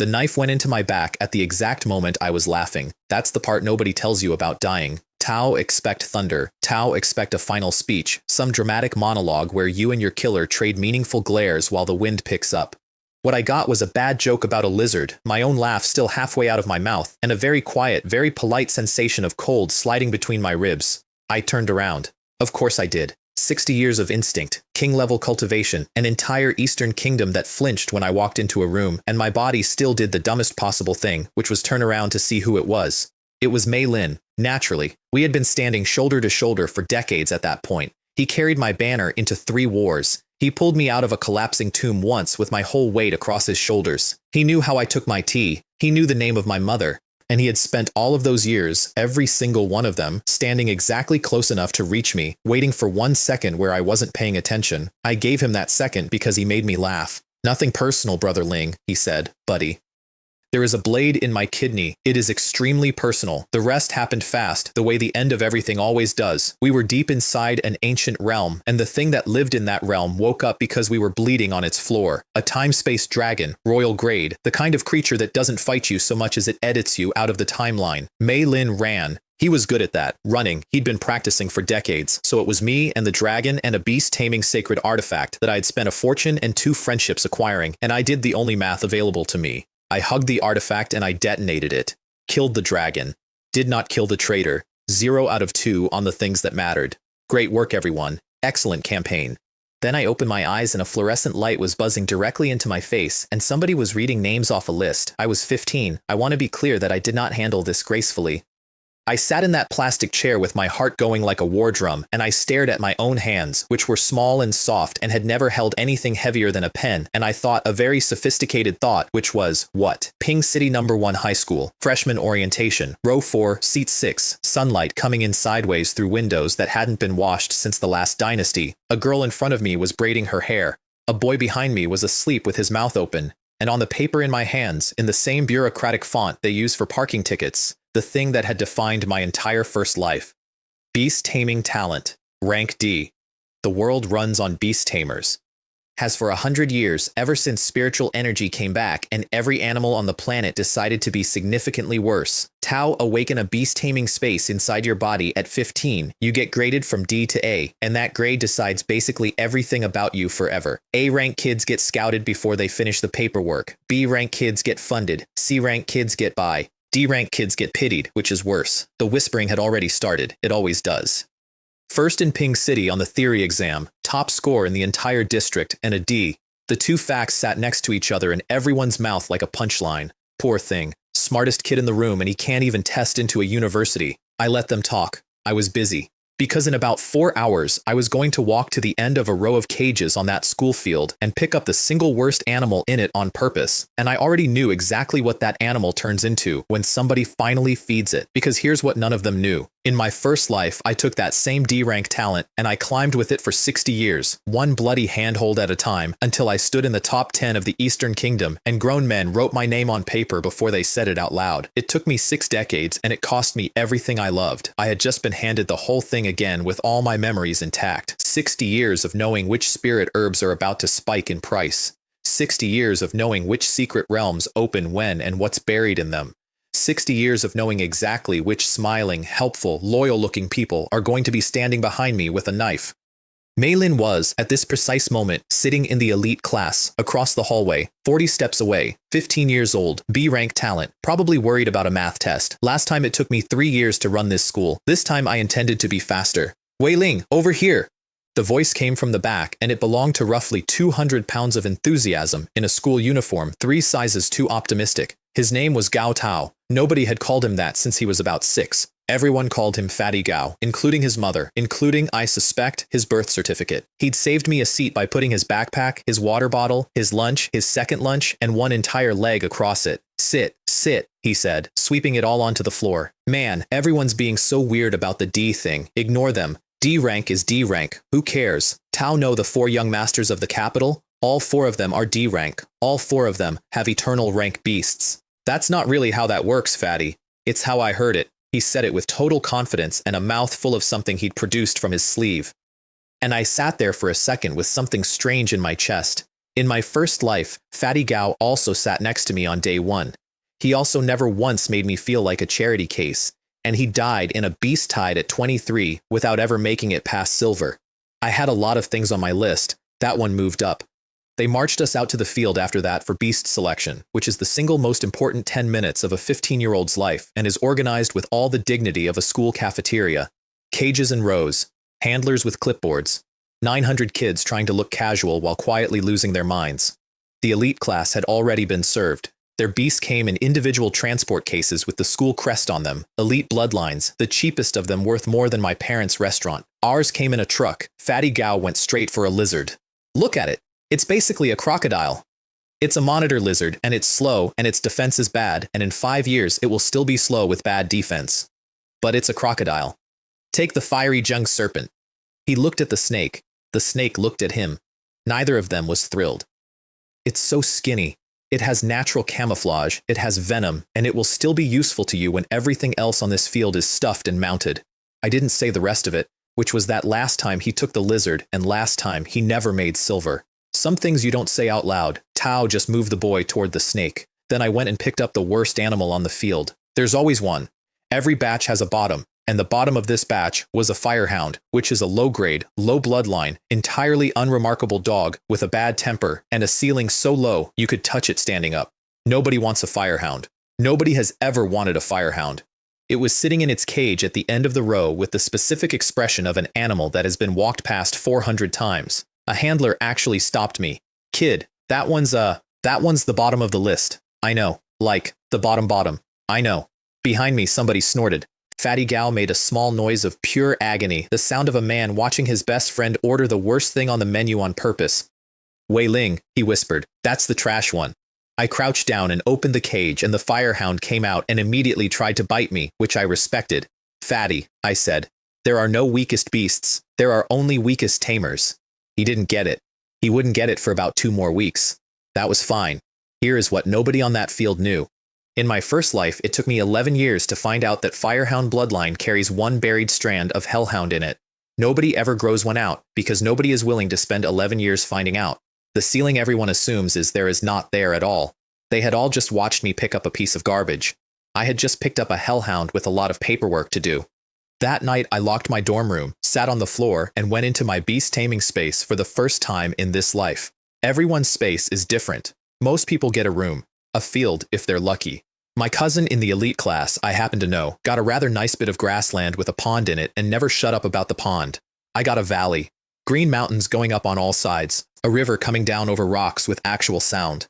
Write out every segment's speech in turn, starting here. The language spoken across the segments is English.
The knife went into my back at the exact moment I was laughing. That's the part nobody tells you about dying. Tao, expect thunder. Tao, expect a final speech, some dramatic monologue where you and your killer trade meaningful glares while the wind picks up. What I got was a bad joke about a lizard, my own laugh still halfway out of my mouth, and a very quiet, very polite sensation of cold sliding between my ribs. I turned around. Of course I did. 60 years of instinct, king-level cultivation, an entire Eastern kingdom that flinched when I walked into a room, and my body still did the dumbest possible thing, which was turn around to see who it was. It was Mei Lin. Naturally, we had been standing shoulder to shoulder for decades at that point. He carried my banner into 3 wars. He pulled me out of a collapsing tomb once with my whole weight across his shoulders. He knew how I took my tea. He knew the name of my mother. And he had spent all of those years, every single one of them, standing exactly close enough to reach me, waiting for 1 second where I wasn't paying attention. I gave him that second because he made me laugh. Nothing personal, Brother Ling, he said, buddy. There is a blade in my kidney. It is extremely personal. The rest happened fast, the way the end of everything always does. We were deep inside an ancient realm, and the thing that lived in that realm woke up because we were bleeding on its floor. A time-space dragon, royal grade, the kind of creature that doesn't fight you so much as it edits you out of the timeline. Mei Lin ran. He was good at that, running. He'd been practicing for decades, so it was me and the dragon and a beast-taming sacred artifact that I had spent a fortune and 2 friendships acquiring, and I did the only math available to me. I hugged the artifact and I detonated it. Killed the dragon. Did not kill the traitor. 0 out of 2 on the things that mattered. Great work, everyone. Excellent campaign. Then I opened my eyes and a fluorescent light was buzzing directly into my face, and somebody was reading names off a list. I was 15. I want to be clear that I did not handle this gracefully. I sat in that plastic chair with my heart going like a war drum, and I stared at my own hands, which were small and soft and had never held anything heavier than a pen, and I thought a very sophisticated thought, which was, what? Ping City No. 1 High School, freshman orientation, row 4, seat 6, sunlight coming in sideways through windows that hadn't been washed since the last dynasty. A girl in front of me was braiding her hair. A boy behind me was asleep with his mouth open, and on the paper in my hands, in the same bureaucratic font they use for parking tickets, the thing that had defined my entire first life. Beast taming talent. Rank D. The world runs on beast tamers. Has for 100 years, ever since spiritual energy came back and every animal on the planet decided to be significantly worse. Tao, awaken a beast-taming space inside your body at 15. You get graded from D to A, and that grade decides basically everything about you forever. A-rank kids get scouted before they finish the paperwork. B-rank kids get funded. C-rank kids get by. D-rank kids get pitied, which is worse. The whispering had already started. It always does. First in Ping City on the theory exam, top score in the entire district, and a D. The 2 facts sat next to each other in everyone's mouth like a punchline. Poor thing. Smartest kid in the room and he can't even test into a university. I let them talk. I was busy. Because in about 4 hours, I was going to walk to the end of a row of cages on that school field and pick up the single worst animal in it on purpose. And I already knew exactly what that animal turns into when somebody finally feeds it. Because here's what none of them knew. In my first life, I took that same D-rank talent and I climbed with it for 60 years, one bloody handhold at a time, until I stood in the top 10 of the Eastern Kingdom and grown men wrote my name on paper before they said it out loud. It took me 6 decades and it cost me everything I loved. I had just been handed the whole thing again with all my memories intact. 60 years of knowing which spirit herbs are about to spike in price. 60 years of knowing which secret realms open when and what's buried in them. 60 years of knowing exactly which smiling, helpful, loyal-looking people are going to be standing behind me with a knife. Mei Lin was, at this precise moment, sitting in the elite class, across the hallway, 40 steps away, 15 years old, B-rank talent, probably worried about a math test. Last time it took me 3 years to run this school. This time I intended to be faster. Wei Ling, over here! The voice came from the back, and it belonged to roughly 200 pounds of enthusiasm in a school uniform, 3 sizes too optimistic. His name was Gao Tao. Nobody had called him that since he was about 6. Everyone called him Fatty Gao, including his mother, including, I suspect, his birth certificate. He'd saved me a seat by putting his backpack, his water bottle, his lunch, his second lunch, and one entire leg across it. Sit, he said, sweeping it all onto the floor. Man, everyone's being so weird about the D thing. Ignore them. D rank is D rank. Who cares? Tao know the 4 young masters of the capital? All 4 of them are D rank. All 4 of them have eternal rank beasts. That's not really how that works, Fatty. It's how I heard it. He said it with total confidence and a mouth full of something he'd produced from his sleeve. And I sat there for a second with something strange in my chest. In my first life, Fatty Gao also sat next to me on day 1. He also never once made me feel like a charity case, and he died in a beast tide at 23 without ever making it past silver. I had a lot of things on my list. That one moved up. They marched us out to the field after that for beast selection, which is the single most important 10 minutes of a 15-year-old's life and is organized with all the dignity of a school cafeteria. Cages and rows, handlers with clipboards, 900 kids trying to look casual while quietly losing their minds. The elite class had already been served. Their beasts came in individual transport cases with the school crest on them, elite bloodlines, the cheapest of them worth more than my parents' restaurant. Ours came in a truck. Fatty Gao went straight for a lizard. Look at it. It's basically a crocodile. It's a monitor lizard, and it's slow, and its defense is bad, and in 5 years it will still be slow with bad defense. But it's a crocodile. Take the fiery junk serpent. He looked at the snake. The snake looked at him. Neither of them was thrilled. It's so skinny. It has natural camouflage, it has venom, and it will still be useful to you when everything else on this field is stuffed and mounted. I didn't say the rest of it, which was that last time he took the lizard and last time he never made silver. Some things you don't say out loud. Tao just moved the boy toward the snake. Then I went and picked up the worst animal on the field. There's always one. Every batch has a bottom, and the bottom of this batch was a firehound, which is a low-grade, low bloodline, entirely unremarkable dog with a bad temper and a ceiling so low you could touch it standing up. Nobody wants a firehound. Nobody has ever wanted a firehound. It was sitting in its cage at the end of the row with the specific expression of an animal that has been walked past 400 times. A handler actually stopped me. Kid, that one's the bottom of the list. I know. Like, the bottom. I know. Behind me somebody snorted. Fatty Gao made a small noise of pure agony, the sound of a man watching his best friend order the worst thing on the menu on purpose. Wei Ling, he whispered, that's the trash one. I crouched down and opened the cage and the firehound came out and immediately tried to bite me, which I respected. Fatty, I said, there are no weakest beasts, there are only weakest tamers. He didn't get it. He wouldn't get it for about 2 more weeks. That was fine. Here is what nobody on that field knew. In my first life, it took me 11 years to find out that Firehound bloodline carries one buried strand of Hellhound in it. Nobody ever grows one out, because nobody is willing to spend 11 years finding out. The ceiling everyone assumes is there is not there at all. They had all just watched me pick up a piece of garbage. I had just picked up a Hellhound with a lot of paperwork to do. That night, I locked my dorm room, sat on the floor, and went into my beast taming space for the first time in this life. Everyone's space is different. Most people get a room, a field if they're lucky. My cousin in the elite class, I happen to know, got a rather nice bit of grassland with a pond in it and never shut up about the pond. I got a valley. Green mountains going up on all sides, a river coming down over rocks with actual sound.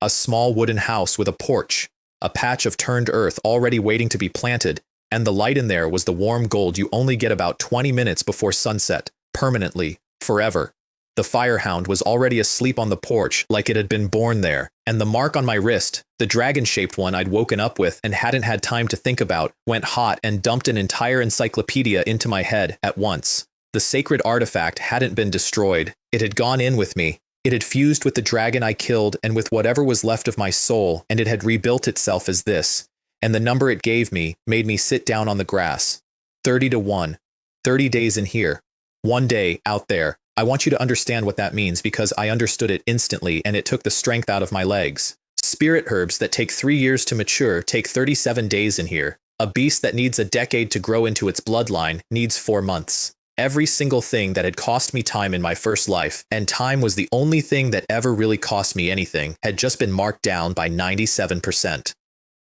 A small wooden house with a porch, a patch of turned earth already waiting to be planted, and the light in there was the warm gold you only get about 20 minutes before sunset, permanently, forever. The firehound was already asleep on the porch like it had been born there, and the mark on my wrist, the dragon-shaped one I'd woken up with and hadn't had time to think about, went hot and dumped an entire encyclopedia into my head at once. The sacred artifact hadn't been destroyed. It had gone in with me. It had fused with the dragon I killed and with whatever was left of my soul, and it had rebuilt itself as this. And the number it gave me made me sit down on the grass. 30 to 1. 30 days in here. 1 day out there. I want you to understand what that means because I understood it instantly and it took the strength out of my legs. Spirit herbs that take 3 years to mature take 37 days in here. A beast that needs a decade to grow into its bloodline needs 4 months. Every single thing that had cost me time in my first life, and time was the only thing that ever really cost me anything, had just been marked down by 97%.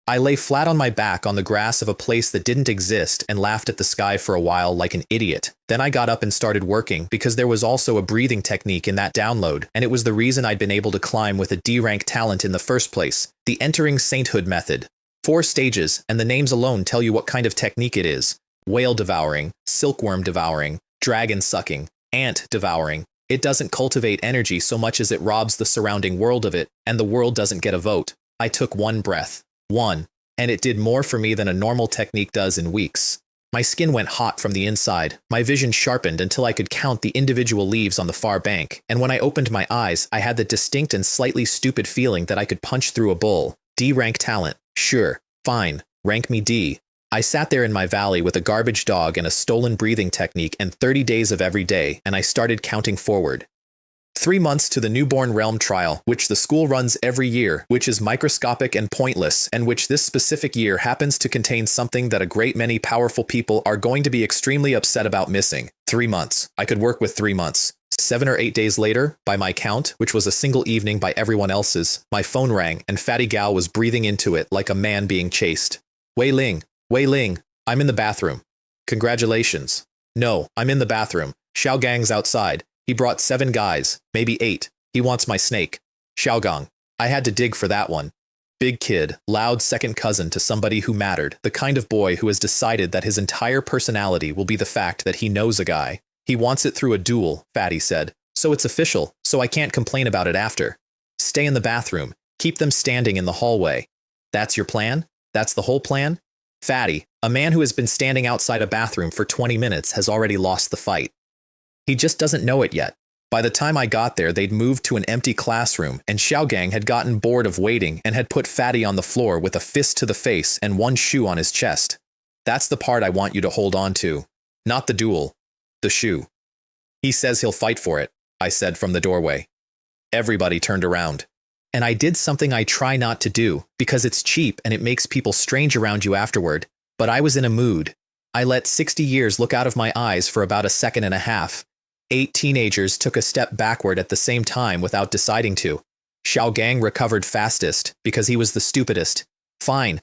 I lay flat on my back on the grass of a place that didn't exist and laughed at the sky for a while like an idiot. Then I got up and started working because there was also a breathing technique in that download, and it was the reason I'd been able to climb with a D-rank talent in the first place, the entering sainthood method. 4 stages, and the names alone tell you what kind of technique it is. Whale devouring, silkworm devouring, dragon sucking, ant devouring. It doesn't cultivate energy so much as it robs the surrounding world of it, and the world doesn't get a vote. I took 1 breath. 1. And it did more for me than a normal technique does in weeks. My skin went hot from the inside, my vision sharpened until I could count the individual leaves on the far bank, and when I opened my eyes, I had the distinct and slightly stupid feeling that I could punch through a bull. D-rank talent. Sure. Fine. Rank me D. I sat there in my valley with a garbage dog and a stolen breathing technique and 30 days of every day, and I started counting forward. 3 months to the newborn realm trial, which the school runs every year, which is microscopic and pointless, and which this specific year happens to contain something that a great many powerful people are going to be extremely upset about missing. 3 months. I could work with 3 months. 7 or 8 days later, by my count, which was a single evening by everyone else's, my phone rang and Fatty Gal was breathing into it like a man being chased. Wei Ling, I'm in the bathroom. Congratulations. No, I'm in the bathroom. Xiao Gang's outside. He brought 7 guys, maybe 8. He wants my snake. Xiao Gang. I had to dig for that one. Big kid, loud second cousin to somebody who mattered, the kind of boy who has decided that his entire personality will be the fact that he knows a guy. He wants it through a duel, Fatty said. So it's official, so I can't complain about it after. Stay in the bathroom. Keep them standing in the hallway. That's your plan? That's the whole plan? Fatty, a man who has been standing outside a bathroom for 20 minutes has already lost the fight. He just doesn't know it yet. By the time I got there, they'd moved to an empty classroom, and Xiao Gang had gotten bored of waiting and had put Fatty on the floor with a fist to the face and 1 shoe on his chest. That's the part I want you to hold on to. Not the duel. The shoe. He says he'll fight for it, I said from the doorway. Everybody turned around. And I did something I try not to do, because it's cheap and it makes people strange around you afterward. But I was in a mood. I let 60 years look out of my eyes for about a second and a half. 8 teenagers took a step backward at the same time without deciding to. Xiao Gang recovered fastest, because he was the stupidest. Fine.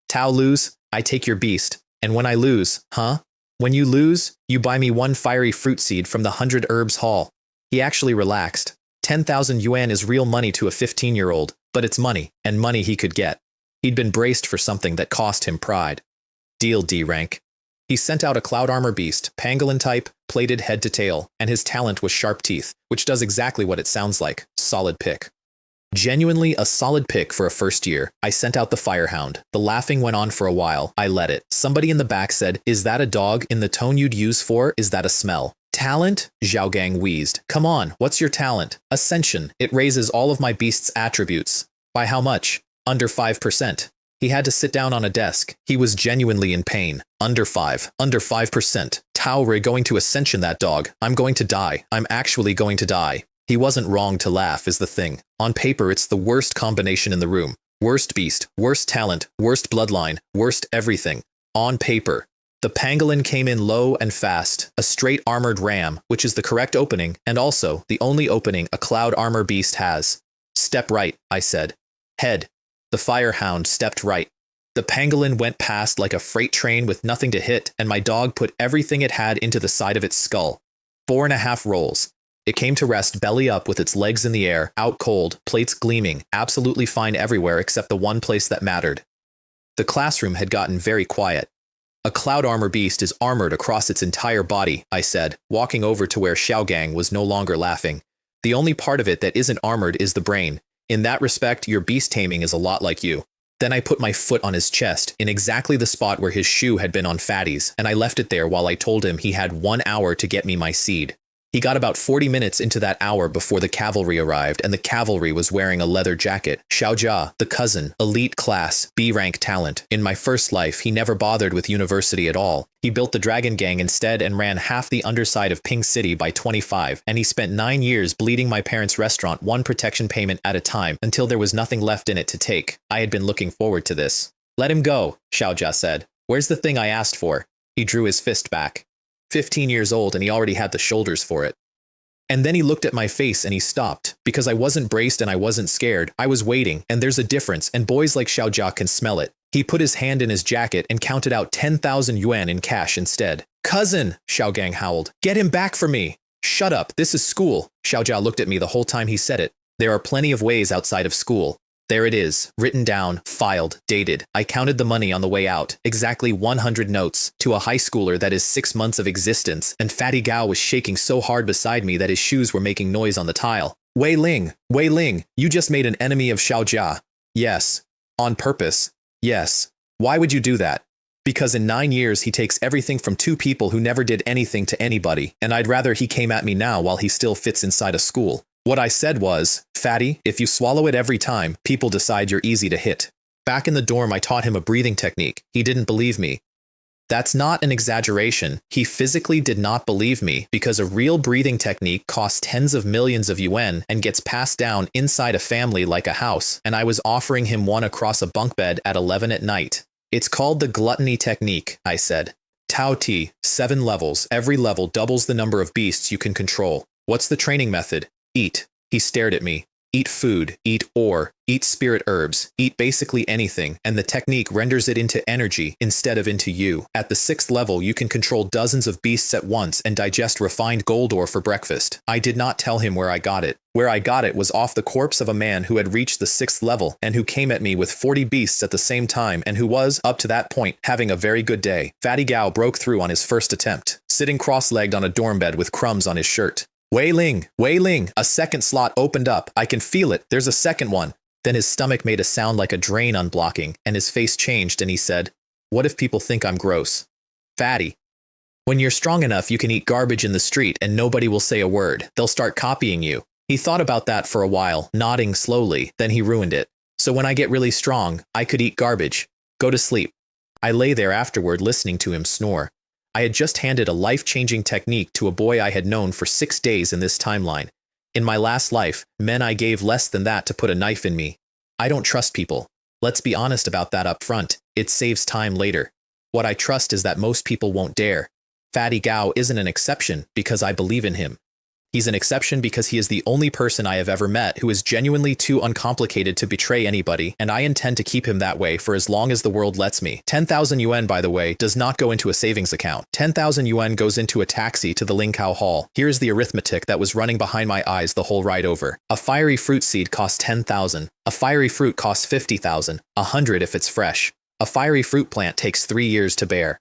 Tao lose, I take your beast. And when I lose, huh? When you lose, you buy me 1 fiery fruit seed from the 100 Herbs Hall. He actually relaxed. 10,000 yuan is real money to a 15-year-old, but it's money, and money he could get. He'd been braced for something that cost him pride. Deal, D-rank. He sent out a cloud armor beast, pangolin type, plated head to tail, and his talent was sharp teeth, which does exactly what it sounds like, solid pick. Genuinely a solid pick for a first year. I sent out the firehound. The laughing went on for a while. I let it. Somebody in the back said, "Is that a dog in the tone you'd use for? Is that a smell?" Talent? Xiao Gang wheezed. Come on, what's your talent? Ascension. It raises all of my beast's attributes. By how much? Under 5%. He had to sit down on a desk. He was genuinely in pain. Under 5%. Tao Rui going to ascension that dog. I'm going to die. I'm actually going to die. He wasn't wrong to laugh is the thing. On paper, it's the worst combination in the room. Worst beast, worst talent, worst bloodline, worst everything. On paper. The pangolin came in low and fast, a straight armored ram, which is the correct opening, and also the only opening a cloud armor beast has. Step right, I said. Head. The firehound stepped right. The pangolin went past like a freight train with nothing to hit, and my dog put everything it had into the side of its skull. 4.5 rolls. It came to rest belly up with its legs in the air, out cold, plates gleaming, absolutely fine everywhere except the one place that mattered. The classroom had gotten very quiet. A cloud armor beast is armored across its entire body, I said, walking over to where Xiao Gang was no longer laughing. The only part of it that isn't armored is the brain. In that respect, your beast taming is a lot like you. Then I put my foot on his chest, in exactly the spot where his shoe had been on Fatty's, and I left it there while I told him he had 1 hour to get me my seed. He got about 40 minutes into that hour before the cavalry arrived, and the cavalry was wearing a leather jacket. Xiaojia, the cousin, elite class, B-rank talent. In my first life, he never bothered with university at all. He built the Dragon Gang instead and ran half the underside of Ping City by 25, and he spent 9 years bleeding my parents' restaurant 1 protection payment at a time until there was nothing left in it to take. I had been looking forward to this. Let him go, Xiaojia said. Where's the thing I asked for? He drew his fist back. 15 years old and he already had the shoulders for it. And then he looked at my face and he stopped, because I wasn't braced and I wasn't scared. I was waiting, and there's a difference, and boys like Xiaojia can smell it. He put his hand in his jacket and counted out 10,000 yuan in cash instead. Cousin, Xiao Gang howled. Get him back for me. Shut up, this is school. Xiaojia looked at me the whole time he said it. There are plenty of ways outside of school. There it is, written down, filed, dated. I counted the money on the way out, exactly 100 notes, to a high schooler that is 6 months of existence, and Fatty Gao was shaking so hard beside me that his shoes were making noise on the tile. Wei Ling, you just made an enemy of Xiaojia. Yes. On purpose. Yes. Why would you do that? Because in 9 years he takes everything from 2 people who never did anything to anybody, and I'd rather he came at me now while he still fits inside a school. What I said was, Fatty, if you swallow it every time, people decide you're easy to hit. Back in the dorm, I taught him a breathing technique. He didn't believe me. That's not an exaggeration. He physically did not believe me because a real breathing technique costs tens of millions of yuan and gets passed down inside a family like a house, and I was offering him one across a bunk bed at 11 at night. It's called the gluttony technique, I said. Tao Ti, 7 levels. Every level doubles the number of beasts you can control. What's the training method? Eat. He stared at me. Eat food, eat ore, eat spirit herbs, eat basically anything, and the technique renders it into energy instead of into you. At the 6th level, you can control dozens of beasts at once and digest refined gold ore for breakfast. I did not tell him where I got it. Where I got it was off the corpse of a man who had reached the 6th level and who came at me with 40 beasts at the same time and who was, up to that point, having a very good day. Fatty Gao broke through on his first attempt, sitting cross-legged on a dorm bed with crumbs on his shirt. Wei Ling, a second slot opened up. I can feel it. There's a second one. Then his stomach made a sound like a drain unblocking, and his face changed and he said, "What if people think I'm gross?" Fatty. When you're strong enough, you can eat garbage in the street and nobody will say a word. They'll start copying you. He thought about that for a while, nodding slowly, then he ruined it. So when I get really strong, I could eat garbage. Go to sleep. I lay there afterward listening to him snore. I had just handed a life-changing technique to a boy I had known for 6 days in this timeline. In my last life, men I gave less than that to put a knife in me. I don't trust people. Let's be honest about that up front. It saves time later. What I trust is that most people won't dare. Fatty Gao isn't an exception because I believe in him. He's an exception because he is the only person I have ever met who is genuinely too uncomplicated to betray anybody, and I intend to keep him that way for as long as the world lets me. 10,000 yuan, by the way, does not go into a savings account. 10,000 yuan goes into a taxi to the Lingkao Hall. Here's the arithmetic that was running behind my eyes the whole ride over. A fiery fruit seed costs 10,000. A fiery fruit costs 50,000. 100 if it's fresh. A fiery fruit plant takes 3 years to bear.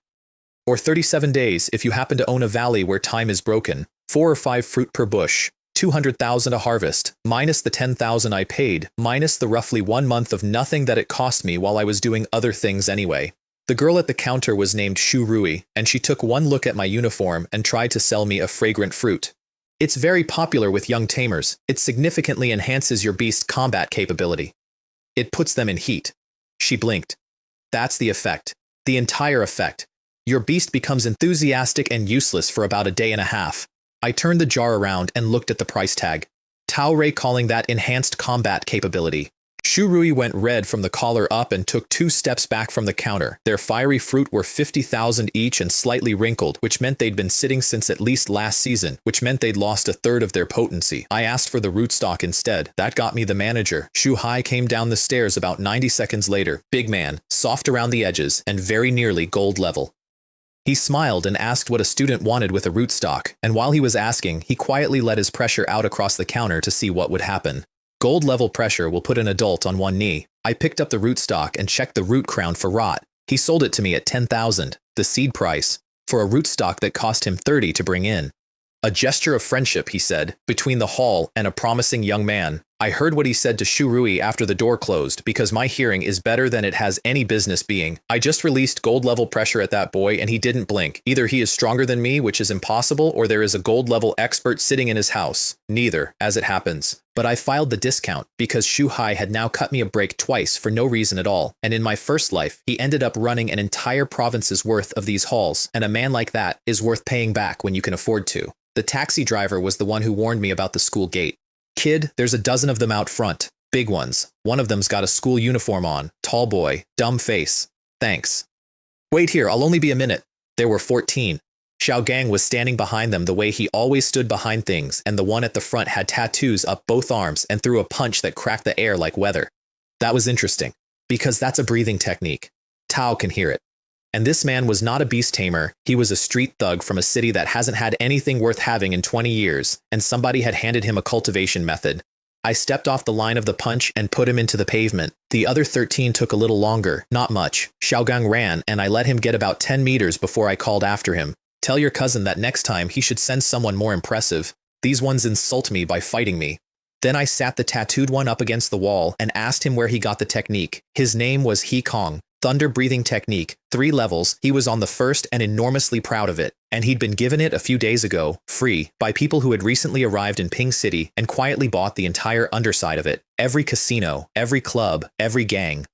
Or 37 days if you happen to own a valley where time is broken. 4 or 5 fruit per bush, 200,000 a harvest, minus the 10,000 I paid, minus the roughly 1 month of nothing that it cost me while I was doing other things anyway. The girl at the counter was named Shu Rui, and she took one look at my uniform and tried to sell me a fragrant fruit. It's very popular with young tamers. It significantly enhances your beast's combat capability. It puts them in heat. She blinked. That's the effect. The entire effect. Your beast becomes enthusiastic and useless for about a day and a half. I turned the jar around and looked at the price tag. Tao Rei calling that enhanced combat capability. Shu Rui went red from the collar up and took 2 steps back from the counter. Their fiery fruit were 50,000 each and slightly wrinkled, which meant they'd been sitting since at least last season, which meant they'd lost a third of their potency. I asked for the rootstock instead. That got me the manager. Shu Hai came down the stairs about 90 seconds later. Big man, soft around the edges, and very nearly gold level. He smiled and asked what a student wanted with a rootstock, and while he was asking, he quietly let his pressure out across the counter to see what would happen. Gold level pressure will put an adult on one knee. I picked up the rootstock and checked the root crown for rot. He sold it to me at 10,000, the seed price, for a rootstock that cost him 30 to bring in. A gesture of friendship, he said, between the hall and a promising young man. I heard what he said to Shu Rui after the door closed because my hearing is better than it has any business being. I just released gold level pressure at that boy and he didn't blink. Either he is stronger than me, which is impossible, or there is a gold level expert sitting in his house. Neither, as it happens. But I filed the discount because Shu Hai had now cut me a break twice for no reason at all. And in my first life, he ended up running an entire province's worth of these halls. And a man like that is worth paying back when you can afford to. The taxi driver was the one who warned me about the school gate. Kid, there's a dozen of them out front. Big ones. One of them's got a school uniform on. Tall boy. Dumb face. Thanks. Wait here, I'll only be a minute. There were 14. Xiao Gang was standing behind them the way he always stood behind things, and the one at the front had tattoos up both arms and threw a punch that cracked the air like weather. That was interesting, because that's a breathing technique. Tao can hear it. And this man was not a beast tamer, he was a street thug from a city that hasn't had anything worth having in 20 years, and somebody had handed him a cultivation method. I stepped off the line of the punch and put him into the pavement. The other 13 took a little longer, not much. Xiaogang ran, and I let him get about 10 meters before I called after him. Tell your cousin that next time he should send someone more impressive. These ones insult me by fighting me. Then I sat the tattooed one up against the wall and asked him where he got the technique. His name was He Kong. Thunder breathing technique, 3 levels, he was on the first and enormously proud of it, and he'd been given it a few days ago, free, by people who had recently arrived in Ping City and quietly bought the entire underside of it, every casino, every club, every gang.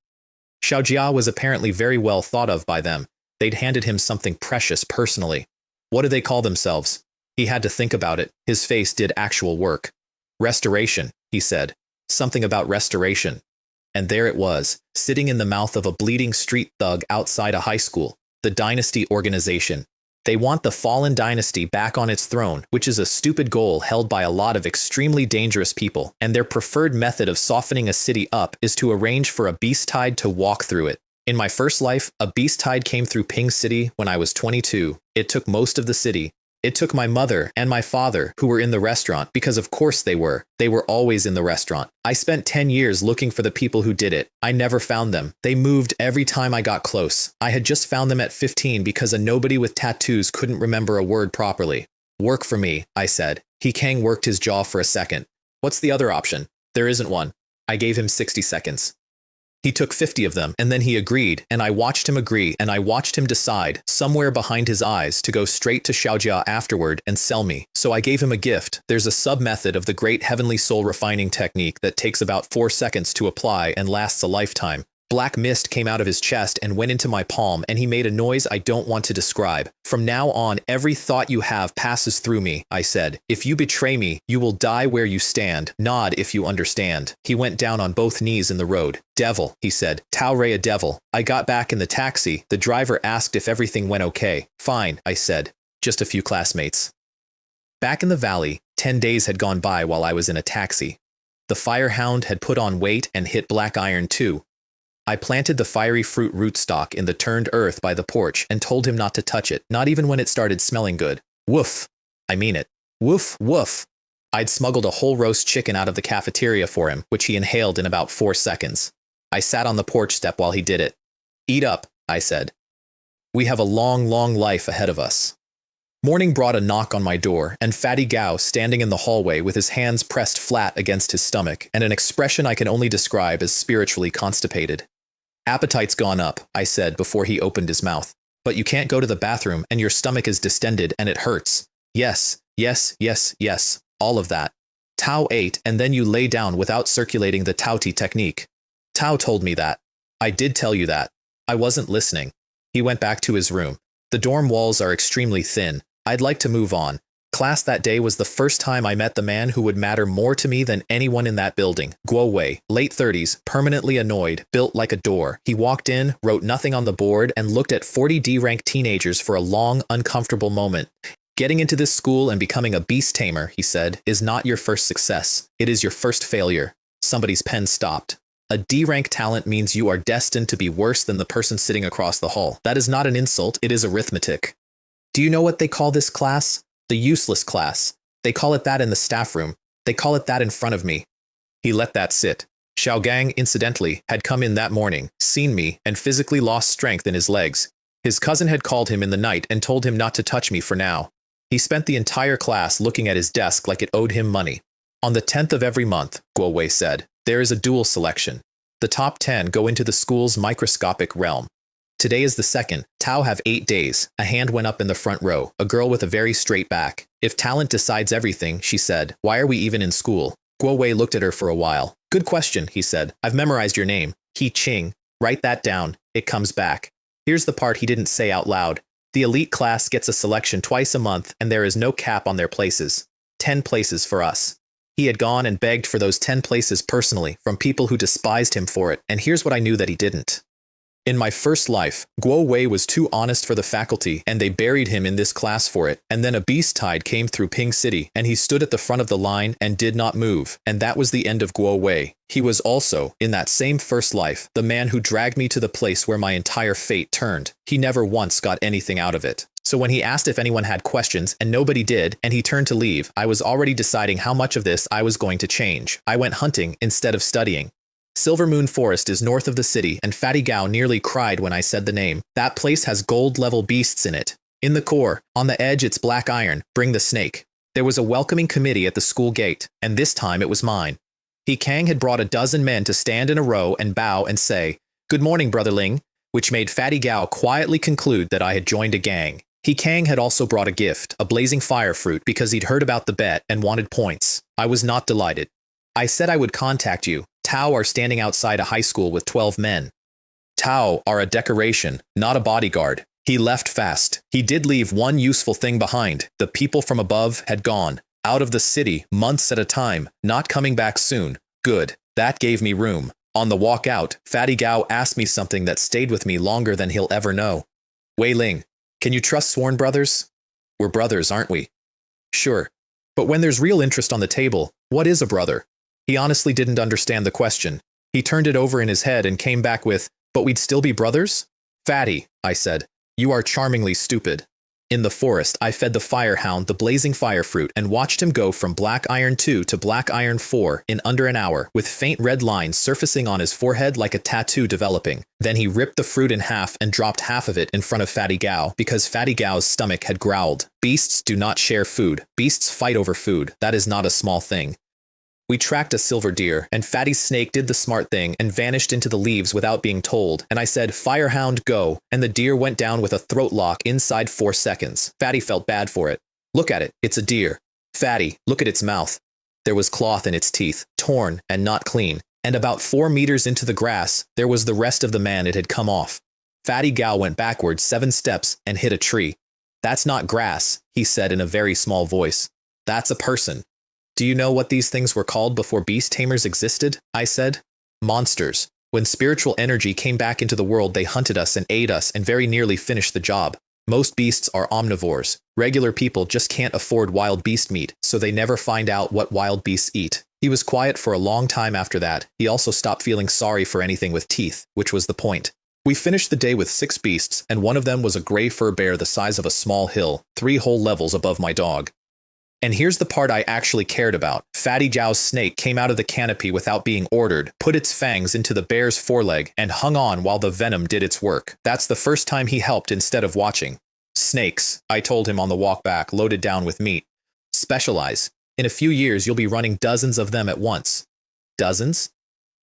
Xiaojia was apparently very well thought of by them. They'd handed him something precious personally. What do they call themselves? He had to think about it. His face did actual work. Restoration, he said. Something about restoration. And there it was, sitting in the mouth of a bleeding street thug outside a high school. The Dynasty Organization. They want the fallen dynasty back on its throne, which is a stupid goal held by a lot of extremely dangerous people, and their preferred method of softening a city up is to arrange for a beast tide to walk through it. In my first life, a beast tide came through Ping City when I was 22. It took most of the city. It took my mother and my father, who were in the restaurant, because of course they were. They were always in the restaurant. I spent 10 years looking for the people who did it. I never found them. They moved every time I got close. I had just found them at 15 because a nobody with tattoos couldn't remember a word properly. Work for me, I said. He Kang worked his jaw for a second. What's the other option? There isn't one. I gave him 60 seconds. He took 50 of them, and then he agreed, and I watched him agree, and I watched him decide, somewhere behind his eyes, to go straight to Xiaojia afterward and sell me. So I gave him a gift. There's a sub-method of the great heavenly soul refining technique that takes about 4 seconds to apply and lasts a lifetime. Black mist came out of his chest and went into my palm, and he made a noise I don't want to describe. From now on, every thought you have passes through me, I said. If you betray me, you will die where you stand. Nod if you understand. He went down on both knees in the road. Devil, he said. Tao Rei a devil. I got back in the taxi. The driver asked if everything went okay. Fine, I said. Just a few classmates. Back in the valley, 10 days had gone by while I was in a taxi. The firehound had put on weight and hit black iron too. I planted the fiery fruit rootstock in the turned earth by the porch and told him not to touch it, not even when it started smelling good. Woof. I mean it. Woof, woof. I'd smuggled a whole roast chicken out of the cafeteria for him, which he inhaled in about 4 seconds. I sat on the porch step while he did it. Eat up, I said. We have a long, long life ahead of us. Morning brought a knock on my door, and Fatty Gao standing in the hallway with his hands pressed flat against his stomach, and an expression I can only describe as spiritually constipated. Appetite's gone up, I said before he opened his mouth. But you can't go to the bathroom, and your stomach is distended, and it hurts. Yes, yes, yes, yes, all of that. Tao ate, and then you lay down without circulating the Tao Ti technique. Tao told me that. I did tell you that. I wasn't listening. He went back to his room. The dorm walls are extremely thin. I'd like to move on. Class that day was the first time I met the man who would matter more to me than anyone in that building. Guo Wei, late 30s, permanently annoyed, built like a door. He walked in, wrote nothing on the board, and looked at 40 D-rank teenagers for a long, uncomfortable moment. Getting into this school and becoming a beast tamer, he said, is not your first success. It is your first failure. Somebody's pen stopped. A D-rank talent means you are destined to be worse than the person sitting across the hall. That is not an insult, it is arithmetic. Do you know what they call this class? The useless class. They call it that in the staff room. They call it that in front of me. He let that sit. Xiaogang, incidentally, had come in that morning, seen me, and physically lost strength in his legs. His cousin had called him in the night and told him not to touch me for now. He spent the entire class looking at his desk like it owed him money. On the 10th of every month, Guo Wei said, there is a dual selection. The top 10 go into the school's microscopic realm. Today is the second. Tao have 8 days. A hand went up in the front row, a girl with a very straight back. If talent decides everything, she said, why are we even in school? Guo Wei looked at her for a while. Good question, he said. I've memorized your name. He Qing. Write that down. It comes back. Here's the part he didn't say out loud. The elite class gets a selection twice a month, and there is no cap on their places. 10 places for us. He had gone and begged for those 10 places personally from people who despised him for it, and here's what I knew that he didn't. In my first life, Guo Wei was too honest for the faculty, and they buried him in this class for it, and then a beast tide came through Ping City, and he stood at the front of the line and did not move, and that was the end of Guo Wei. He was also, in that same first life, the man who dragged me to the place where my entire fate turned. He never once got anything out of it. So when he asked if anyone had questions, and nobody did, and he turned to leave, I was already deciding how much of this I was going to change. I went hunting instead of studying. Silver Moon Forest is north of the city, and Fatty Gao nearly cried when I said the name. That place has gold-level beasts in it. In the core, on the edge it's black iron, bring the snake. There was a welcoming committee at the school gate, and this time it was mine. He Kang had brought a dozen men to stand in a row and bow and say, "Good morning, Brother Ling," which made Fatty Gao quietly conclude that I had joined a gang. He Kang had also brought a gift, a blazing fire fruit, because he'd heard about the bet and wanted points. I was not delighted. I said I would contact you. Tao are standing outside a high school with 12 men. Tao are a decoration, not a bodyguard. He left fast. He did leave one useful thing behind. The people from above had gone. Out of the city, months at a time, not coming back soon. Good. That gave me room. On the walk out, Fatty Gao asked me something that stayed with me longer than he'll ever know. Wei Ling, can you trust sworn brothers? We're brothers, aren't we? Sure. But when there's real interest on the table, what is a brother? He honestly didn't understand the question. He turned it over in his head and came back with, but we'd still be brothers? Fatty, I said, you are charmingly stupid. In the forest, I fed the firehound the blazing fire fruit and watched him go from black iron 2 to black iron 4 in under an hour, with faint red lines surfacing on his forehead like a tattoo developing. Then he ripped the fruit in half and dropped half of it in front of Fatty Gao because Fatty Gao's stomach had growled. Beasts do not share food. Beasts fight over food. That is not a small thing. We tracked a silver deer, and Fatty's snake did the smart thing and vanished into the leaves without being told, and I said, Firehound, go, and the deer went down with a throat lock inside 4 seconds. Fatty felt bad for it. Look at it, it's a deer. Fatty, look at its mouth. There was cloth in its teeth, torn and not clean, and about 4 meters into the grass, there was the rest of the man it had come off. Fatty Gao went backwards 7 steps and hit a tree. That's not grass, he said in a very small voice. That's a person. Do you know what these things were called before beast tamers existed? I said. Monsters. When spiritual energy came back into the world, they hunted us and ate us and very nearly finished the job. Most beasts are omnivores. Regular people just can't afford wild beast meat, so they never find out what wild beasts eat. He was quiet for a long time after that. He also stopped feeling sorry for anything with teeth, which was the point. We finished the day with 6 beasts, and one of them was a gray fur bear the size of a small hill, 3 whole levels above my dog. And here's the part I actually cared about. Fatty Gao's snake came out of the canopy without being ordered, put its fangs into the bear's foreleg, and hung on while the venom did its work. That's the first time he helped instead of watching. Snakes, I told him on the walk back, loaded down with meat. Specialize. In a few years, you'll be running dozens of them at once. Dozens?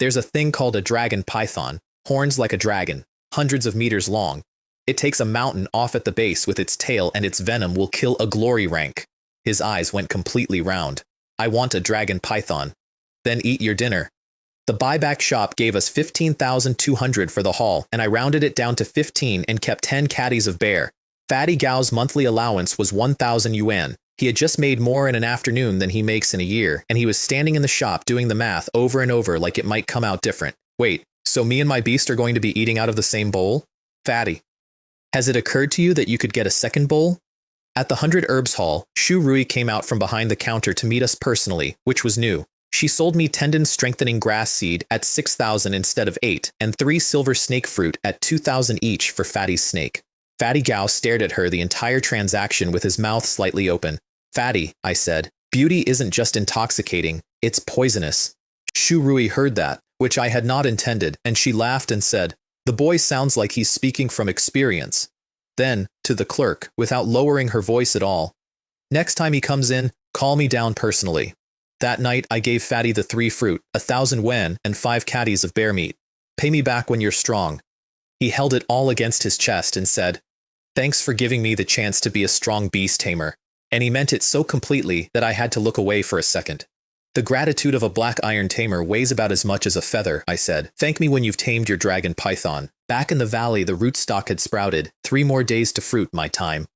There's a thing called a dragon python, horns like a dragon, hundreds of meters long. It takes a mountain off at the base with its tail, and its venom will kill a glory rank. His eyes went completely round. I want a dragon python. Then eat your dinner. The buyback shop gave us 15,200 for the haul, and I rounded it down to 15 and kept 10 caddies of bear. Fatty Gao's monthly allowance was 1,000 yuan. He had just made more in an afternoon than he makes in a year, and he was standing in the shop doing the math over and over like it might come out different. Wait, so me and my beast are going to be eating out of the same bowl? Fatty, has it occurred to you that you could get a second bowl? At the 100 Herbs Hall, Shu Rui came out from behind the counter to meet us personally, which was new. She sold me tendon-strengthening grass seed at 6,000 instead of 8, and 3 silver snake fruit at 2,000 each for Fatty's snake. Fatty Gao stared at her the entire transaction with his mouth slightly open. Fatty, I said, beauty isn't just intoxicating, it's poisonous. Shu Rui heard that, which I had not intended, and she laughed and said, the boy sounds like he's speaking from experience. Then, to the clerk, without lowering her voice at all, next time he comes in, call me down personally. That night, I gave Fatty the 3 fruit, 1,000 yuan, and 5 caddies of bear meat. Pay me back when you're strong. He held it all against his chest and said, thanks for giving me the chance to be a strong beast tamer. And he meant it so completely that I had to look away for a second. The gratitude of a black iron tamer weighs about as much as a feather, I said. Thank me when you've tamed your dragon python. Back in the valley, the rootstock had sprouted. 3 more days to fruit, my time.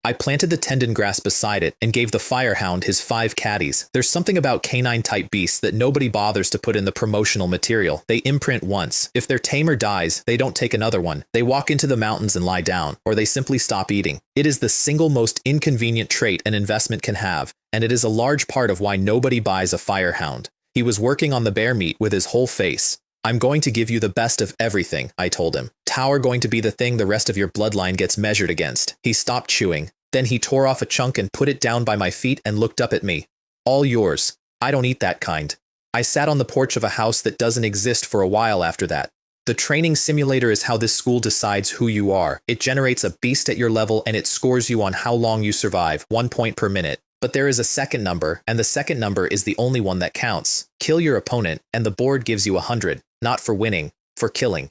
I planted the tendon grass beside it and gave the firehound his 5 caddies. There's something about canine-type beasts that nobody bothers to put in the promotional material. They imprint once. If their tamer dies, they don't take another one. They walk into the mountains and lie down, or they simply stop eating. It is the single most inconvenient trait an investment can have, and it is a large part of why nobody buys a firehound. He was working on the bear meat with his whole face. I'm going to give you the best of everything, I told him. Tau are going to be the thing the rest of your bloodline gets measured against. He stopped chewing. Then he tore off a chunk and put it down by my feet and looked up at me. All yours. I don't eat that kind. I sat on the porch of a house that doesn't exist for a while after that. The training simulator is how this school decides who you are. It generates a beast at your level and it scores you on how long you survive, 1 point per minute. But there is a second number, and the second number is the only one that counts. Kill your opponent, and the board gives you 100, not for winning, for killing.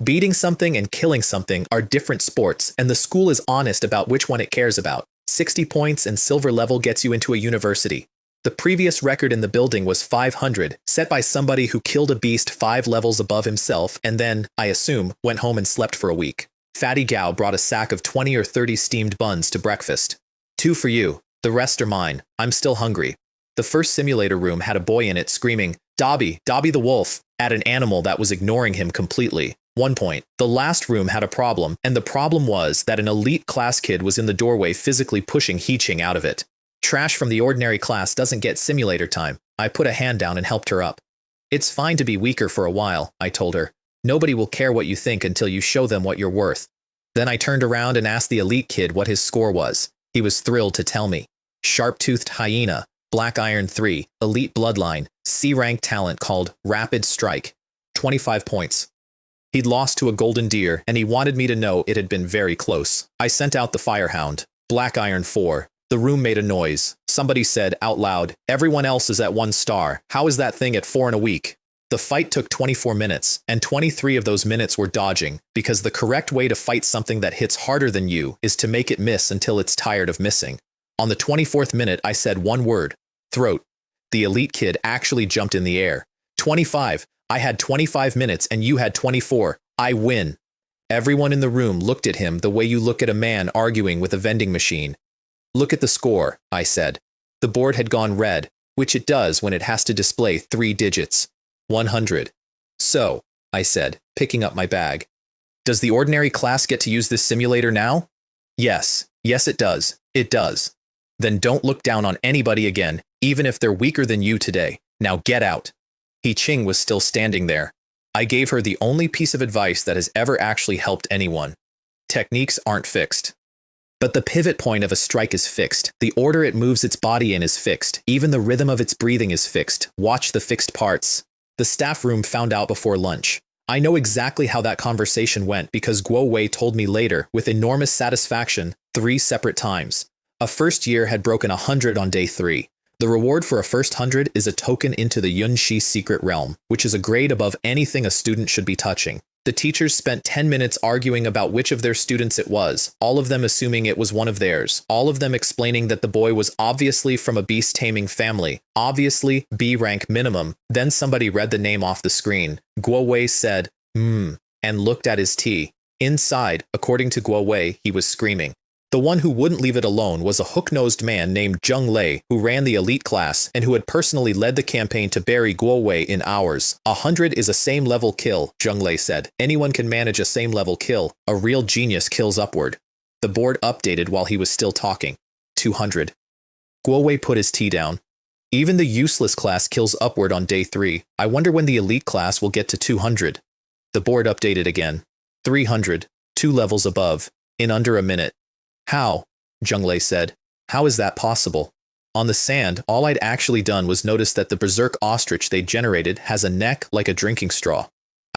Beating something and killing something are different sports, and the school is honest about which one it cares about. 60 points and silver level gets you into a university. The previous record in the building was 500, set by somebody who killed a beast 5 levels above himself and then, I assume, went home and slept for a week. Fatty Gao brought a sack of 20 or 30 steamed buns to breakfast. 2 for you, the rest are mine, I'm still hungry. The first simulator room had a boy in it screaming, Dobby, Dobby the wolf, at an animal that was ignoring him completely. 1 point. The last room had a problem, and the problem was that an elite class kid was in the doorway physically pushing He-Ching out of it. Trash from the ordinary class doesn't get simulator time. I put a hand down and helped her up. It's fine to be weaker for a while, I told her. Nobody will care what you think until you show them what you're worth. Then I turned around and asked the elite kid what his score was. He was thrilled to tell me. Sharp-toothed hyena, Black Iron 3, elite bloodline, C-rank talent called Rapid Strike. 25 points. He'd lost to a golden deer, and he wanted me to know it had been very close. I sent out the firehound. Black Iron 4. The room made a noise. Somebody said out loud, everyone else is at 1 star. How is that thing at 4 in a week? The fight took 24 minutes, and 23 of those minutes were dodging, because the correct way to fight something that hits harder than you is to make it miss until it's tired of missing. On the 24th minute, I said one word. Throat. The elite kid actually jumped in the air. 25. I had 25 minutes and you had 24. I win. Everyone in the room looked at him the way you look at a man arguing with a vending machine. Look at the score, I said. The board had gone red, which it does when it has to display 3 digits. 100. So, I said, picking up my bag. Does the ordinary class get to use this simulator now? Yes. Yes, it does. It does. Then don't look down on anybody again, even if they're weaker than you today. Now get out. He-Ching was still standing there. I gave her the only piece of advice that has ever actually helped anyone. Techniques aren't fixed. But the pivot point of a strike is fixed. The order it moves its body in is fixed. Even the rhythm of its breathing is fixed. Watch the fixed parts. The staff room found out before lunch. I know exactly how that conversation went because Guo Wei told me later, with enormous satisfaction, 3 separate times. A first year had broken 100 on day 3. The reward for a first 100 is a token into the Yunxi secret realm, which is a grade above anything a student should be touching. The teachers spent 10 minutes arguing about which of their students it was, all of them assuming it was one of theirs, all of them explaining that the boy was obviously from a beast-taming family, obviously B rank minimum. Then somebody read the name off the screen. Guo Wei said, and looked at his tea. Inside, according to Guo Wei, he was screaming. The one who wouldn't leave it alone was a hook-nosed man named Zheng Lei, who ran the elite class and who had personally led the campaign to bury Guo Wei in hours. 100 is a same-level kill, Zheng Lei said. Anyone can manage a same-level kill. A real genius kills upward. The board updated while he was still talking. 200. Guo Wei put his tea down. Even the useless class kills upward on day 3. I wonder when the elite class will get to 200. The board updated again. 300. 2 levels above. In under a minute. How? Zheng Lei said. How is that possible? On the sand, all I'd actually done was notice that the berserk ostrich they generated has a neck like a drinking straw.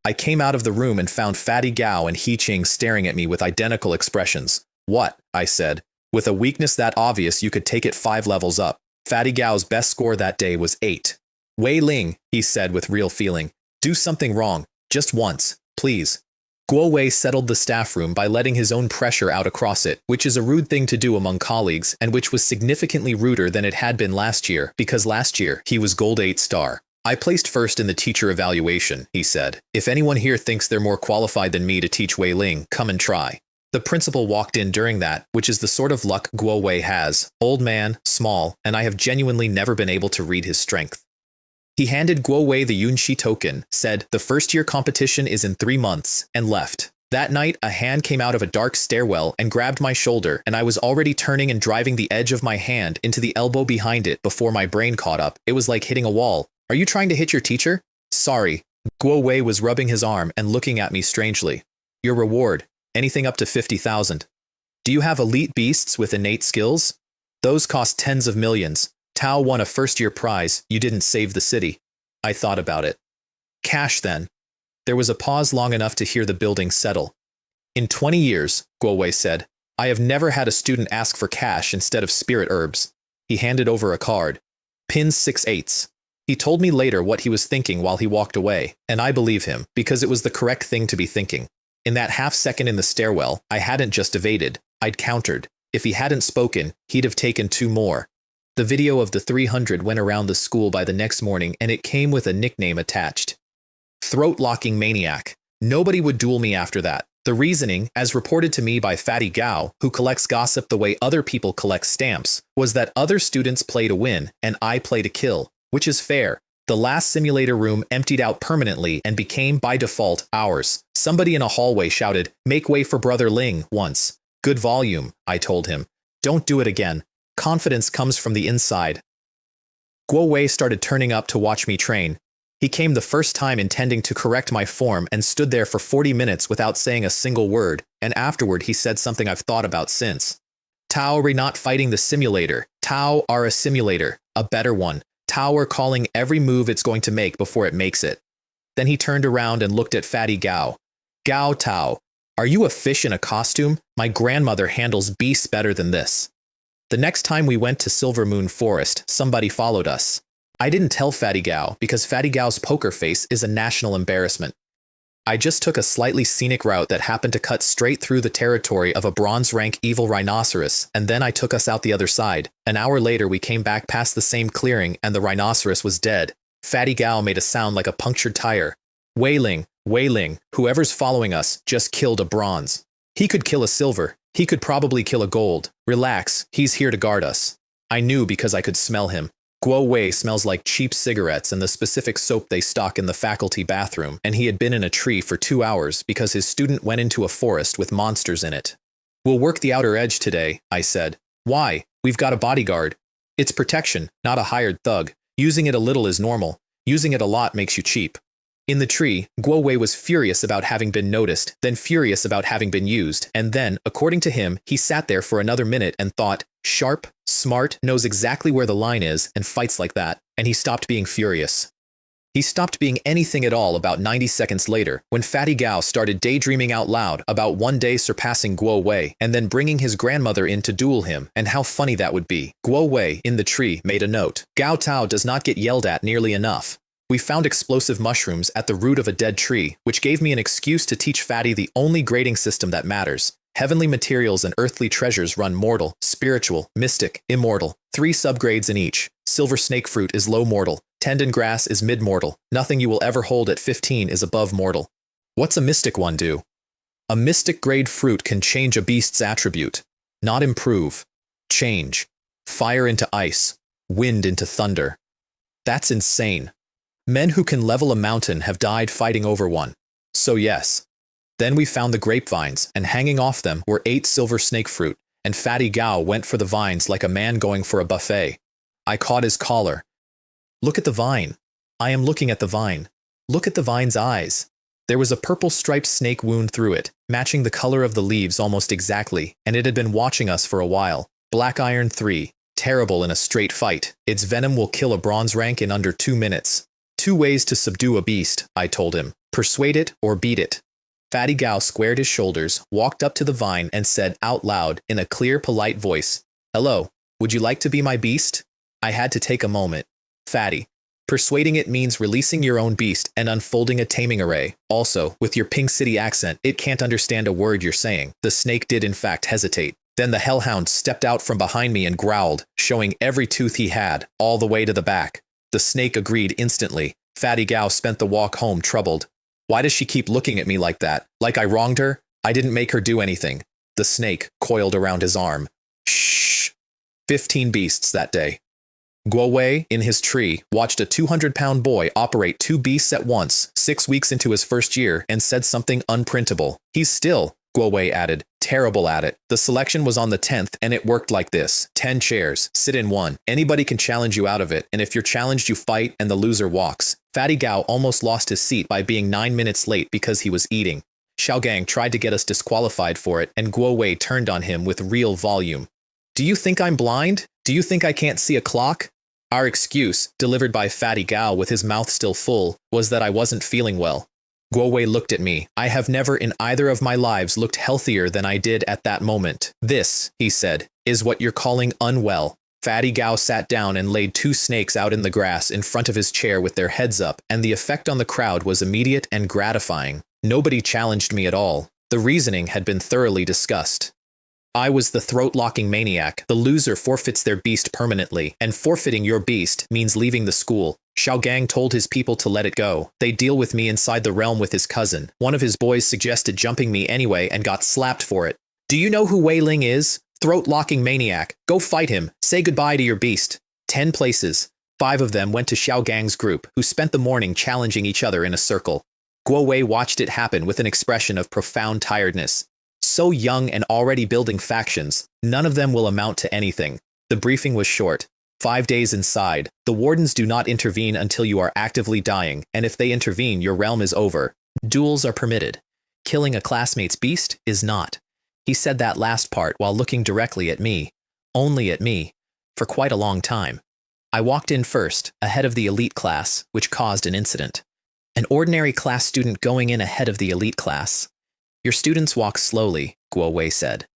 I came out of the room and found Fatty Gao and He-Ching staring at me with identical expressions. What? I said. With a weakness that obvious, you could take it 5 levels up. Fatty Gao's best score that day was 8. Wei Ling, he said with real feeling. Do something wrong. Just once, please. Guo Wei settled the staff room by letting his own pressure out across it, which is a rude thing to do among colleagues, and which was significantly ruder than it had been last year, because last year he was gold 8 star. I placed first in the teacher evaluation, he said. If anyone here thinks they're more qualified than me to teach Wei Ling, come and try. The principal walked in during that, which is the sort of luck Guo Wei has. Old man, small, and I have genuinely never been able to read his strength. He handed Guo Wei the Yunxi token, said, the first-year competition is in 3 months, and left. That night, a hand came out of a dark stairwell and grabbed my shoulder, and I was already turning and driving the edge of my hand into the elbow behind it before my brain caught up. It was like hitting a wall. Are you trying to hit your teacher? Sorry. Guo Wei was rubbing his arm and looking at me strangely. Your reward. Anything up to 50,000. Do you have elite beasts with innate skills? Those cost tens of millions. Tao won a first-year prize. You didn't save the city. I thought about it. Cash, then. There was a pause long enough to hear the building settle. In 20 years, Guo Wei said, I have never had a student ask for cash instead of spirit herbs. He handed over a card. Pins 6/8. He told me later what he was thinking while he walked away, and I believe him, because it was the correct thing to be thinking. In that half-second in the stairwell, I hadn't just evaded, I'd countered. If he hadn't spoken, he'd have taken 2 more. The video of the 300 went around the school by the next morning, and it came with a nickname attached. Throat-locking maniac. Nobody would duel me after that. The reasoning, as reported to me by Fatty Gao, who collects gossip the way other people collect stamps, was that other students play to win and I play to kill, which is fair. The last simulator room emptied out permanently and became, by default, ours. Somebody in a hallway shouted, "Make way for Brother Ling," once. Good volume, I told him. Don't do it again. Confidence comes from the inside. Guo Wei started turning up to watch me train. He came the first time intending to correct my form and stood there for 40 minutes without saying a single word, and afterward he said something I've thought about since. Tao are not fighting the simulator. Tao are a simulator, a better one. Tao are calling every move it's going to make before it makes it. Then he turned around and looked at Fatty Gao. Gao Tao, are you a fish in a costume? My grandmother handles beasts better than this. The next time we went to Silver Moon Forest, somebody followed us. I didn't tell Fatty Gao because Fatty Gao's poker face is a national embarrassment. I just took a slightly scenic route that happened to cut straight through the territory of a bronze-rank evil rhinoceros, and then I took us out the other side. An hour later we came back past the same clearing and the rhinoceros was dead. Fatty Gao made a sound like a punctured tire. Wailing, whoever's following us just killed a bronze. He could kill a silver. He could probably kill a gold. Relax, he's here to guard us. I knew because I could smell him. Guo Wei smells like cheap cigarettes and the specific soap they stock in the faculty bathroom, and he had been in a tree for 2 hours because his student went into a forest with monsters in it. We'll work the outer edge today, I said. Why? We've got a bodyguard. It's protection, not a hired thug. Using it a little is normal. Using it a lot makes you cheap. In the tree, Guo Wei was furious about having been noticed, then furious about having been used, and then, according to him, he sat there for another minute and thought, sharp, smart, knows exactly where the line is, and fights like that, and he stopped being furious. He stopped being anything at all about 90 seconds later, when Fatty Gao started daydreaming out loud about one day surpassing Guo Wei, and then bringing his grandmother in to duel him, and how funny that would be. Guo Wei, in the tree, made a note. Gao Tao does not get yelled at nearly enough. We found explosive mushrooms at the root of a dead tree, which gave me an excuse to teach Fatty the only grading system that matters. Heavenly materials and earthly treasures run mortal, spiritual, mystic, immortal. 3 subgrades in each. Silver snake fruit is low mortal. Tendon grass is mid-mortal. Nothing you will ever hold at 15 is above mortal. What's a mystic one do? A mystic grade fruit can change a beast's attribute. Not improve. Change. Fire into ice. Wind into thunder. That's insane. Men who can level a mountain have died fighting over one. So yes. Then we found the grapevines, and hanging off them were 8 silver snake fruit, and Fatty Gao went for the vines like a man going for a buffet. I caught his collar. Look at the vine. I am looking at the vine. Look at the vine's eyes. There was a purple striped snake wound through it, matching the color of the leaves almost exactly, and it had been watching us for a while. Black Iron 3. Terrible in a straight fight. Its venom will kill a bronze rank in under 2 minutes. 2 ways to subdue a beast, I told him. Persuade it or beat it. Fatty Gao squared his shoulders, walked up to the vine, and said out loud, in a clear, polite voice, "Hello, would you like to be my beast?" I had to take a moment. Fatty. Persuading it means releasing your own beast and unfolding a taming array. Also, with your Pink City accent, it can't understand a word you're saying. The snake did in fact hesitate. Then the hellhound stepped out from behind me and growled, showing every tooth he had, all the way to the back. The snake agreed instantly. Fatty Gao spent the walk home troubled. Why does she keep looking at me like that? Like I wronged her? I didn't make her do anything. The snake coiled around his arm. Shh. 15 beasts that day. Guo Wei, in his tree, watched a 200-pound boy operate 2 beasts at once, 6 weeks into his first year, and said something unprintable. He's still, Guo Wei added, terrible at it. The selection was on the 10th, and it worked like this. 10 chairs, sit in one. Anybody can challenge you out of it, and if you're challenged you fight and the loser walks. Fatty Gao almost lost his seat by being 9 minutes late because he was eating. Xiaogang tried to get us disqualified for it, and Guo Wei turned on him with real volume. Do you think I'm blind? Do you think I can't see a clock? Our excuse, delivered by Fatty Gao with his mouth still full, was that I wasn't feeling well. Guo Wei looked at me. I have never in either of my lives looked healthier than I did at that moment. This, he said, is what you're calling unwell. Fatty Gao sat down and laid 2 snakes out in the grass in front of his chair with their heads up, and the effect on the crowd was immediate and gratifying. Nobody challenged me at all. The reasoning had been thoroughly discussed. I was the throat-locking maniac. The loser forfeits their beast permanently, and forfeiting your beast means leaving the school. Xiao Gang told his people to let it go. They deal with me inside the realm with his cousin. One of his boys suggested jumping me anyway and got slapped for it. Do you know who Wei Ling is? Throat-locking maniac. Go fight him. Say goodbye to your beast. 10 places. 5 of them went to Xiao Gang's group, who spent the morning challenging each other in a circle. Guo Wei watched it happen with an expression of profound tiredness. So young and already building factions, none of them will amount to anything. The briefing was short. 5 days inside. The wardens do not intervene until you are actively dying, and if they intervene, your realm is over. Duels are permitted. Killing a classmate's beast is not. He said that last part while looking directly at me. Only at me. For quite a long time. I walked in first, ahead of the elite class, which caused an incident. An ordinary class student going in ahead of the elite class. Your students walk slowly, Guo Wei said.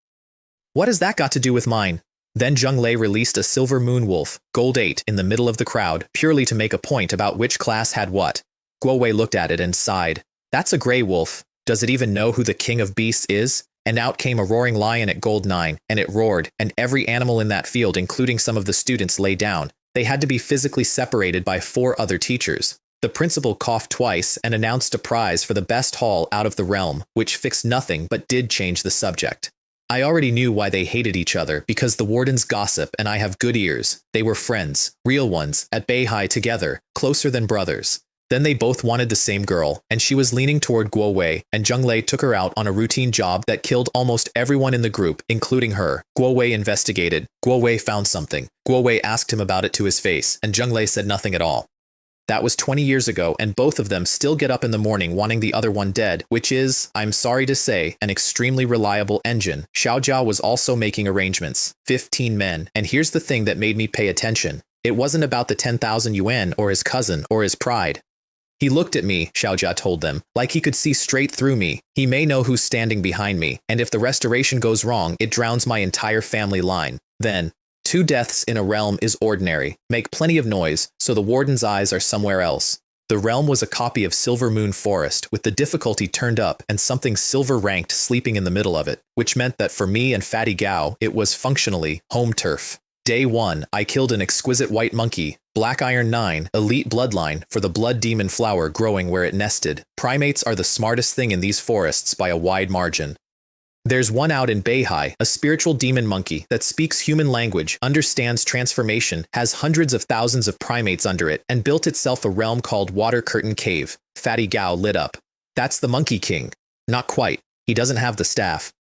What has that got to do with mine? Then Zheng Lei released a silver moon wolf, gold 8, in the middle of the crowd, purely to make a point about which class had what. Guo Wei looked at it and sighed. That's a gray wolf. Does it even know who the king of beasts is? And out came a roaring lion at gold 9, and it roared, and every animal in that field, including some of the students, lay down. They had to be physically separated by 4 other teachers. The principal coughed twice and announced a prize for the best haul out of the realm, which fixed nothing but did change the subject. I already knew why they hated each other, because the wardens gossip and I have good ears. They were friends, real ones, at Beihai together, closer than brothers. Then they both wanted the same girl, and she was leaning toward Guo Wei, and Zheng Lei took her out on a routine job that killed almost everyone in the group, including her. Guo Wei investigated. Guo Wei found something. Guo Wei asked him about it to his face, and Zheng Lei said nothing at all. That was 20 years ago, and both of them still get up in the morning wanting the other one dead, which is, I'm sorry to say, an extremely reliable engine. Xiao Jia was also making arrangements. 15 men. And here's the thing that made me pay attention. It wasn't about the 10,000 yuan or his cousin or his pride. He looked at me, Xiao Jia told them, like he could see straight through me. He may know who's standing behind me, and if the restoration goes wrong, it drowns my entire family line. Then, 2 deaths in a realm is ordinary. Make plenty of noise, so the warden's eyes are somewhere else. The realm was a copy of Silver Moon Forest, with the difficulty turned up and something silver-ranked sleeping in the middle of it, which meant that for me and Fatty Gao, it was functionally home turf. Day 1, I killed an exquisite white monkey, Black Iron 9, elite bloodline, for the blood demon flower growing where it nested. Primates are the smartest thing in these forests by a wide margin. There's one out in Beihai, a spiritual demon monkey that speaks human language, understands transformation, has hundreds of thousands of primates under it, and built itself a realm called Water Curtain Cave. Fatty Gao lit up. That's the Monkey King. Not quite. He doesn't have the staff.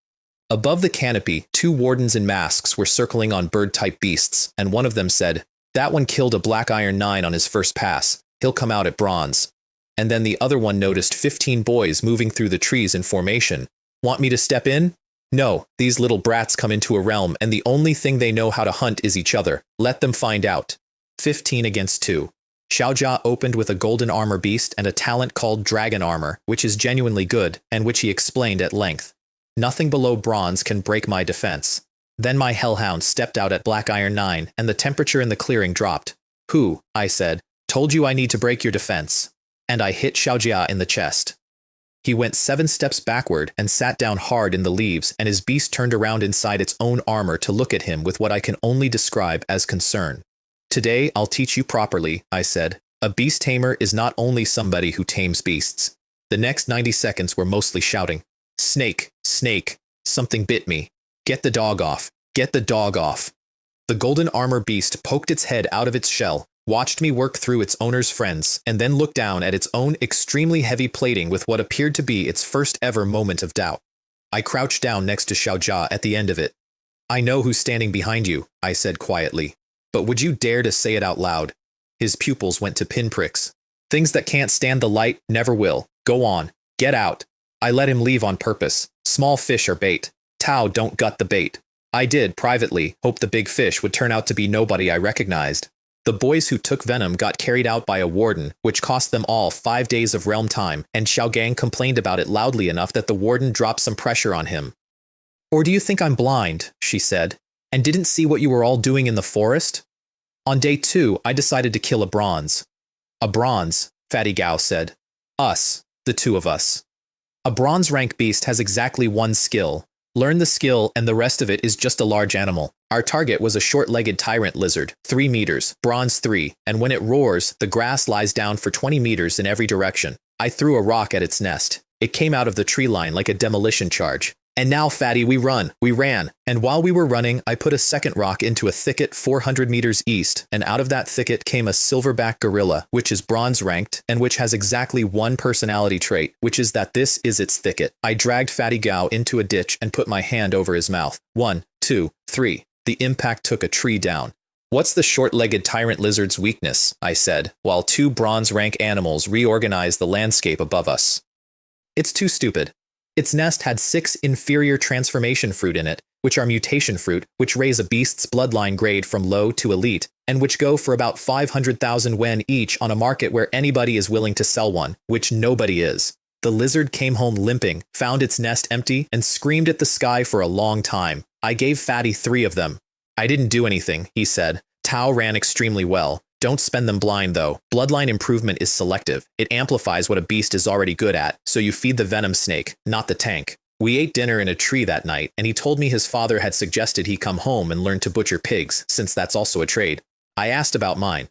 Above the canopy, 2 wardens in masks were circling on bird-type beasts, and one of them said, that one killed a Black Iron 9 on his first pass. He'll come out at bronze. And then the other one noticed 15 boys moving through the trees in formation. Want me to step in? No, these little brats come into a realm and the only thing they know how to hunt is each other. Let them find out. 15 against 2. Xiao Jia opened with a golden armor beast and a talent called Dragon Armor, which is genuinely good, and which he explained at length. Nothing below bronze can break my defense. Then my hellhound stepped out at Black Iron 9, and the temperature in the clearing dropped. Who, I said, told you I need to break your defense? And I hit Xiao Jia in the chest. He went 7 steps backward and sat down hard in the leaves, and his beast turned around inside its own armor to look at him with what I can only describe as concern. Today I'll teach you properly, I said. A beast tamer is not only somebody who tames beasts. The next 90 seconds were mostly shouting. Snake, snake, something bit me. Get the dog off, get the dog off. The golden armor beast poked its head out of its shell, watched me work through its owner's friends, and then looked down at its own extremely heavy plating with what appeared to be its first ever moment of doubt. I crouched down next to Xiao Jia at the end of it. I know who's standing behind you, I said quietly. But would you dare to say it out loud? His pupils went to pinpricks. Things that can't stand the light never will. Go on. Get out. I let him leave on purpose. Small fish are bait. Tao don't gut the bait. I did, privately, hope the big fish would turn out to be nobody I recognized. The boys who took venom got carried out by a warden, which cost them all 5 days of realm time, and Xiao Gang complained about it loudly enough that the warden dropped some pressure on him. Or do you think I'm blind, she said, and didn't see what you were all doing in the forest? On day 2, I decided to kill a bronze. A bronze, Fatty Gao said. Us, the 2 of us. A bronze rank beast has exactly 1 skill, Learn the skill and the rest of it is just a large animal. Our target was a short-legged tyrant lizard, 3 meters, bronze 3, and when it roars, the grass lies down for 20 meters in every direction. I threw a rock at its nest. It came out of the tree line like a demolition charge. And now, fatty, we ran. And while we were running, I put a second rock into a thicket 400 meters east, and out of that thicket came a silverback gorilla, which is bronze ranked, and which has exactly one personality trait, which is that this is its thicket. I dragged Fatty Gao into a ditch and put my hand over his mouth. 1, 2, 3. The impact took a tree down. What's the short-legged tyrant lizard's weakness? I said, while 2 bronze rank animals reorganized the landscape above us. It's too stupid. Its nest had 6 inferior transformation fruit in it, which are mutation fruit, which raise a beast's bloodline grade from low to elite, and which go for about 500,000 yen each on a market where anybody is willing to sell one, which nobody is. The lizard came home limping, found its nest empty, and screamed at the sky for a long time. I gave Fatty 3 of them. I didn't do anything, he said. Tao ran extremely well. Don't spend them blind, though. Bloodline improvement is selective. It amplifies what a beast is already good at, so you feed the venom snake, not the tank. We ate dinner in a tree that night, and he told me his father had suggested he come home and learn to butcher pigs, since that's also a trade. I asked about mine.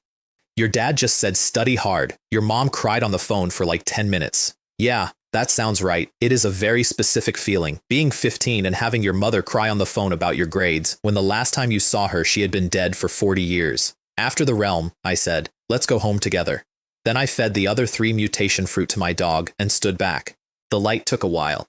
Your dad just said study hard. Your mom cried on the phone for like 10 minutes. Yeah, that sounds right. It is a very specific feeling, being 15 and having your mother cry on the phone about your grades, when the last time you saw her she had been dead for 40 years. After the realm, I said, let's go home together. Then I fed the other 3 mutation fruit to my dog and stood back. The light took a while.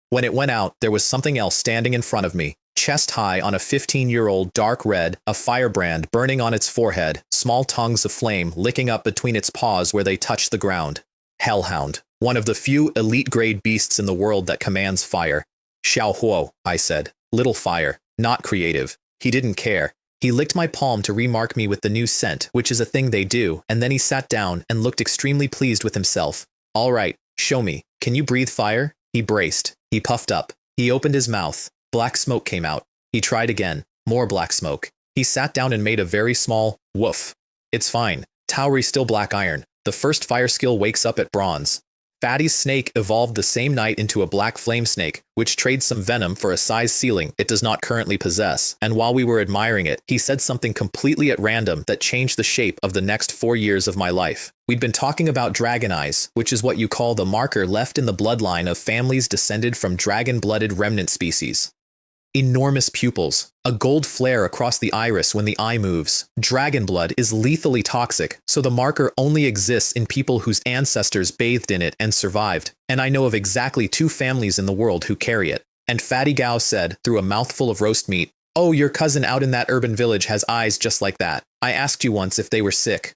When it went out, there was something else standing in front of me, chest high on a 15-year-old dark red, a firebrand burning on its forehead, small tongues of flame licking up between its paws where they touched the ground. Hellhound, one of the few elite-grade beasts in the world that commands fire. Xiao Huo, I said. Little fire, not creative. He didn't care. He licked my palm to remark me with the new scent, which is a thing they do, and then he sat down and looked extremely pleased with himself. All right, show me. Can you breathe fire? He braced. He puffed up. He opened his mouth. Black smoke came out. He tried again. More black smoke. He sat down and made a very small woof. It's fine. Tauri's still black iron. The first fire skill wakes up at bronze. Fatty's snake evolved the same night into a black flame snake, which trades some venom for a size ceiling it does not currently possess, and while we were admiring it, he said something completely at random that changed the shape of the next 4 years of my life. We'd been talking about dragon eyes, which is what you call the marker left in the bloodline of families descended from dragon-blooded remnant species. Enormous pupils, a gold flare across the iris when the eye moves. Dragon blood is lethally toxic, so the marker only exists in people whose ancestors bathed in it and survived, and I know of exactly 2 families in the world who carry it. And Fatty Gao said, through a mouthful of roast meat, "Oh, your cousin out in that urban village has eyes just like that. I asked you once if they were sick."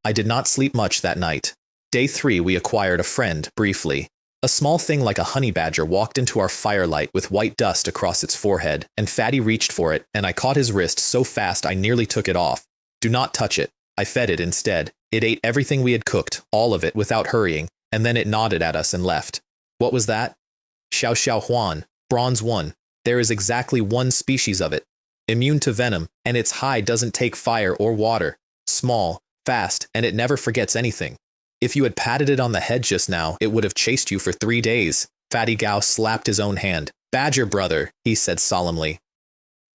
I did not sleep much that night. Day 3 we acquired a friend, briefly. A small thing like a honey badger walked into our firelight with white dust across its forehead, and Fatty reached for it, and I caught his wrist so fast I nearly took it off. Do not touch it. I fed it instead. It ate everything we had cooked, all of it without hurrying, and then it nodded at us and left. What was that? Xiao Xiao Huan, bronze 1. There is exactly 1 species of it. Immune to venom, and its hide doesn't take fire or water. Small, fast, and it never forgets anything. If you had patted it on the head just now, it would have chased you for 3 days. Fatty Gao slapped his own hand. Badger brother, he said solemnly.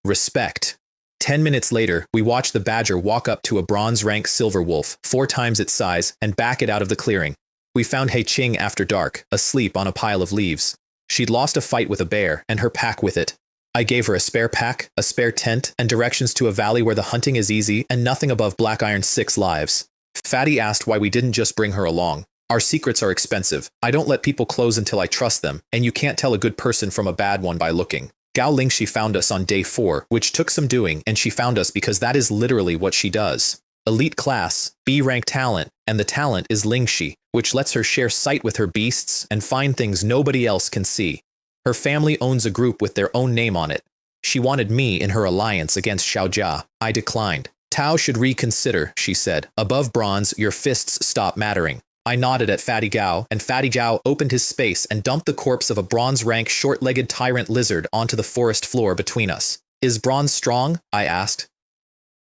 Respect. 10 minutes later, we watched the badger walk up to a bronze-rank silver wolf, 4 times its size, and back it out of the clearing. We found Hei Qing after dark, asleep on a pile of leaves. She'd lost a fight with a bear, and her pack with it. I gave her a spare pack, a spare tent, and directions to a valley where the hunting is easy and nothing above Black Iron's 6 lives. Fatty asked why we didn't just bring her along. Our secrets are expensive. I don't let people close until I trust them, and you can't tell a good person from a bad one by looking. Gao Lingxi found us on day 4, which took some doing, and she found us because that is literally what she does. Elite class, B-rank talent, and the talent is Lingxi, which lets her share sight with her beasts and find things nobody else can see. Her family owns a group with their own name on it. She wanted me in her alliance against Xiaojia. I declined. Tao should reconsider, she said. Above bronze, your fists stop mattering. I nodded at Fatty Gao, and Fatty Gao opened his space and dumped the corpse of a bronze-rank short-legged tyrant lizard onto the forest floor between us. Is bronze strong? I asked.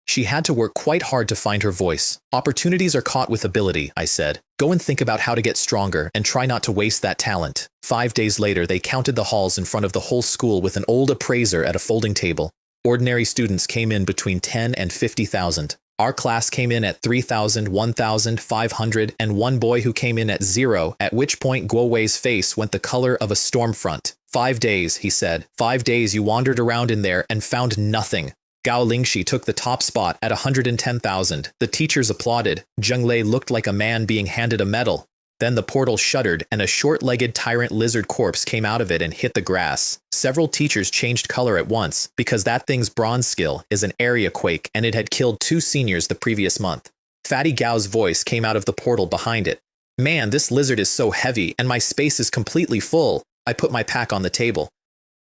She had to work quite hard to find her voice. Opportunities are caught with ability, I said. Go and think about how to get stronger and try not to waste that talent. 5 days later, they counted the halls in front of the whole school with an old appraiser at a folding table. Ordinary students came in between 10 and 50,000. Our class came in at 3,000, 1,500, and one boy who came in at 0, at which point Guo Wei's face went the color of a storm front. 5 days, he said. 5 days you wandered around in there and found nothing. Gao Lingxi took the top spot at 110,000. The teachers applauded. Zheng Lei looked like a man being handed a medal. Then the portal shuddered and a short-legged tyrant lizard corpse came out of it and hit the grass. Several teachers changed color at once because that thing's bronze skill is an area quake and it had killed 2 seniors the previous month. Fatty Gao's voice came out of the portal behind it. Man, this lizard is so heavy and my space is completely full. I put my pack on the table.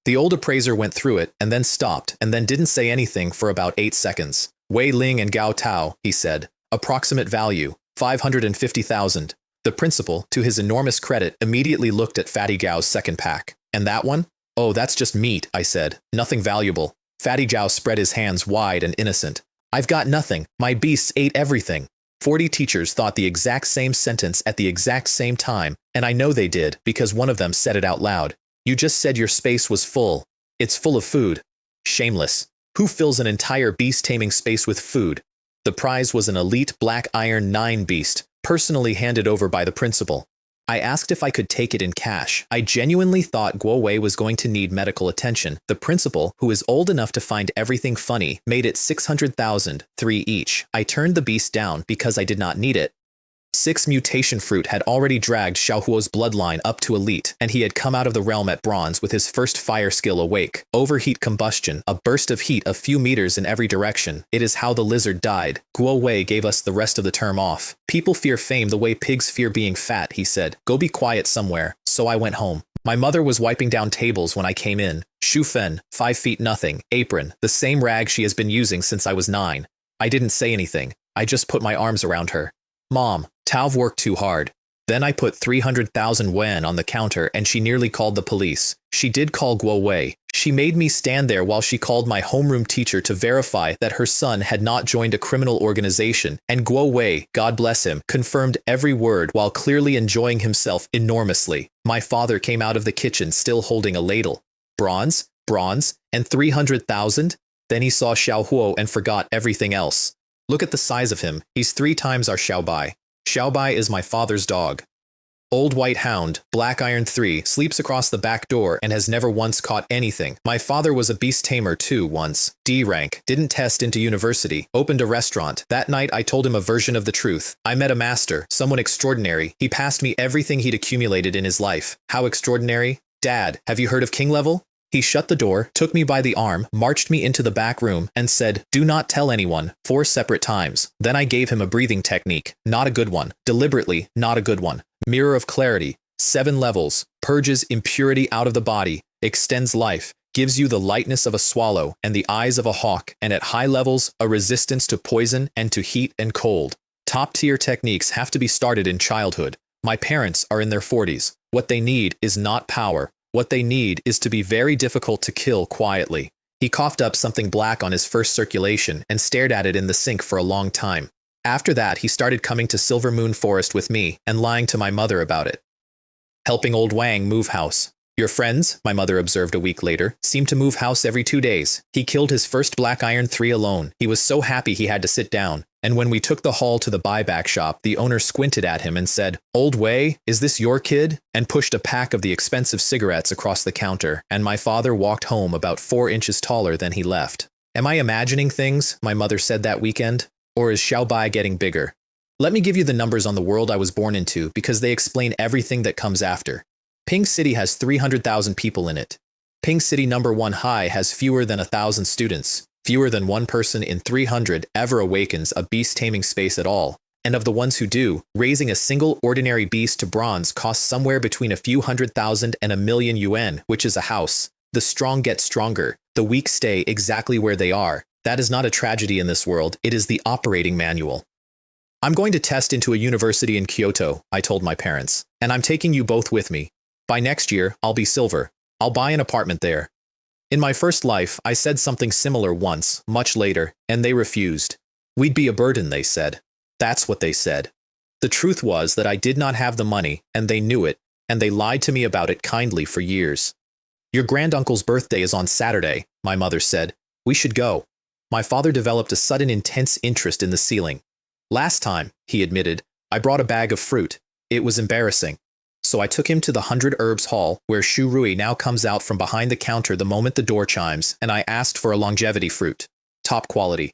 The old appraiser went through it and then stopped and then didn't say anything for about 8 seconds. Wei Ling and Gao Tao, he said. Approximate value, 550,000. The principal, to his enormous credit, immediately looked at Fatty Gao's second pack. And that one? Oh, that's just meat, I said. Nothing valuable. Fatty Gao spread his hands wide and innocent. I've got nothing. My beasts ate everything. 40 teachers thought the exact same sentence at the exact same time, and I know they did because one of them said it out loud. You just said your space was full. It's full of food. Shameless. Who fills an entire beast-taming space with food? The prize was an elite Black Iron 9 beast, personally handed over by the principal. I asked if I could take it in cash. I genuinely thought Guo Wei was going to need medical attention. The principal, who is old enough to find everything funny, made it 600,000, 3 each. I turned the beast down because I did not need it. 6 mutation fruit had already dragged Xiaohuo's bloodline up to elite, and he had come out of the realm at bronze with his first fire skill awake. Overheat combustion, a burst of heat a few meters in every direction. It is how the lizard died. Guo Wei gave us the rest of the term off. People fear fame the way pigs fear being fat, he said. Go be quiet somewhere. So I went home. My mother was wiping down tables when I came in. Shu Fen, 5 feet nothing, apron, the same rag she has been using since I was 9. I didn't say anything. I just put my arms around her. Mom, Tao've worked too hard. Then I put 300,000 yuan on the counter and she nearly called the police. She did call Guo Wei. She made me stand there while she called my homeroom teacher to verify that her son had not joined a criminal organization, and Guo Wei, God bless him, confirmed every word while clearly enjoying himself enormously. My father came out of the kitchen still holding a ladle. Bronze, and 300,000? Then he saw Xiaohuo and forgot everything else. Look at the size of him. He's 3 times our Xiaobai. Xiaobai is my father's dog. Old White Hound, Black Iron 3, sleeps across the back door and has never once caught anything. My father was a beast tamer too once. D rank, didn't test into university, opened a restaurant. That night I told him a version of the truth. I met a master, someone extraordinary. He passed me everything he'd accumulated in his life. How extraordinary? Dad, have you heard of King Level? He shut the door, took me by the arm, marched me into the back room, and said, "Do not tell anyone," 4 separate times. Then I gave him a breathing technique, not a good one, deliberately not a good one. Mirror of Clarity, 7 levels, purges impurity out of the body, extends life, gives you the lightness of a swallow and the eyes of a hawk, and at high levels, a resistance to poison and to heat and cold. Top-tier techniques have to be started in childhood. My parents are in their 40s. What they need is not power. What they need is to be very difficult to kill quietly. He coughed up something black on his first circulation and stared at it in the sink for a long time. After that, he started coming to Silver Moon Forest with me and lying to my mother about it. Helping old Wang move house. Your friends, my mother observed a week later, seem to move house every 2 days. He killed his first Black Iron 3 alone. He was so happy he had to sit down. And when we took the hall to the buyback shop, the owner squinted at him and said, "Old Wei, is this your kid?" and pushed a pack of the expensive cigarettes across the counter, and my father walked home about 4 inches taller than he left. Am I imagining things? My mother said that weekend. Or is Xiaobai getting bigger? Let me give you the numbers on the world I was born into because they explain everything that comes after. Ping City has 300,000 people in it. Ping City number 1 high has fewer than 1,000 students. Fewer than 1 person in 300 ever awakens a beast-taming space at all. And of the ones who do, raising a single ordinary beast to bronze costs somewhere between a few 100,000 and 1,000,000 yuan, which is a house. The strong get stronger. The weak stay exactly where they are. That is not a tragedy in this world. It is the operating manual. I'm going to test into a university in Kyoto, I told my parents. And I'm taking you both with me. By next year, I'll be silver. I'll buy an apartment there. In my first life, I said something similar once, much later, and they refused. We'd be a burden, they said. That's what they said. The truth was that I did not have the money, and they knew it, and they lied to me about it kindly for years. Your granduncle's birthday is on Saturday, my mother said. We should go. My father developed a sudden intense interest in the ceiling. Last time, he admitted, I brought a bag of fruit. It was embarrassing. So I took him to the 100 Herbs Hall, where Shu Rui now comes out from behind the counter the moment the door chimes, and I asked for a longevity fruit. Top quality.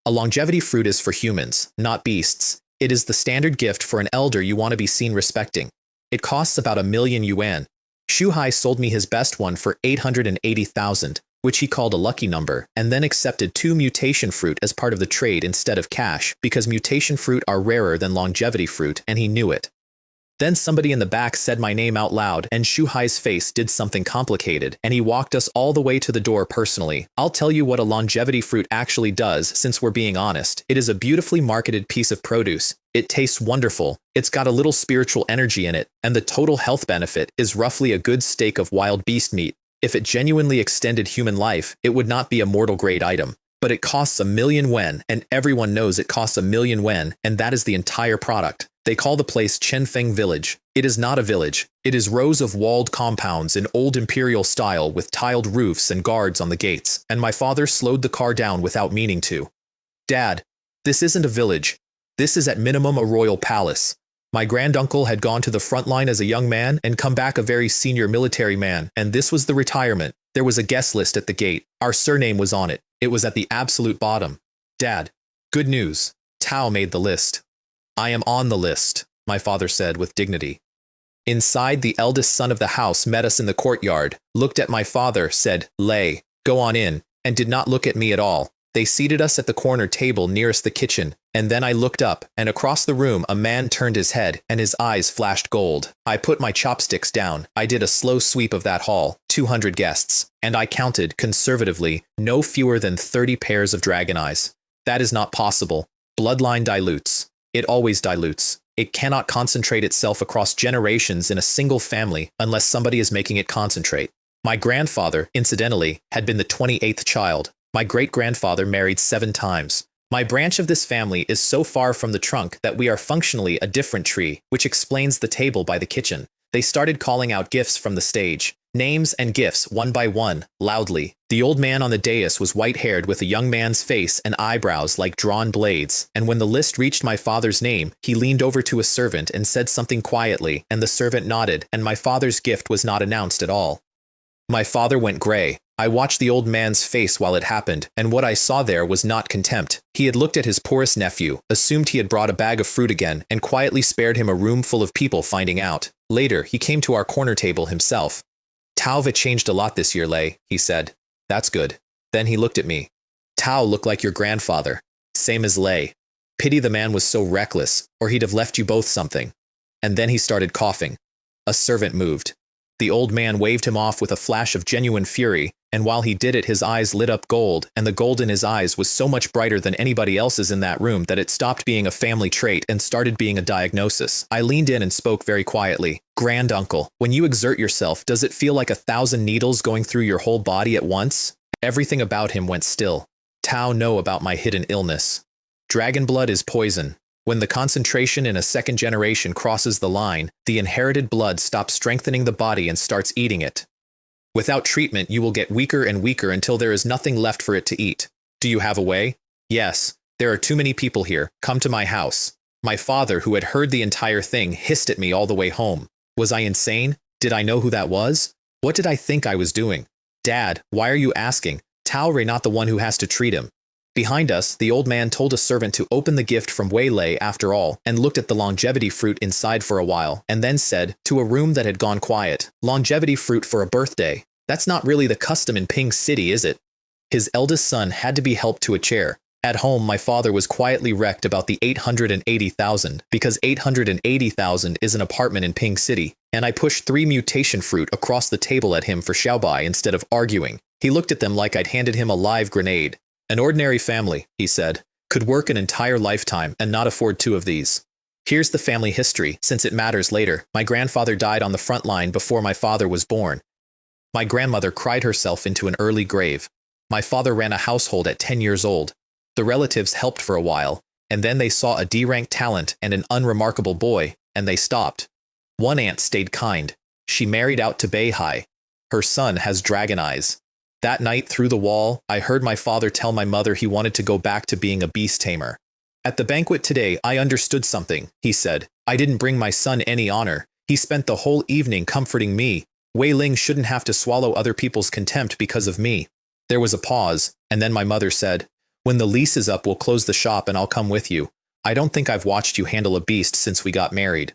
A longevity fruit is for humans, not beasts. It is the standard gift for an elder you want to be seen respecting. It costs about 1,000,000 yuan. Shu Hai sold me his best one for 880,000, which he called a lucky number, and then accepted 2 mutation fruit as part of the trade instead of cash, because mutation fruit are rarer than longevity fruit, and he knew it. Then somebody in the back said my name out loud, and Shu Hai's face did something complicated, and he walked us all the way to the door personally. I'll tell you what a longevity fruit actually does, since we're being honest. It is a beautifully marketed piece of produce. It tastes wonderful, it's got a little spiritual energy in it, and the total health benefit is roughly a good steak of wild beast meat. If it genuinely extended human life, it would not be a mortal grade item. But it costs 1,000,000 yuan, and everyone knows it costs 1,000,000 yuan, and that is the entire product. They call the place Chenfeng Village. It is not a village. It is rows of walled compounds in old imperial style with tiled roofs and guards on the gates, and my father slowed the car down without meaning to. Dad, this isn't a village. This is at minimum a royal palace. My granduncle had gone to the front line as a young man and come back a very senior military man, and this was the retirement. There was a guest list at the gate. Our surname was on it. It was at the absolute bottom. Dad, good news. Tao made the list. I am on the list, my father said with dignity. Inside, the eldest son of the house met us in the courtyard, looked at my father, said, Lei, go on in, and did not look at me at all. They seated us at the corner table nearest the kitchen, and then I looked up, and across the room a man turned his head, and his eyes flashed gold. I put my chopsticks down. I did a slow sweep of that hall, 200 guests, and I counted, conservatively, no fewer than 30 pairs of dragon eyes. That is not possible. Bloodline dilutes. It always dilutes. It cannot concentrate itself across generations in a single family unless somebody is making it concentrate. My grandfather, incidentally, had been the 28th child. My great-grandfather married 7 times. My branch of this family is so far from the trunk that we are functionally a different tree, which explains the table by the kitchen. They started calling out gifts from the stage. Names and gifts, one by one, loudly. The old man on the dais was white-haired with a young man's face and eyebrows like drawn blades, and when the list reached my father's name, he leaned over to a servant and said something quietly, and the servant nodded, and my father's gift was not announced at all. My father went gray. I watched the old man's face while it happened, and what I saw there was not contempt. He had looked at his poorest nephew, assumed he had brought a bag of fruit again, and quietly spared him a room full of people finding out. Later, he came to our corner table himself. Tao've changed a lot this year, Lei, he said. That's good. Then he looked at me. Tao looked like your grandfather. Same as Lei. Pity the man was so reckless, or he'd have left you both something. And then he started coughing. A servant moved. The old man waved him off with a flash of genuine fury, and while he did it his eyes lit up gold, and the gold in his eyes was so much brighter than anybody else's in that room that it stopped being a family trait and started being a diagnosis. I leaned in and spoke very quietly. Granduncle, when you exert yourself, does it feel like 1,000 needles going through your whole body at once? Everything about him went still. Tao know about my hidden illness. Dragon blood is poison. When the concentration in a second generation crosses the line, the inherited blood stops strengthening the body and starts eating it. Without treatment, you will get weaker and weaker until there is nothing left for it to eat. Do you have a way? Yes. There are too many people here. Come to my house. My father, who had heard the entire thing, hissed at me all the way home. Was I insane? Did I know who that was? What did I think I was doing? Dad, why are you asking? Tao Rei not the one who has to treat him. Behind us, the old man told a servant to open the gift from Wei Lei after all, and looked at the longevity fruit inside for a while, and then said, to a room that had gone quiet, longevity fruit for a birthday. That's not really the custom in Ping City, is it? His eldest son had to be helped to a chair. At home, my father was quietly wrecked about the 880,000, because 880,000 is an apartment in Ping City, and I pushed 3 mutation fruit across the table at him for Xiaobai instead of arguing. He looked at them like I'd handed him a live grenade. An ordinary family, he said, could work an entire lifetime and not afford 2 of these. Here's the family history, since it matters later. My grandfather died on the front line before my father was born. My grandmother cried herself into an early grave. My father ran a household at 10 years old. The relatives helped for a while, and then they saw a D-rank talent and an unremarkable boy, and they stopped. One aunt stayed kind. She married out to Beihai. Her son has dragon eyes. That night through the wall, I heard my father tell my mother he wanted to go back to being a beast tamer. At the banquet today, I understood something, he said. I didn't bring my son any honor. He spent the whole evening comforting me. Wei Ling shouldn't have to swallow other people's contempt because of me. There was a pause, and then my mother said, when the lease is up, we'll close the shop and I'll come with you. I don't think I've watched you handle a beast since we got married.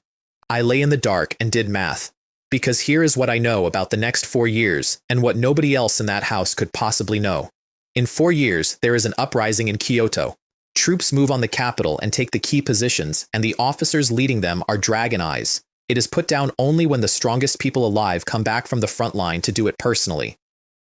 I lay in the dark and did math. Because here is what I know about the next 4 years, and what nobody else in that house could possibly know. In 4 years, there is an uprising in Kyoto. Troops move on the capital and take the key positions, and the officers leading them are Dragon Eyes. It is put down only when the strongest people alive come back from the front line to do it personally.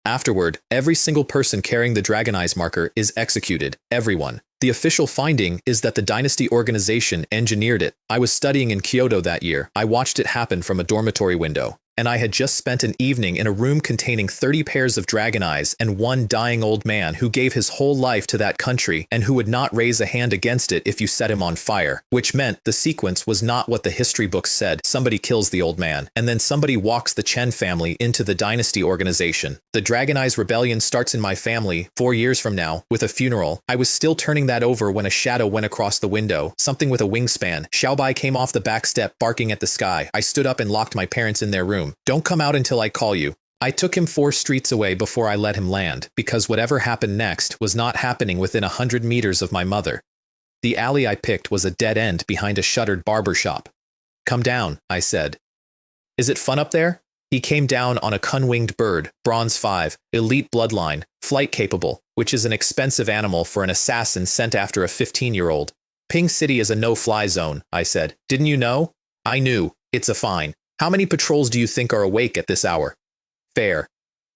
Afterward, every single person carrying the Dragon Eyes marker is executed, everyone. The official finding is that the dynasty organization engineered it. I was studying in Kyoto that year. I watched it happen from a dormitory window. And I had just spent an evening in a room containing 30 pairs of dragon eyes and one dying old man who gave his whole life to that country and who would not raise a hand against it if you set him on fire. Which meant the sequence was not what the history books said. Somebody kills the old man, and then somebody walks the Chen family into the dynasty organization. The Dragon Eyes rebellion starts in my family 4 years from now with a funeral. I was still turning that over when a shadow went across the window, something with a wingspan. Xiaobai came off the back step barking at the sky. I stood up and locked my parents in their room. Don't come out until I call you. I took him 4 streets away before I let him land, because whatever happened next was not happening within 100 meters of my mother. The alley I picked was a dead end behind a shuttered barber shop. Come down, I said. Is it fun up there? He came down on a kun-winged bird, bronze 5, elite bloodline, flight capable, which is an expensive animal for an assassin sent after a 15-year-old. Ping City is a no-fly zone, I said. Didn't you know? I knew. It's a fine. How many patrols do you think are awake at this hour? Fair.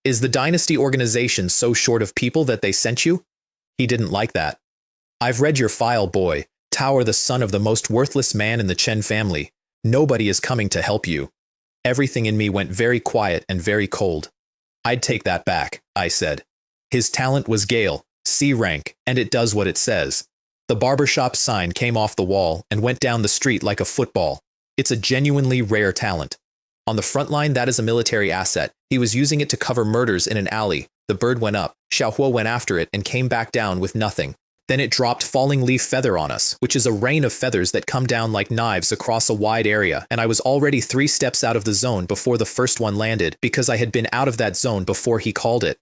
Is the dynasty organization so short of people that they sent you? He didn't like that. I've read your file, boy. Tower, the son of the most worthless man in the Chen family. Nobody is coming to help you. Everything in me went very quiet and very cold. I'd take that back, I said. His talent was Gale, C rank, and it does what it says. The barbershop sign came off the wall and went down the street like a football. It's a genuinely rare talent. On the front line, that is a military asset. He was using it to cover murders in an alley. The bird went up. Xiaohuo went after it and came back down with nothing. Then it dropped falling leaf feather on us, which is a rain of feathers that come down like knives across a wide area, and I was already 3 steps out of the zone before the first one landed because I had been out of that zone before he called it.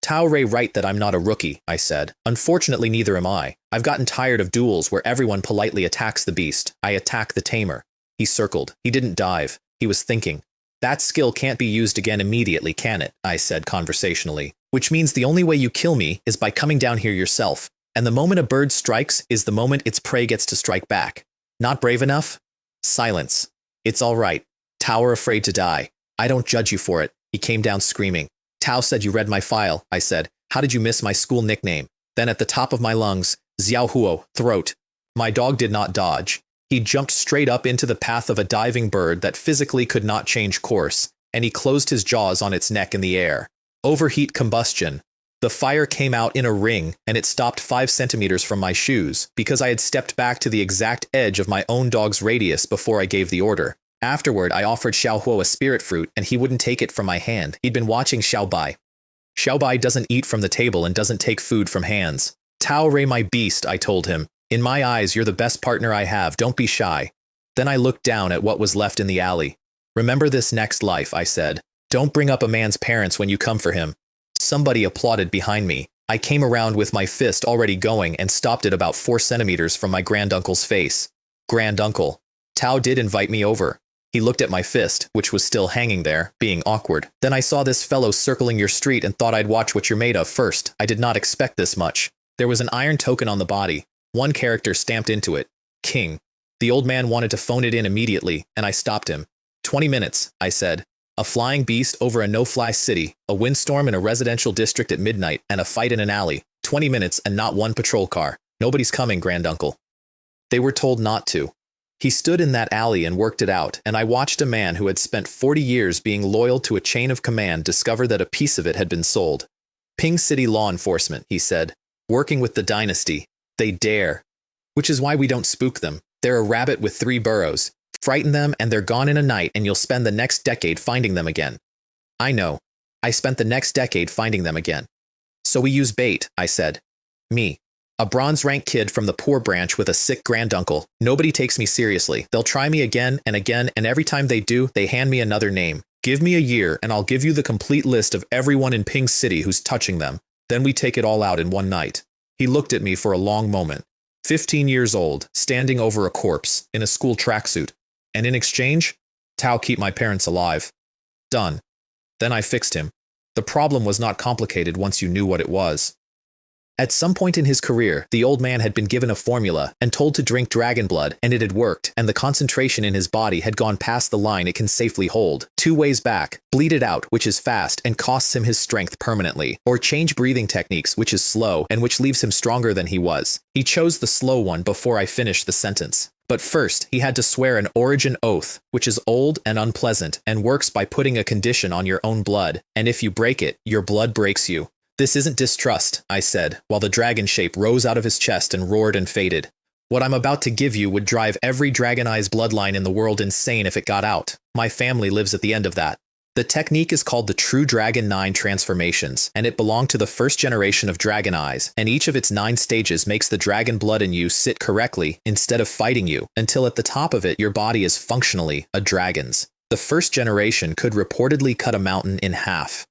Tao Rei right that I'm not a rookie, I said. Unfortunately, neither am I. I've gotten tired of duels where everyone politely attacks the beast. I attack the tamer. He circled. He didn't dive. He was thinking. That skill can't be used again immediately, can it? I said conversationally. Which means the only way you kill me is by coming down here yourself. And the moment a bird strikes is the moment its prey gets to strike back. Not brave enough? Silence. It's all right. Tao are afraid to die. I don't judge you for it. He came down screaming. Tao said you read my file, I said. How did you miss my school nickname? Then at the top of my lungs, Xiaohuo, throat. My dog did not dodge. He jumped straight up into the path of a diving bird that physically could not change course, and he closed his jaws on its neck in the air. Overheat combustion. The fire came out in a ring, and it stopped 5 centimeters from my shoes, because I had stepped back to the exact edge of my own dog's radius before I gave the order. Afterward, I offered Xiaohuo a spirit fruit, and he wouldn't take it from my hand. He'd been watching Xiaobai. Xiaobai doesn't eat from the table and doesn't take food from hands. Tao Rei, my beast, I told him. In my eyes, you're the best partner I have. Don't be shy. Then I looked down at what was left in the alley. Remember this next life, I said. Don't bring up a man's parents when you come for him. Somebody applauded behind me. I came around with my fist already going and stopped it about 4 centimeters from my granduncle's face. Granduncle. Tao did invite me over. He looked at my fist, which was still hanging there, being awkward. Then I saw this fellow circling your street and thought I'd watch what you're made of first. I did not expect this much. There was an iron token on the body. 1 character stamped into it. King. The old man wanted to phone it in immediately, and I stopped him. 20 minutes, I said. A flying beast over a no-fly city, a windstorm in a residential district at midnight, and a fight in an alley. 20 minutes and not 1 patrol car. Nobody's coming, Granduncle. They were told not to. He stood in that alley and worked it out, and I watched a man who had spent 40 years being loyal to a chain of command discover that a piece of it had been sold. Ping City law enforcement, he said, working with the dynasty. They dare. Which is why we don't spook them. They're a rabbit with 3 burrows. Frighten them and they're gone in a night, and you'll spend the next decade finding them again. I know. I spent the next decade finding them again. So we use bait, I said. Me. A bronze rank kid from the poor branch with a sick granduncle. Nobody takes me seriously. They'll try me again, and every time they do, they hand me another name. Give me a year, and I'll give you the complete list of everyone in Ping City who's touching them. Then we take it all out in one night. He looked at me for a long moment. 15 years old, standing over a corpse, in a school tracksuit. And in exchange, Tao keep my parents alive. Done. Then I fixed him. The problem was not complicated once you knew what it was. At some point in his career, the old man had been given a formula and told to drink dragon blood, and it had worked, and the concentration in his body had gone past the line it can safely hold. 2 ways back: bleed it out, which is fast and costs him his strength permanently, or change breathing techniques, which is slow and which leaves him stronger than he was. He chose the slow one before I finished the sentence. But first, he had to swear an origin oath, which is old and unpleasant and works by putting a condition on your own blood, and if you break it, your blood breaks you. This isn't distrust, I said, while the dragon shape rose out of his chest and roared and faded. What I'm about to give you would drive every Dragoneyes bloodline in the world insane if it got out. My family lives at the end of that. The technique is called the True Dragon 9 transformations, and it belonged to the first generation of Dragoneyes, and each of its 9 stages makes the dragon blood in you sit correctly instead of fighting you, until at the top of it your body is functionally a dragon's. The first generation could reportedly cut a mountain in half.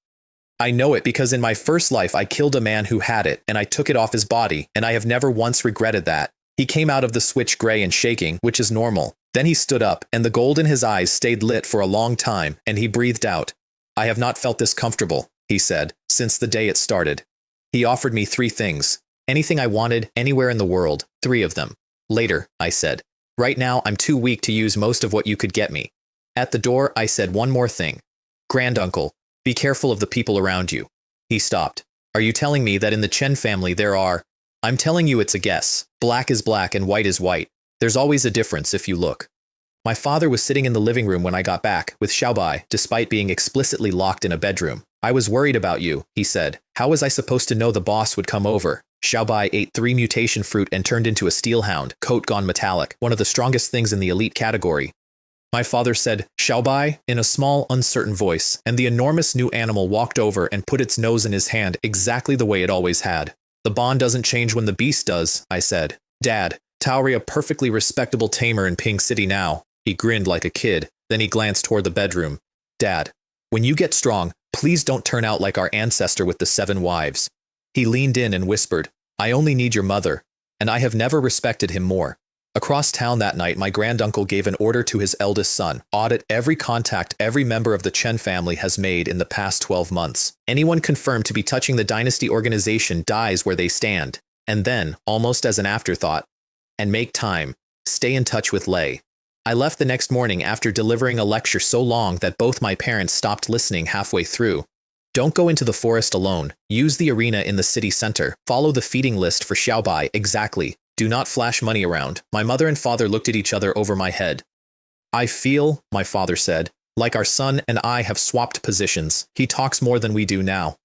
I know it because in my first life I killed a man who had it, and I took it off his body, and I have never once regretted that. He came out of the switch gray and shaking, which is normal. Then he stood up, and the gold in his eyes stayed lit for a long time, and he breathed out. I have not felt this comfortable, he said, since the day it started. He offered me 3 things. Anything I wanted, anywhere in the world. 3 of them. Later, I said. Right now, I'm too weak to use most of what you could get me. At the door, I said one more thing. Granduncle, be careful of the people around you. He stopped. Are you telling me that in the Chen family there are... I'm telling you it's a guess. Black is black and white is white. There's always a difference if you look. My father was sitting in the living room when I got back, with Xiaobai, despite being explicitly locked in a bedroom. I was worried about you, he said. How was I supposed to know the boss would come over? Xiaobai ate 3 mutation fruit and turned into a steelhound, coat gone metallic, one of the strongest things in the elite category. My father said, Xiaobai, in a small, uncertain voice, and the enormous new animal walked over and put its nose in his hand exactly the way it always had. The bond doesn't change when the beast does, I said. Dad, Tauri a perfectly respectable tamer in Ping City now. He grinned like a kid, then he glanced toward the bedroom. Dad, when you get strong, please don't turn out like our ancestor with the 7 wives. He leaned in and whispered, I only need your mother, and I have never respected him more. Across town that night, my granduncle gave an order to his eldest son, audit every contact every member of the Chen family has made in the past 12 months. Anyone confirmed to be touching the dynasty organization dies where they stand. And then, almost as an afterthought, and make time, stay in touch with Lei. I left the next morning after delivering a lecture so long that both my parents stopped listening halfway through. Don't go into the forest alone. Use the arena in the city center. Follow the feeding list for Xiaobai exactly. Do not flash money around. My mother and father looked at each other over my head. I feel, my father said, like our son and I have swapped positions. He talks more than we do now.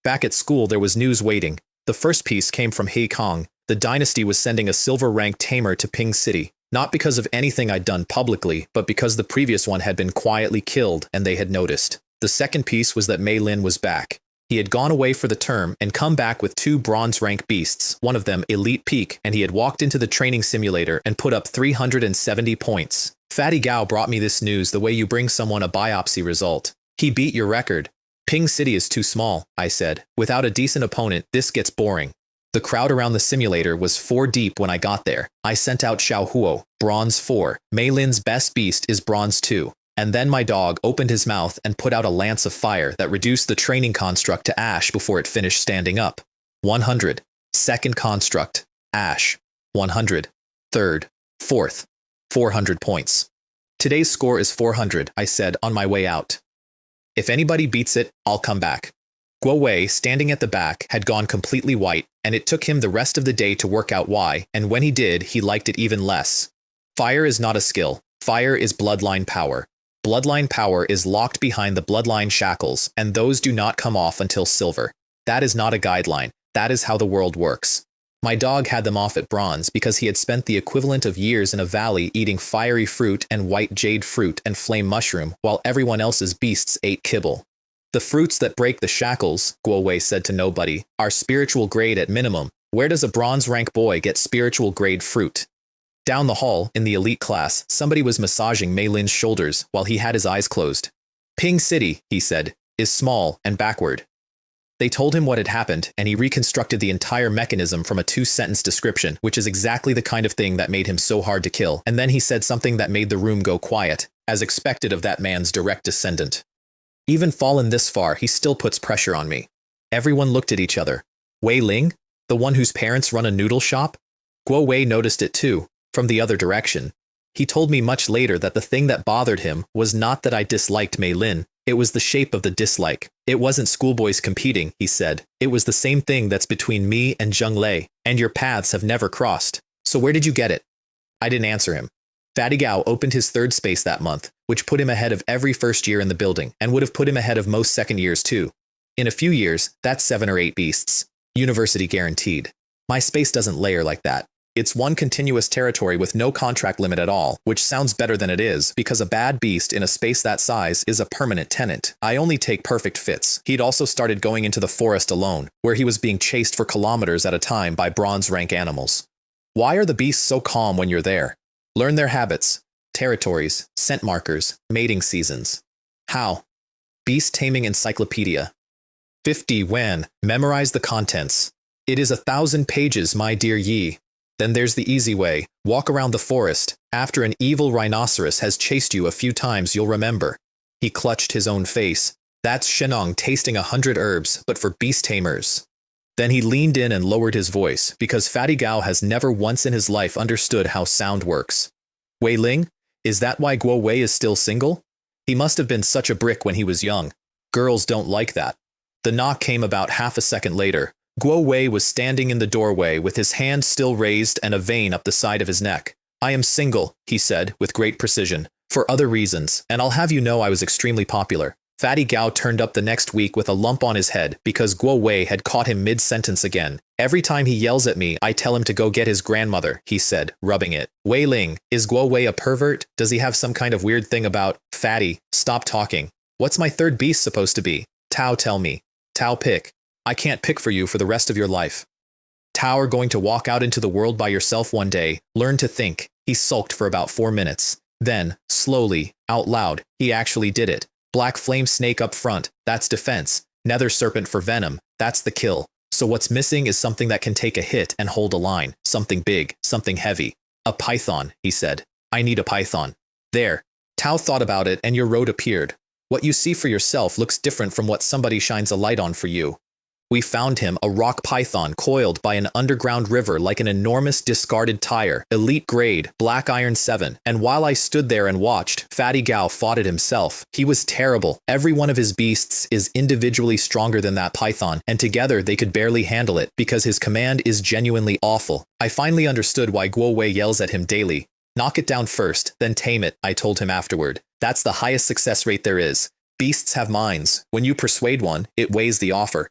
Back at school, there was news waiting. The first piece came from Hei Kong. The dynasty was sending a silver-ranked tamer to Ping City. Not because of anything I'd done publicly, but because the previous one had been quietly killed and they had noticed. The second piece was that Mei Lin was back. He had gone away for the term and come back with 2 bronze-rank beasts, one of them Elite Peak, and he had walked into the training simulator and put up 370 points. Fatty Gao brought me this news the way you bring someone a biopsy result. He beat your record. Ping City is too small, I said. Without a decent opponent, this gets boring. The crowd around the simulator was 4 deep when I got there. I sent out Xiao Huo, bronze 4. Mei Lin's best beast is bronze 2. And then my dog opened his mouth and put out a lance of fire that reduced the training construct to ash before it finished standing up. 100. Second construct. Ash. 100. Third. Fourth. 400 points. Today's score is 400, I said on my way out. If anybody beats it, I'll come back. Guo Wei, standing at the back, had gone completely white, and it took him the rest of the day to work out why, and when he did, he liked it even less. Fire is not a skill. Fire is bloodline power. Bloodline power is locked behind the bloodline shackles, and those do not come off until silver. That is not a guideline. That is how the world works. My dog had them off at bronze because he had spent the equivalent of years in a valley eating fiery fruit and white jade fruit and flame mushroom, while everyone else's beasts ate kibble. The fruits that break the shackles, Guowei said to nobody, are spiritual grade at minimum. Where does a bronze rank boy get spiritual grade fruit? Down the hall, in the elite class, somebody was massaging Mei Lin's shoulders while he had his eyes closed. Ping City, he said, is small and backward. They told him what had happened, and he reconstructed the entire mechanism from a 2-sentence description, which is exactly the kind of thing that made him so hard to kill. And then he said something that made the room go quiet, as expected of that man's direct descendant. Even fallen this far, he still puts pressure on me. Everyone looked at each other. Wei Ling? The one whose parents run a noodle shop? Guo Wei noticed it too, from the other direction. He told me much later that the thing that bothered him was not that I disliked Mei Lin, it was the shape of the dislike. It wasn't schoolboys competing, he said. It was the same thing that's between me and Zheng Lei, and your paths have never crossed. So where did you get it? I didn't answer him. Fatty Gao opened his third space that month, which put him ahead of every first year in the building, and would have put him ahead of most second years too. In a few years, that's 7 or 8 beasts. University guaranteed. My space doesn't layer like that. It's one continuous territory with no contract limit at all, which sounds better than it is, because a bad beast in a space that size is a permanent tenant. I only take perfect fits. He'd also started going into the forest alone, where he was being chased for kilometers at a time by bronze rank animals. Why are the beasts so calm when you're there? Learn their habits, territories, scent markers, mating seasons. How? Beast Taming Encyclopedia. 50 Wan. Memorize the contents. It is 1,000 pages, my dear Yi. Then there's the easy way. Walk around the forest. After an evil rhinoceros has chased you a few times, you'll remember. He clutched his own face. That's Shenong tasting 100 herbs, but for beast tamers. Then he leaned in and lowered his voice, because Fatty Gao has never once in his life understood how sound works. Wei Ling? Is that why Guo Wei is still single? He must have been such a brick when he was young. Girls don't like that. The knock came about half a second later. Guo Wei was standing in the doorway with his hand still raised and a vein up the side of his neck. I am single, he said, with great precision, for other reasons, and I'll have you know I was extremely popular. Fatty Gao turned up the next week with a lump on his head because Guo Wei had caught him mid-sentence again. Every time he yells at me, I tell him to go get his grandmother, he said, rubbing it. Wei Ling, is Guo Wei a pervert? Does he have some kind of weird thing about, Fatty, stop talking. What's my third beast supposed to be? Tao, tell me. Tao, pick. I can't pick for you for the rest of your life. Tao are going to walk out into the world by yourself one day. Learn to think. He sulked for about 4 minutes. Then, slowly, out loud, he actually did it. Black flame snake up front, that's defense. Nether serpent for venom, that's the kill. So what's missing is something that can take a hit and hold a line. Something big, something heavy. A python, he said. I need a python. There. Tao thought about it and your road appeared. What you see for yourself looks different from what somebody shines a light on for you. We found him, a rock python coiled by an underground river like an enormous discarded tire, elite grade, black iron 7. And while I stood there and watched, Fatty Gao fought it himself. He was terrible. Every one of his beasts is individually stronger than that python, and together they could barely handle it because his command is genuinely awful. I finally understood why Guo Wei yells at him daily. Knock it down first, then tame it, I told him afterward. That's the highest success rate there is. Beasts have minds. When you persuade one, it weighs the offer.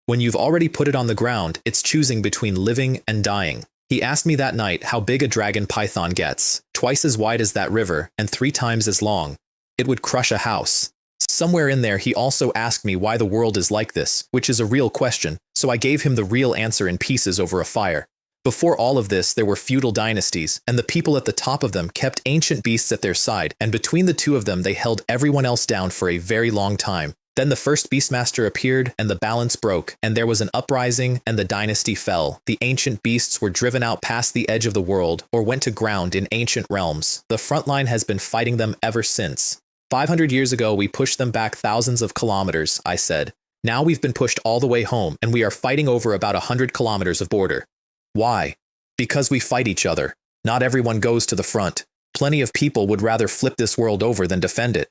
When you've already put it on the ground, it's choosing between living and dying. He asked me that night how big a dragon python gets. Twice as wide as that river, and 3 times as long. It would crush a house. Somewhere in there he also asked me why the world is like this, which is a real question, so I gave him the real answer in pieces over a fire. Before all of this, there were feudal dynasties, and the people at the top of them kept ancient beasts at their side, and between the two of them they held everyone else down for a very long time. Then the first Beastmaster appeared, and the balance broke, and there was an uprising, and the dynasty fell. The ancient beasts were driven out past the edge of the world, or went to ground in ancient realms. The front line has been fighting them ever since. 500 years ago, we pushed them back thousands of kilometers, I said. Now we've been pushed all the way home, and we are fighting over about 100 kilometers of border. Why? Because we fight each other. Not everyone goes to the front. Plenty of people would rather flip this world over than defend it.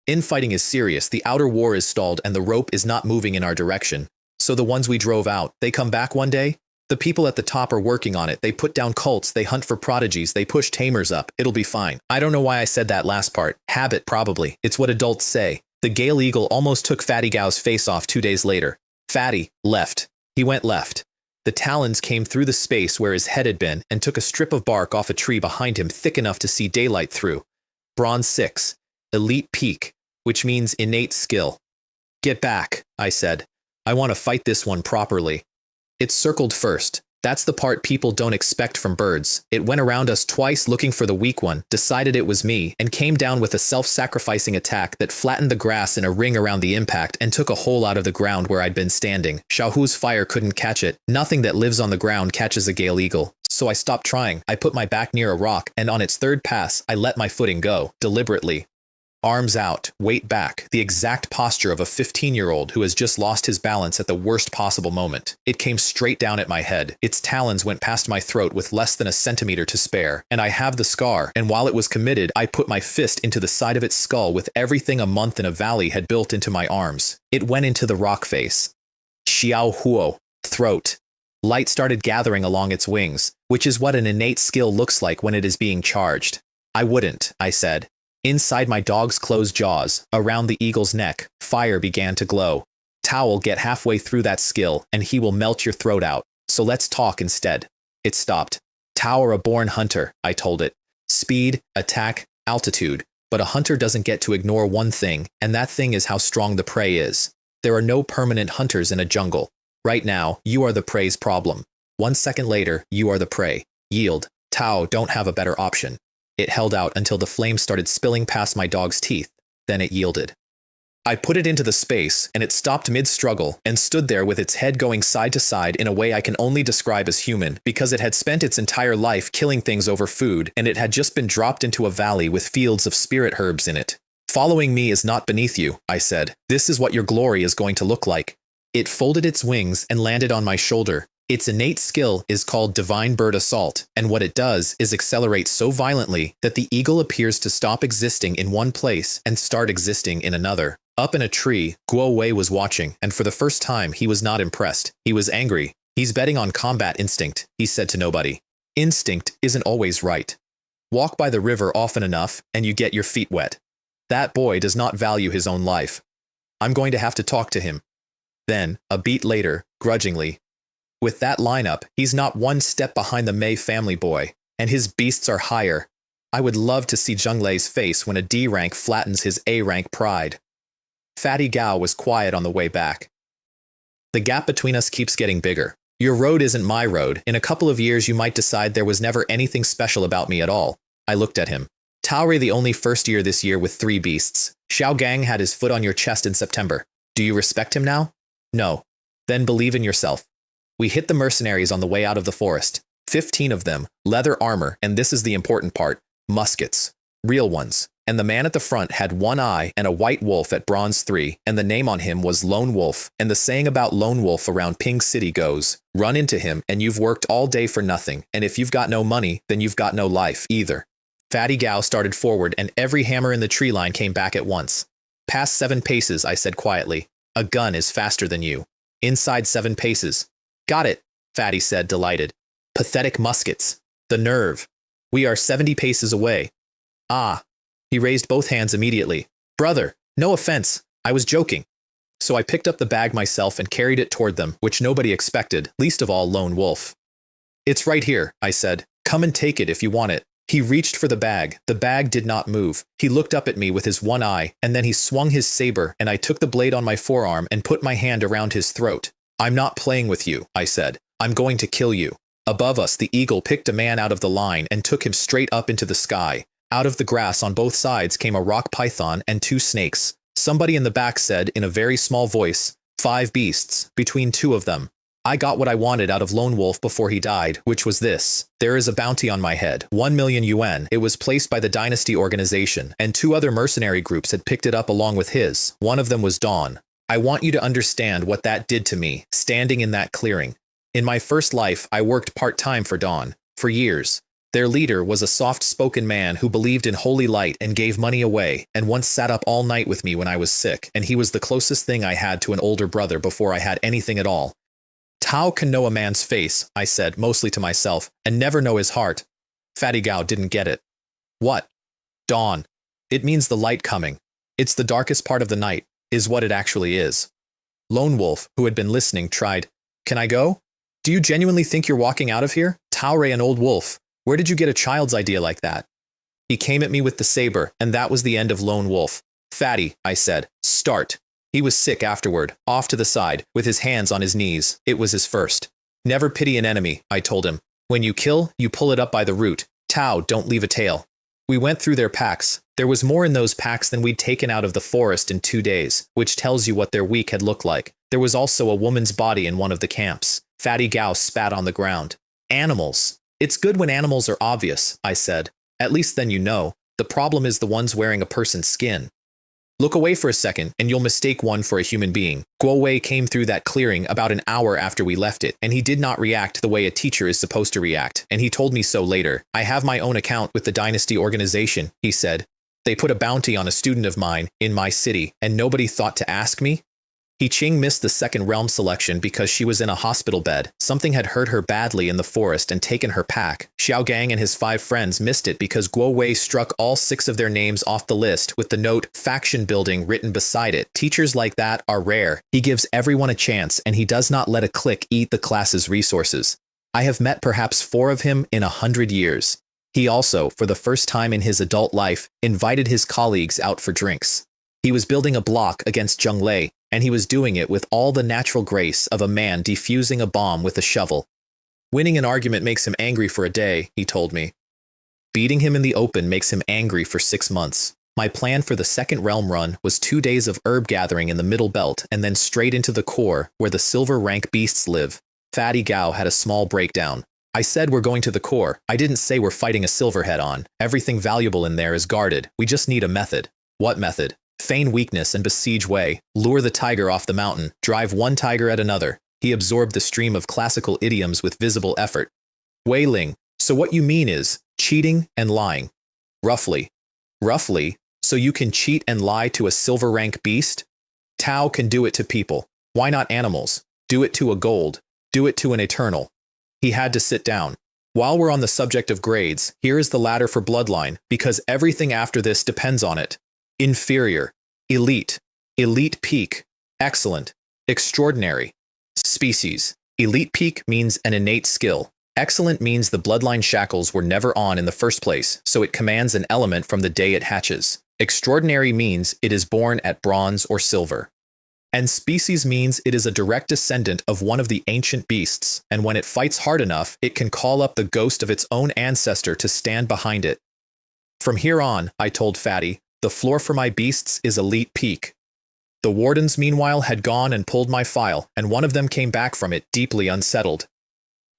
Infighting is serious, the outer war is stalled and the rope is not moving in our direction. So the ones we drove out, they come back one day? The people at the top are working on it. They put down cults, they hunt for prodigies, they push tamers up. It'll be fine. I don't know why I said that last part. Habit, probably. It's what adults say. The Gale Eagle almost took Fatty Gao's face off 2 days later. Fatty left. He went left. The talons came through the space where his head had been and took a strip of bark off a tree behind him thick enough to see daylight through. Bronze 6. Elite peak, which means innate skill. Get back, I said. I want to fight this one properly. It circled first. That's the part people don't expect from birds. It went around us twice looking for the weak one, decided it was me, and came down with a self-sacrificing attack that flattened the grass in a ring around the impact and took a hole out of the ground where I'd been standing. Xiaohu's fire couldn't catch it. Nothing that lives on the ground catches a Gale Eagle. So I stopped trying. I put my back near a rock, and on its third pass, I let my footing go, deliberately. Arms out, weight back, the exact posture of a 15-year-old who has just lost his balance at the worst possible moment. It came straight down at my head. Its talons went past my throat with less than a centimeter to spare, and I have the scar, and while it was committed, I put my fist into the side of its skull with everything a month in a valley had built into my arms. It went into the rock face. Xiao Huo, throat. Light started gathering along its wings, which is what an innate skill looks like when it is being charged. I wouldn't, I said. Inside my dog's closed jaws, around the eagle's neck, fire began to glow. Tao will get halfway through that skill, and he will melt your throat out. So let's talk instead. It stopped. Tao are a born hunter, I told it. Speed, attack, altitude. But a hunter doesn't get to ignore one thing, and that thing is how strong the prey is. There are no permanent hunters in a jungle. Right now, you are the prey's problem. 1 second later, you are the prey. Yield. Tao don't have a better option. It held out until the flames started spilling past my dog's teeth. Then it yielded. I put it into the space, and it stopped mid-struggle and stood there with its head going side to side in a way I can only describe as human, because it had spent its entire life killing things over food, and it had just been dropped into a valley with fields of spirit herbs in it. Following me is not beneath you, I said. This is what your glory is going to look like. It folded its wings and landed on my shoulder. Its innate skill is called Divine Bird Assault, and what it does is accelerate so violently that the eagle appears to stop existing in one place and start existing in another. Up in a tree, Guo Wei was watching, and for the first time he was not impressed. He was angry. He's betting on combat instinct, he said to nobody. Instinct isn't always right. Walk by the river often enough, and you get your feet wet. That boy does not value his own life. I'm going to have to talk to him. Then, a beat later, grudgingly, with that lineup, he's not one step behind the Mei family boy, and his beasts are higher. I would love to see Zheng Lei's face when a D rank flattens his A rank pride. Fatty Gao was quiet on the way back. The gap between us keeps getting bigger. Your road isn't my road. In a couple of years you might decide there was never anything special about me at all. I looked at him. Tauri the only first year this year with 3 beasts. Xiao Gang had his foot on your chest in September. Do you respect him now? No. Then believe in yourself. We hit the mercenaries on the way out of the forest. 15 of them, leather armor, and this is the important part, muskets. Real ones. And the man at the front had 1 eye and a white wolf at bronze 3, and the name on him was Lone Wolf, and the saying about Lone Wolf around Ping City goes, run into him and you've worked all day for nothing, and if you've got no money, then you've got no life either. Fatty Gao started forward and every hammer in the tree line came back at once. Past 7 paces, I said quietly. A gun is faster than you. Inside 7 paces. Got it, Fatty said, delighted. Pathetic muskets. The nerve. We are 70 paces away. Ah. He raised both hands immediately. Brother, no offense. I was joking. So I picked up the bag myself and carried it toward them, which nobody expected, least of all Lone Wolf. It's right here, I said. Come and take it if you want it. He reached for the bag. The bag did not move. He looked up at me with his 1 eye, and then he swung his saber, and I took the blade on my forearm and put my hand around his throat. I'm not playing with you, I said. I'm going to kill you. Above us, the eagle picked a man out of the line and took him straight up into the sky. Out of the grass on both sides came a rock python and 2 snakes. Somebody in the back said in a very small voice, 5 beasts, between 2 of them. I got what I wanted out of Lone Wolf before he died, which was this. There is a bounty on my head, 1 million yuan. It was placed by the Dynasty organization, and 2 other mercenary groups had picked it up along with his. One of them was Dawn. I want you to understand what that did to me, standing in that clearing. In my first life, I worked part-time for Dawn, for years. Their leader was a soft-spoken man who believed in holy light and gave money away, and once sat up all night with me when I was sick, and he was the closest thing I had to an older brother before I had anything at all. Tao can know a man's face, I said, mostly to myself, and never know his heart. Fatty Gao didn't get it. What? Dawn. It means the light coming. It's the darkest part of the night, is what it actually is. Lone Wolf, who had been listening, tried. Can I go? Do you genuinely think you're walking out of here? Taoray, an old wolf. Where did you get a child's idea like that? He came at me with the saber, and that was the end of Lone Wolf. Fatty, I said, start. He was sick afterward, off to the side, with his hands on his knees. It was his first. Never pity an enemy, I told him. When you kill, you pull it up by the root. Tao, don't leave a tail. We went through their packs. There was more in those packs than we'd taken out of the forest in 2 days, which tells you what their week had looked like. There was also a woman's body in one of the camps. Fatty Gao spat on the ground. Animals. It's good when animals are obvious, I said. At least then you know. The problem is the ones wearing a person's skin. Look away for a second, and you'll mistake one for a human being. Guo Wei came through that clearing about an hour after we left it, and he did not react the way a teacher is supposed to react, and he told me so later. I have my own account with the Dynasty organization, he said. They put a bounty on a student of mine in my city, and nobody thought to ask me? He Ching missed the second realm selection because she was in a hospital bed. Something had hurt her badly in the forest and taken her pack. Xiao Gang and his 5 friends missed it because Guo Wei struck all 6 of their names off the list with the note faction building written beside it. Teachers like that are rare. He gives everyone a chance and he does not let a clique eat the class's resources. I have met perhaps 4 of him in 100 years. He also, for the first time in his adult life, invited his colleagues out for drinks. He was building a block against Zheng Lei, and he was doing it with all the natural grace of a man defusing a bomb with a shovel. Winning an argument makes him angry for a day, he told me. Beating him in the open makes him angry for 6 months. My plan for the second realm run was 2 days of herb gathering in the middle belt and then straight into the core where the silver rank beasts live. Fatty Gao had a small breakdown. I said we're going to the core. I didn't say we're fighting a silverhead on. Everything valuable in there is guarded. We just need a method. What method? Feign weakness and besiege Wei, lure the tiger off the mountain, drive one tiger at another. He absorbed the stream of classical idioms with visible effort. Wei Ling, so what you mean is cheating and lying. Roughly. Roughly, so you can cheat and lie to a silver rank beast? Tao can do it to people. Why not animals? Do it to a gold. Do it to an eternal. He had to sit down. While we're on the subject of grades, here is the ladder for bloodline, because everything after this depends on it. Inferior, elite, elite peak, excellent, extraordinary. Species. Elite peak means an innate skill. Excellent means the bloodline shackles were never on in the first place, so it commands an element from the day it hatches. Extraordinary means it is born at bronze or silver. And species means it is a direct descendant of one of the ancient beasts, and when it fights hard enough, it can call up the ghost of its own ancestor to stand behind it. From here on, I told Fatty, the floor for my beasts is elite peak. The wardens, meanwhile, had gone and pulled my file, and one of them came back from it deeply unsettled.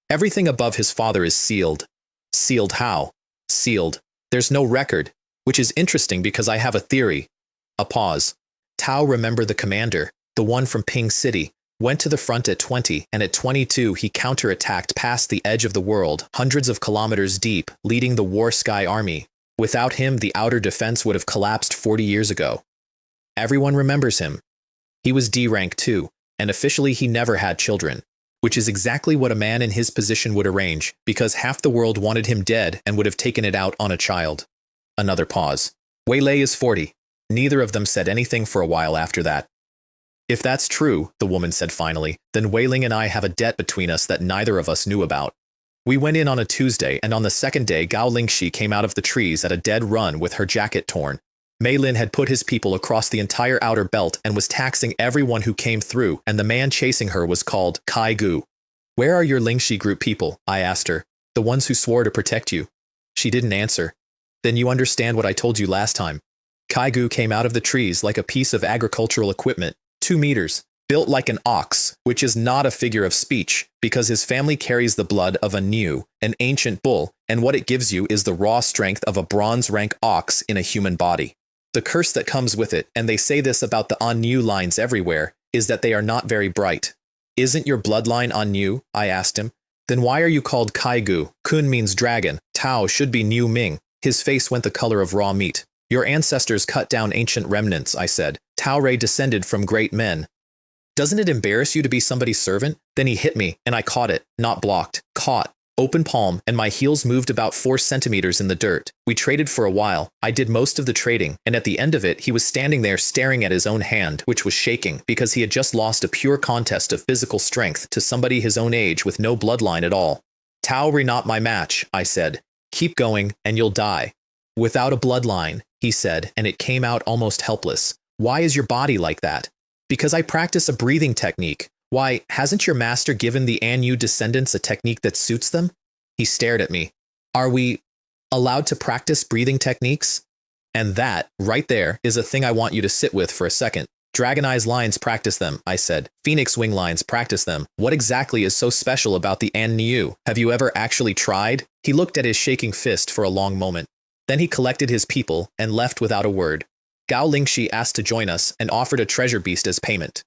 Everything above his father is sealed. Sealed how? Sealed. There's no record, which is interesting because I have a theory. A pause. Tao remembered the commander, the one from Ping City, went to the front at 20, and at 22 he counterattacked past the edge of the world, hundreds of kilometers deep, leading the War Sky Army. Without him, the outer defense would have collapsed 40 years ago. Everyone remembers him. He was D rank too, and officially he never had children, which is exactly what a man in his position would arrange, because half the world wanted him dead and would have taken it out on a child. Another pause. Wei Lei is 40. Neither of them said anything for a while after that. If that's true, the woman said finally, then Wei Ling and I have a debt between us that neither of us knew about. We went in on a Tuesday, and on the second day Gao Lingxi came out of the trees at a dead run with her jacket torn. Mei Lin had put his people across the entire outer belt and was taxing everyone who came through, and the man chasing her was called Kai Gu. Where are your Lingxi group people? I asked her. The ones who swore to protect you. She didn't answer. Then you understand what I told you last time. Kai Gu came out of the trees like a piece of agricultural equipment, 2 meters. Built like an ox, which is not a figure of speech, because his family carries the blood of a new, an ancient bull, and what it gives you is the raw strength of a bronze-rank ox in a human body. The curse that comes with it, and they say this about the Anyu lines everywhere, is that they are not very bright. Isn't your bloodline Anyu? I asked him. Then why are you called Kaigu? Kun means dragon. Tao should be Niu Ming. His face went the color of raw meat. Your ancestors cut down ancient remnants, I said. Tao Rei descended from great men. Doesn't it embarrass you to be somebody's servant? Then he hit me, and I caught it. Not blocked. Caught. Open palm, and my heels moved about 4 centimeters in the dirt. We traded for a while. I did most of the trading, and at the end of it, he was standing there staring at his own hand, which was shaking, because he had just lost a pure contest of physical strength to somebody his own age with no bloodline at all. Tao, not my match, I said. Keep going, and you'll die. Without a bloodline, he said, and it came out almost helpless. Why is your body like that? Because I practice a breathing technique. Why, hasn't your master given the Anu descendants a technique that suits them? He stared at me. Are we allowed to practice breathing techniques? And that, right there, is a thing I want you to sit with for a second. Dragon Eyes lines practice them, I said. Phoenix Wing lines practice them. What exactly is so special about the Anu? Have you ever actually tried? He looked at his shaking fist for a long moment. Then he collected his people and left without a word. Gao Lingxi asked to join us and offered a treasure beast as payment.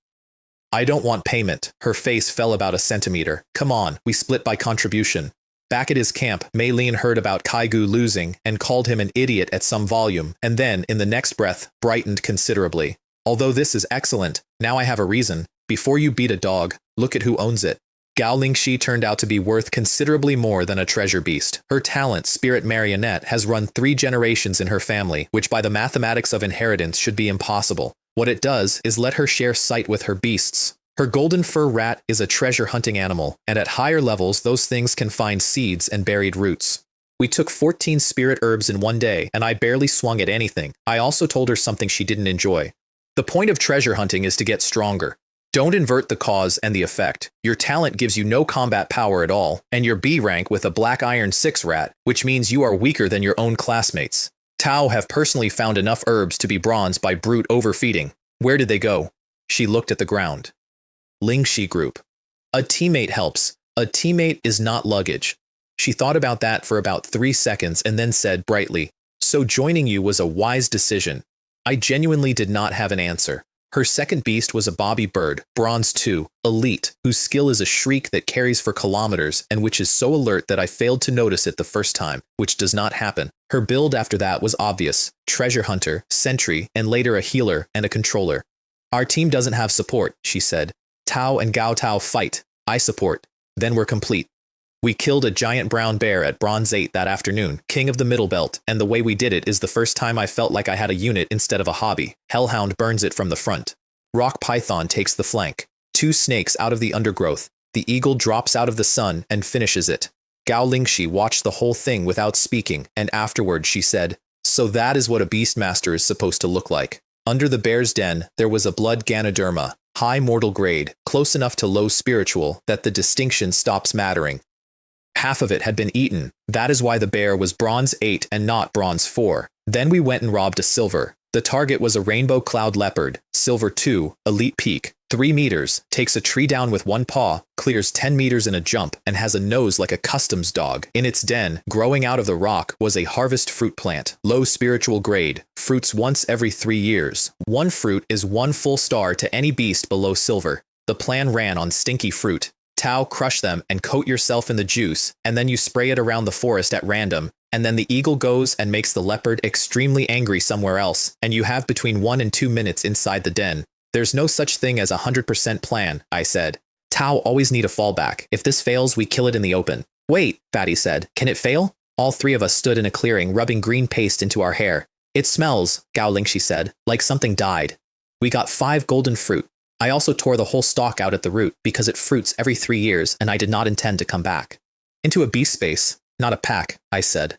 I don't want payment. Her face fell about a centimeter. Come on, we split by contribution. Back at his camp, Mei Lin heard about Kaigu losing and called him an idiot at some volume, and then, in the next breath, brightened considerably. Although this is excellent, now I have a reason. Before you beat a dog, look at who owns it. Gao Lingxi turned out to be worth considerably more than a treasure beast. Her talent, Spirit Marionette, has run 3 generations in her family, which by the mathematics of inheritance should be impossible. What it does is let her share sight with her beasts. Her golden fur rat is a treasure-hunting animal, and at higher levels those things can find seeds and buried roots. We took 14 spirit herbs in one day, and I barely swung at anything. I also told her something she didn't enjoy. The point of treasure hunting is to get stronger. Don't invert the cause and the effect. Your talent gives you no combat power at all, and you're B rank with a Black Iron 6 rat, which means you are weaker than your own classmates. Tao have personally found enough herbs to be bronze by brute overfeeding. Where did they go? She looked at the ground. Lingxi group. A teammate helps. A teammate is not luggage. She thought about that for about 3 seconds and then said brightly, so joining you was a wise decision. I genuinely did not have an answer. Her second beast was a bobby bird, bronze 2, elite, whose skill is a shriek that carries for kilometers and which is so alert that I failed to notice it the first time, which does not happen. Her build after that was obvious, treasure hunter, sentry, and later a healer and a controller. Our team doesn't have support, she said. Tao and Gao Tao fight. I support. Then we're complete. We killed a giant brown bear at Bronze 8 that afternoon, king of the middle belt, and the way we did it is the first time I felt like I had a unit instead of a hobby. Hellhound burns it from the front. Rock Python takes the flank. 2 snakes out of the undergrowth. The eagle drops out of the sun and finishes it. Gao Lingxi watched the whole thing without speaking, and afterward she said, so that is what a beastmaster is supposed to look like. Under the bear's den, there was a blood Ganoderma, high mortal grade, close enough to low spiritual that the distinction stops mattering. Half of it had been eaten. That is why the bear was bronze 8 and not bronze 4. Then we went and robbed a silver. The target was a rainbow cloud leopard, silver 2, elite peak, 3 meters, takes a tree down with one paw, clears 10 meters in a jump, and has a nose like a customs dog. In its den, growing out of the rock, was a harvest fruit plant, low spiritual grade, fruits once every 3 years. 1 fruit is 1 full star to any beast below silver. The plan ran on stinky fruit. Tao, crush them and coat yourself in the juice, and then you spray it around the forest at random, and then the eagle goes and makes the leopard extremely angry somewhere else, and you have between 1 and 2 minutes inside the den. There's no such thing as a 100% plan, I said. Tao always need a fallback. If this fails, we kill it in the open. Wait, Fatty said. Can it fail? All 3 of us stood in a clearing, rubbing green paste into our hair. It smells, Gao Lingxi said, like something died. We got 5 golden fruit. I also tore the whole stalk out at the root because it fruits every 3 years and I did not intend to come back. Into a beast space, not a pack, I said.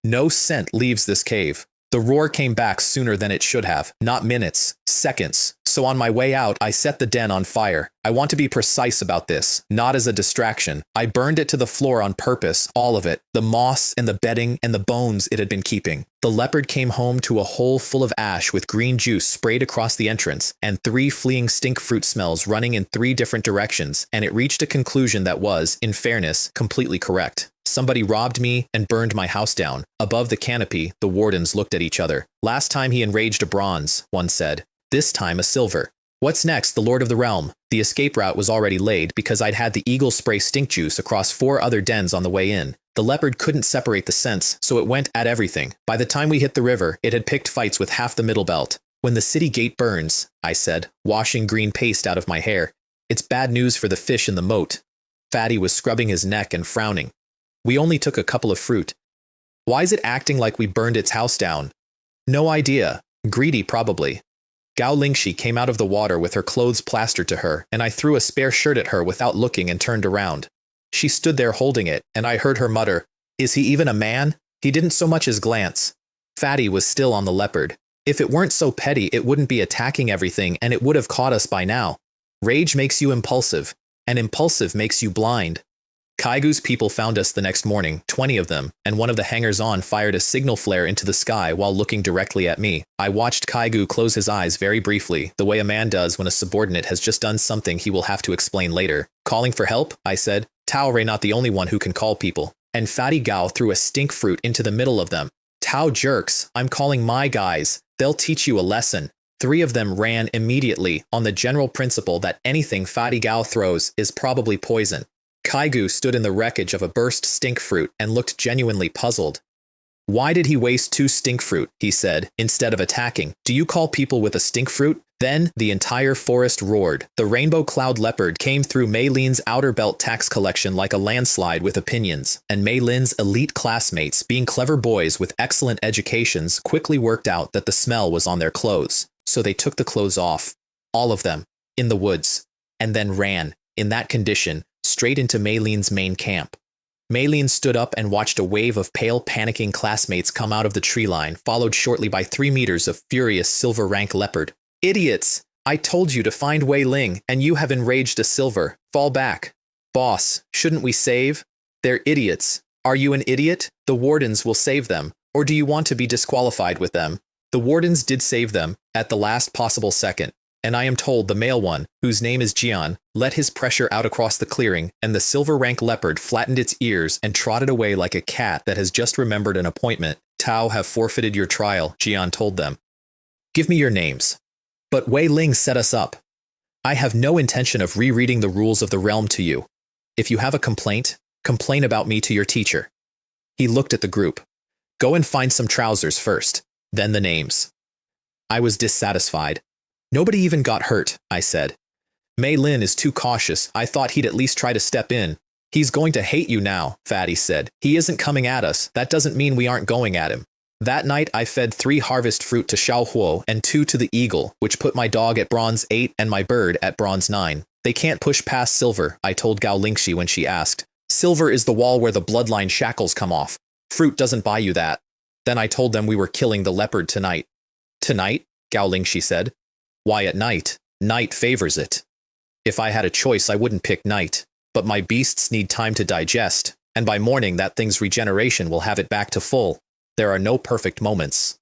No scent leaves this cave. The roar came back sooner than it should have, not minutes, seconds. So on my way out, I set the den on fire. I want to be precise about this, not as a distraction. I burned it to the floor on purpose, all of it, the moss and the bedding and the bones it had been keeping. The leopard came home to a hole full of ash with green juice sprayed across the entrance, and 3 fleeing stink fruit smells running in 3 different directions, and it reached a conclusion that was, in fairness, completely correct. Somebody robbed me and burned my house down. Above the canopy, the wardens looked at each other. Last time he enraged a bronze, one said. This time a silver. What's next, the Lord of the Realm? The escape route was already laid because I'd had the eagle spray stink juice across 4 other dens on the way in. The leopard couldn't separate the scents, so it went at everything. By the time we hit the river, it had picked fights with half the middle belt. When the city gate burns, I said, washing green paste out of my hair, it's bad news for the fish in the moat. Fatty was scrubbing his neck and frowning. We only took a couple of fruit. Why is it acting like we burned its house down? No idea. Greedy, probably. Gao Lingxi came out of the water with her clothes plastered to her, and I threw a spare shirt at her without looking and turned around. She stood there holding it, and I heard her mutter, "Is he even a man?" He didn't so much as glance. Fatty was still on the leopard. If it weren't so petty, it wouldn't be attacking everything, and it would have caught us by now. Rage makes you impulsive, and impulsive makes you blind. Kaigu's people found us the next morning, 20 of them, and one of the hangers-on fired a signal flare into the sky while looking directly at me. I watched Kaigu close his eyes very briefly, the way a man does when a subordinate has just done something he will have to explain later. Calling for help? I said. Tao Rei not the only one who can call people. And Fatty Gao threw a stink fruit into the middle of them. Tao jerks, I'm calling my guys. They'll teach you a lesson. 3 of them ran immediately on the general principle that anything Fatty Gao throws is probably poison. Kaigu stood in the wreckage of a burst stink fruit and looked genuinely puzzled. Why did he waste 2 stink fruit, he said, instead of attacking? Do you call people with a stink fruit? Then the entire forest roared. The rainbow cloud leopard came through Mei Lin's outer belt tax collection like a landslide with opinions, and Mei Lin's elite classmates, being clever boys with excellent educations, quickly worked out that the smell was on their clothes. So they took the clothes off, all of them, in the woods, and then ran, in that condition, straight into Mei Lin's main camp. Mei Lin stood up and watched a wave of pale, panicking classmates come out of the tree line, followed shortly by 3 meters of furious silver rank leopard. Idiots! I told you to find Wei Ling, and you have enraged a silver. Fall back. Boss, shouldn't we save? They're idiots. Are you an idiot? The wardens will save them. Or do you want to be disqualified with them? The wardens did save them, at the last possible second. And I am told the male one, whose name is Jian, let his pressure out across the clearing, and the silver rank leopard flattened its ears and trotted away like a cat that has just remembered an appointment. Tao have forfeited your trial, Jian told them. Give me your names. But Wei Ling set us up. I have no intention of rereading the rules of the realm to you. If you have a complaint, complain about me to your teacher. He looked at the group. Go and find some trousers first, then the names. I was dissatisfied. Nobody even got hurt, I said. Mei Lin is too cautious. I thought he'd at least try to step in. He's going to hate you now, Fatty said. He isn't coming at us. That doesn't mean we aren't going at him. That night I fed 3 harvest fruit to Xiao Huo and 2 to the eagle, which put my dog at bronze 8 and my bird at bronze 9. They can't push past silver, I told Gao Lingxi when she asked. Silver is the wall where the bloodline shackles come off. Fruit doesn't buy you that. Then I told them we were killing the leopard tonight. Tonight? Gao Lingxi said. Why at night? Night favors it. If I had a choice, I wouldn't pick night. But my beasts need time to digest, and by morning that thing's regeneration will have it back to full. There are no perfect moments.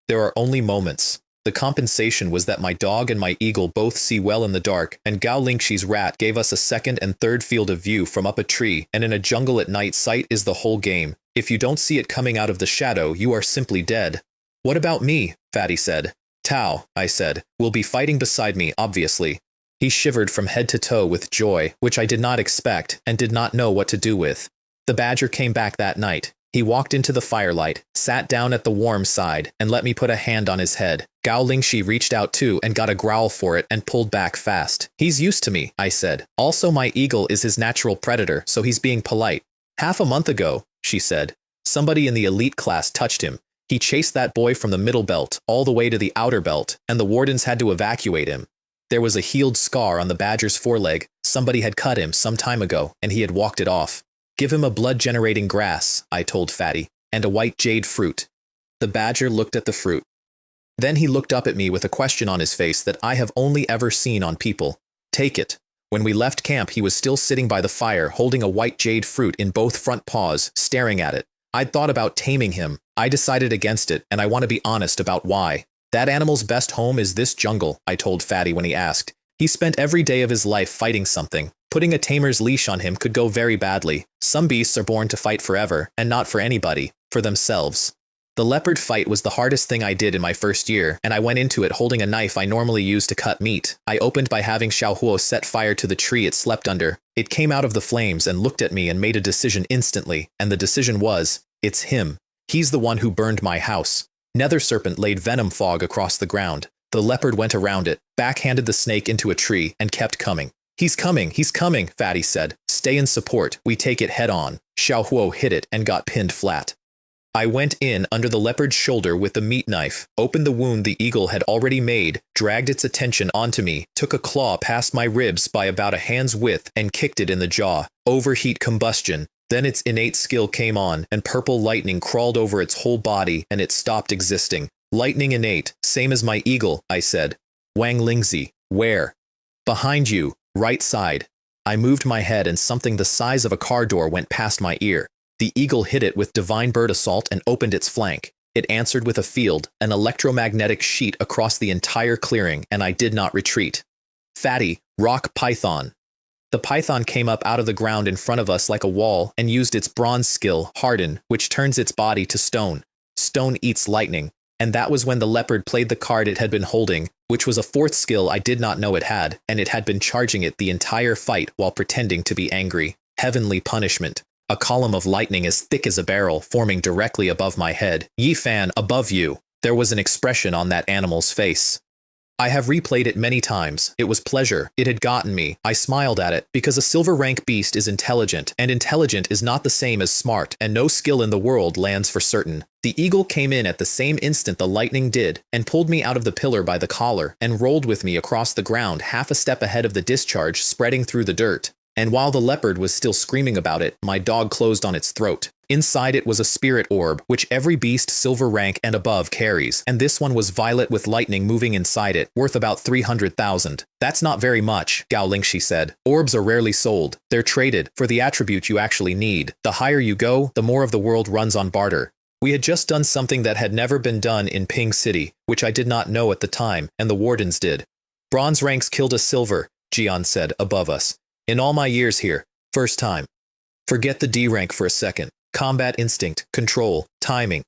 There are only moments. The compensation was that my dog and my eagle both see well in the dark, and Gao Lingxi's rat gave us a second and third field of view from up a tree, and in a jungle at night sight is the whole game. If you don't see it coming out of the shadow, you are simply dead. What about me? Fatty said. Tao, I said, will be fighting beside me, obviously. He shivered from head to toe with joy, which I did not expect and did not know what to do with. The badger came back that night. He walked into the firelight, sat down at the warm side, and let me put a hand on his head. Gao Lingxi reached out too and got a growl for it and pulled back fast. He's used to me, I said. Also my eagle is his natural predator, so he's being polite. Half a month ago, she said, somebody in the elite class touched him. He chased that boy from the middle belt all the way to the outer belt, and the wardens had to evacuate him. There was a healed scar on the badger's foreleg. Somebody had cut him some time ago, and he had walked it off. Give him a blood-generating grass, I told Fatty, and a white jade fruit. The badger looked at the fruit. Then he looked up at me with a question on his face that I have only ever seen on people. Take it. When we left camp, he was still sitting by the fire, holding a white jade fruit in both front paws, staring at it. I'd thought about taming him. I decided against it, and I want to be honest about why. That animal's best home is this jungle, I told Fatty when he asked. He spent every day of his life fighting something. Putting a tamer's leash on him could go very badly. Some beasts are born to fight forever, and not for anybody, for themselves. The leopard fight was the hardest thing I did in my first year, and I went into it holding a knife I normally use to cut meat. I opened by having Xiao Huo set fire to the tree it slept under. It came out of the flames and looked at me and made a decision instantly, and the decision was, it's him. He's the one who burned my house. Nether Serpent laid venom fog across the ground. The leopard went around it, backhanded the snake into a tree, and kept coming. He's coming, Fatty said. Stay in support, we take it head on. Xiao Huo hit it and got pinned flat. I went in under the leopard's shoulder with the meat knife, opened the wound the eagle had already made, dragged its attention onto me, took a claw past my ribs by about a hand's width and kicked it in the jaw. Overheat combustion. Then its innate skill came on, and purple lightning crawled over its whole body, and it stopped existing. Lightning innate, same as my eagle, I said. Wang Lingzi, where? Behind you, right side. I moved my head and something the size of a car door went past my ear. The eagle hit it with divine bird assault and opened its flank. It answered with a field, an electromagnetic sheet across the entire clearing, and I did not retreat. Fatty, rock python. The python came up out of the ground in front of us like a wall and used its bronze skill, harden, which turns its body to stone. Stone eats lightning. And that was when the leopard played the card it had been holding, which was a fourth skill I did not know it had, and it had been charging it the entire fight while pretending to be angry. Heavenly punishment. A column of lightning as thick as a barrel forming directly above my head. Yi Fan, above you. There was an expression on that animal's face. I have replayed it many times. It was pleasure. It had gotten me. I smiled at it, because a silver rank beast is intelligent, and intelligent is not the same as smart, and no skill in the world lands for certain. The eagle came in at the same instant the lightning did, and pulled me out of the pillar by the collar, and rolled with me across the ground half a step ahead of the discharge spreading through the dirt. And while the leopard was still screaming about it, my dog closed on its throat. Inside it was a spirit orb, which every beast silver rank and above carries, and this one was violet with lightning moving inside it, worth about 300,000. That's not very much, Gao Lingshi said. Orbs are rarely sold. They're traded for the attribute you actually need. The higher you go, the more of the world runs on barter. We had just done something that had never been done in Ping City, which I did not know at the time, and the wardens did. Bronze ranks killed a silver, Jian said, above us. In all my years here, first time. Forget the D rank for a second. Combat instinct, control, timing.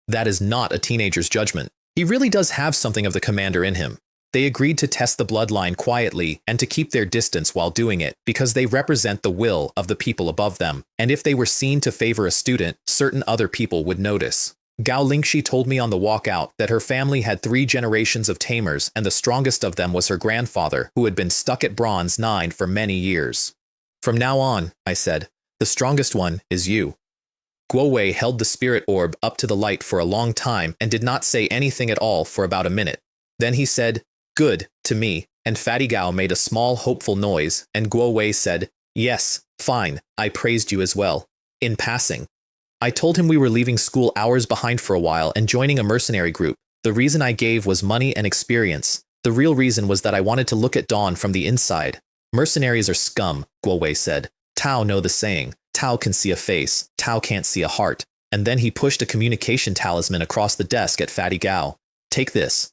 That is not a teenager's judgment. He really does have something of the commander in him. They agreed to test the bloodline quietly and to keep their distance while doing it, because they represent the will of the people above them, and if they were seen to favor a student, certain other people would notice. Gao Lingshi told me on the walk out that her family had 3 generations of tamers, and the strongest of them was her grandfather, who had been stuck at Bronze 9 for many years. From now on, I said, the strongest one is you. Guo Wei held the spirit orb up to the light for a long time and did not say anything at all for about a minute. Then he said, good, to me, and Fatty Gao made a small hopeful noise, and Guo Wei said, yes, fine, I praised you as well. In passing. I told him we were leaving school hours behind for a while and joining a mercenary group. The reason I gave was money and experience. The real reason was that I wanted to look at Dawn from the inside. Mercenaries are scum, Guo Wei said. Tao know the saying. Tao can see a face, Tao can't see a heart. And then he pushed a communication talisman across the desk at Fatty Gao. Take this.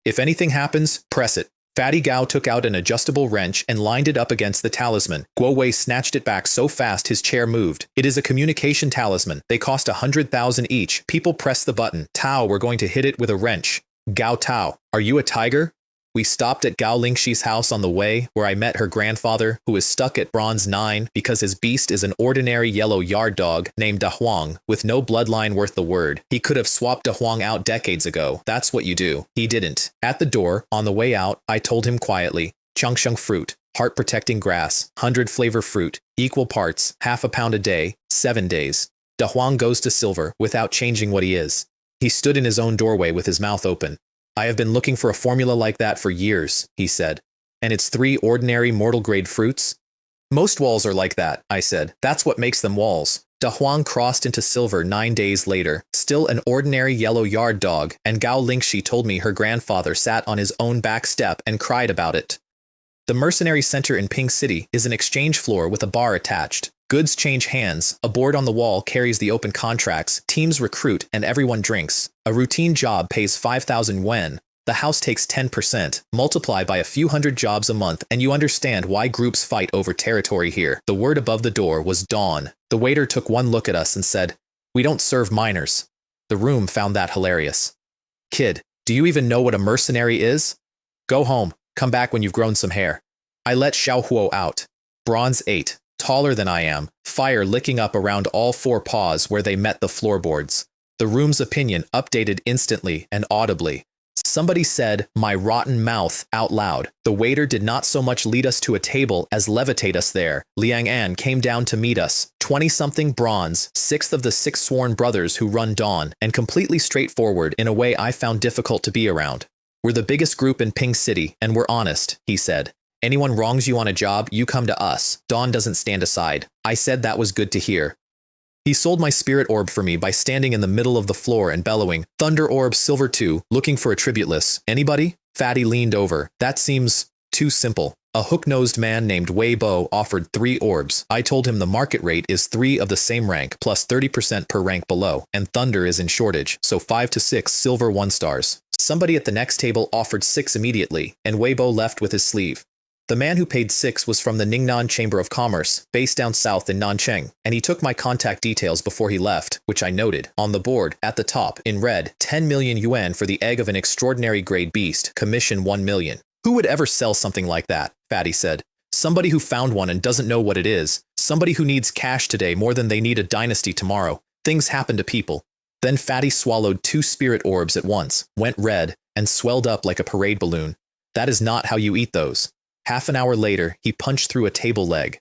If anything happens, press it. Fatty Gao took out an adjustable wrench and lined it up against the talisman. Guo Wei snatched it back so fast his chair moved. It is a communication talisman. They cost 100,000 each. People press the button. Tao, we're going to hit it with a wrench. Gao Tao, are you a tiger? We stopped at Gao Lingshi's house on the way, where I met her grandfather, who is stuck at Bronze 9 because his beast is an ordinary yellow yard dog named Da Huang, with no bloodline worth the word. He could have swapped Da Huang out decades ago. That's what you do. He didn't. At the door, on the way out, I told him quietly, Changsheng fruit, heart-protecting grass, 100 flavor fruit, equal parts, half a pound a day, 7 days. Da Huang goes to silver without changing what he is. He stood in his own doorway with his mouth open. I have been looking for a formula like that for years, he said. And it's 3 ordinary mortal-grade fruits? Most walls are like that, I said. That's what makes them walls. Da Huang crossed into silver 9 days later, still an ordinary yellow yard dog, and Gao Lingshi told me her grandfather sat on his own back step and cried about it. The mercenary center in Ping City is an exchange floor with a bar attached. Goods change hands, a board on the wall carries the open contracts, teams recruit, and everyone drinks. A routine job pays 5,000 yuan. The house takes 10%, multiply by a few hundred jobs a month, and you understand why groups fight over territory here. The word above the door was dawn. The waiter took one look at us and said, we don't serve minors. The room found that hilarious. Kid, do you even know what a mercenary is? Go home, come back when you've grown some hair. I let Xiao Huo out. Bronze 8. Taller than I am, fire licking up around all 4 paws where they met the floorboards. The room's opinion updated instantly and audibly. Somebody said, "My rotten mouth," out loud. The waiter did not so much lead us to a table as levitate us there. Liang An came down to meet us, 20-something bronze, sixth of the 6 sworn brothers who run Dawn, and completely straightforward in a way I found difficult to be around. "We're the biggest group in Ping City, and we're honest," he said. "Anyone wrongs you on a job, you come to us. Dawn doesn't stand aside." I said that was good to hear. He sold my spirit orb for me by standing in the middle of the floor and bellowing, "Thunder Orb Silver 2, looking for a tributeless. Anybody?" Fatty leaned over. "That seems too simple." A hook-nosed man named Wei Bo offered 3 orbs. I told him the market rate is 3 of the same rank plus 30% per rank below, and Thunder is in shortage, so 5 to 6 silver 1 stars. Somebody at the next table offered 6 immediately, and Wei Bo left with his sleeve. The man who paid 6 was from the Ningnan Chamber of Commerce, based down south in Nancheng, and he took my contact details before he left, which I noted. On the board, at the top, in red, 10 million yuan for the egg of an extraordinary grade beast, commission 1 million. Who would ever sell something like that? Fatty said. Somebody who found one and doesn't know what it is. Somebody who needs cash today more than they need a dynasty tomorrow. Things happen to people. Then Fatty swallowed 2 spirit orbs at once, went red, and swelled up like a parade balloon. That is not how you eat those. Half an hour later, he punched through a table leg.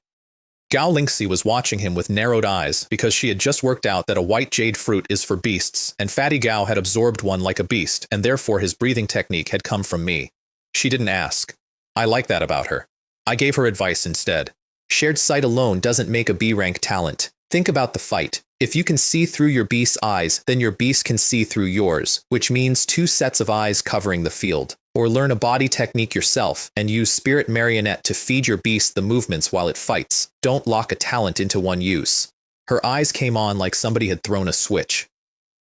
Gao Lingxi was watching him with narrowed eyes because she had just worked out that a white jade fruit is for beasts, and Fatty Gao had absorbed one like a beast, and therefore his breathing technique had come from me. She didn't ask. I like that about her. I gave her advice instead. Shared sight alone doesn't make a B-rank talent. Think about the fight. If you can see through your beast's eyes, then your beast can see through yours, which means 2 sets of eyes covering the field. Or learn a body technique yourself and use spirit marionette to feed your beast the movements while it fights. Don't lock a talent into one use. Her eyes came on like somebody had thrown a switch.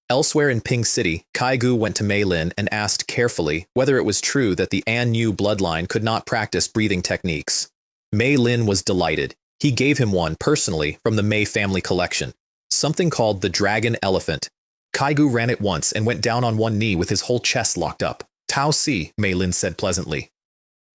Elsewhere in Ping City, Kai Gu went to Mei Lin and asked carefully whether it was true that the An Yu bloodline could not practice breathing techniques. Mei Lin was delighted. He gave him one personally from the Mei family collection. Something called the Dragon Elephant. Kai Gu ran it once and went down on one knee with his whole chest locked up. "Tao Si," Mei Lin said pleasantly.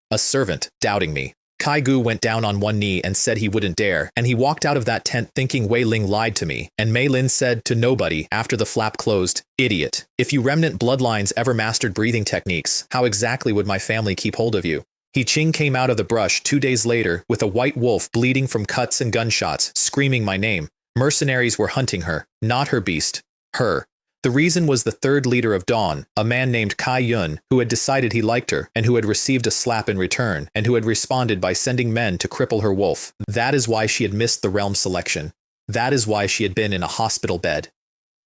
A servant, doubting me. Kai Gu went down on one knee and said he wouldn't dare, and he walked out of that tent thinking Wei Ling lied to me, and Mei Lin said to nobody after the flap closed, "Idiot. If you remnant bloodlines ever mastered breathing techniques, how exactly would my family keep hold of you?" He Ching came out of the brush 2 days later with a white wolf bleeding from cuts and gunshots, screaming my name. Mercenaries were hunting her, not her beast. Her. The reason was the 3rd leader of Dawn, a man named Kai Yun, who had decided he liked her, and who had received a slap in return, and who had responded by sending men to cripple her wolf. That is why she had missed the realm selection. That is why she had been in a hospital bed.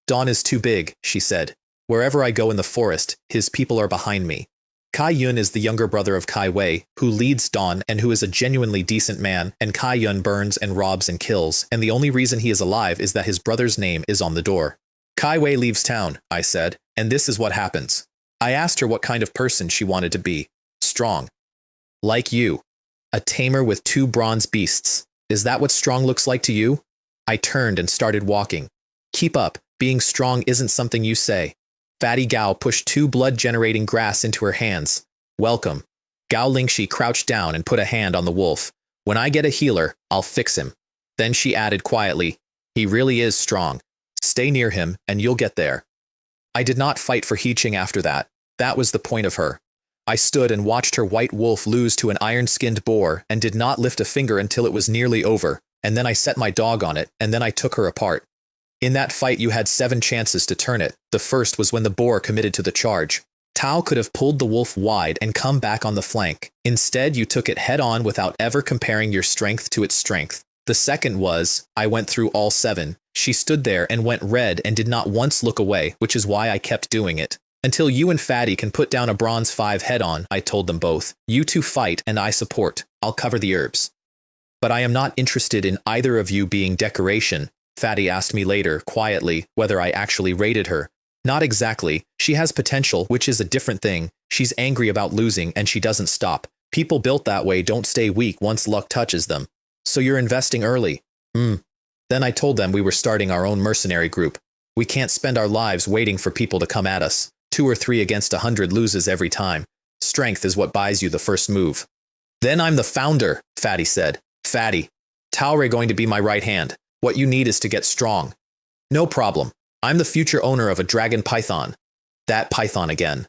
"Dawn is too big," she said. "Wherever I go in the forest, his people are behind me." Kai Yun is the younger brother of Kai Wei, who leads Dawn and who is a genuinely decent man, and Kai Yun burns and robs and kills, and the only reason he is alive is that his brother's name is on the door. "Kai Wei leaves town," I said, "and this is what happens." I asked her what kind of person she wanted to be. "Strong. Like you. A tamer with 2 bronze beasts. Is that what strong looks like to you?" I turned and started walking. "Keep up. Being strong isn't something you say." Fatty Gao pushed 2 blood-generating grass into her hands. "Welcome." Gao Lingxi crouched down and put a hand on the wolf. "When I get a healer, I'll fix him." Then she added quietly, "He really is strong. Stay near him, and you'll get there." I did not fight for He Ching after that. That was the point of her. I stood and watched her white wolf lose to an iron-skinned boar and did not lift a finger until it was nearly over, and then I set my dog on it, and then I took her apart. In that fight you had 7 chances to turn it. The first was when the boar committed to the charge. Tao could have pulled the wolf wide and come back on the flank. Instead, you took it head-on without ever comparing your strength to its strength. The second was, I went through all 7. She stood there and went red and did not once look away, which is why I kept doing it. "Until you and Fatty can put down a bronze 5 head-on," I told them both. "You 2 fight and I support. I'll cover the herbs." "But I am not interested in either of you being decoration," Fatty asked me later, quietly, whether I actually rated her. "Not exactly. She has potential, which is a different thing. She's angry about losing and she doesn't stop. People built that way don't stay weak once luck touches them. So you're investing early." Then I told them we were starting our own mercenary group. We can't spend our lives waiting for people to come at us. 2 or 3 against 100 loses every time. Strength is what buys you the first move. "Then I'm the founder," Fatty said. "Fatty, Tauri going to be my right hand. What you need is to get strong." "No problem. I'm the future owner of a dragon python." That python again.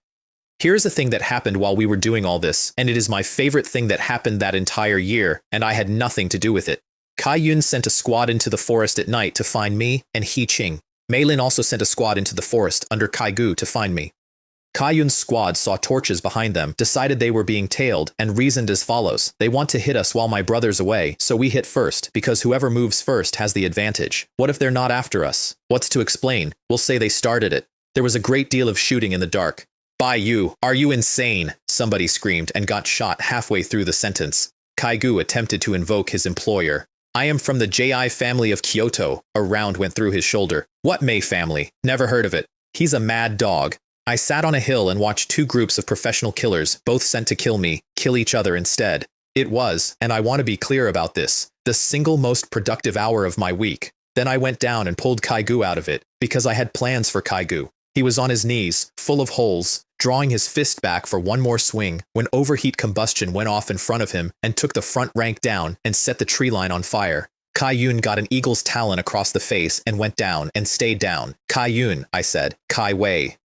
Here's a thing that happened while we were doing all this, and it is my favorite thing that happened that entire year, and I had nothing to do with it. Kai Yun sent a squad into the forest at night to find me and He Qing. Mei Lin also sent a squad into the forest under Kai Gu to find me. Kai Yun's squad saw torches behind them, decided they were being tailed, and reasoned as follows. They want to hit us while my brother's away, so we hit first, because whoever moves first has the advantage. What if they're not after us? What's to explain? We'll say they started it. There was a great deal of shooting in the dark. By you, are you insane? Somebody screamed and got shot halfway through the sentence. Kai Gu attempted to invoke his employer. I am from the Ji family of Kyoto. A round went through his shoulder. What Mei family? Never heard of it. He's a mad dog. I sat on a hill and watched two groups of professional killers, both sent to kill me, kill each other instead. It was, and I want to be clear about this, the single most productive hour of my week. Then I went down and pulled Kai Gu out of it, because I had plans for Kai Gu. He was on his knees, full of holes, drawing his fist back for one more swing, when overheat combustion went off in front of him and took the front rank down and set the tree line on fire. Kai Yun got an eagle's talon across the face and went down and stayed down. Kai Yun, I said. Kai Wei.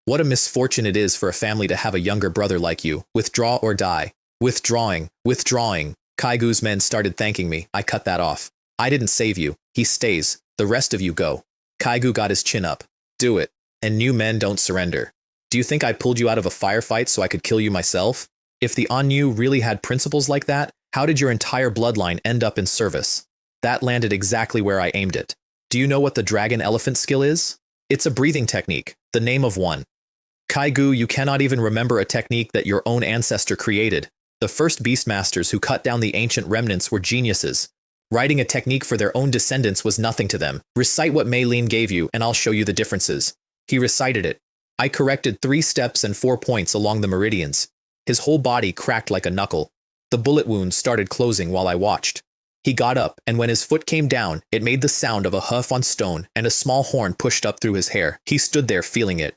What a misfortune it is for a family to have a younger brother like you. Withdraw or die. Withdrawing. Withdrawing. Kai Gu's men started thanking me. I cut that off. I didn't save you. He stays. The rest of you go. Kai Gu got his chin up. Do it. And new men don't surrender. Do you think I pulled you out of a firefight so I could kill you myself? If the Anyu really had principles like that, how did your entire bloodline end up in service? That landed exactly where I aimed it. Do you know what the dragon elephant skill is? It's a breathing technique, the name of one. Kai Gu, you cannot even remember a technique that your own ancestor created. The first beastmasters who cut down the ancient remnants were geniuses. Writing a technique for their own descendants was nothing to them. Recite what Mei Lin gave you and I'll show you the differences. He recited it. I corrected 3 steps and 4 points along the meridians. His whole body cracked like a knuckle. The bullet wounds started closing while I watched. He got up, and when his foot came down, it made the sound of a hoof on stone, and a small horn pushed up through his hair. He stood there feeling it.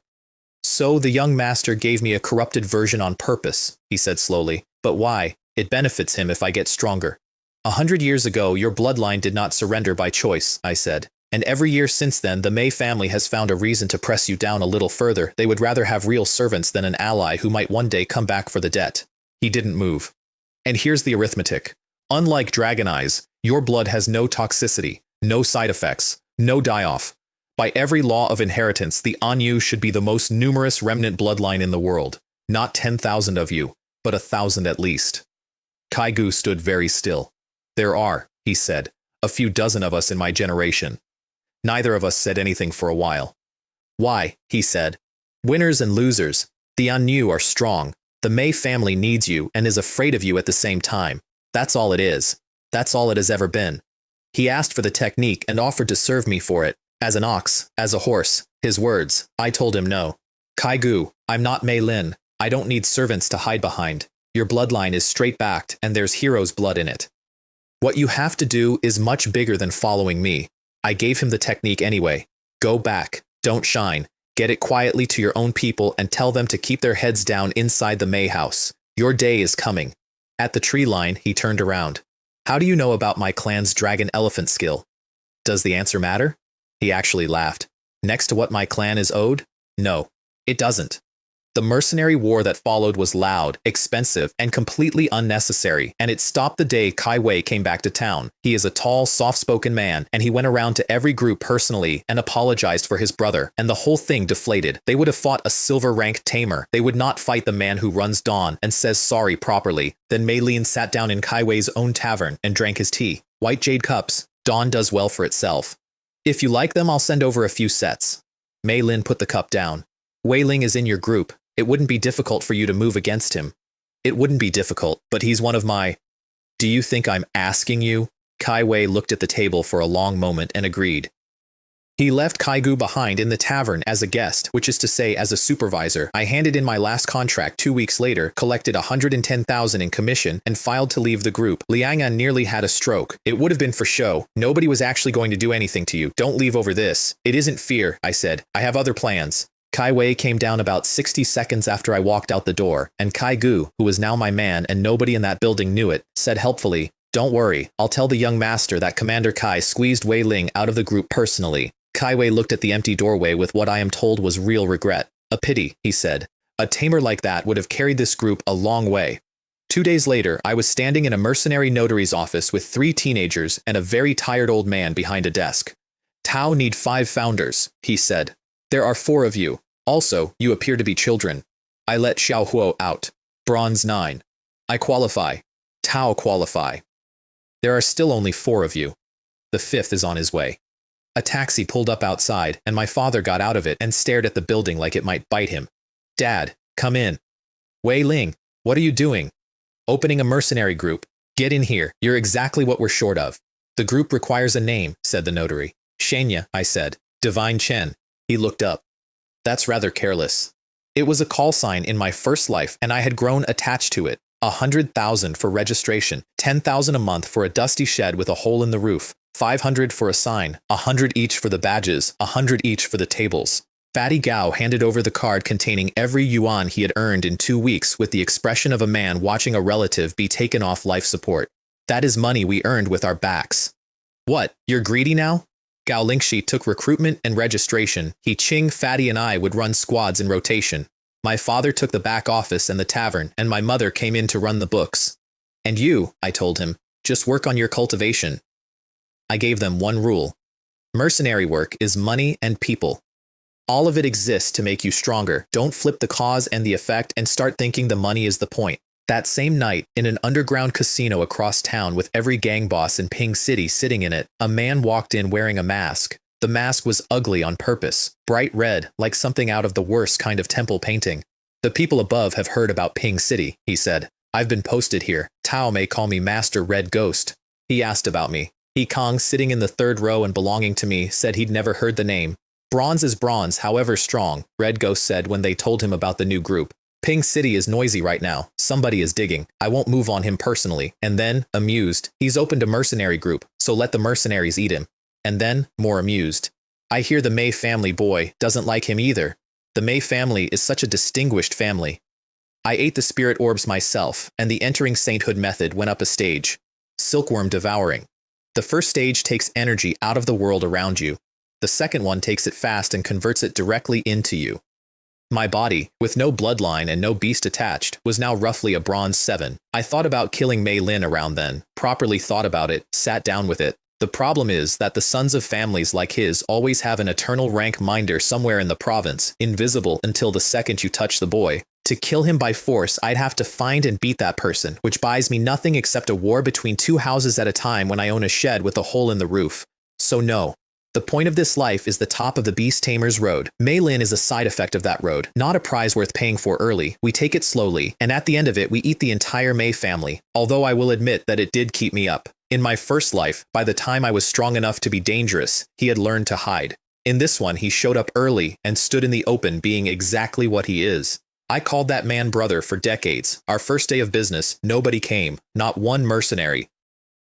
So the young master gave me a corrupted version on purpose, he said slowly. But why? It benefits him if I get stronger. 100 years ago, your bloodline did not surrender by choice, I said. And every year since then, the Mei family has found a reason to press you down a little further. They would rather have real servants than an ally who might one day come back for the debt. He didn't move. And here's the arithmetic. Unlike Dragon Eyes, your blood has no toxicity, no side effects, no die-off. By every law of inheritance, the Anyu should be the most numerous remnant bloodline in the world. Not 10,000 of you, but 1,000 at least. Kai Gu stood very still. There are, he said, a few dozen of us in my generation. Neither of us said anything for a while. Why, he said. Winners and losers. The Anyu are strong. The Mei family needs you and is afraid of you at the same time. That's all it is. That's all it has ever been. He asked for the technique and offered to serve me for it. As an ox, as a horse. His words. I told him no. Kai Gu, I'm not Mei Lin. I don't need servants to hide behind. Your bloodline is straight-backed and there's hero's blood in it. What you have to do is much bigger than following me. I gave him the technique anyway. Go back. Don't shine. Get it quietly to your own people and tell them to keep their heads down inside the Mei house. Your day is coming. At the tree line, he turned around. How do you know about my clan's dragon elephant skill? Does the answer matter? He actually laughed. Next to what my clan is owed? No, it doesn't. The mercenary war that followed was loud, expensive, and completely unnecessary, and it stopped the day Kai Wei came back to town. He is a tall, soft-spoken man, and he went around to every group personally and apologized for his brother, and the whole thing deflated. They would have fought a silver-ranked tamer. They would not fight the man who runs Dawn and says sorry properly. Then Mei Lin sat down in Kai Wei's own tavern and drank his tea. White jade cups. Dawn does well for itself. If you like them, I'll send over a few sets. Mei Lin put the cup down. Wei Ling is in your group. It wouldn't be difficult for you to move against him. It wouldn't be difficult, but he's one of my... Do you think I'm asking you? Kai Wei looked at the table for a long moment and agreed. He left Kai Gu behind in the tavern as a guest, which is to say as a supervisor. I handed in my last contract 2 weeks later, collected 110,000 in commission, and filed to leave the group. Liang An nearly had a stroke. It would have been for show. Nobody was actually going to do anything to you. Don't leave over this. It isn't fear, I said. I have other plans. Kai Wei came down about 60 seconds after I walked out the door, and Kai Gu, who was now my man and nobody in that building knew it, said helpfully, "Don't worry, I'll tell the young master that Commander Kai squeezed Wei Ling out of the group personally." Kai Wei looked at the empty doorway with what I am told was real regret. "A pity," he said. A tamer like that would have carried this group a long way. 2 days later, I was standing in a mercenary notary's office with 3 teenagers and a very tired old man behind a desk. Tao need 5 founders, he said. There are 4 of you. Also, you appear to be children. I let Xiao Huo out. Bronze 9. I qualify. Tao qualify. There are still only 4 of you. The 5th is on his way. A taxi pulled up outside, and my father got out of it and stared at the building like it might bite him. Dad, come in. Wei Ling, what are you doing? Opening a mercenary group. Get in here, you're exactly what we're short of. The group requires a name, said the notary. Shenya, I said. Divine Chen. He looked up. That's rather careless. It was a call sign in my first life, and I had grown attached to it. 100,000 for registration, 10,000 a month for a dusty shed with a hole in the roof, 500 for a sign, 100 each for the badges, 100 each for the tables. Fatty Gao handed over the card containing every yuan he had earned in 2 weeks with the expression of a man watching a relative be taken off life support. That is money we earned with our backs. What, you're greedy now? Gao Lingxi took recruitment and registration. He Ching, Fatty and I would run squads in rotation. My father took the back office and the tavern, and my mother came in to run the books. And you, I told him, just work on your cultivation. I gave them one rule. Mercenary work is money and people. All of it exists to make you stronger. Don't flip the cause and the effect and start thinking the money is the point. That same night, in an underground casino across town with every gang boss in Ping City sitting in it, a man walked in wearing a mask. The mask was ugly on purpose, bright red, like something out of the worst kind of temple painting. The people above have heard about Ping City, he said. I've been posted here. Tao may call me Master Red Ghost. He asked about me. He Kong, sitting in the 3rd row and belonging to me, said he'd never heard the name. Bronze is bronze, however strong, Red Ghost said when they told him about the new group. Ping City is noisy right now. Somebody is digging. I won't move on him personally. And then, amused, he's opened a mercenary group, so let the mercenaries eat him. And then, more amused. I hear the Mei family boy doesn't like him either. The Mei family is such a distinguished family. I ate the spirit orbs myself, and the entering sainthood method went up a stage. Silkworm devouring. The first stage takes energy out of the world around you. The second one takes it fast and converts it directly into you. My body, with no bloodline and no beast attached, was now roughly a bronze 7. I thought about killing Mei Lin around then, properly thought about it, sat down with it. The problem is that the sons of families like his always have an eternal rank minder somewhere in the province, invisible until the second you touch the boy. To kill him by force, I'd have to find and beat that person, which buys me nothing except a war between 2 houses at a time when I own a shed with a hole in the roof. So no. The point of this life is the top of the Beast Tamer's road. Mei Lin is a side effect of that road, not a prize worth paying for early. We take it slowly, and at the end of it we eat the entire Mei family, although I will admit that it did keep me up. In my first life, by the time I was strong enough to be dangerous, he had learned to hide. In this one, he showed up early and stood in the open being exactly what he is. I called that man brother for decades. Our first day of business, nobody came, not one mercenary.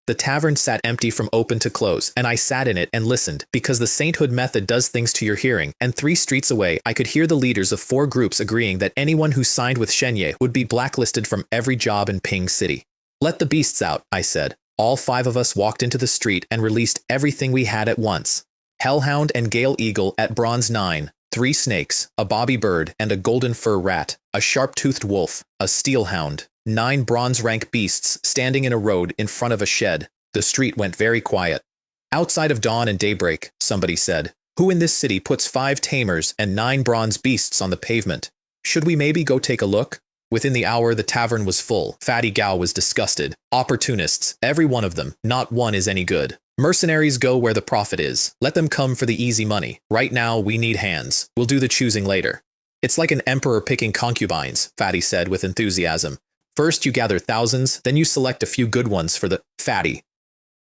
The tavern sat empty from open to close, and I sat in it and listened, because the sainthood method does things to your hearing, and 3 streets away I could hear the leaders of 4 groups agreeing that anyone who signed with Shenye would be blacklisted from every job in Ping City. Let the beasts out, I said. All 5 of us walked into the street and released everything we had at once. Hellhound and Gale Eagle at bronze 9, 3 snakes, a bobby bird and a golden fur rat, a sharp-toothed wolf, a steelhound, 9 bronze rank beasts standing in a road in front of a shed. The street went very quiet. Outside of dawn and daybreak, somebody said, who in this city puts 5 tamers and 9 bronze beasts on the pavement? Should we maybe go take a look? Within the hour, the tavern was full. Fatty Gao was disgusted. Opportunists, every one of them, not one is any good. Mercenaries go where the profit is. Let them come for the easy money. Right now, we need hands. We'll do the choosing later. It's like an emperor picking concubines, Fatty said with enthusiasm. First you gather thousands, then you select a few good ones for the Fatty.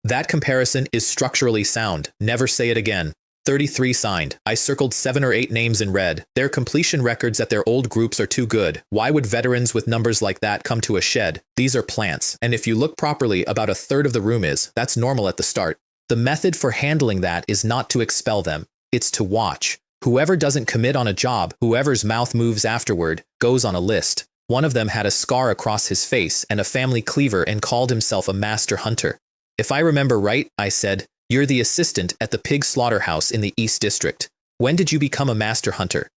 That comparison is structurally sound. Never say it again. 33 signed. I circled 7 or 8 names in red. Their completion records at their old groups are too good. Why would veterans with numbers like that come to a shed? These are plants, and if you look properly, about a third of the room is. That's normal at the start. The method for handling that is not to expel them. It's to watch. Whoever doesn't commit on a job, whoever's mouth moves afterward, goes on a list. One of them had a scar across his face and a family cleaver and called himself a master hunter. If I remember right, I said, you're the assistant at the pig slaughterhouse in the East District. When did you become a master hunter?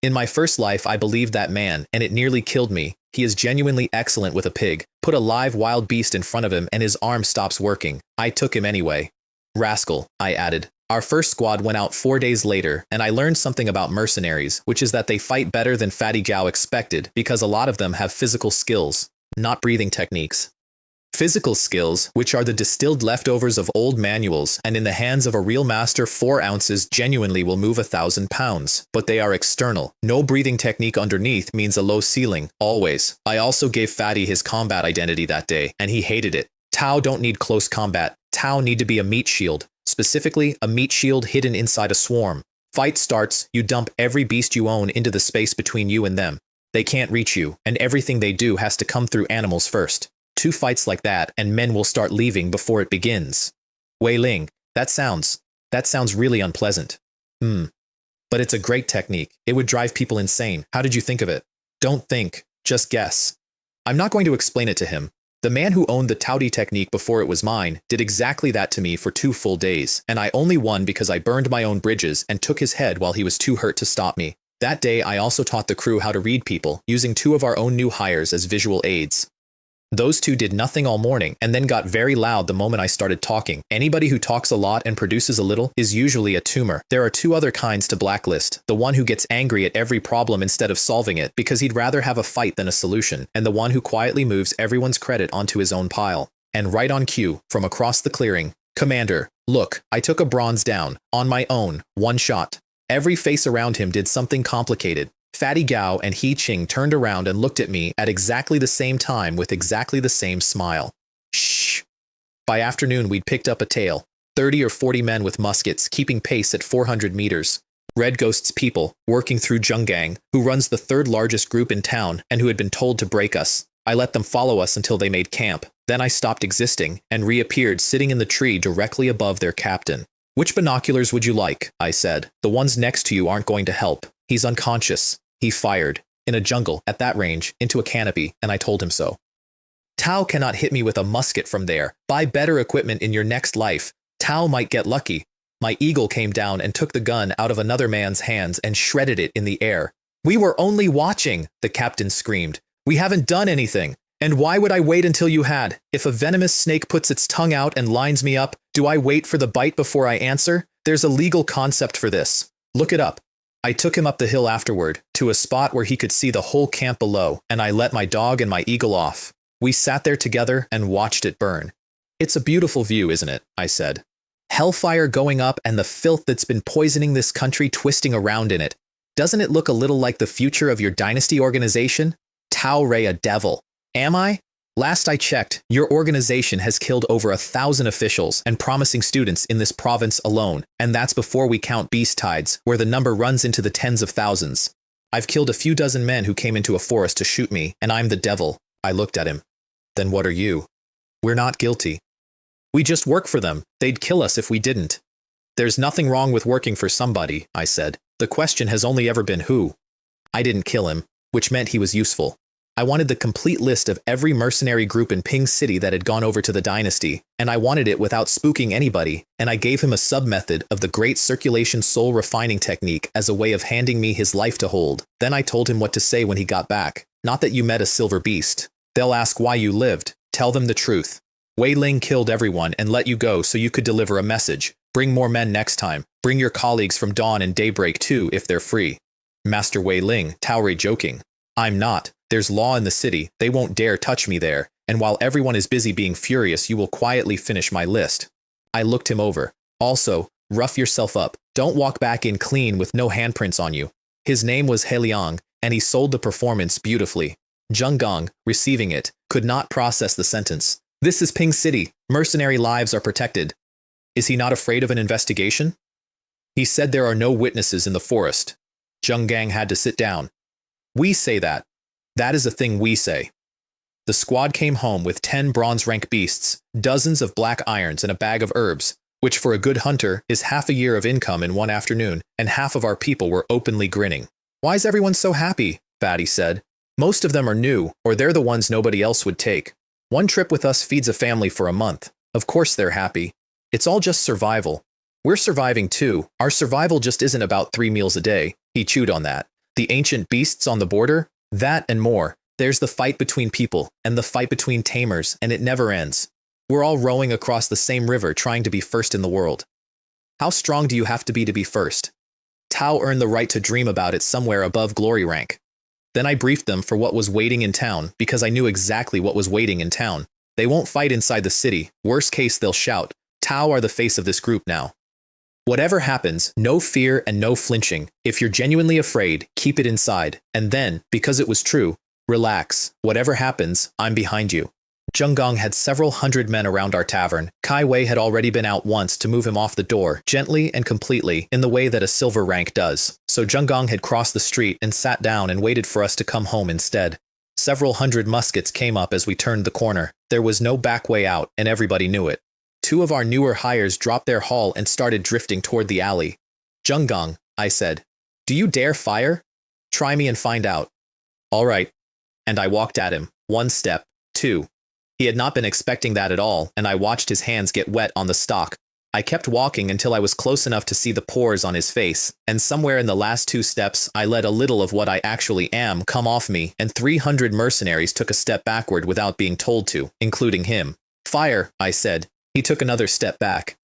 In my first life, I believed that man, and it nearly killed me. He is genuinely excellent with a pig. Put a live wild beast in front of him and his arm stops working. I took him anyway. Rascal, I added. Our first squad went out 4 days later, and I learned something about mercenaries, which is that they fight better than Fatty Gao expected because a lot of them have physical skills, not breathing techniques. Physical skills, which are the distilled leftovers of old manuals, and in the hands of a real master 4 ounces genuinely will move 1,000 pounds. But they are external. No breathing technique underneath means a low ceiling, always. I also gave Fatty his combat identity that day, and he hated it. Tao don't need close combat. Tao need to be a meat shield. Specifically, a meat shield hidden inside a swarm. Fight starts, you dump every beast you own into the space between you and them. They can't reach you, and everything they do has to come through animals first. 2 fights like that, and men will start leaving before it begins. Wei Ling, that sounds really unpleasant. But it's a great technique. It would drive people insane. How did you think of it? Don't think, just guess. I'm not going to explain it to him. The man who owned the Taudi technique before it was mine did exactly that to me for 2 full days, and I only won because I burned my own bridges and took his head while he was too hurt to stop me. That day, I also taught the crew how to read people, using 2 of our own new hires as visual aids. Those 2 did nothing all morning and then got very loud the moment I started talking. Anybody who talks a lot and produces a little is usually a tumor. There are 2 other kinds to blacklist. The one who gets angry at every problem instead of solving it because he'd rather have a fight than a solution, and the one who quietly moves everyone's credit onto his own pile. And right on cue, from across the clearing, Commander, look, I took a bronze down, on my own, 1 shot. Every face around him did something complicated. Fatty Gao and He Ching turned around and looked at me at exactly the same time with exactly the same smile. Shh. By afternoon, we'd picked up a tail. 30 or 40 men with muskets, keeping pace at 400 meters. Red Ghost's people, working through Zhenggang, who runs the 3rd largest group in town and who had been told to break us. I let them follow us until they made camp. Then I stopped existing and reappeared sitting in the tree directly above their captain. Which binoculars would you like? I said. The ones next to you aren't going to help. He's unconscious. He fired, in a jungle, at that range, into a canopy, and I told him so. Tao cannot hit me with a musket from there. Buy better equipment in your next life. Tao might get lucky. My eagle came down and took the gun out of another man's hands and shredded it in the air. We were only watching, the captain screamed. We haven't done anything. And why would I wait until you had? If a venomous snake puts its tongue out and lines me up, do I wait for the bite before I answer? There's a legal concept for this. Look it up. I took him up the hill afterward, to a spot where he could see the whole camp below, and I let my dog and my eagle off. We sat there together and watched it burn. It's a beautiful view, isn't it? I said. Hellfire going up and the filth that's been poisoning this country twisting around in it. Doesn't it look a little like the future of your dynasty organization? Tao Rei a devil. Am I? Last I checked, your organization has killed over 1,000 officials and promising students in this province alone, and that's before we count beast tides, where the number runs into the tens of thousands. I've killed a few dozen men who came into a forest to shoot me, and I'm the devil. I looked at him. Then what are you? We're not guilty. We just work for them. They'd kill us if we didn't. There's nothing wrong with working for somebody, I said. The question has only ever been who. I didn't kill him, which meant he was useful. I wanted the complete list of every mercenary group in Ping City that had gone over to the dynasty, and I wanted it without spooking anybody, and I gave him a sub-method of the Great Circulation Soul Refining Technique as a way of handing me his life to hold. Then I told him what to say when he got back. Not that you met a silver beast. They'll ask why you lived. Tell them the truth. Wei Ling killed everyone and let you go so you could deliver a message. Bring more men next time. Bring your colleagues from Dawn and Daybreak too if they're free. Master Wei Ling, Tao Rei joking. I'm not. There's law in the city, they won't dare touch me there, and while everyone is busy being furious, you will quietly finish my list. I looked him over. Also, rough yourself up. Don't walk back in clean with no handprints on you. His name was He Liang, and he sold the performance beautifully. Zheng Gong, receiving it, could not process the sentence. This is Ping City. Mercenary lives are protected. Is he not afraid of an investigation? He said there are no witnesses in the forest. Zheng Gang had to sit down. We say that. That is a thing we say. The squad came home with 10 bronze-rank beasts, dozens of black irons, and a bag of herbs, which for a good hunter is half a year of income in one afternoon, and half of our people were openly grinning. Why is everyone so happy? Fatty said. Most of them are new, or they're the ones nobody else would take. One trip with us feeds a family for a month. Of course they're happy. It's all just survival. We're surviving too. Our survival just isn't about 3 meals a day. He chewed on that. The ancient beasts on the border? That and more. There's the fight between people, and the fight between tamers, and it never ends. We're all rowing across the same river trying to be first in the world. How strong do you have to be first? Tao earned the right to dream about it somewhere above glory rank. Then I briefed them for what was waiting in town, because I knew exactly what was waiting in town. They won't fight inside the city. Worst case, they'll shout. Tao are the face of this group now. Whatever happens, no fear and no flinching. If you're genuinely afraid, keep it inside. And then, because it was true, relax. Whatever happens, I'm behind you. Zhenggang had several hundred men around our tavern. Kai Wei had already been out once to move him off the door, gently and completely, in the way that a silver rank does. So Zhenggang had crossed the street and sat down and waited for us to come home instead. Several hundred muskets came up as we turned the corner. There was no back way out, and everybody knew it. Two of our newer hires dropped their haul and started drifting toward the alley. Zhenggang, I said, do you dare fire? Try me and find out. All right. And I walked at him. 1 step, 2. He had not been expecting that at all, and I watched his hands get wet on the stock. I kept walking until I was close enough to see the pores on his face, and somewhere in the last 2 steps, I let a little of what I actually am come off me, and 300 mercenaries took a step backward without being told to, including him. Fire, I said. He took another step back.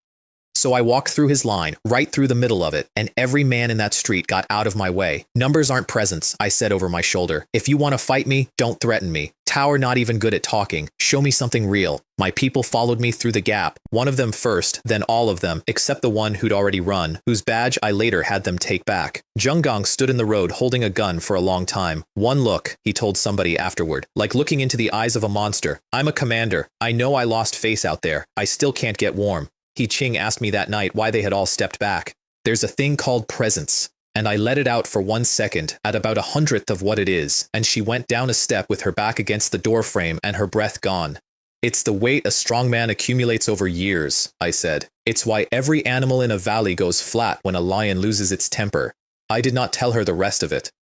So I walked through his line, right through the middle of it, and every man in that street got out of my way. Numbers aren't presents, I said over my shoulder. If you want to fight me, don't threaten me. Tao are not even good at talking. Show me something real. My people followed me through the gap, one of them first, then all of them, except the one who'd already run, whose badge I later had them take back. Zhenggang stood in the road holding a gun for a long time. One look, he told somebody afterward, like looking into the eyes of a monster. I'm a commander. I know I lost face out there. I still can't get warm. He Ching asked me that night why they had all stepped back. There's a thing called presence. And I let it out for 1 second, at about 100th of what it is, and she went down a step with her back against the door frame and her breath gone. It's the weight a strong man accumulates over years, I said. It's why every animal in a valley goes flat when a lion loses its temper. I did not tell her the rest of it.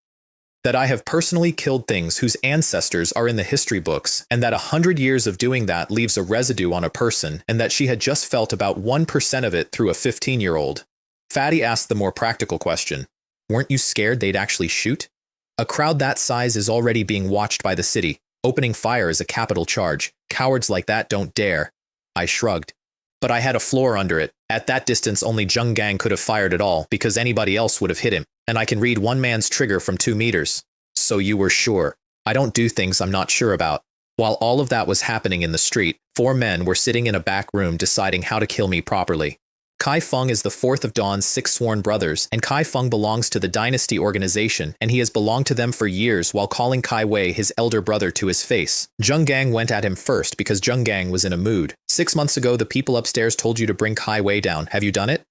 That I have personally killed things whose ancestors are in the history books, and that 100 years of doing that leaves a residue on a person, and that she had just felt about 1% of it through a 15-year-old. Fatty asked the more practical question. Weren't you scared they'd actually shoot? A crowd that size is already being watched by the city. Opening fire is a capital charge. Cowards like that don't dare. I shrugged. But I had a floor under it. At that distance, only Zhenggang could have fired at all, because anybody else would have hit him. And I can read one man's trigger from 2 meters. So you were sure. I don't do things I'm not sure about. While all of that was happening in the street, 4 men were sitting in a back room deciding how to kill me properly. Kai Feng is the 4th of Dawn's 6 sworn brothers, and Kai Feng belongs to the dynasty organization, and he has belonged to them for years while calling Kai Wei his elder brother to his face. Zhenggang went at him first because Zhenggang was in a mood. 6 months ago, the people upstairs told you to bring Kai Wei down. Have you done it?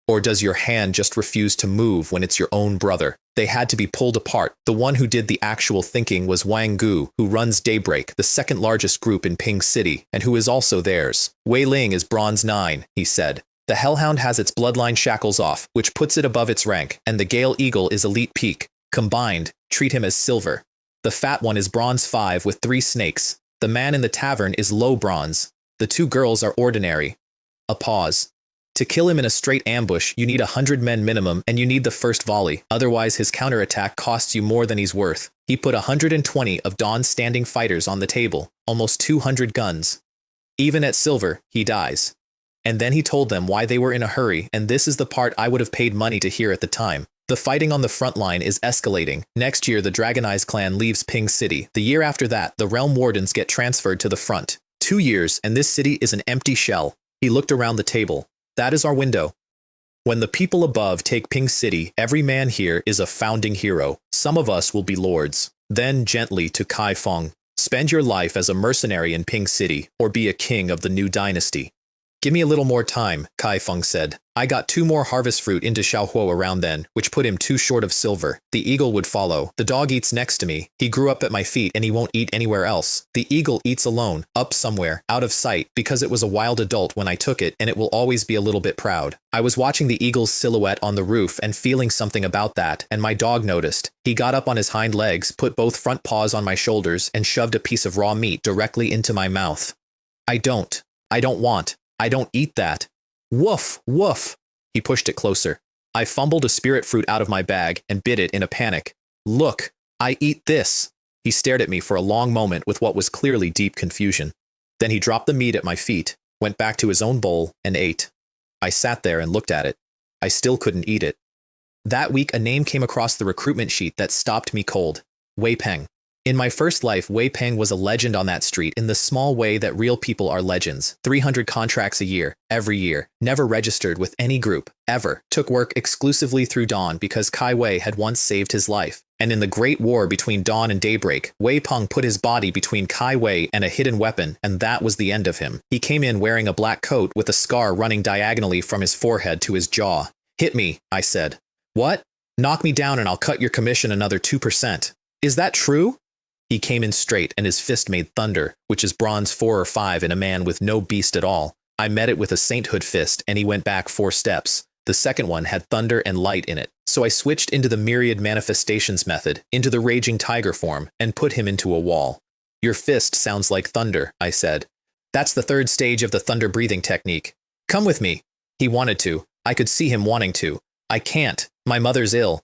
Or does your hand just refuse to move when it's your own brother? They had to be pulled apart. The one who did the actual thinking was Wang Gu, who runs Daybreak, the 2nd largest group in Ping City, and who is also theirs. Wei Ling is Bronze 9, he said. The Hellhound has its bloodline shackles off, which puts it above its rank, and the Gale Eagle is Elite Peak. Combined, treat him as silver. The fat one is Bronze 5 with 3 snakes. The man in the tavern is low bronze. The 2 girls are ordinary. A pause. To kill him in a straight ambush, you need 100 men minimum, and you need the first volley. Otherwise, his counterattack costs you more than he's worth. He put 120 of Dawn's standing fighters on the table, almost 200 guns. Even at silver, he dies. And then he told them why they were in a hurry, and this is the part I would have paid money to hear at the time. The fighting on the front line is escalating. Next year, the Dragon Eyes clan leaves Ping City. The year after that, the Realm Wardens get transferred to the front. 2 years, and this city is an empty shell. He looked around the table. That is our window. When the people above take Ping City, every man here is a founding hero. Some of us will be lords. Then gently to Kai Feng. Spend your life as a mercenary in Ping City, or be a king of the new dynasty. Give me a little more time, Kai Feng said. I got 2 more harvest fruit into Xiaohuo around then, which put him 2 short of silver. The eagle would follow. The dog eats next to me. He grew up at my feet and he won't eat anywhere else. The eagle eats alone, up somewhere, out of sight, because it was a wild adult when I took it and it will always be a little bit proud. I was watching the eagle's silhouette on the roof and feeling something about that, and my dog noticed. He got up on his hind legs, put both front paws on my shoulders, and shoved a piece of raw meat directly into my mouth. I don't want. I don't eat that. Woof, woof. He pushed it closer. I fumbled a spirit fruit out of my bag and bit it in a panic. Look, I eat this. He stared at me for a long moment with what was clearly deep confusion. Then he dropped the meat at my feet, went back to his own bowl, and ate. I sat there and looked at it. I still couldn't eat it. That week, a name came across the recruitment sheet that stopped me cold. Wei Peng. In my first life, Wei Peng was a legend on that street in the small way that real people are legends. 300 contracts a year, every year, never registered with any group, ever. Took work exclusively through dawn because Kai Wei had once saved his life. And in the Great War between dawn and daybreak, Wei Peng put his body between Kai Wei and a hidden weapon, and that was the end of him. He came in wearing a black coat with a scar running diagonally from his forehead to his jaw. Hit me, I said. What? Knock me down and I'll cut your commission another 2%. Is that true? He came in straight and his fist made thunder, which is bronze 4 or 5 in a man with no beast at all. I met it with a sainthood fist and he went back 4 steps. The second one had thunder and light in it, so I switched into the myriad manifestations method, into the raging tiger form, and put him into a wall. Your fist sounds like thunder, I said. That's the 3rd stage of the thunder breathing technique. Come with me. He wanted to. I could see him wanting to. I can't. My mother's ill.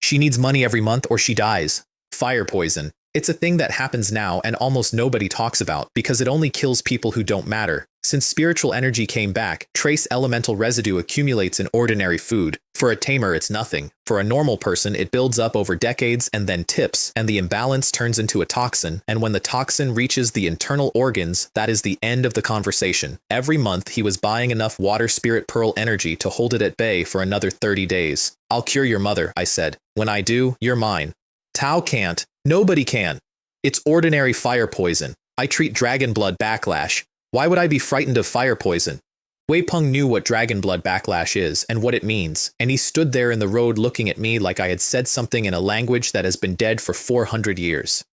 She needs money every month or she dies. Fire poison. It's a thing that happens now and almost nobody talks about because it only kills people who don't matter. Since spiritual energy came back, trace elemental residue accumulates in ordinary food. For a tamer, it's nothing. For a normal person, it builds up over decades and then tips, and the imbalance turns into a toxin, and when the toxin reaches the internal organs, that is the end of the conversation. Every month, he was buying enough water spirit pearl energy to hold it at bay for another 30 days. I'll cure your mother, I said. When I do, you're mine. Tao can't. Nobody can. It's ordinary fire poison. I treat dragon blood backlash. Why would I be frightened of fire poison? Wei Peng knew what dragon blood backlash is and what it means, and he stood there in the road looking at me like I had said something in a language that has been dead for 400 years.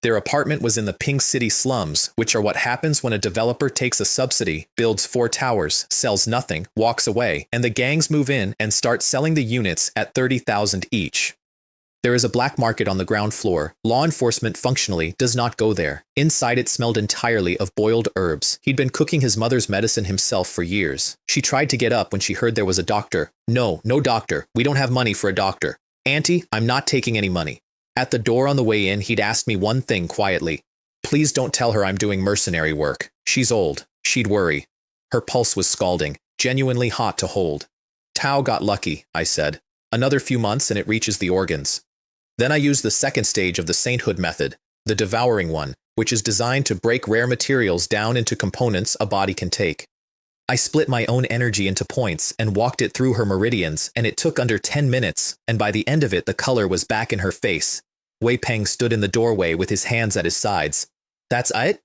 Their apartment was in the Ping City slums, which are what happens when a developer takes a subsidy, builds 4 towers, sells nothing, walks away, and the gangs move in and start selling the units at 30,000 each. There is a black market on the ground floor. Law enforcement functionally does not go there. Inside it smelled entirely of boiled herbs. He'd been cooking his mother's medicine himself for years. She tried to get up when she heard there was a doctor. No doctor. We don't have money for a doctor. Auntie, I'm not taking any money. At the door on the way in, he'd asked me one thing quietly. Please don't tell her I'm doing mercenary work. She's old. She'd worry. Her pulse was scalding, genuinely hot to hold. Tao got lucky, I said. Another few months and it reaches the organs. Then I used the 2nd stage of the sainthood method, the devouring one, which is designed to break rare materials down into components a body can take. I split my own energy into points and walked it through her meridians, and it took under 10 minutes, and by the end of it the color was back in her face. Wei Peng stood in the doorway with his hands at his sides. That's it?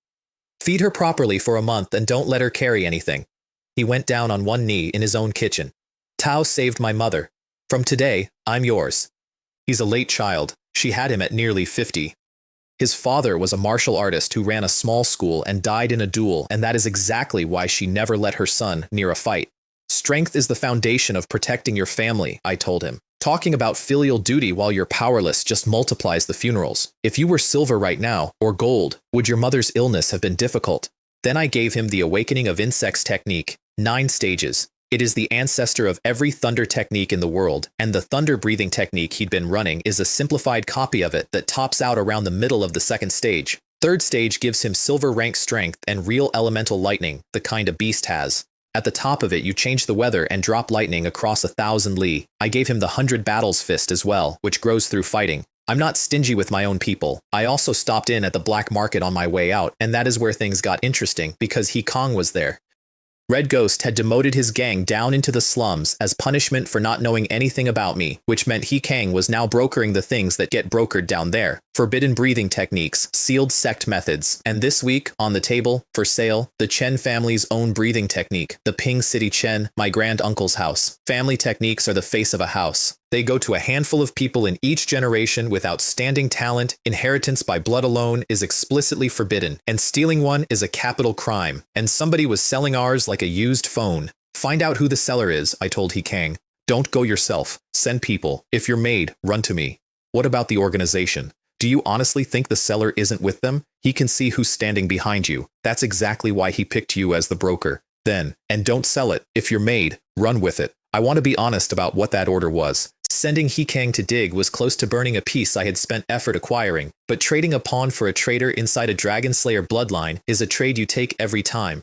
Feed her properly for a month and don't let her carry anything. He went down on one knee in his own kitchen. Tao saved my mother. From today, I'm yours. He's a late child. She had him at nearly 50. His father was a martial artist who ran a small school and died in a duel, and that is exactly why she never let her son near a fight. Strength is the foundation of protecting your family, I told him. Talking about filial duty while you're powerless just multiplies the funerals. If you were silver right now, or gold, would your mother's illness have been difficult? Then I gave him the Awakening of Insects technique, 9 stages. It is the ancestor of every thunder technique in the world, and the thunder breathing technique he'd been running is a simplified copy of it that tops out around the middle of the 2nd stage. 3rd stage gives him silver rank strength and real elemental lightning, the kind a beast has. At the top of it you change the weather and drop lightning across 1,000 li. I gave him the 100 battles fist as well, which grows through fighting. I'm not stingy with my own people. I also stopped in at the black market on my way out, and that is where things got interesting because He Kong was there. Red Ghost had demoted his gang down into the slums as punishment for not knowing anything about me, which meant He Kang was now brokering the things that get brokered down there. Forbidden breathing techniques, sealed sect methods, and this week, on the table, for sale, the Chen family's own breathing technique, the Ping City Chen, my grand-uncle's house. Family techniques are the face of a house. They go to a handful of people in each generation with outstanding talent. Inheritance by blood alone is explicitly forbidden, and stealing one is a capital crime. And somebody was selling ours like a used phone. Find out who the seller is, I told He Kang. Don't go yourself. Send people. If you're made, run to me. What about the organization? Do you honestly think the seller isn't with them? He can see who's standing behind you. That's exactly why he picked you as the broker. Then, and don't sell it. If you're made, run with it. I want to be honest about what that order was. Sending Hikang to dig was close to burning a piece I had spent effort acquiring, but trading a pawn for a traitor inside a Dragon Slayer bloodline is a trade you take every time.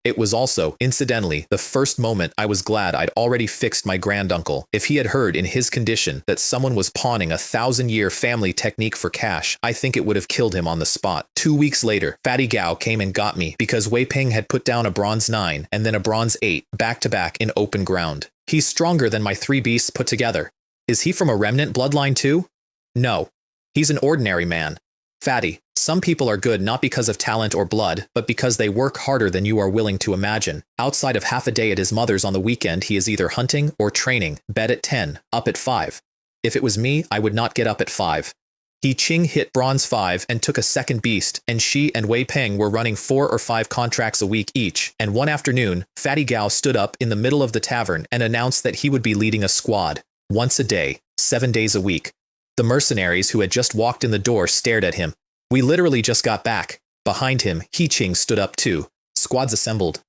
It was also, incidentally, the first moment I was glad I'd already fixed my granduncle. If he had heard in his condition that someone was pawning a 1,000-year family technique for cash, I think it would have killed him on the spot. 2 weeks later, Fatty Gao came and got me because Wei Ping had put down a bronze 9 and then a bronze 8 back-to-back in open ground. He's stronger than my 3 beasts put together. Is he from a remnant bloodline too? No. He's an ordinary man. Fatty, some people are good not because of talent or blood, but because they work harder than you are willing to imagine. Outside of half a day at his mother's on the weekend, he is either hunting or training, bed at 10, up at 5. If it was me, I would not get up at 5. He Qing hit bronze 5 and took a second beast, and she and Wei Peng were running 4 or 5 contracts a week each, and one afternoon, Fatty Gao stood up in the middle of the tavern and announced that he would be leading a squad, once a day, 7 days a week. The mercenaries who had just walked in the door stared at him. We literally just got back. Behind him, He Qing stood up too. Squads assembled.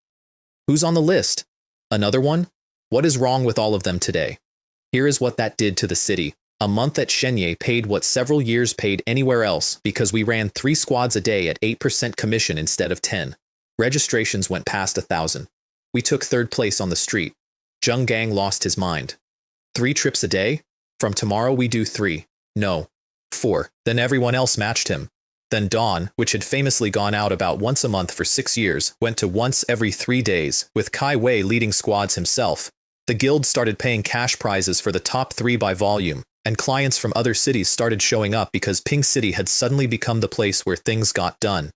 Who's on the list? Another one? What is wrong with all of them today? Here is what that did to the city. A month at Shenye paid what several years paid anywhere else because we ran 3 squads a day at 8% commission instead of 10. Registrations went past 1,000. We took 3rd place on the street. Zheng Gang lost his mind. 3 trips a day? From tomorrow we do 3. No. 4. Then everyone else matched him. Then Dawn, which had famously gone out about once a month for 6 years, went to once every 3 days, with Kai Wei leading squads himself. The guild started paying cash prizes for the top 3 by volume, and clients from other cities started showing up because Ping City had suddenly become the place where things got done.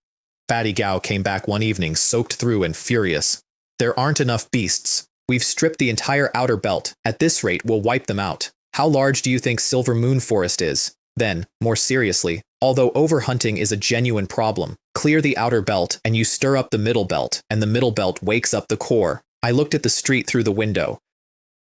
Fatty Gao came back one evening soaked through and furious. There aren't enough beasts. We've stripped the entire outer belt. At this rate, we'll wipe them out. How large do you think Silver Moon Forest is? Then, more seriously, although overhunting is a genuine problem, clear the outer belt and you stir up the middle belt, and the middle belt wakes up the core. I looked at the street through the window.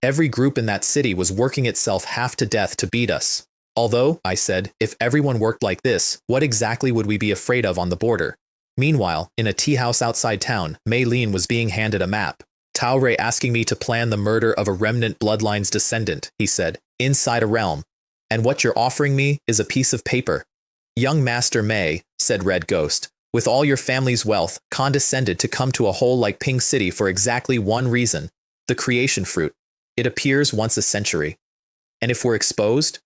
Every group in that city was working itself half to death to beat us. Although, I said, if everyone worked like this, what exactly would we be afraid of on the border? Meanwhile, in a tea house outside town, Mei Lin was being handed a map. Tao Rei asking me to plan the murder of a remnant bloodline's descendant, he said, inside a realm. And what you're offering me is a piece of paper. Young Master Mei, said Red Ghost, with all your family's wealth, condescended to come to a hole like Ping City for exactly one reason, the creation fruit. It appears once a century. And if we're exposed?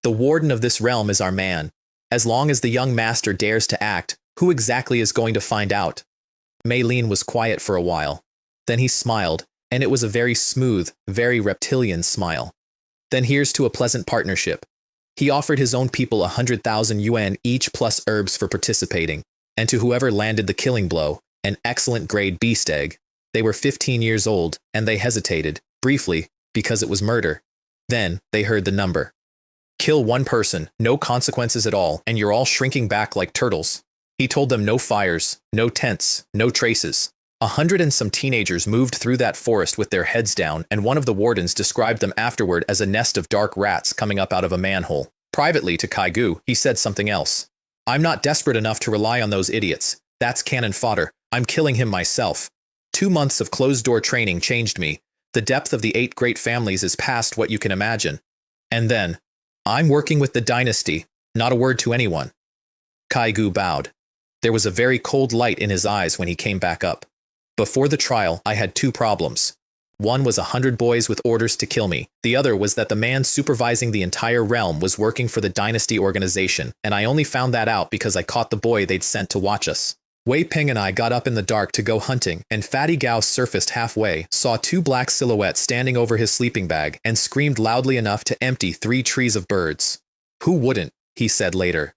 The warden of this realm is our man. As long as the young master dares to act, who exactly is going to find out? Mei Lin was quiet for a while. Then he smiled, and it was a very smooth, very reptilian smile. Then here's to a pleasant partnership. He offered his own people 100,000 yuan each plus herbs for participating, and to whoever landed the killing blow, an excellent grade beast egg. They were 15 years old, and they hesitated, briefly, because it was murder. Then they heard the number. Kill 1 person, no consequences at all, and you're all shrinking back like turtles. He told them no fires, no tents, no traces. 100 and some teenagers moved through that forest with their heads down, and one of the wardens described them afterward as a nest of dark rats coming up out of a manhole. Privately to Kaigu, he said something else. I'm not desperate enough to rely on those idiots. That's cannon fodder. I'm killing him myself. 2 months of closed-door training changed me. The depth of the 8 great families is past what you can imagine. And then, I'm working with the dynasty, not a word to anyone. Kaigu bowed. There was a very cold light in his eyes when he came back up. Before the trial, I had 2 problems. One was 100 boys with orders to kill me. The other was that the man supervising the entire realm was working for the dynasty organization, and I only found that out because I caught the boy they'd sent to watch us. Wei Ping and I got up in the dark to go hunting, and Fatty Gao surfaced halfway, saw 2 black silhouettes standing over his sleeping bag, and screamed loudly enough to empty 3 trees of birds. Who wouldn't? He said later.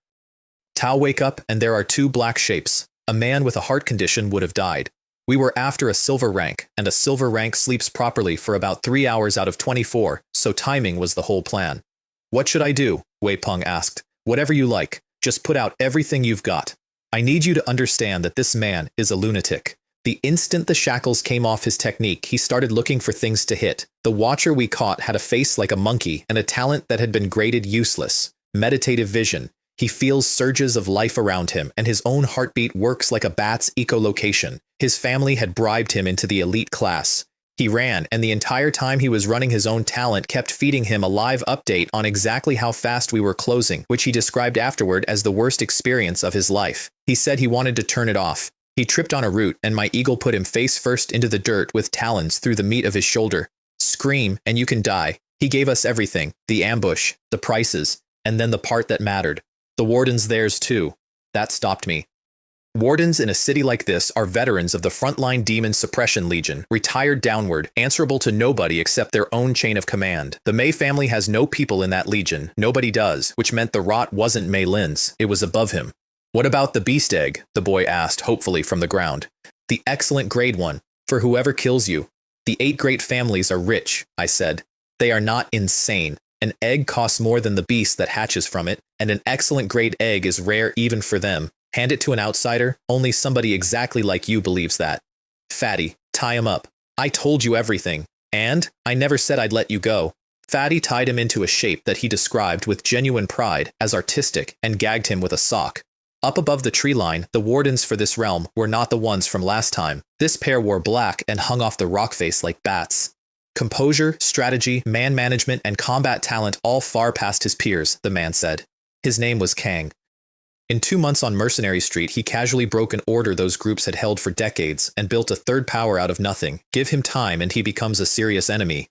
Tao wake up and there are 2 black shapes. A man with a heart condition would have died. We were after a silver rank, and a silver rank sleeps properly for about 3 hours out of 24, so timing was the whole plan. What should I do? Wei Peng asked. Whatever you like. Just put out everything you've got. I need you to understand that this man is a lunatic. The instant the shackles came off his technique, he started looking for things to hit. The watcher we caught had a face like a monkey and a talent that had been graded useless. Meditative vision. He feels surges of life around him, and his own heartbeat works like a bat's echolocation. His family had bribed him into the elite class. He ran, and the entire time he was running, his own talent kept feeding him a live update on exactly how fast we were closing, which he described afterward as the worst experience of his life. He said he wanted to turn it off. He tripped on a root, and my eagle put him face first into the dirt with talons through the meat of his shoulder. Scream, and you can die. He gave us everything, the ambush, the prices, and then the part that mattered. The wardens theirs too. That stopped me. Wardens in a city like this are veterans of the frontline Demon Suppression Legion, retired downward, answerable to nobody except their own chain of command. The Mei family has no people in that legion, nobody does, which meant the rot wasn't Mei Lin's, it was above him. What about the beast egg? The boy asked, hopefully from the ground. The excellent grade one, for whoever kills you. The 8 great families are rich, I said. They are not insane. An egg costs more than the beast that hatches from it, and an excellent grade egg is rare even for them. Hand it to an outsider, only somebody exactly like you believes that. Fatty, tie him up. I told you everything. And I never said I'd let you go. Fatty tied him into a shape that he described with genuine pride as artistic and gagged him with a sock. Up above the tree line, the wardens for this realm were not the ones from last time. This pair wore black and hung off the rock face like bats. Composure, strategy, man management, and combat talent all far past his peers, the man said. His name was Kang. In 2 months on Mercenary Street, he casually broke an order those groups had held for decades and built a third power out of nothing. Give him time and he becomes a serious enemy.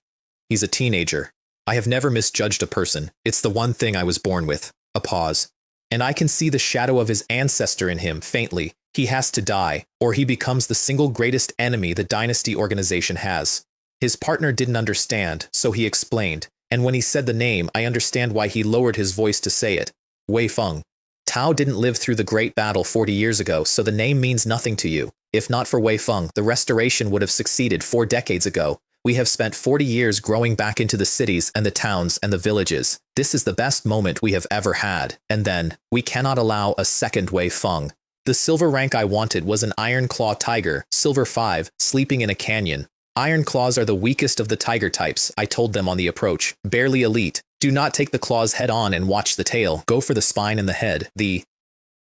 He's a teenager. I have never misjudged a person. It's the one thing I was born with. A pause. And I can see the shadow of his ancestor in him, faintly. He has to die, or he becomes the single greatest enemy the Dynasty organization has. His partner didn't understand, so he explained. And when he said the name, I understand why he lowered his voice to say it. Wei Feng. Tao didn't live through the Great Battle 40 years ago, so the name means nothing to you. If not for Wei Feng, the restoration would have succeeded 4 decades ago. We have spent 40 years growing back into the cities and the towns and the villages. This is the best moment we have ever had. And then, we cannot allow a second Wei Feng. The silver rank I wanted was an Iron Claw Tiger, Silver 5, sleeping in a canyon. Iron Claws are the weakest of the tiger types, I told them on the approach. Barely elite. Do not take the claws head on and watch the tail. Go for the spine and the head.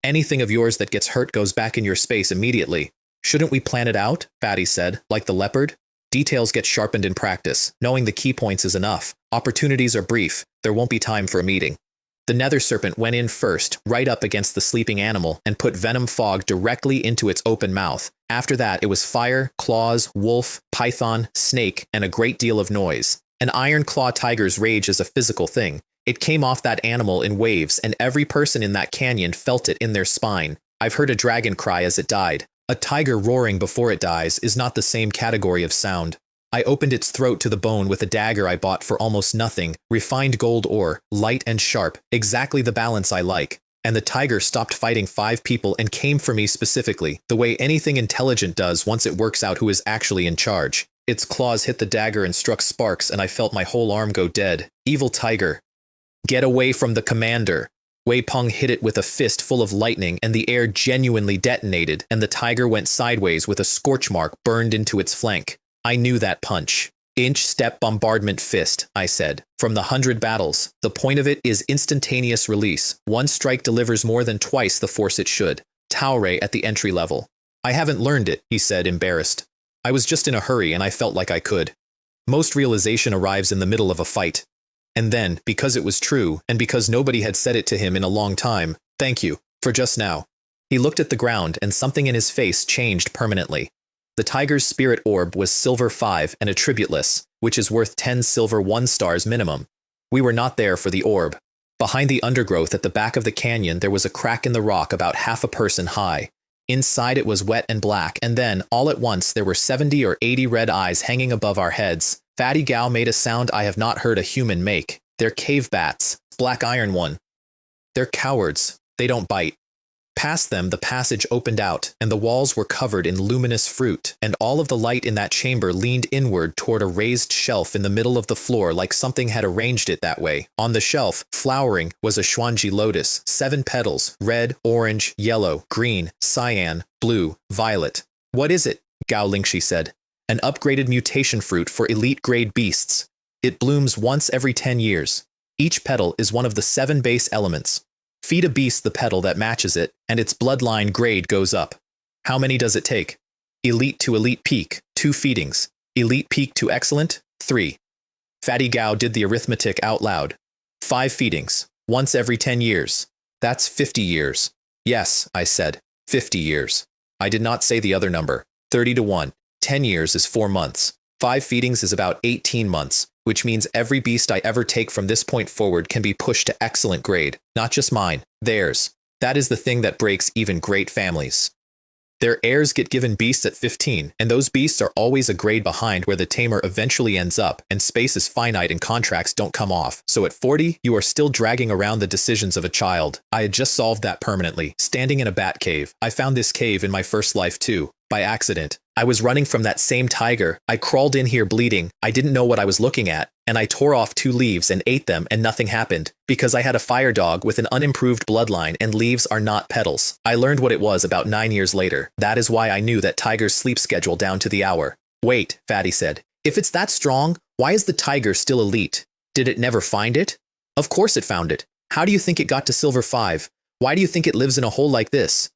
Anything of yours that gets hurt goes back in your space immediately. Shouldn't we plan it out? Fatty said, like the leopard. Details get sharpened in practice. Knowing the key points is enough. Opportunities are brief. There won't be time for a meeting. The nether serpent went in first, right up against the sleeping animal, and put venom fog directly into its open mouth. After that, it was fire, claws, wolf, python, snake, and a great deal of noise. An iron claw tiger's rage is a physical thing. It came off that animal in waves, and every person in that canyon felt it in their spine. I've heard a dragon cry as it died. A tiger roaring before it dies is not the same category of sound. I opened its throat to the bone with a dagger I bought for almost nothing, refined gold ore, light and sharp, exactly the balance I like. And the tiger stopped fighting 5 people and came for me specifically, the way anything intelligent does once it works out who is actually in charge. Its claws hit the dagger and struck sparks, and I felt my whole arm go dead. Evil tiger. Get away from the commander. Wei Peng hit it with a fist full of lightning, and the air genuinely detonated, and the tiger went sideways with a scorch mark burned into its flank. I knew that punch. Inch-step bombardment fist, I said. From the 100 battles, the point of it is instantaneous release. One strike delivers more than twice the force it should. Tao Ray at the entry level. I haven't learned it, he said, embarrassed. I was just in a hurry and I felt like I could. Most realization arrives in the middle of a fight. And then, because it was true, and because nobody had said it to him in a long time, thank you, for just now. He looked at the ground and something in his face changed permanently. The tiger's spirit orb was silver 5 and attributeless, which is worth 10 silver 1 stars minimum. We were not there for the orb. Behind the undergrowth at the back of the canyon there was a crack in the rock about half a person high. Inside it was wet and black, and then, all at once, there were 70 or 80 red eyes hanging above our heads. Fatty Gao made a sound I have not heard a human make. They're cave bats. Black iron one. They're cowards. They don't bite. Past them, the passage opened out, and the walls were covered in luminous fruit, and all of the light in that chamber leaned inward toward a raised shelf in the middle of the floor like something had arranged it that way. On the shelf, flowering, was a Xuanji lotus, 7 petals, red, orange, yellow, green, cyan, blue, violet. What is it? Gao Lingxi said. An upgraded mutation fruit for elite-grade beasts. It blooms once every 10 years. Each petal is one of the 7 base elements. Feed a beast the petal that matches it, and its bloodline grade goes up. How many does it take? Elite to elite peak, 2 feedings. Elite peak to excellent, 3. Fatty Gao did the arithmetic out loud. 5 feedings, once every 10 years. That's 50 years. Yes, I said, 50 years. I did not say the other number. 30 to 1. 10 years is 4 months. 5 feedings is about 18 months, which means every beast I ever take from this point forward can be pushed to excellent grade. Not just mine, theirs. That is the thing that breaks even great families. Their heirs get given beasts at 15, and those beasts are always a grade behind where the tamer eventually ends up, and space is finite and contracts don't come off. So at 40, you are still dragging around the decisions of a child. I had just solved that permanently, standing in a bat cave. I found this cave in my first life too, by accident. I was running from that same tiger. I crawled in here bleeding. I didn't know what I was looking at, and I tore off 2 leaves and ate them, and nothing happened, because I had a fire dog with an unimproved bloodline, and leaves are not petals. I learned what it was about 9 years later. That is why I knew that tiger's sleep schedule down to the hour. Wait, Fatty said. If it's that strong, why is the tiger still elite? Did it never find it? Of course it found it. How do you think it got to Silver 5? Why do you think it lives in a hole like this?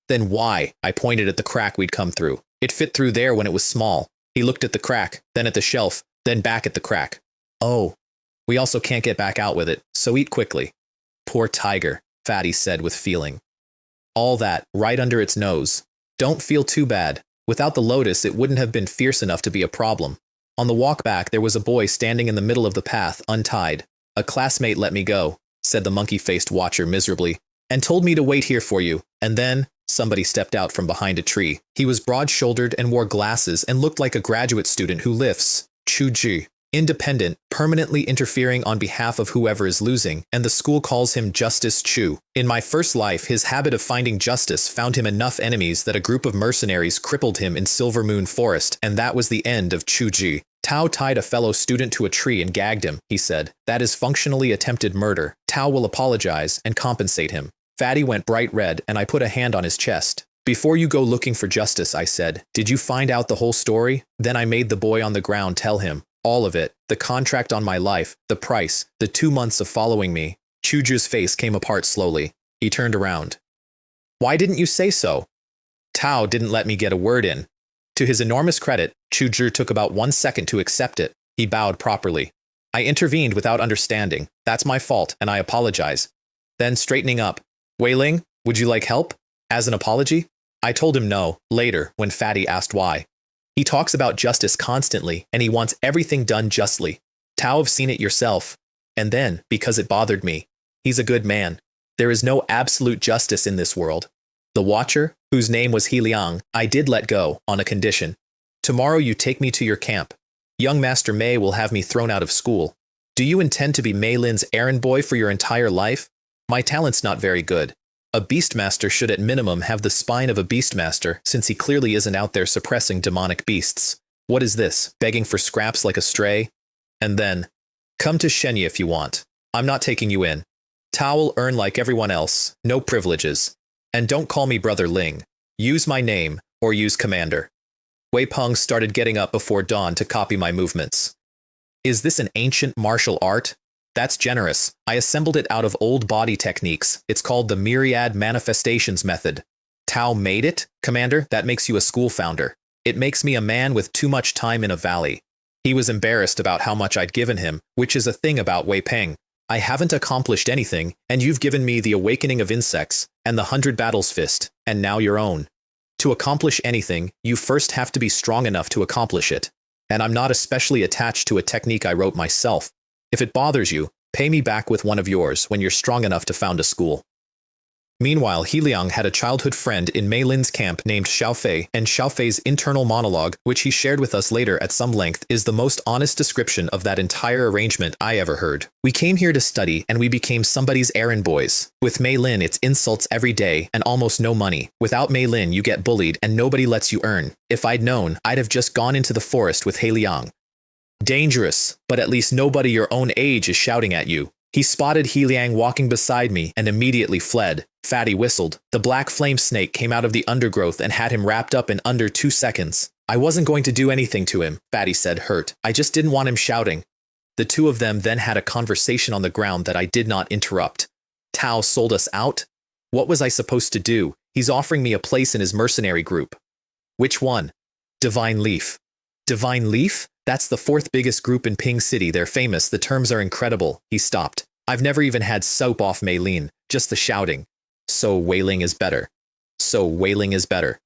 Then why? I pointed at the crack we'd come through. It fit through there when it was small. He looked at the crack, then at the shelf, then back at the crack. Oh, we also can't get back out with it, so eat quickly. Poor tiger, Fatty said with feeling. All that, right under its nose. Don't feel too bad. Without the lotus, it wouldn't have been fierce enough to be a problem. On the walk back, there was a boy standing in the middle of the path, untied. A classmate let me go, said the monkey-faced watcher miserably, and told me to wait here for you, and then somebody stepped out from behind a tree. He was broad-shouldered and wore glasses and looked like a graduate student who lifts. Chu-ji. Independent, permanently interfering on behalf of whoever is losing, and the school calls him Justice Chu. In my first life, his habit of finding justice found him enough enemies that a group of mercenaries crippled him in Silver Moon Forest, and that was the end of Chu-ji. Tao tied a fellow student to a tree and gagged him, he said. That is functionally attempted murder. Tao will apologize and compensate him. Fatty went bright red, and I put a hand on his chest. Before you go looking for justice, I said, did you find out the whole story? Then I made the boy on the ground tell him. All of it. The contract on my life, the price, the 2 months of following me. Chuju's face came apart slowly. He turned around. Why didn't you say so? Tao didn't let me get a word in. To his enormous credit, Chuju took about 1 second to accept it. He bowed properly. I intervened without understanding. That's my fault, and I apologize. Then, straightening up, Wei Ling, would you like help? As an apology? I told him no, later, when Fatty asked why. He talks about justice constantly, and he wants everything done justly. Tao have seen it yourself. And then, because it bothered me, he's a good man. There is no absolute justice in this world. The Watcher, whose name was He Liang, I did let go, on a condition. Tomorrow you take me to your camp. Young Master Mei will have me thrown out of school. Do you intend to be Mei Lin's errand boy for your entire life? My talent's not very good. A Beastmaster should at minimum have the spine of a Beastmaster, since he clearly isn't out there suppressing demonic beasts. What is this, begging for scraps like a stray? And then, come to Shenya if you want. I'm not taking you in. Tao will earn like everyone else, no privileges. And don't call me Brother Ling. Use my name, or use Commander. Wei Peng started getting up before dawn to copy my movements. Is this an ancient martial art? That's generous. I assembled it out of old body techniques. It's called the Myriad Manifestations Method. Tao made it? Commander, that makes you a school founder. It makes me a man with too much time in a valley. He was embarrassed about how much I'd given him, which is a thing about Wei Peng. I haven't accomplished anything, and you've given me the Awakening of Insects, and the 100 Battles Fist, and now your own. To accomplish anything, you first have to be strong enough to accomplish it. And I'm not especially attached to a technique I wrote myself. If it bothers you, pay me back with one of yours when you're strong enough to found a school. Meanwhile, He Liang had a childhood friend in Mei Lin's camp named Xiaofei, and Xiaofei's internal monologue, which he shared with us later at some length, is the most honest description of that entire arrangement I ever heard. We came here to study, and we became somebody's errand boys. With Mei Lin, it's insults every day, and almost no money. Without Mei Lin, you get bullied, and nobody lets you earn. If I'd known, I'd have just gone into the forest with He Liang. Dangerous, but at least nobody your own age is shouting at you. He spotted He Liang walking beside me and immediately fled. Fatty whistled. The black flame snake came out of the undergrowth and had him wrapped up in under 2 seconds. I wasn't going to do anything to him, Fatty said, hurt. I just didn't want him shouting. The two of them then had a conversation on the ground that I did not interrupt. Tao sold us out? What was I supposed to do? He's offering me a place in his mercenary group. Which one? Divine Leaf. Divine Leaf? That's the fourth biggest group in Ping City. They're famous. The terms are incredible. He stopped. I've never even had soap off Maylene, just the shouting. So wailing is better. So wailing is better.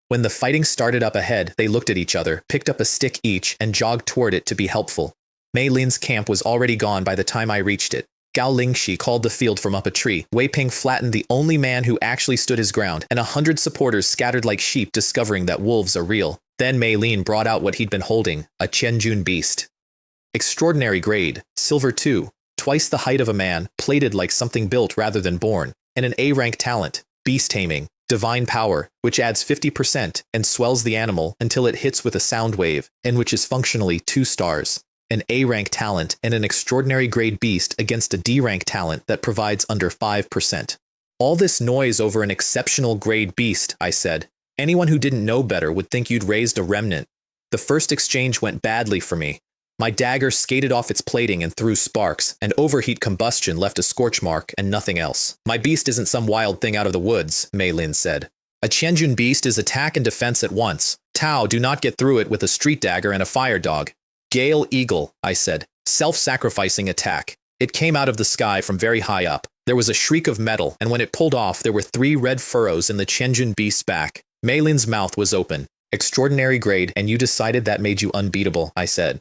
When the fighting started up ahead, they looked at each other, picked up a stick each, and jogged toward it to be helpful. Maylin's camp was already gone by the time I reached it. Gao Lingxi called the field from up a tree. Wei Ping flattened the only man who actually stood his ground, and 100 supporters scattered like sheep discovering that wolves are real. Then Maylin brought out what he'd been holding, a Qianjun beast. Extraordinary grade, silver 2, twice the height of a man, plated like something built rather than born, and an A-rank talent, beast taming, divine power, which adds 50% and swells the animal until it hits with a sound wave, and which is functionally 2 stars. An A-rank talent and an extraordinary grade beast against a D-rank talent that provides under 5%. All this noise over an exceptional grade beast, I said. Anyone who didn't know better would think you'd raised a remnant. The first exchange went badly for me. My dagger skated off its plating and threw sparks, and overheat combustion left a scorch mark and nothing else. My beast isn't some wild thing out of the woods, Mei Lin said. A Qianjun beast is attack and defense at once. Tao, do not get through it with a street dagger and a fire dog. Gale Eagle, I said. Self-sacrificing attack. It came out of the sky from very high up. There was a shriek of metal, and when it pulled off, there were 3 red furrows in the Qianjun beast's back. Mei Lin's mouth was open. Extraordinary grade, and you decided that made you unbeatable, I said.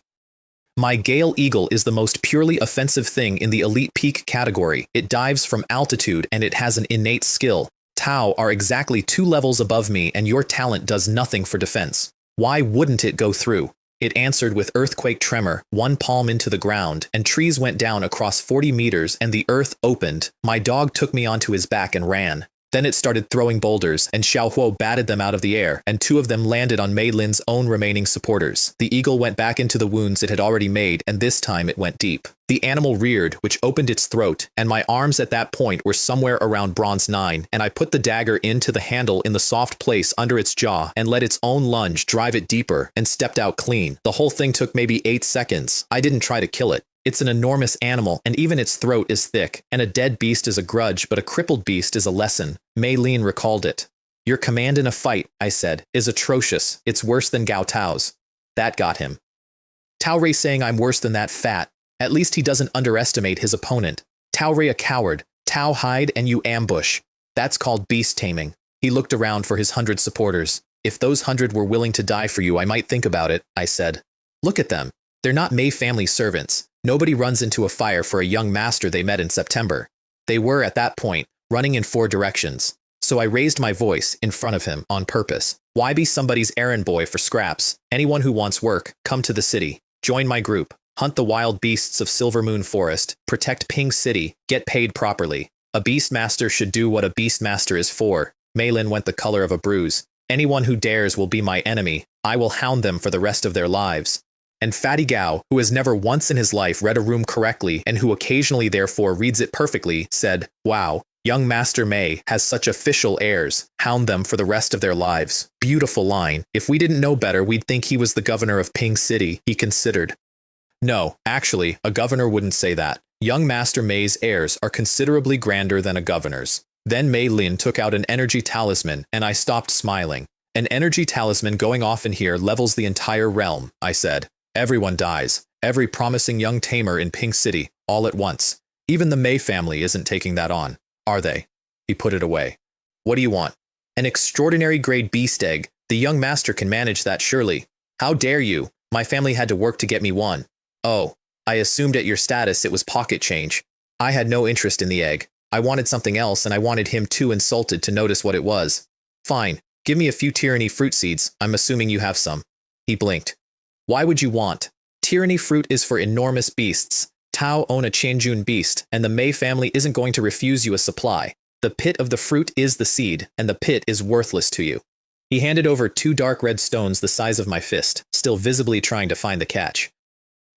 My Gale Eagle is the most purely offensive thing in the elite peak category. It dives from altitude, and it has an innate skill. Tao are exactly 2 levels above me, and your talent does nothing for defense. Why wouldn't it go through? It answered with earthquake tremor, 1 palm into the ground, and trees went down across 40 meters and the earth opened. My dog took me onto his back and ran. Then it started throwing boulders, and Xiaohuo batted them out of the air, and 2 of them landed on Mei Lin's own remaining supporters. The eagle went back into the wounds it had already made, and this time it went deep. The animal reared, which opened its throat, and my arms at that point were somewhere around bronze 9, and I put the dagger into the handle in the soft place under its jaw and let its own lunge drive it deeper, and stepped out clean. The whole thing took maybe 8 seconds. I didn't try to kill it. It's an enormous animal, and even its throat is thick, and a dead beast is a grudge, but a crippled beast is a lesson. Mei Lin recalled it. Your command in a fight, I said, is atrocious. It's worse than Gao Tao's. That got him. Tao Rei saying I'm worse than that fat. At least he doesn't underestimate his opponent. Tao Rei a coward. Tao hide and you ambush. That's called beast taming. He looked around for his 100 supporters. If those 100 were willing to die for you, I might think about it, I said. Look at them. They're not Mei family servants. Nobody runs into a fire for a young master they met in September. They were, at that point, running in 4 directions. So I raised my voice in front of him on purpose. Why be somebody's errand boy for scraps? Anyone who wants work, come to the city. Join my group. Hunt the wild beasts of Silver Moon Forest. Protect Ping City. Get paid properly. A beastmaster should do what a beastmaster is for. Mei Lin went the color of a bruise. Anyone who dares will be my enemy. I will hound them for the rest of their lives. And Fatty Gao, who has never once in his life read a room correctly and who occasionally therefore reads it perfectly, said, wow, young Master Mei has such official airs. Hound them for the rest of their lives. Beautiful line. If we didn't know better, we'd think he was the governor of Ping City, he considered. No, actually, a governor wouldn't say that. Young Master Mei's heirs are considerably grander than a governor's. Then Mei Lin took out an energy talisman, and I stopped smiling. An energy talisman going off in here levels the entire realm, I said. Everyone dies. Every promising young tamer in Ping City, all at once. Even the Mei family isn't taking that on, are they? He put it away. What do you want? An extraordinary grade beast egg. The young master can manage that surely. How dare you? My family had to work to get me one. Oh, I assumed at your status it was pocket change. I had no interest in the egg. I wanted something else, and I wanted him too insulted to notice what it was. Fine. Give me a few tyranny fruit seeds. I'm assuming you have some. He blinked. Why would you want? Tyranny fruit is for enormous beasts. Tao own a Qianjun beast, and the Mei family isn't going to refuse you a supply. The pit of the fruit is the seed, and the pit is worthless to you. He handed over 2 dark red stones the size of my fist, still visibly trying to find the catch.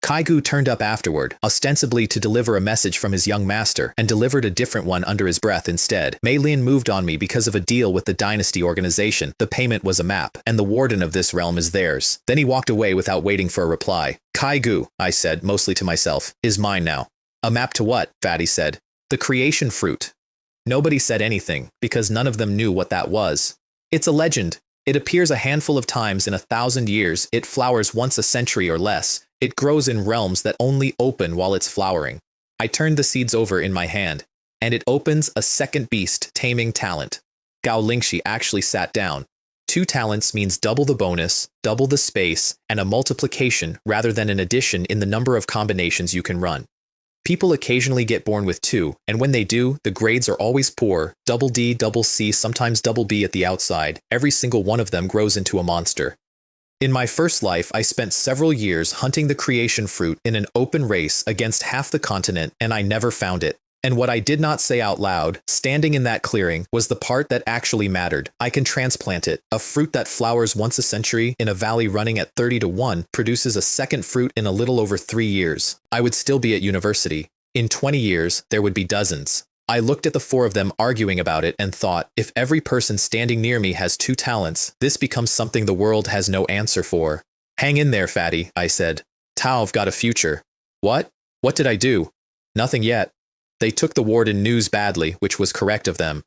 Kaigu turned up afterward, ostensibly to deliver a message from his young master, and delivered a different one under his breath instead. Mei Lin moved on me because of a deal with the dynasty organization. The payment was a map, and the warden of this realm is theirs. Then he walked away without waiting for a reply. Kaigu, I said, mostly to myself, is mine now. A map to what? Fatty said. The creation fruit. Nobody said anything, because none of them knew what that was. It's a legend. It appears a handful of times in 1,000 years, it flowers once a century or less, it grows in realms that only open while it's flowering. I turned the seeds over in my hand, and it opens a second beast taming talent. Gao Lingxi actually sat down. 2 talents means double the bonus, double the space, and a multiplication rather than an addition in the number of combinations you can run. People occasionally get born with 2, and when they do, the grades are always poor, double D, double C, sometimes double B at the outside. Every single one of them grows into a monster. In my first life, I spent several years hunting the creation fruit in an open race against half the continent, and I never found it. And what I did not say out loud, standing in that clearing, was the part that actually mattered. I can transplant it. A fruit that flowers once a century in a valley running at 30-1 produces a second fruit in a little over 3 years. I would still be at university. In 20 years, there would be dozens. I looked at the 4 of them arguing about it and thought, if every person standing near me has 2 talents, this becomes something the world has no answer for. Hang in there, fatty, I said. Tao've got a future. What? What did I do? Nothing yet. They took the warden news badly, which was correct of them.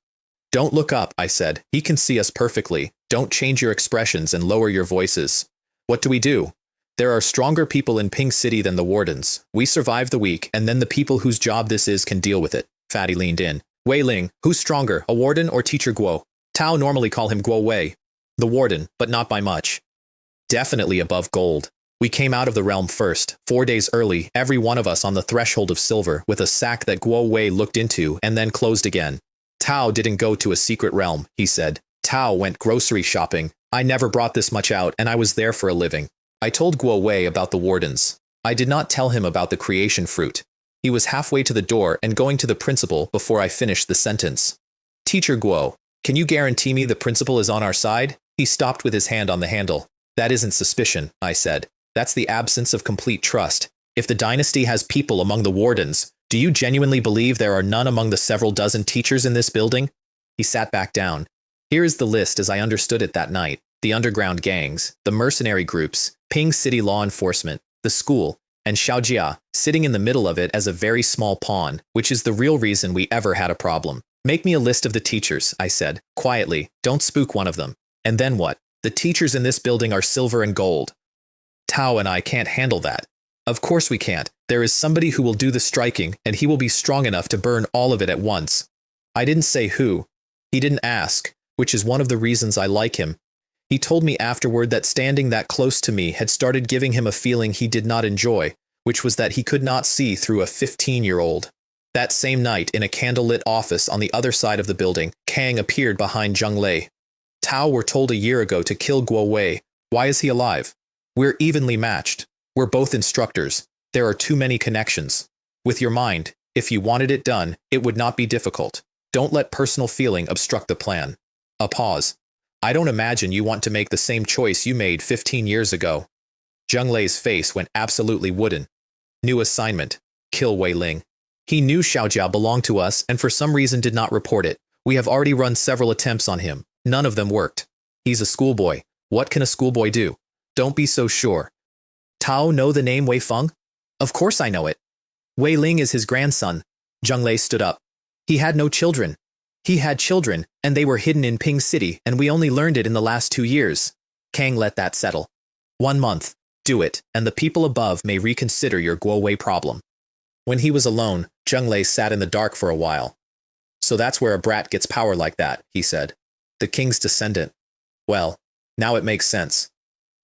Don't look up, I said. He can see us perfectly. Don't change your expressions and lower your voices. What do we do? There are stronger people in Ping City than the wardens. We survive the week, and then the people whose job this is can deal with it. Fatty leaned in. Wei Ling, who's stronger, a warden or teacher Guo? Tao normally call him Guo Wei. The warden, but not by much. Definitely above gold. We came out of the realm first, 4 days early, every one of us on the threshold of silver, with a sack that Guo Wei looked into and then closed again. Tao didn't go to a secret realm, he said. Tao went grocery shopping. I never brought this much out, and I was there for a living. I told Guo Wei about the wardens. I did not tell him about the creation fruit. He was halfway to the door and going to the principal before I finished the sentence. Teacher Guo, can you guarantee me the principal is on our side? He stopped with his hand on the handle. That isn't suspicion, I said. That's the absence of complete trust. If the dynasty has people among the wardens, do you genuinely believe there are none among the several dozen teachers in this building? He sat back down. Here is the list as I understood it that night. The underground gangs, the mercenary groups, Ping City law enforcement, the school, and Xiaojia, sitting in the middle of it as a very small pawn, which is the real reason we ever had a problem. Make me a list of the teachers, I said, quietly. Don't spook one of them. And then what? The teachers in this building are silver and gold. Tao and I can't handle that. Of course we can't. There is somebody who will do the striking, and he will be strong enough to burn all of it at once. I didn't say who. He didn't ask, which is one of the reasons I like him. He told me afterward that standing that close to me had started giving him a feeling he did not enjoy, which was that he could not see through a 15-year-old. That same night, in a candlelit office on the other side of the building, Kang appeared behind Zheng Lei. Tao were told a year ago to kill Guo Wei. Why is he alive? We're evenly matched. We're both instructors. There are too many connections. With your mind, if you wanted it done, it would not be difficult. Don't let personal feeling obstruct the plan. A pause. I don't imagine you want to make the same choice you made 15 years ago. Zheng Lei's face went absolutely wooden. New assignment. Kill Wei Ling. He knew Xiaojia belonged to us and for some reason did not report it. We have already run several attempts on him. None of them worked. He's a schoolboy. What can a schoolboy do? Don't be so sure. Tao know the name Wei Feng? Of course I know it. Wei Ling is his grandson. Zheng Lei stood up. He had no children. He had children, and they were hidden in Ping City, and we only learned it in the last 2 years. Kang let that settle. 1 month. Do it, and the people above may reconsider your Guo Wei problem. When he was alone, Zheng Lei sat in the dark for a while. So that's where a brat gets power like that, he said. The king's descendant. Well, now it makes sense.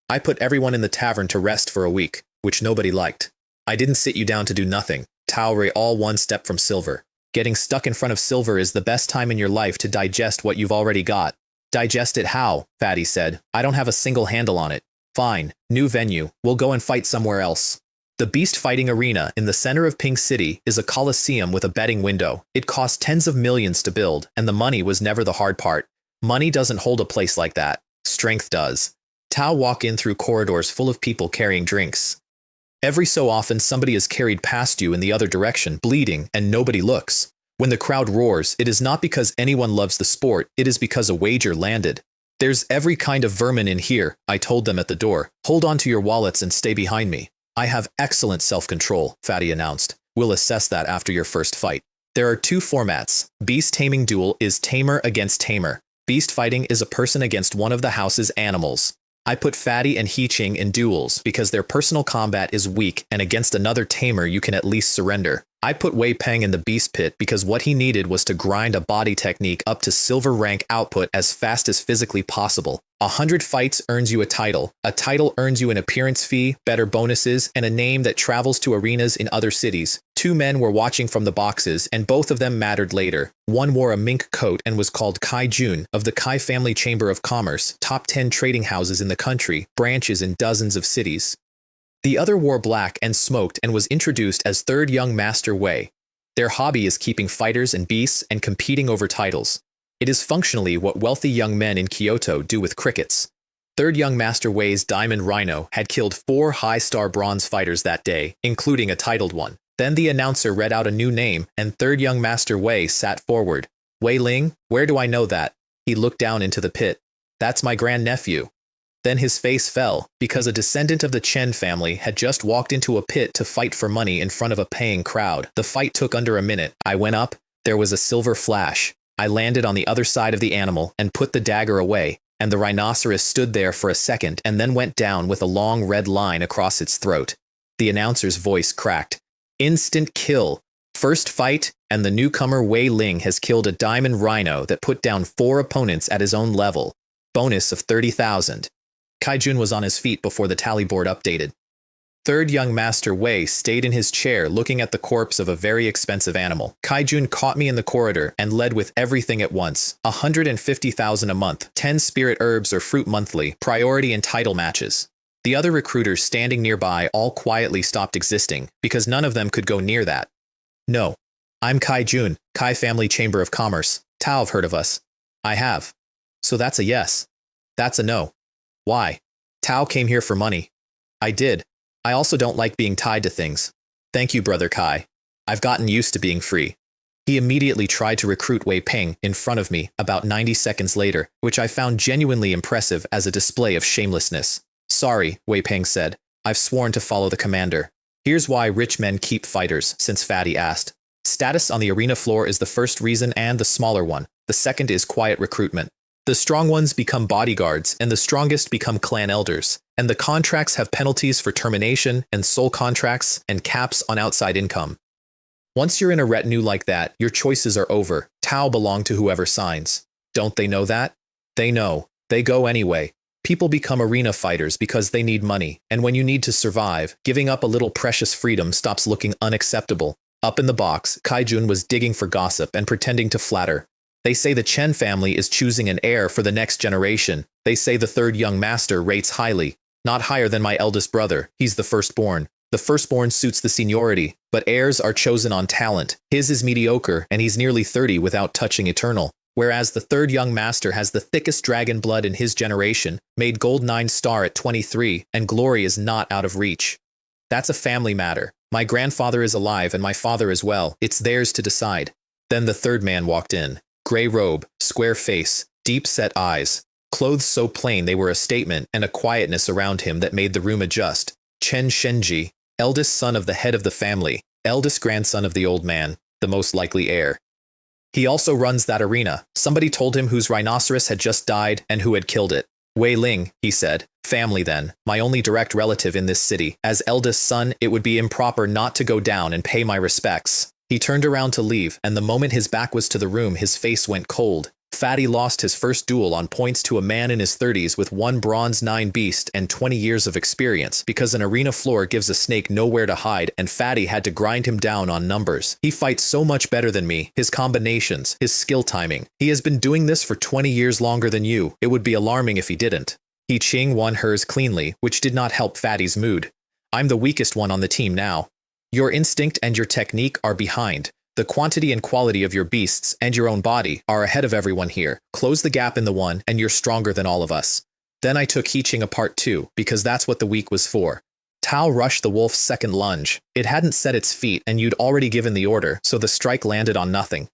I put everyone in the tavern to rest for a week, which nobody liked. I didn't sit you down to do nothing. Tao Rei all one step from silver. Getting stuck in front of silver is the best time in your life to digest what you've already got. Digest it how? Fatty said. I don't have a single handle on it. Fine, new venue. We'll go and fight somewhere else. The beast fighting arena in the center of Ping City is a coliseum with a betting window. It cost tens of millions to build, and the money was never the hard part. Money doesn't hold a place like that. Strength does. Tao walk in through corridors full of people carrying drinks. Every so often somebody is carried past you in the other direction, bleeding, and nobody looks. When the crowd roars, it is not because anyone loves the sport, it is because a wager landed. There's every kind of vermin in here, I told them at the door. Hold on to your wallets and stay behind me. I have excellent self-control, Fatty announced. We'll assess that after your first fight. There are 2 formats. Beast taming duel is tamer against tamer. Beast fighting is a person against one of the house's animals. I put Fatty and He-Ching in duels because their personal combat is weak and against another tamer you can at least surrender. I put Wei Peng in the beast pit because what he needed was to grind a body technique up to silver rank output as fast as physically possible. 100 fights earns you a title earns you an appearance fee, better bonuses, and a name that travels to arenas in other cities. 2 men were watching from the boxes, and both of them mattered later. One wore a mink coat and was called Kai Jun of the Kai Family Chamber of Commerce, top 10 trading houses in the country, branches in dozens of cities. The other wore black and smoked and was introduced as Third Young Master Wei. Their hobby is keeping fighters and beasts and competing over titles. It is functionally what wealthy young men in Kyoto do with crickets. Third Young Master Wei's Diamond Rhino had killed 4 high-star bronze fighters that day, including a titled one. Then the announcer read out a new name, and Third Young Master Wei sat forward. Wei Ling, where do I know that? He looked down into the pit. That's my grandnephew. Then his face fell, because a descendant of the Chen family had just walked into a pit to fight for money in front of a paying crowd. The fight took under a minute. I went up, there was a silver flash. I landed on the other side of the animal and put the dagger away, and the rhinoceros stood there for a second and then went down with a long red line across its throat. The announcer's voice cracked. Instant kill. First fight, and the newcomer Wei Ling has killed a diamond rhino that put down 4 opponents at his own level. Bonus of 30,000. Kaijun was on his feet before the tally board updated. Third Young Master Wei stayed in his chair looking at the corpse of a very expensive animal. Kaijun caught me in the corridor and led with everything at once. 150,000 a month, 10 spirit herbs or fruit monthly, priority and title matches. The other recruiters standing nearby all quietly stopped existing because none of them could go near that. No. I'm Kaijun, Kai Family Chamber of Commerce. Tao have heard of us. I have. So that's a yes. That's a no. Why? Tao came here for money. I did. I also don't like being tied to things. Thank you, Brother Kai. I've gotten used to being free. He immediately tried to recruit Wei Peng in front of me about 90 seconds later, which I found genuinely impressive as a display of shamelessness. Sorry, Wei Peng said. I've sworn to follow the commander. Here's why rich men keep fighters, since Fatty asked. Status on the arena floor is the first reason and the smaller one. The second is quiet recruitment. The strong ones become bodyguards, and the strongest become clan elders. And the contracts have penalties for termination and soul contracts and caps on outside income. Once you're in a retinue like that, your choices are over. Tao belong to whoever signs. Don't they know that? They know. They go anyway. People become arena fighters because they need money, and when you need to survive, giving up a little precious freedom stops looking unacceptable. Up in the box, Kaijun was digging for gossip and pretending to flatter. They say the Chen family is choosing an heir for the next generation. They say the third young master rates highly. Not higher than my eldest brother. He's the firstborn. The firstborn suits the seniority, but heirs are chosen on talent. His is mediocre, and he's nearly 30 without touching eternal. Whereas the third young master has the thickest dragon blood in his generation, made gold 9 star at 23, and glory is not out of reach. That's a family matter. My grandfather is alive and my father as well. It's theirs to decide. Then the third man walked in. Gray robe, square face, deep-set eyes, clothes so plain they were a statement, and a quietness around him that made the room adjust. Chen Shenji, eldest son of the head of the family, eldest grandson of the old man, the most likely heir. He also runs that arena. Somebody told him whose rhinoceros had just died and who had killed it. Wei Ling, he said. Family then, my only direct relative in this city. As eldest son, it would be improper not to go down and pay my respects. He turned around to leave, and the moment his back was to the room, his face went cold. Fatty lost his first duel on points to a man in his 30s with 1 bronze 9 beast and 20 years of experience because an arena floor gives a snake nowhere to hide, and Fatty had to grind him down on numbers. He fights so much better than me, his combinations, his skill timing. He has been doing this for 20 years longer than you. It would be alarming if he didn't. He-Ching won hers cleanly, which did not help Fatty's mood. I'm the weakest one on the team now. Your instinct and your technique are behind. The quantity and quality of your beasts and your own body are ahead of everyone here. Close the gap in the one, and you're stronger than all of us. Then I took He-Ching apart too, because that's what the week was for. Tao rushed the wolf's second lunge. It hadn't set its feet, and you'd already given the order, so the strike landed on nothing.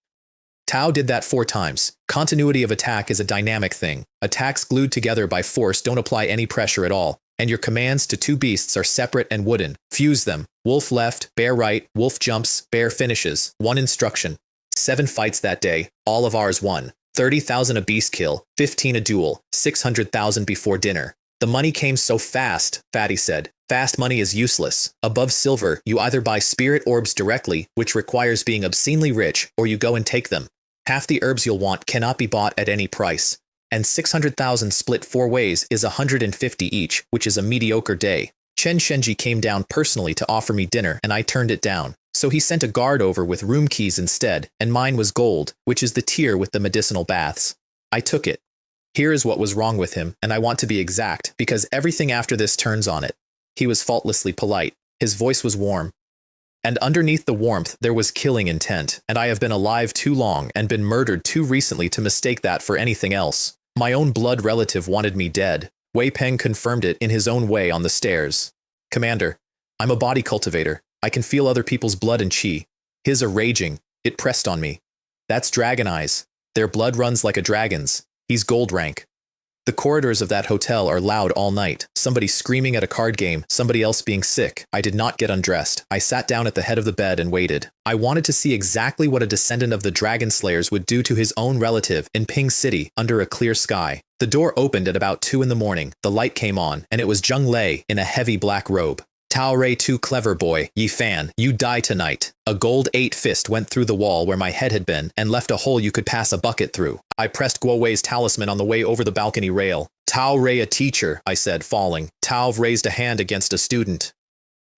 Tao did that 4 times. Continuity of attack is a dynamic thing. Attacks glued together by force don't apply any pressure at all. And your commands to 2 beasts are separate and wooden. Fuse them. Wolf left, bear right, wolf jumps, bear finishes. 1 instruction. 7 fights that day. All of ours won. 30,000 a beast kill, 15 a duel, 600,000 before dinner. The money came so fast, Fatty said. Fast money is useless. Above silver, you either buy spirit orbs directly, which requires being obscenely rich, or you go and take them. Half the herbs you'll want cannot be bought at any price. And 600,000 split 4 ways is 150 each, which is a mediocre day. Chen Shenji came down personally to offer me dinner and I turned it down. So he sent a guard over with room keys instead, and mine was gold, which is the tier with the medicinal baths. I took it. Here is what was wrong with him, and I want to be exact, because everything after this turns on it. He was faultlessly polite. His voice was warm. And underneath the warmth there was killing intent, and I have been alive too long and been murdered too recently to mistake that for anything else. My own blood relative wanted me dead. Wei Peng confirmed it in his own way on the stairs. Commander, I'm a body cultivator. I can feel other people's blood and chi. His are raging. It pressed on me. That's dragon eyes. Their blood runs like a dragon's. He's gold rank. The corridors of that hotel are loud all night. Somebody screaming at a card game, somebody else being sick. I did not get undressed. I sat down at the head of the bed and waited. I wanted to see exactly what a descendant of the Dragon Slayers would do to his own relative in Ping City under a clear sky. The door opened at about 2 in the morning. The light came on, and it was Zheng Lei in a heavy black robe. Tao Rei, too clever boy, Yi Fan, you die tonight. A gold 8 fist went through the wall where my head had been and left a hole you could pass a bucket through. I pressed Guo Wei's talisman on the way over the balcony rail. Tao Rei, a teacher, I said, falling. Tao raised a hand against a student.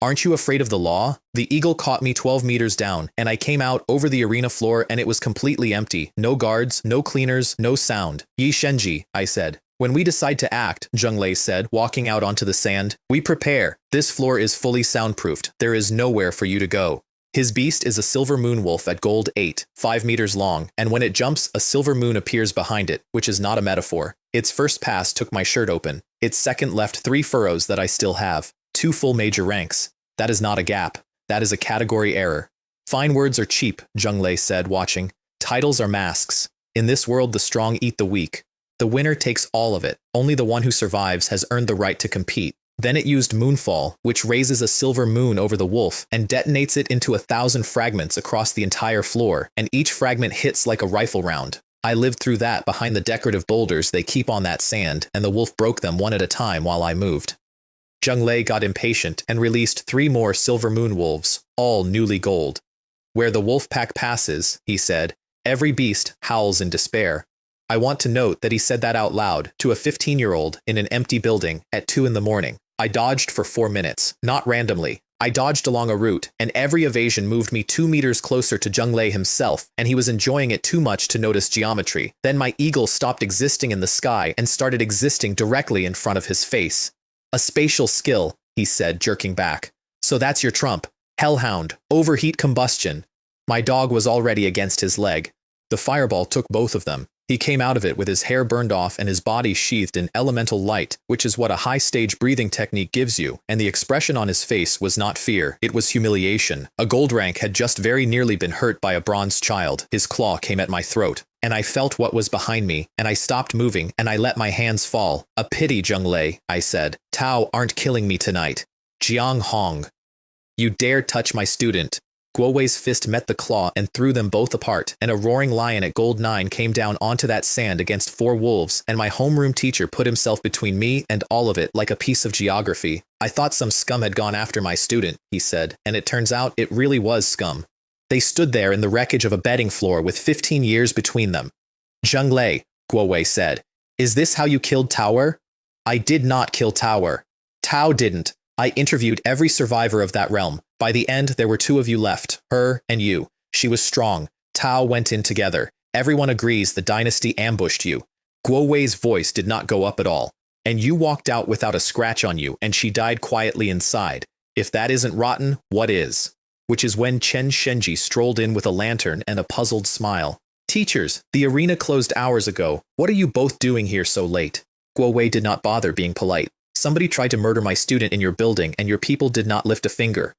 Aren't you afraid of the law? The eagle caught me 12 meters down, and I came out over the arena floor and it was completely empty. No guards, no cleaners, no sound. Yi Shenji, I said. When we decide to act, Zheng Lei said, walking out onto the sand, we prepare. This floor is fully soundproofed. There is nowhere for you to go. His beast is a silver moon wolf at gold 8, 5 meters long, and when it jumps, a silver moon appears behind it, which is not a metaphor. Its first pass took my shirt open. Its second left 3 furrows that I still have. 2 full major ranks. That is not a gap. That is a category error. Fine words are cheap, Zheng Lei said, watching. Titles are masks. In this world, the strong eat the weak. The winner takes all of it. Only the one who survives has earned the right to compete. Then it used Moonfall, which raises a silver moon over the wolf and detonates it into 1,000 fragments across the entire floor, and each fragment hits like a rifle round. I lived through that behind the decorative boulders they keep on that sand, and the wolf broke them one at a time while I moved. Zheng Lei got impatient and released 3 more silver moon wolves, all newly gold. Where the wolf pack passes, he said, every beast howls in despair. I want to note that he said that out loud to a 15-year-old in an empty building at 2 in the morning. I dodged for 4 minutes, not randomly. I dodged along a route, and every evasion moved me 2 meters closer to Zheng Lei himself, and he was enjoying it too much to notice geometry. Then my eagle stopped existing in the sky and started existing directly in front of his face. A spatial skill, he said, jerking back. So that's your trump. Hellhound. Overheat combustion. My dog was already against his leg. The fireball took both of them. He came out of it with his hair burned off and his body sheathed in elemental light, which is what a high-stage breathing technique gives you, and the expression on his face was not fear, it was humiliation. A gold rank had just very nearly been hurt by a bronze child. His claw came at my throat, and I felt what was behind me, and I stopped moving, and I let my hands fall. A pity, Zheng Lei, I said. Tao aren't killing me tonight. Jiang Hong. You dare touch my student. Guo Wei's fist met the claw and threw them both apart, and a roaring lion at gold 9 came down onto that sand against 4 wolves, and my homeroom teacher put himself between me and all of it like a piece of geography. I thought some scum had gone after my student, he said, and it turns out it really was scum. They stood there in the wreckage of a betting floor with 15 years between them. Zheng Lei, Guo Wei said, is this how you killed Tower? I did not kill Tower. Tao didn't. I interviewed every survivor of that realm. By the end, there were 2 of you left, her and you. She was strong. Tao went in together. Everyone agrees the dynasty ambushed you. Guo Wei's voice did not go up at all. And you walked out without a scratch on you, and she died quietly inside. If that isn't rotten, what is? Which is when Chen Shenji strolled in with a lantern and a puzzled smile. Teachers, the arena closed hours ago. What are you both doing here so late? Guo Wei did not bother being polite. Somebody tried to murder my student in your building, and your people did not lift a finger.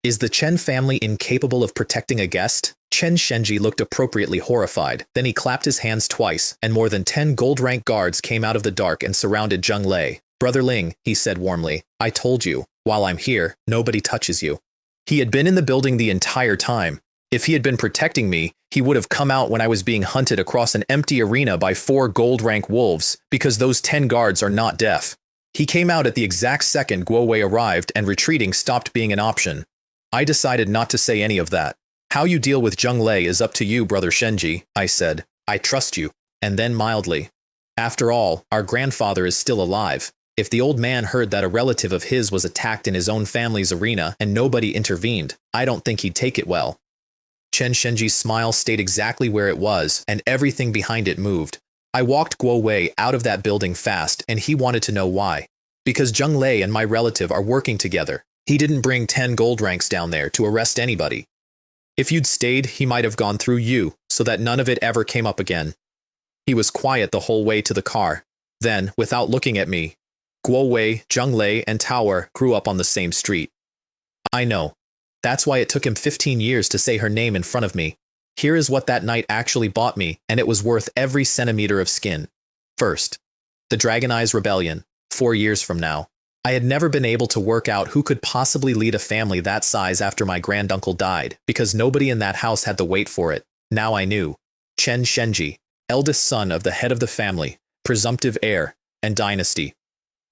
Is the Chen family incapable of protecting a guest? Chen Shenji looked appropriately horrified. Then he clapped his hands twice, and more than 10 gold-rank guards came out of the dark and surrounded Zheng Lei. Brother Ling, he said warmly, I told you, while I'm here, nobody touches you. He had been in the building the entire time. If he had been protecting me, he would have come out when I was being hunted across an empty arena by 4 gold-rank wolves, because those 10 guards are not deaf. He came out at the exact second Guo Wei arrived and retreating stopped being an option. I decided not to say any of that. How you deal with Zheng Lei is up to you, Brother Shenji, I said. I trust you. And then mildly. After all, our grandfather is still alive. If the old man heard that a relative of his was attacked in his own family's arena and nobody intervened, I don't think he'd take it well. Chen Shenji's smile stayed exactly where it was, and everything behind it moved. I walked Guo Wei out of that building fast, and he wanted to know why. Because Zheng Lei and my relative are working together. He didn't bring 10 gold ranks down there to arrest anybody. If you'd stayed, he might have gone through you, so that none of it ever came up again. He was quiet the whole way to the car. Then, without looking at me, Guo Wei, Zheng Lei, and Tower grew up on the same street. I know. That's why it took him 15 years to say her name in front of me. Here is what that night actually bought me, and it was worth every centimeter of skin. First, the Dragon Eyes Rebellion, 4 years from now. I had never been able to work out who could possibly lead a family that size after my granduncle died, because nobody in that house had the weight for it. Now I knew. Chen Shenji, eldest son of the head of the family, presumptive heir, and dynasty.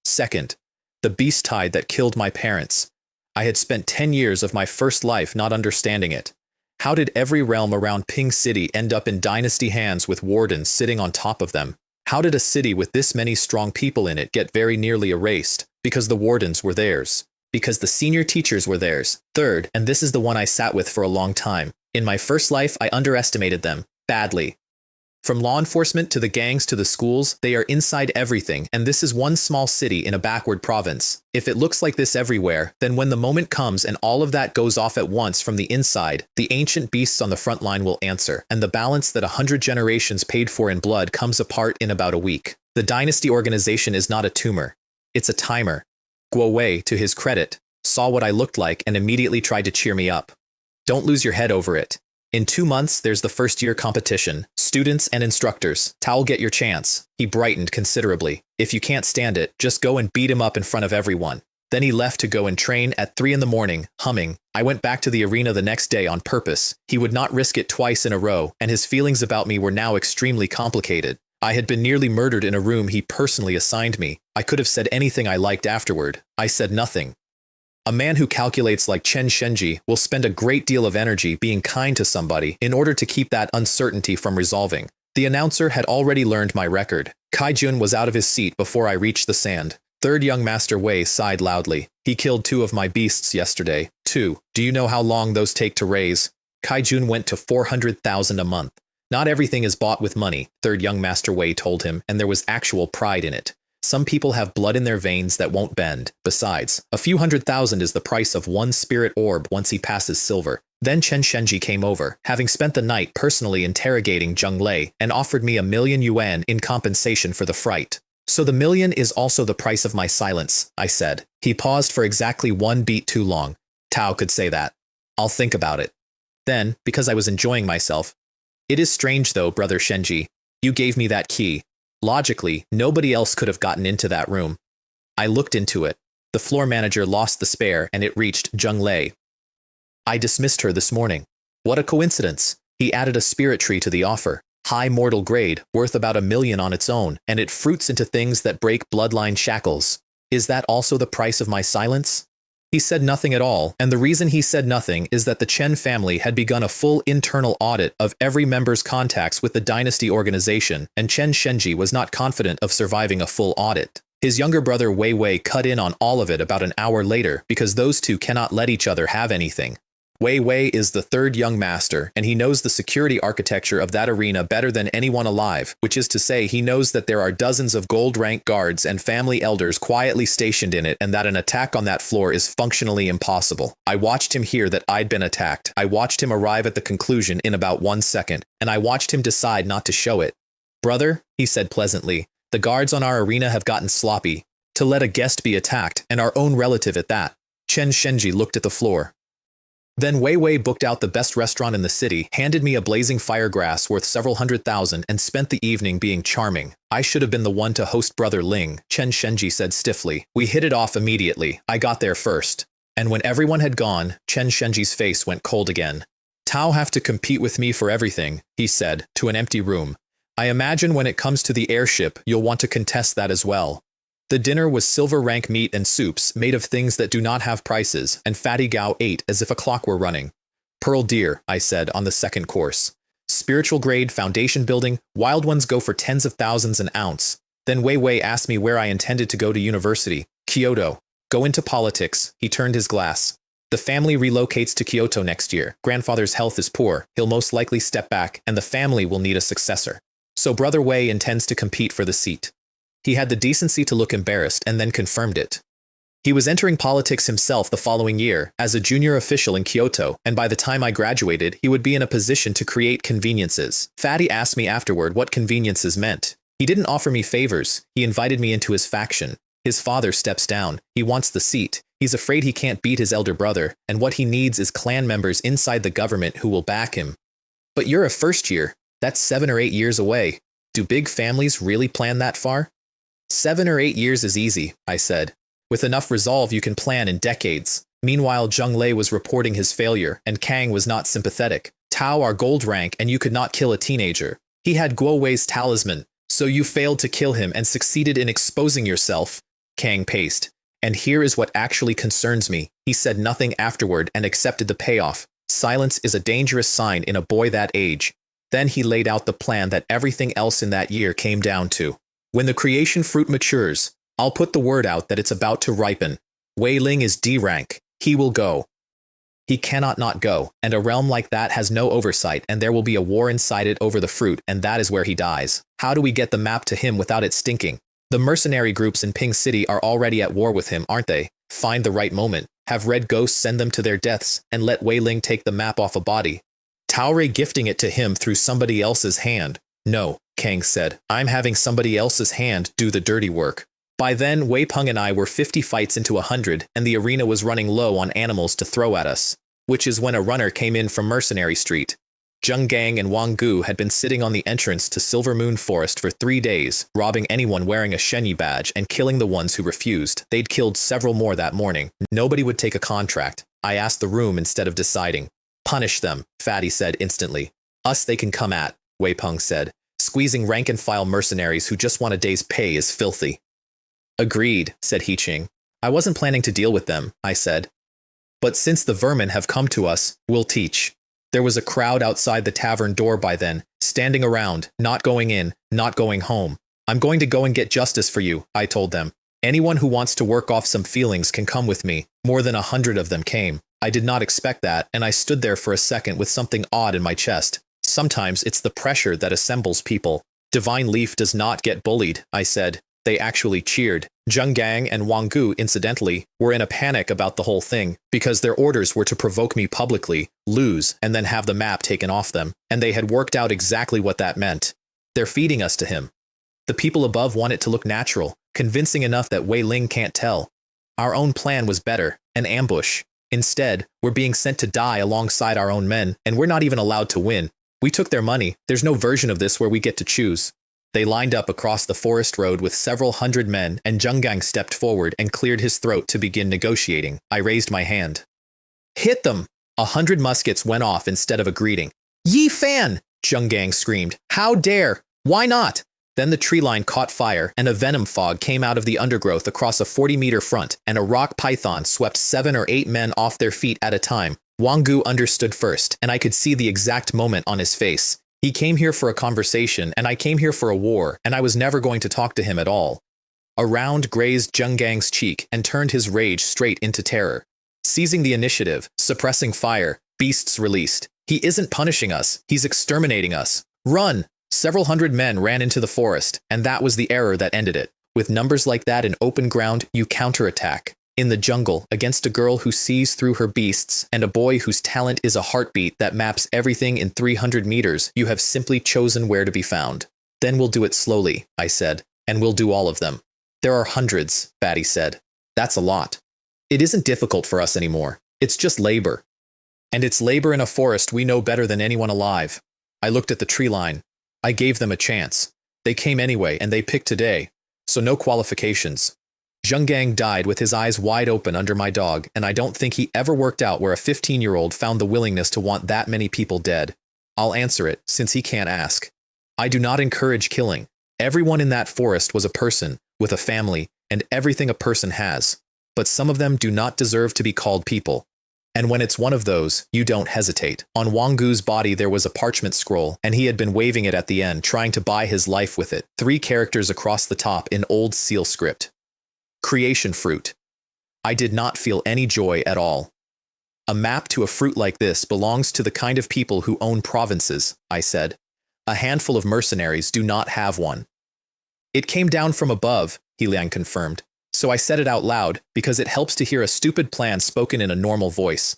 Second, the beast tide that killed my parents. I had spent 10 years of my first life not understanding it. How did every realm around Ping City end up in dynasty hands with wardens sitting on top of them? How did a city with this many strong people in it get very nearly erased? Because the wardens were theirs. Because the senior teachers were theirs. Third, and this is the one I sat with for a long time. In my first life, I underestimated them. Badly. From law enforcement to the gangs to the schools, they are inside everything, and this is one small city in a backward province. If it looks like this everywhere, then when the moment comes and all of that goes off at once from the inside, the ancient beasts on the front line will answer, and the balance that 100 generations paid for in blood comes apart in about a week. The dynasty organization is not a tumor. It's a timer. Guo Wei, to his credit, saw what I looked like and immediately tried to cheer me up. Don't lose your head over it. In 2 months, there's the first-year competition. Students and instructors. Tao'll get your chance. He brightened considerably. If you can't stand it, just go and beat him up in front of everyone. Then he left to go and train at 3 in the morning, humming. I went back to the arena the next day on purpose. He would not risk it twice in a row, and his feelings about me were now extremely complicated. I had been nearly murdered in a room he personally assigned me. I could have said anything I liked afterward. I said nothing. A man who calculates like Chen Shenji will spend a great deal of energy being kind to somebody in order to keep that uncertainty from resolving. The announcer had already learned my record. Kai Jun was out of his seat before I reached the sand. Third young Master Wei sighed loudly. He killed 2 of my beasts yesterday. 2. Do you know how long those take to raise? Kai Jun went to 400,000 a month. Not everything is bought with money, third young Master Wei told him, and there was actual pride in it. Some people have blood in their veins that won't bend. Besides, a few 100,000 is the price of 1 spirit orb once he passes silver. Then Chen Shenji came over, having spent the night personally interrogating Zheng Lei, and offered me 1,000,000 yuan in compensation for the fright. So the 1,000,000 is also the price of my silence, I said. He paused for exactly 1 beat too long. Tao could say that. I'll think about it. Then, because I was enjoying myself, it is strange though, Brother Shenji. You gave me that key. Logically, nobody else could have gotten into that room. I looked into it. The floor manager lost the spare and it reached Zheng Lei. I dismissed her this morning. What a coincidence. He added a spirit tree to the offer. High mortal grade, worth about 1,000,000 on its own, and it fruits into things that break bloodline shackles. Is that also the price of my silence? He said nothing at all, and the reason he said nothing is that the Chen family had begun a full internal audit of every member's contacts with the dynasty organization, and Chen Shenji was not confident of surviving a full audit. His younger brother Wei Wei cut in on all of it about an hour later because those two cannot let each other have anything. Wei Wei is the third young master, and he knows the security architecture of that arena better than anyone alive, which is to say he knows that there are dozens of gold-rank guards and family elders quietly stationed in it and that an attack on that floor is functionally impossible. I watched him hear that I'd been attacked. I watched him arrive at the conclusion in about 1 second, and I watched him decide not to show it. Brother, he said pleasantly, the guards on our arena have gotten sloppy. To let a guest be attacked, and our own relative at that. Chen Shenji looked at the floor. Then Wei Wei booked out the best restaurant in the city, handed me a blazing firegrass worth several 100,000, and spent the evening being charming. I should have been the one to host Brother Ling, Chen Shenji said stiffly. We hit it off immediately. I got there first. And when everyone had gone, Chen Shenji's face went cold again. Tao have to compete with me for everything, he said, to an empty room. I imagine when it comes to the airship, you'll want to contest that as well. The dinner was silver rank meat and soups made of things that do not have prices, and Fatty Gao ate as if a clock were running. Pearl deer, I said, on the second course. Spiritual grade, foundation building, wild ones go for tens of thousands an ounce. Then Wei Wei asked me where I intended to go to university. Kyoto. Go into politics. He turned his glass. The family relocates to Kyoto next year. Grandfather's health is poor. He'll most likely step back, and the family will need a successor. So Brother Wei intends to compete for the seat. He had the decency to look embarrassed and then confirmed it. He was entering politics himself the following year as a junior official in Kyoto, and by the time I graduated, he would be in a position to create conveniences. Fatty asked me afterward what conveniences meant. He didn't offer me favors. He invited me into his faction. His father steps down. He wants the seat. He's afraid he can't beat his elder brother, and what he needs is clan members inside the government who will back him. But you're a first year. That's 7 or 8 years away. Do big families really plan that far? 7 or 8 years is easy, I said. With enough resolve, you can plan in decades. Meanwhile, Zheng Lei was reporting his failure, and Kang was not sympathetic. Tao are gold rank, and you could not kill a teenager. He had Guo Wei's talisman, so you failed to kill him and succeeded in exposing yourself. Kang paced. And here is what actually concerns me. He said nothing afterward and accepted the payoff. Silence is a dangerous sign in a boy that age. Then he laid out the plan that everything else in that year came down to. When the creation fruit matures, I'll put the word out that it's about to ripen. Wei Ling is D rank. He will go. He cannot not go, and a realm like that has no oversight, and there will be a war inside it over the fruit, and that is where he dies. How do we get the map to him without it stinking? The mercenary groups in Ping City are already at war with him, aren't they? Find the right moment. Have red ghosts send them to their deaths, and let Wei Ling take the map off a body. Taorei gifting it to him through somebody else's hand. No, Kang said. I'm having somebody else's hand do the dirty work. By then, Wei Peng and I were 50 fights into 100, and the arena was running low on animals to throw at us, which is when a runner came in from Mercenary Street. Zheng Gang and Wang Gu had been sitting on the entrance to Silver Moon Forest for 3 days, robbing anyone wearing a Shenyi badge and killing the ones who refused. They'd killed several more that morning. Nobody would take a contract. I asked the room instead of deciding. Punish them, Fatty said instantly. Us they can come at, Wei Peng said. Squeezing rank-and-file mercenaries who just want a day's pay is filthy. Agreed, said He Qing. I wasn't planning to deal with them, I said. But since the vermin have come to us, we'll teach. There was a crowd outside the tavern door by then, standing around, not going in, not going home. I'm going to go and get justice for you, I told them. Anyone who wants to work off some feelings can come with me. More than 100 of them came. I did not expect that, and I stood there for a second with something odd in my chest. Sometimes it's the pressure that assembles people. Divine Leaf does not get bullied, I said. They actually cheered. Zheng Gang and Wang Gu, incidentally, were in a panic about the whole thing, because their orders were to provoke me publicly, lose, and then have the map taken off them, and they had worked out exactly what that meant. They're feeding us to him. The people above want it to look natural, convincing enough that Wei Ling can't tell. Our own plan was better, an ambush. Instead, we're being sent to die alongside our own men, and we're not even allowed to win. We took their money. There's no version of this where we get to choose. They lined up across the forest road with several hundred men, and Zheng Gang stepped forward and cleared his throat to begin negotiating. I raised my hand. Hit them! 100 muskets went off instead of a greeting. Yi Fan! Zheng Gang screamed. How dare! Why not? Then the tree line caught fire, and a venom fog came out of the undergrowth across a 40-meter front, and a rock python swept 7 or 8 men off their feet at a time. Wang Gu understood first, and I could see the exact moment on his face. He came here for a conversation, and I came here for a war, and I was never going to talk to him at all. A round grazed Zheng Gang's cheek and turned his rage straight into terror. Seizing the initiative, suppressing fire, beasts released. He isn't punishing us, he's exterminating us. Run! Several hundred men ran into the forest, and that was the error that ended it. With numbers like that in open ground, you counterattack. In the jungle, against a girl who sees through her beasts, and a boy whose talent is a heartbeat that maps everything in 300 meters, you have simply chosen where to be found. Then we'll do it slowly, I said, and we'll do all of them. There are hundreds, Fatty said. That's a lot. It isn't difficult for us anymore. It's just labor. And it's labor in a forest we know better than anyone alive. I looked at the tree line. I gave them a chance. They came anyway, and they picked today. So no qualifications. Zheng Gang died with his eyes wide open under my dog, and I don't think he ever worked out where a 15-year-old found the willingness to want that many people dead. I'll answer it, since he can't ask. I do not encourage killing. Everyone in that forest was a person, with a family, and everything a person has. But some of them do not deserve to be called people. And when it's one of those, you don't hesitate. On Wanggu's body there was a parchment scroll, and he had been waving it at the end, trying to buy his life with it. 3 characters across the top in old seal script. Creation fruit. I did not feel any joy at all. A map to a fruit like this belongs to the kind of people who own provinces, I said. A handful of mercenaries do not have one. It came down from above, He Liang confirmed. So I said it out loud, because it helps to hear a stupid plan spoken in a normal voice.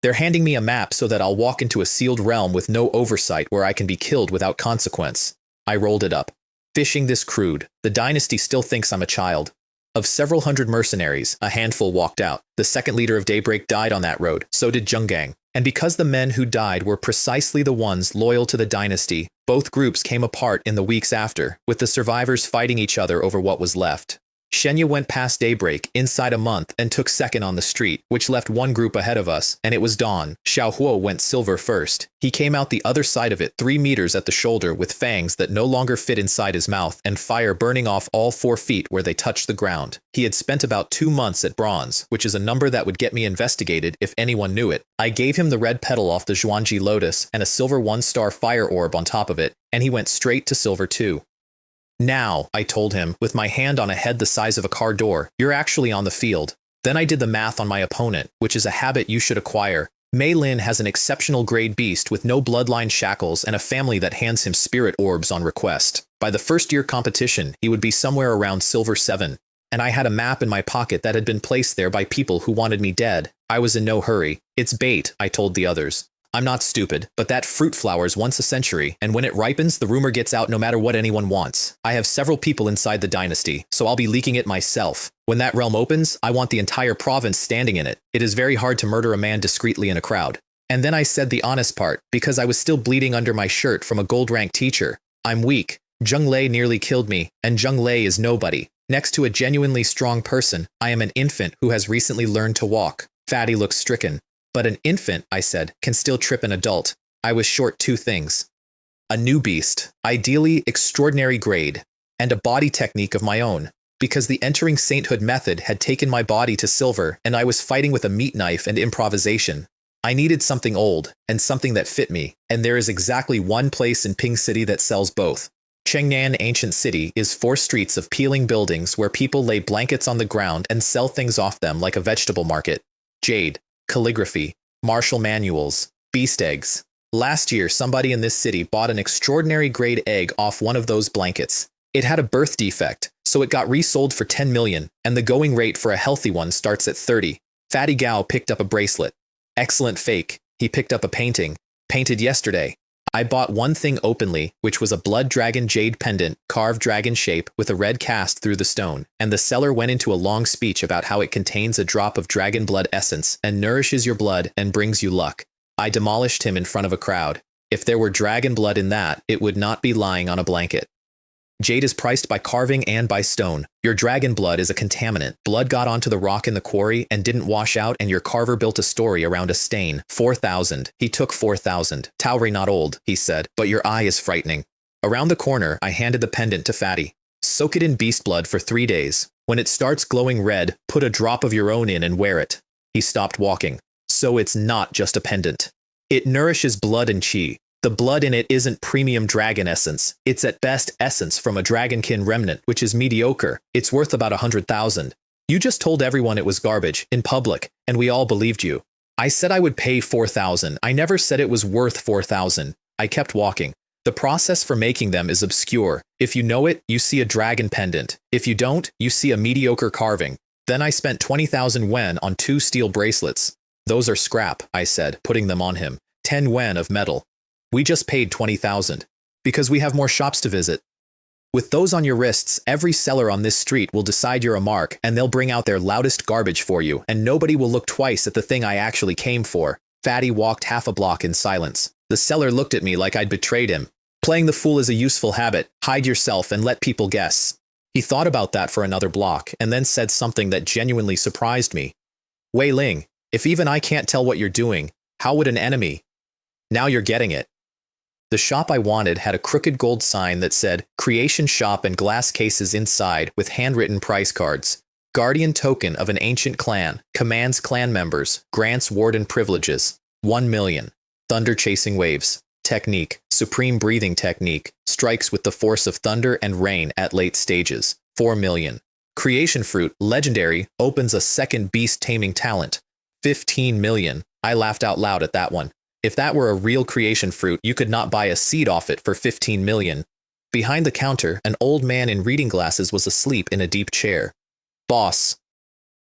They're handing me a map so that I'll walk into a sealed realm with no oversight where I can be killed without consequence. I rolled it up. Fishing this crude, the dynasty still thinks I'm a child. Of several hundred mercenaries, a handful walked out. The second leader of Daybreak died on that road, so did Zheng Gang. And because the men who died were precisely the ones loyal to the dynasty, both groups came apart in the weeks after, with the survivors fighting each other over what was left. Shenya went past Daybreak inside a month and took second on the street, which left one group ahead of us, and it was dawn. Xiaohuo went silver first. He came out the other side of it 3 meters at the shoulder with fangs that no longer fit inside his mouth and fire burning off all 4 feet where they touched the ground. He had spent about 2 months at bronze, which is a number that would get me investigated if anyone knew it. I gave him the red petal off the Zhuangji lotus and a silver 1-star fire orb on top of it, and he went straight to silver too. Now, I told him, with my hand on a head the size of a car door, you're actually on the field. Then I did the math on my opponent, which is a habit you should acquire. Mei Lin has an exceptional grade beast with no bloodline shackles and a family that hands him spirit orbs on request. By the first-year competition, he would be somewhere around silver 7. And I had a map in my pocket that had been placed there by people who wanted me dead. I was in no hurry. It's bait, I told the others. I'm not stupid, but that fruit flowers once a century, and when it ripens, the rumor gets out no matter what anyone wants. I have several people inside the dynasty, so I'll be leaking it myself. When that realm opens, I want the entire province standing in it. It is very hard to murder a man discreetly in a crowd. And then I said the honest part, because I was still bleeding under my shirt from a gold-rank teacher. I'm weak. Zheng Lei nearly killed me, and Zheng Lei is nobody. Next to a genuinely strong person, I am an infant who has recently learned to walk. Fatty looks stricken. But an infant, I said, can still trip an adult. I was short 2 things. A new beast, ideally extraordinary grade, and a body technique of my own, because the entering sainthood method had taken my body to silver and I was fighting with a meat knife and improvisation. I needed something old, and something that fit me, and there is exactly one place in Ping City that sells both. Chengnan Ancient City is 4 streets of peeling buildings where people lay blankets on the ground and sell things off them like a vegetable market. Jade. Calligraphy, martial manuals, beast eggs. Last year, somebody in this city bought an extraordinary grade egg off one of those blankets. It had a birth defect, so it got resold for 10 million, and the going rate for a healthy one starts at 30. Fatty Gao picked up a bracelet. Excellent fake. He picked up a painting. Painted yesterday. I bought one thing openly, which was a blood dragon jade pendant, carved dragon shape with a red cast through the stone, and the seller went into a long speech about how it contains a drop of dragon blood essence and nourishes your blood and brings you luck. I demolished him in front of a crowd. If there were dragon blood in that, it would not be lying on a blanket. Jade is priced by carving and by stone. Your dragon blood is a contaminant. Blood got onto the rock in the quarry and didn't wash out, and your carver built a story around a stain. 4,000. He took 4,000. Tauri not old, he said, but your eye is frightening. Around the corner, I handed the pendant to Fatty. Soak it in beast blood for 3 days. When it starts glowing red, put a drop of your own in and wear it. He stopped walking. So it's not just a pendant. It nourishes blood and chi. The blood in it isn't premium dragon essence. It's at best essence from a dragonkin remnant, which is mediocre. It's worth about 100,000. You just told everyone it was garbage, in public, and we all believed you. I said I would pay 4,000. I never said it was worth 4,000. I kept walking. The process for making them is obscure. If you know it, you see a dragon pendant. If you don't, you see a mediocre carving. Then I spent 20,000 wen on 2 steel bracelets. Those are scrap, I said, putting them on him. 10 wen of metal. We just paid 20,000. Because we have more shops to visit. With those on your wrists, every seller on this street will decide you're a mark, and they'll bring out their loudest garbage for you, and nobody will look twice at the thing I actually came for. Fatty walked half a block in silence. The seller looked at me like I'd betrayed him. Playing the fool is a useful habit. Hide yourself and let people guess. He thought about that for another block and then said something that genuinely surprised me. Wei Ling, if even I can't tell what you're doing, how would an enemy? Now you're getting it. The shop I wanted had a crooked gold sign that said Creation Shop and glass cases inside with handwritten price cards. Guardian token of an ancient clan, commands clan members, grants warden privileges. 1 million. Thunder chasing waves. Technique, supreme breathing technique, strikes with the force of thunder and rain at late stages. 4 million. Creation fruit, legendary, opens a second beast taming talent. 15 million. I laughed out loud at that one. If that were a real creation fruit, you could not buy a seed off it for 15 million. Behind the counter, an old man in reading glasses was asleep in a deep chair. Boss,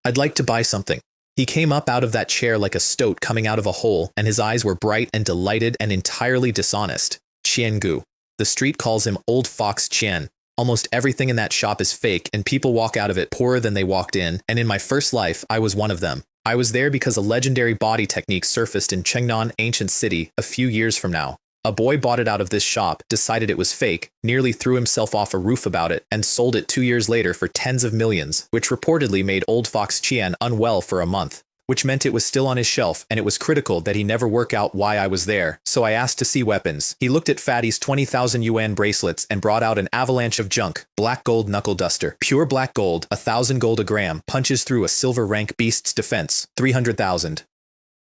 I'd like to buy something. He came up out of that chair like a stoat coming out of a hole, and his eyes were bright and delighted and entirely dishonest. Qiangu. The street calls him Old Fox Qian. Almost everything in that shop is fake, and people walk out of it poorer than they walked in, and in my first life, I was one of them. I was there because a legendary body technique surfaced in Chengnan Ancient City a few years from now. A boy bought it out of this shop, decided it was fake, nearly threw himself off a roof about it, and sold it 2 years later for tens of millions, which reportedly made Old Fox Qian unwell for a month, which meant it was still on his shelf, and it was critical that he never work out why I was there, so I asked to see weapons. He looked at Fatty's 20,000 yuan bracelets and brought out an avalanche of junk. Black gold knuckle duster. Pure black gold, 1,000 gold a gram, punches through a silver rank beast's defense. 300,000.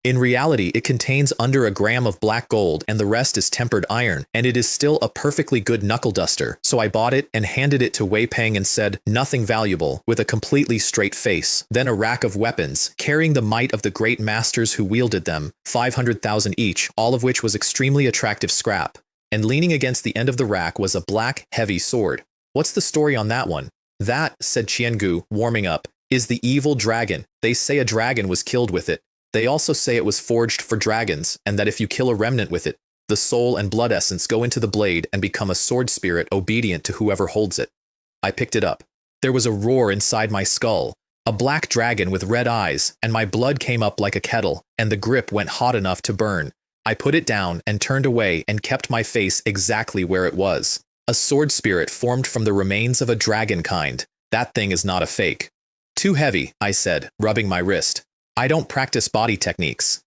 In reality, it contains under a gram of black gold and the rest is tempered iron, and it is still a perfectly good knuckle duster, so I bought it and handed it to Wei Peng and said, nothing valuable, with a completely straight face. Then a rack of weapons, carrying the might of the great masters who wielded them, 500,000 each, all of which was extremely attractive scrap. And leaning against the end of the rack was a black, heavy sword. What's the story on that one? That, said Qiangu, warming up, is the evil dragon. They say a dragon was killed with it. They also say it was forged for dragons, and that if you kill a remnant with it, the soul and blood essence go into the blade and become a sword spirit obedient to whoever holds it. I picked it up. There was a roar inside my skull, a black dragon with red eyes, and my blood came up like a kettle, and the grip went hot enough to burn. I put it down and turned away and kept my face exactly where it was. A sword spirit formed from the remains of a dragon kind. That thing is not a fake. Too heavy, I said, rubbing my wrist. I don't practice body techniques.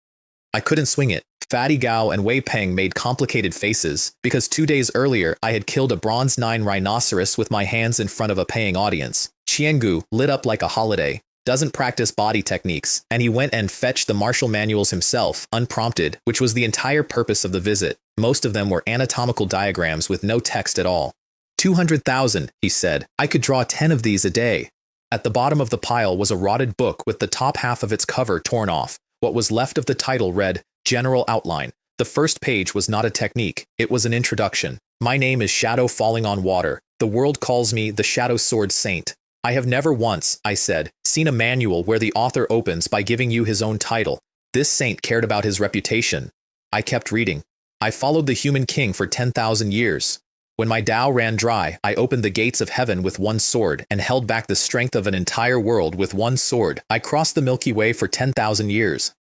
I couldn't swing it. Fatty Gao and Wei Peng made complicated faces, because 2 days earlier I had killed a bronze 9 rhinoceros with my hands in front of a paying audience. Qiangu lit up like a holiday, doesn't practice body techniques, and he went and fetched the martial manuals himself, unprompted, which was the entire purpose of the visit. Most of them were anatomical diagrams with no text at all. 200,000, he said. I could draw 10 of these a day. At the bottom of the pile was a rotted book with the top half of its cover torn off. What was left of the title read, General Outline. The first page was not a technique, it was an introduction. My name is Shadow Falling on Water. The world calls me the Shadow Sword Saint. I have never once, I said, seen a manual where the author opens by giving you his own title. This saint cared about his reputation. I kept reading. I followed the human king for 10,000 years. When my Tao ran dry, I opened the gates of heaven with one sword and held back the strength of an entire world with one sword. I crossed the Milky Way for 10,000 years.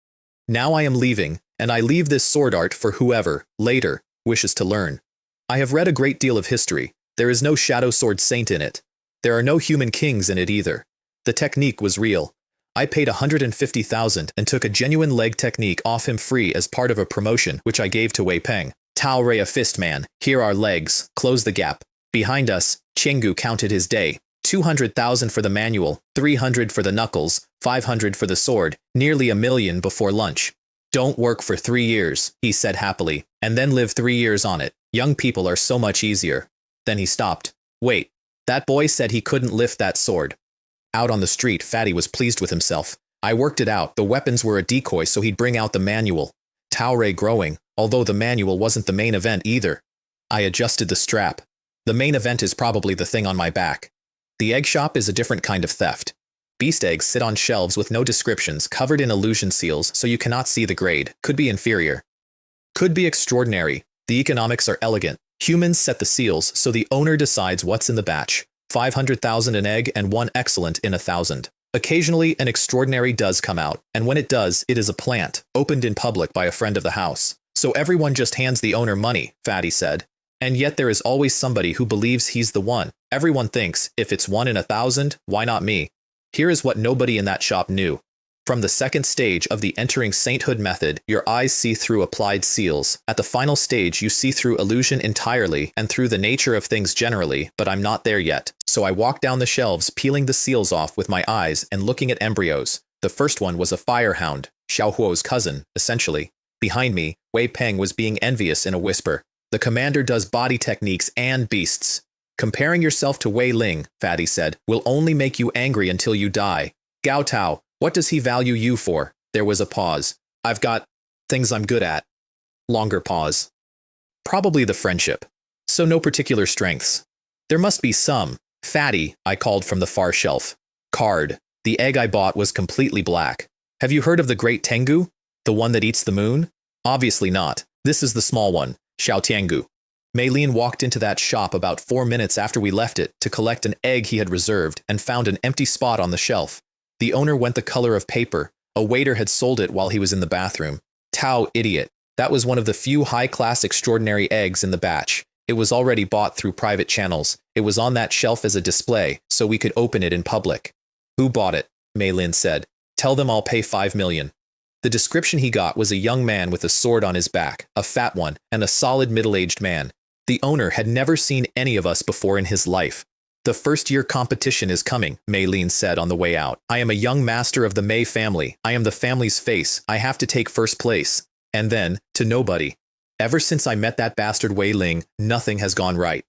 Now I am leaving, and I leave this sword art for whoever, later, wishes to learn. I have read a great deal of history. There is no Shadow Sword Saint in it. There are no human kings in it either. The technique was real. I paid 150,000 and took a genuine leg technique off him free as part of a promotion which I gave to Wei Peng. Tao Rei a fist man, here are legs, close the gap. Behind us, Qiangu counted his day. 200,000 for the manual, 300 for the knuckles, 500 for the sword, nearly $1 million before lunch. Don't work for 3 years, he said happily, and then live 3 years on it. Young people are so much easier. Then he stopped. Wait, that boy said he couldn't lift that sword. Out on the street, Fatty was pleased with himself. I worked it out, the weapons were a decoy so he'd bring out the manual. Tao Rei growing, although the manual wasn't the main event either. I adjusted the strap. The main event is probably the thing on my back. The egg shop is a different kind of theft. Beast eggs sit on shelves with no descriptions, covered in illusion seals so you cannot see the grade. Could be inferior. Could be extraordinary. The economics are elegant. Humans set the seals so the owner decides what's in the batch. 500,000 an egg and one excellent in 1,000. Occasionally, an extraordinary does come out, and when it does, it is a plant, opened in public by a friend of the house. So everyone just hands the owner money, Fatty said. And yet there is always somebody who believes he's the one. Everyone thinks, if it's 1 in 1,000, why not me? Here is what nobody in that shop knew. From the second stage of the entering sainthood method, your eyes see through applied seals. At the final stage, you see through illusion entirely and through the nature of things generally, but I'm not there yet. So I walked down the shelves, peeling the seals off with my eyes and looking at embryos. The first one was a firehound, Xiao Huo's cousin, essentially. Behind me, Wei Peng was being envious in a whisper. The commander does body techniques and beasts. Comparing yourself to Wei Ling, Fatty said, will only make you angry until you die. Gao Tao, what does he value you for? There was a pause. I've got things I'm good at. Longer pause. Probably the friendship. So no particular strengths. There must be some. Fatty, I called from the far shelf. Card. The egg I bought was completely black. Have you heard of the great Tengu? The one that eats the moon? Obviously not. This is the small one, Xiao Tiangu. Maylene walked into that shop about 4 minutes after we left it to collect an egg he had reserved and found an empty spot on the shelf. The owner went the color of paper. A waiter had sold it while he was in the bathroom. Tao, idiot. That was one of the few high-class extraordinary eggs in the batch. It was already bought through private channels. It was on that shelf as a display, so we could open it in public. Who bought it? Maylin said. Tell them I'll pay 5 million. The description he got was a young man with a sword on his back, a fat one, and a solid middle-aged man. The owner had never seen any of us before in his life. The first-year competition is coming, Maylene said on the way out. I am a young master of the May family. I am the family's face. I have to take first place. And then, to nobody. Ever since I met that bastard Wei Ling, nothing has gone right.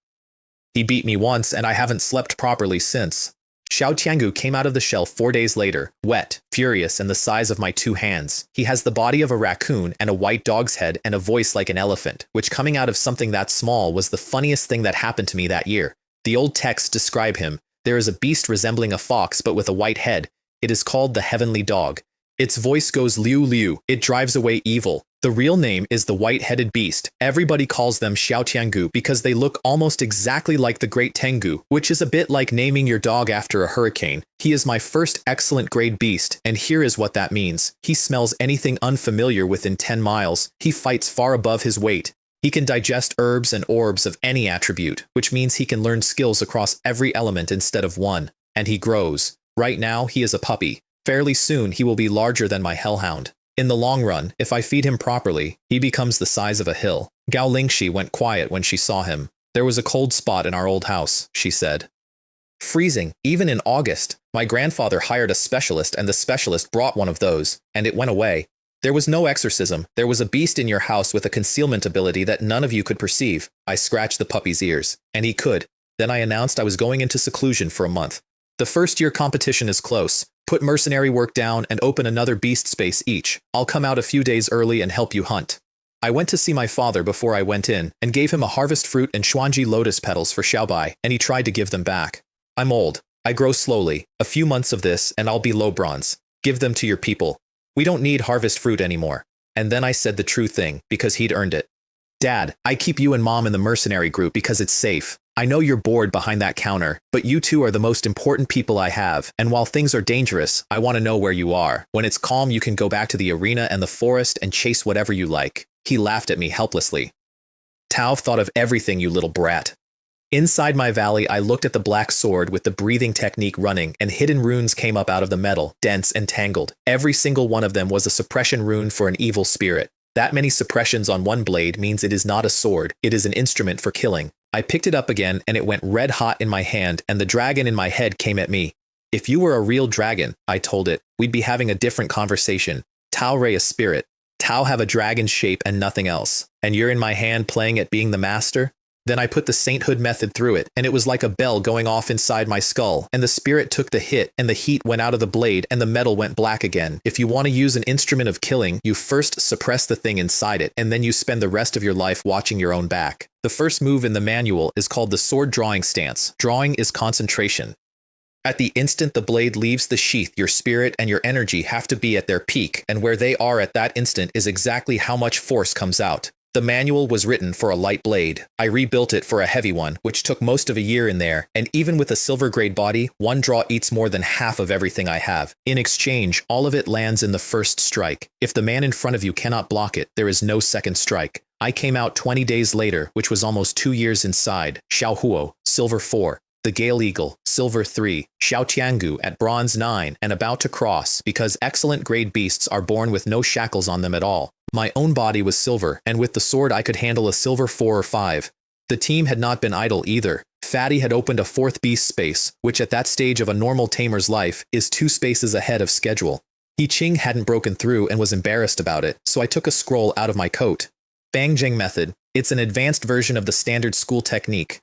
He beat me once, and I haven't slept properly since. Xiao Tiangu came out of the shelf 4 days later, wet, furious, and the size of my 2 hands. He has the body of a raccoon and a white dog's head and a voice like an elephant, which coming out of something that small was the funniest thing that happened to me that year. The old texts describe him. There is a beast resembling a fox but with a white head. It is called the Heavenly Dog. Its voice goes liu liu. It drives away evil. The real name is the White-Headed Beast. Everybody calls them Xiao Tiangu because they look almost exactly like the Great Tengu, which is a bit like naming your dog after a hurricane. He is my first excellent grade beast, and here is what that means. He smells anything unfamiliar within 10 miles. He fights far above his weight. He can digest herbs and orbs of any attribute, which means he can learn skills across every element instead of one. And he grows. Right now, he is a puppy. Fairly soon, he will be larger than my hellhound. In the long run, if I feed him properly, he becomes the size of a hill. Gao Lingxi went quiet when she saw him. There was a cold spot in our old house, she said. Freezing, even in August. My grandfather hired a specialist and the specialist brought one of those, and it went away. There was no exorcism. There was a beast in your house with a concealment ability that none of you could perceive. I scratched the puppy's ears. And he could. Then I announced I was going into seclusion for a month. The first-year competition is close. Put mercenary work down and open another beast space each. I'll come out a few days early and help you hunt. I went to see my father before I went in and gave him a harvest fruit and Xuanji lotus petals for Xiaobai, and he tried to give them back. I'm old. I grow slowly. A few months of this and I'll be low bronze. Give them to your people. We don't need harvest fruit anymore. And then I said the true thing, because he'd earned it. Dad, I keep you and Mom in the mercenary group because it's safe. I know you're bored behind that counter, but you two are the most important people I have, and while things are dangerous, I want to know where you are. When it's calm, you can go back to the arena and the forest and chase whatever you like. He laughed at me helplessly. Tao thought of everything, you little brat. Inside my valley, I looked at the black sword with the breathing technique running, and hidden runes came up out of the metal, dense and tangled. Every single one of them was a suppression rune for an evil spirit. That many suppressions on one blade means it is not a sword, it is an instrument for killing. I picked it up again and it went red hot in my hand, and the dragon in my head came at me. If you were a real dragon, I told it, we'd be having a different conversation. Tao Rei a spirit. Tao have a dragon shape and nothing else. And you're in my hand playing at being the master? Then I put the sainthood method through it, and it was like a bell going off inside my skull, and the spirit took the hit, and the heat went out of the blade, and the metal went black again. If you want to use an instrument of killing, you first suppress the thing inside it, and then you spend the rest of your life watching your own back. The first move in the manual is called the sword drawing stance. Drawing is concentration. At the instant the blade leaves the sheath, your spirit and your energy have to be at their peak, and where they are at that instant is exactly how much force comes out. The manual was written for a light blade. I rebuilt it for a heavy one, which took most of a year in there, and even with a silver grade body, one draw eats more than half of everything I have. In exchange, all of it lands in the first strike. If the man in front of you cannot block it, there is no second strike. I came out 20 days later, which was almost 2 years inside. Xiao Huo, silver 4. The Gale Eagle, Silver 3, Xiaotiangu at Bronze 9 and about to cross because excellent grade beasts are born with no shackles on them at all. My own body was silver, and with the sword I could handle a silver 4 or 5. The team had not been idle either. Fatty had opened a 4th beast space, which at that stage of a normal tamer's life is 2 spaces ahead of schedule. He Ching hadn't broken through and was embarrassed about it, so I took a scroll out of my coat. Bangjing method. It's an advanced version of the standard school technique.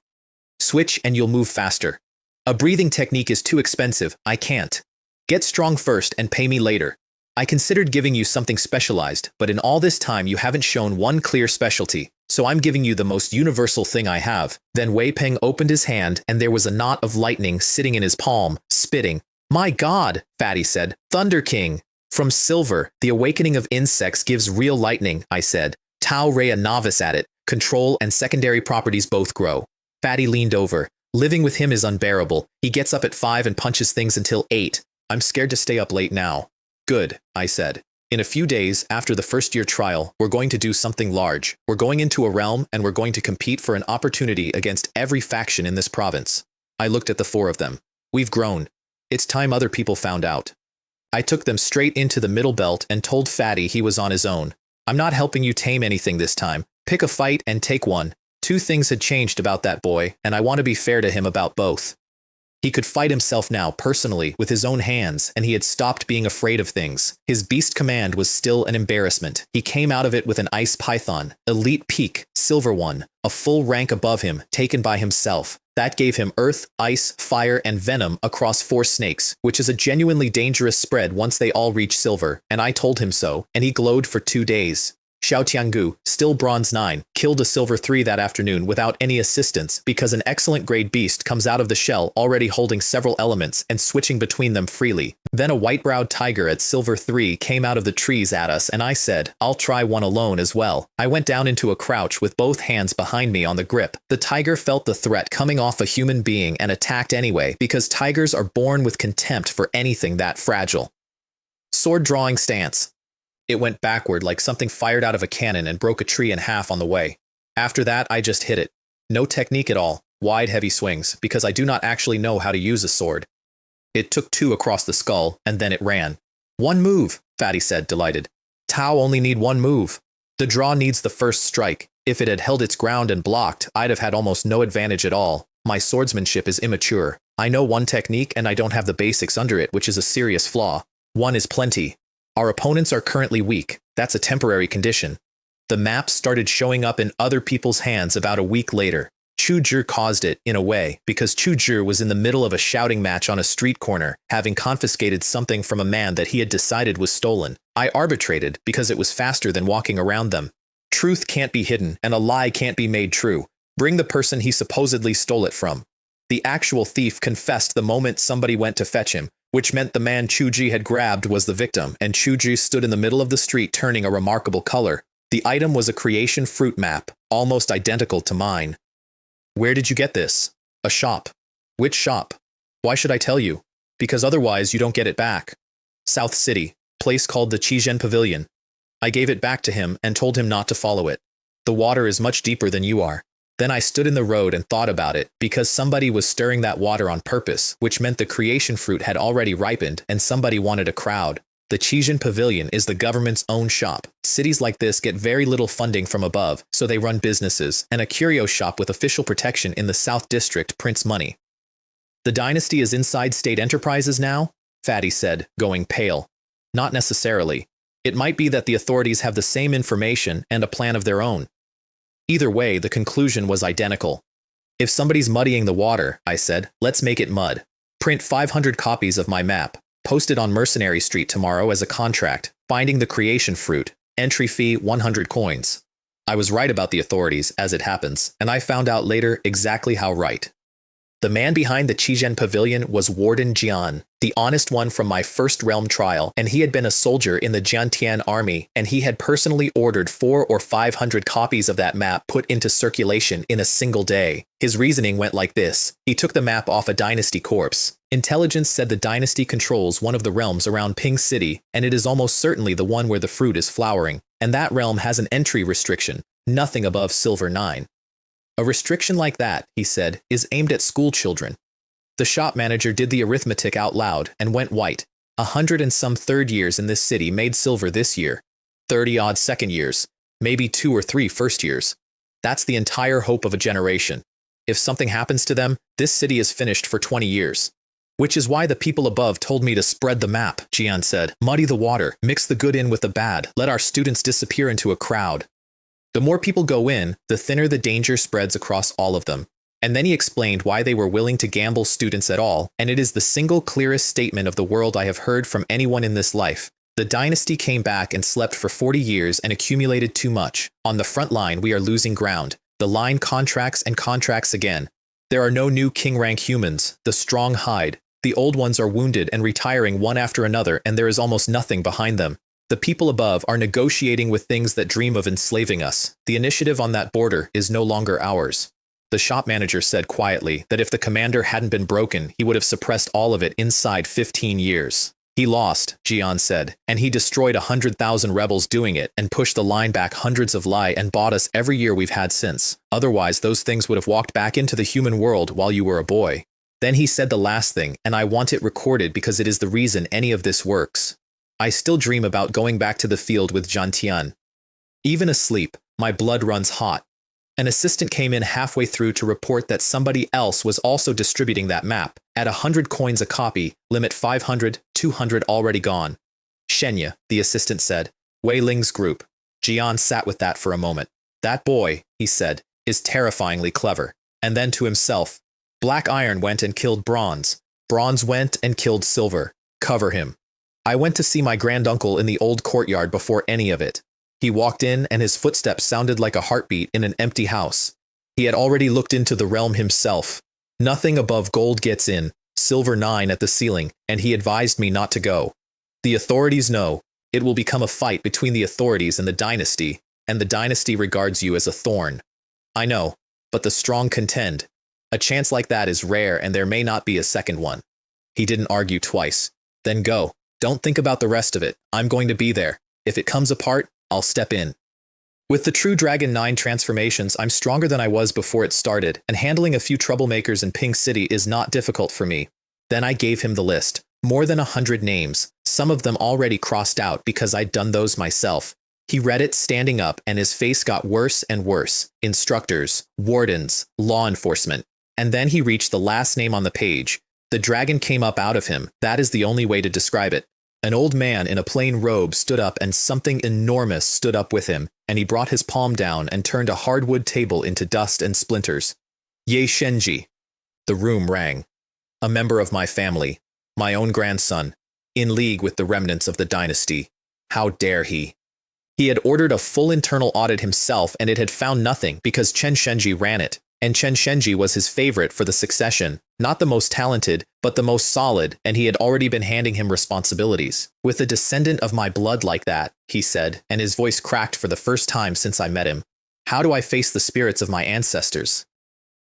Switch and you'll move faster. A breathing technique is too expensive, I can't. Get strong first and pay me later. I considered giving you something specialized, but in all this time you haven't shown one clear specialty, so I'm giving you the most universal thing I have. Then Wei Peng opened his hand and there was a knot of lightning sitting in his palm, spitting. My God, Fatty said, Thunder King. From silver, the awakening of insects gives real lightning, I said. Tao Ray a novice at it, control and secondary properties both grow. Fatty leaned over. Living with him is unbearable. He gets up at 5 and punches things until 8. I'm scared to stay up late now. Good, I said. In a few days after the first-year trial, we're going to do something large. We're going into a realm and we're going to compete for an opportunity against every faction in this province. I looked at the 4 of them. We've grown. It's time other people found out. I took them straight into the middle belt and told Fatty he was on his own. I'm not helping you tame anything this time. Pick a fight and take one. 2 things had changed about that boy, and I want to be fair to him about both. He could fight himself now, personally, with his own hands, and he had stopped being afraid of things. His beast command was still an embarrassment. He came out of it with an ice python, elite peak, silver one, a full rank above him, taken by himself. That gave him earth, ice, fire, and venom across 4 snakes, which is a genuinely dangerous spread once they all reach silver, and I told him so, and he glowed for 2 days. Xiaotiangu, still bronze 9, killed a silver 3 that afternoon without any assistance because an excellent grade beast comes out of the shell already holding several elements and switching between them freely. Then a white-browed tiger at silver 3 came out of the trees at us and I said, I'll try one alone as well. I went down into a crouch with both hands behind me on the grip. The tiger felt the threat coming off a human being and attacked anyway because tigers are born with contempt for anything that fragile. Sword drawing stance. It went backward like something fired out of a cannon and broke a tree in half on the way. After that, I just hit it. No technique at all, wide heavy swings, because I do not actually know how to use a sword. It took 2 across the skull, and then it ran. 1 move, Fatty said, delighted. Tao only need 1 move. The draw needs the first strike. If it had held its ground and blocked, I'd have had almost no advantage at all. My swordsmanship is immature. I know 1 technique and I don't have the basics under it, which is a serious flaw. 1 is plenty. Our opponents are currently weak. That's a temporary condition. The maps started showing up in other people's hands about a week later. Chu Zhi caused it, in a way, because Chu Zhi was in the middle of a shouting match on a street corner, having confiscated something from a man that he had decided was stolen. I arbitrated because it was faster than walking around them. Truth can't be hidden, and a lie can't be made true. Bring the person he supposedly stole it from. The actual thief confessed the moment somebody went to fetch him, which meant the man Chu Zhi had grabbed was the victim, and Chu Zhi stood in the middle of the street turning a remarkable color. The item was a creation fruit map, almost identical to mine. Where did you get this? A shop. Which shop? Why should I tell you? Because otherwise you don't get it back. South City, place called the Qizhen Pavilion. I gave it back to him and told him not to follow it. The water is much deeper than you are. Then I stood in the road and thought about it, because somebody was stirring that water on purpose, which meant the creation fruit had already ripened and somebody wanted a crowd. The Qizhen Pavilion is the government's own shop. Cities like this get very little funding from above, so they run businesses, and a curio shop with official protection in the South District prints money. The dynasty is inside state enterprises now? Fatty said, going pale. Not necessarily. It might be that the authorities have the same information and a plan of their own. Either way, the conclusion was identical. If somebody's muddying the water, I said, let's make it mud. Print 500 copies of my map. Post it on Mercenary Street tomorrow as a contract. Finding the creation fruit. Entry fee 100 coins. I was right about the authorities, as it happens, and I found out later exactly how right. The man behind the Qizhen Pavilion was Warden Jian, the honest one from my first realm trial, and he had been a soldier in the Jiantian army, and he had personally ordered 400 or 500 copies of that map put into circulation in a single day. His reasoning went like this. He took the map off a dynasty corpse. Intelligence said the dynasty controls one of the realms around Ping City, and it is almost certainly the one where the fruit is flowering, and that realm has an entry restriction, nothing above silver 9. A restriction like that, he said, is aimed at school children. The shop manager did the arithmetic out loud and went white. 100 and some third years in this city made silver this year. 30-odd second years. Maybe 2 or 3 first years. That's the entire hope of a generation. If something happens to them, this city is finished for 20 years. Which is why the people above told me to spread the map, Jian said. Muddy the water, mix the good in with the bad, let our students disappear into a crowd. The more people go in, the thinner the danger spreads across all of them. And then he explained why they were willing to gamble students at all, and it is the single clearest statement of the world I have heard from anyone in this life. The dynasty came back and slept for 40 years and accumulated too much. On the front line, we are losing ground. The line contracts and contracts again. There are no new king-rank humans. The strong hide. The old ones are wounded and retiring one after another, and there is almost nothing behind them. The people above are negotiating with things that dream of enslaving us. The initiative on that border is no longer ours. The shop manager said quietly that if the commander hadn't been broken, he would have suppressed all of it inside 15 years. He lost, Jian said, and he destroyed 100,000 rebels doing it and pushed the line back hundreds of lie and bought us every year we've had since. Otherwise, those things would have walked back into the human world while you were a boy. Then he said the last thing, and I want it recorded because it is the reason any of this works. I still dream about going back to the field with Zhan Tian. Even asleep, my blood runs hot. An assistant came in halfway through to report that somebody else was also distributing that map. At 100 coins a copy, limit 500, 200 already gone. Shenya, the assistant said. Wei Ling's group. Jian sat with that for a moment. That boy, he said, is terrifyingly clever. And then to himself. Black iron went and killed bronze. Bronze went and killed silver. Cover him. I went to see my granduncle in the old courtyard before any of it. He walked in and his footsteps sounded like a heartbeat in an empty house. He had already looked into the realm himself. Nothing above gold gets in, silver 9 at the ceiling, and he advised me not to go. The authorities know. It will become a fight between the authorities and the dynasty regards you as a thorn. I know, but the strong contend. A chance like that is rare and there may not be a second one. He didn't argue twice. Then go. Don't think about the rest of it. I'm going to be there. If it comes apart, I'll step in. With the True Dragon 9 transformations, I'm stronger than I was before it started, and handling a few troublemakers in Pink City is not difficult for me. Then I gave him the list. More than 100 names, some of them already crossed out because I'd done those myself. He read it standing up and his face got worse and worse. Instructors, wardens, law enforcement. And then he reached the last name on the page. The dragon came up out of him. That is the only way to describe it. An old man in a plain robe stood up and something enormous stood up with him, and he brought his palm down and turned a hardwood table into dust and splinters. Ye Shenji. The room rang. A member of my family, my own grandson, in league with the remnants of the dynasty. How dare he? He had ordered a full internal audit himself and it had found nothing because Chen Shenji ran it. And Chen Shenji was his favorite for the succession, not the most talented, but the most solid, and he had already been handing him responsibilities. With a descendant of my blood like that, he said, and his voice cracked for the first time since I met him. How do I face the spirits of my ancestors?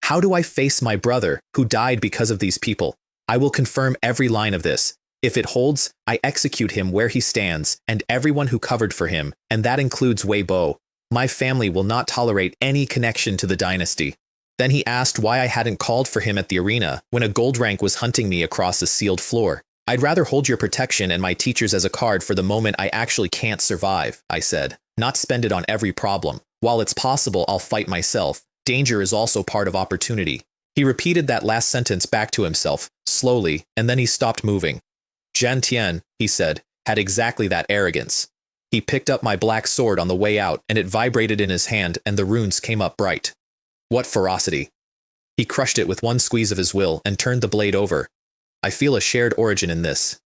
How do I face my brother, who died because of these people? I will confirm every line of this. If it holds, I execute him where he stands, and everyone who covered for him, and that includes Wei Bo. My family will not tolerate any connection to the dynasty. Then he asked why I hadn't called for him at the arena when a gold rank was hunting me across a sealed floor. I'd rather hold your protection and my teachers as a card for the moment I actually can't survive, I said, not spend it on every problem. While it's possible I'll fight myself, danger is also part of opportunity. He repeated that last sentence back to himself, slowly, and then he stopped moving. Zhan Tian, he said, had exactly that arrogance. He picked up my black sword on the way out and it vibrated in his hand and the runes came up bright. What ferocity! He crushed it with one squeeze of his will and turned the blade over. I feel a shared origin in this.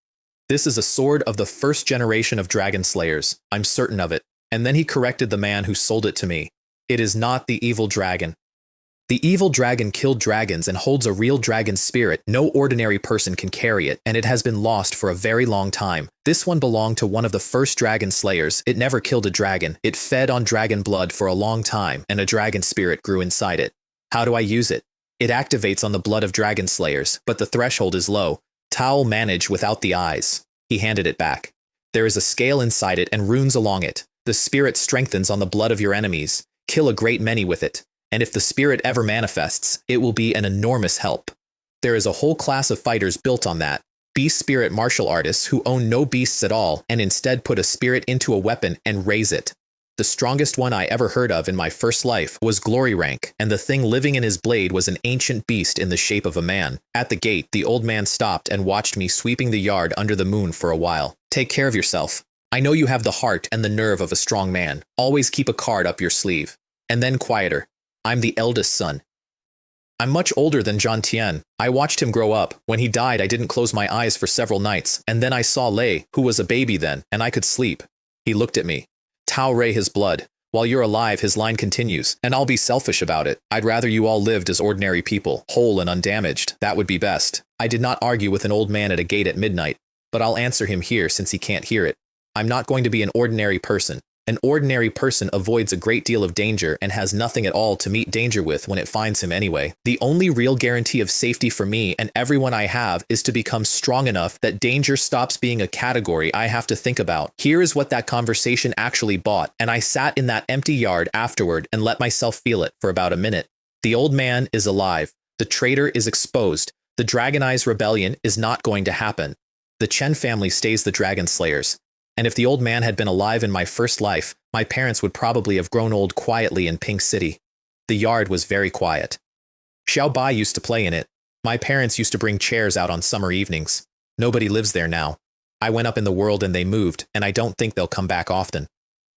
This is a sword of the first generation of dragon slayers, I'm certain of it. And then he corrected the man who sold it to me. It is not the evil dragon. The evil dragon killed dragons and holds a real dragon spirit. No ordinary person can carry it, and it has been lost for a very long time. This one belonged to one of the first dragon slayers. It never killed a dragon. It fed on dragon blood for a long time, and a dragon spirit grew inside it. How do I use it? It activates on the blood of dragon slayers, but the threshold is low. Tao managed without the eyes. He handed it back. There is a scale inside it and runes along it. The spirit strengthens on the blood of your enemies. Kill a great many with it. And if the spirit ever manifests, it will be an enormous help. There is a whole class of fighters built on that. Beast spirit martial artists who own no beasts at all and instead put a spirit into a weapon and raise it. The strongest one I ever heard of in my first life was Glory Rank, and the thing living in his blade was an ancient beast in the shape of a man. At the gate, the old man stopped and watched me sweeping the yard under the moon for a while. Take care of yourself. I know you have the heart and the nerve of a strong man. Always keep a card up your sleeve. And then quieter. I'm the eldest son. I'm much older than John Tien. I watched him grow up. When he died, I didn't close my eyes for several nights, and then I saw Lei, who was a baby then, and I could sleep. He looked at me. Tao Rei his blood. While you're alive, his line continues, and I'll be selfish about it. I'd rather you all lived as ordinary people, whole and undamaged. That would be best. I did not argue with an old man at a gate at midnight, but I'll answer him here since he can't hear it. I'm not going to be an ordinary person. An ordinary person avoids a great deal of danger and has nothing at all to meet danger with when it finds him anyway. The only real guarantee of safety for me and everyone I have is to become strong enough that danger stops being a category I have to think about. Here is what that conversation actually bought, and I sat in that empty yard afterward and let myself feel it for about a minute. The old man is alive. The traitor is exposed. The Dragon Eyes rebellion is not going to happen. The Chen family stays the Dragon Slayers. And if the old man had been alive in my first life, my parents would probably have grown old quietly in Pink City. The yard was very quiet. Xiao Bai used to play in it. My parents used to bring chairs out on summer evenings. Nobody lives there now. I went up in the world and they moved, and I don't think they'll come back often.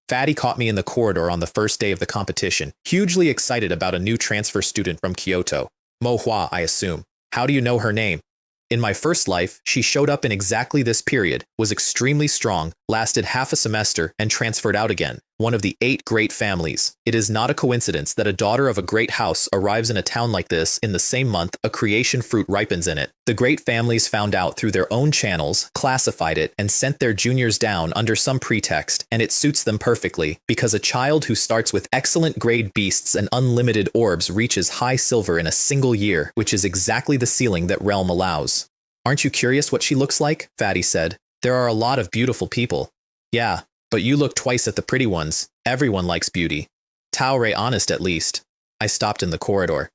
Fatty caught me in the corridor on the first day of the competition, hugely excited about a new transfer student from Kyoto. Manhua, I assume. How do you know her name? In my first life, she showed up in exactly this period, was extremely strong, lasted half a semester, and transferred out again. One of the 8 great families. It is not a coincidence that a daughter of a great house arrives in a town like this in the same month a creation fruit ripens in it. The great families found out through their own channels, classified it, and sent their juniors down under some pretext, and it suits them perfectly, because a child who starts with excellent grade beasts and unlimited orbs reaches high silver in a single year, which is exactly the ceiling that Realm allows. Aren't you curious what she looks like? Fatty said. There are a lot of beautiful people. Yeah. But you look twice at the pretty ones. Everyone likes beauty. Tao Rei honest at least. I stopped in the corridor.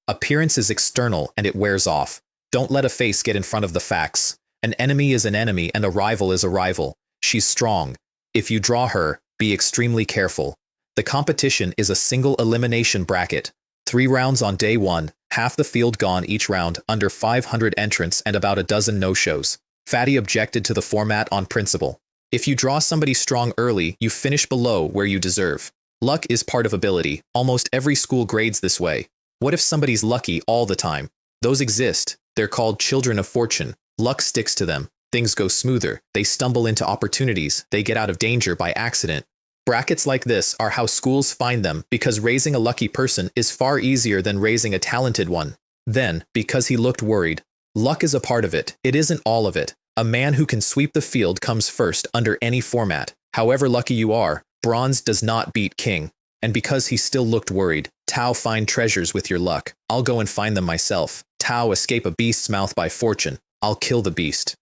Appearance is external and it wears off. Don't let a face get in front of the facts. An enemy is an enemy and a rival is a rival. She's strong. If you draw her, be extremely careful. The competition is a single elimination bracket. 3 rounds on day 1, half the field gone each round, under 500 entrants and about a dozen no-shows. Fatty objected to the format on principle. If you draw somebody strong early, you finish below where you deserve. Luck is part of ability. Almost every school grades this way. What if somebody's lucky all the time? Those exist. They're called children of fortune. Luck sticks to them. Things go smoother. They stumble into opportunities. They get out of danger by accident. Brackets like this are how schools find them because raising a lucky person is far easier than raising a talented one. Then, because he looked worried, luck is a part of it. It isn't all of it. A man who can sweep the field comes first under any format. However lucky you are, bronze does not beat king. And because he still looked worried, Tao find treasures with your luck. I'll go and find them myself. Tao escape a beast's mouth by fortune. I'll kill the beast.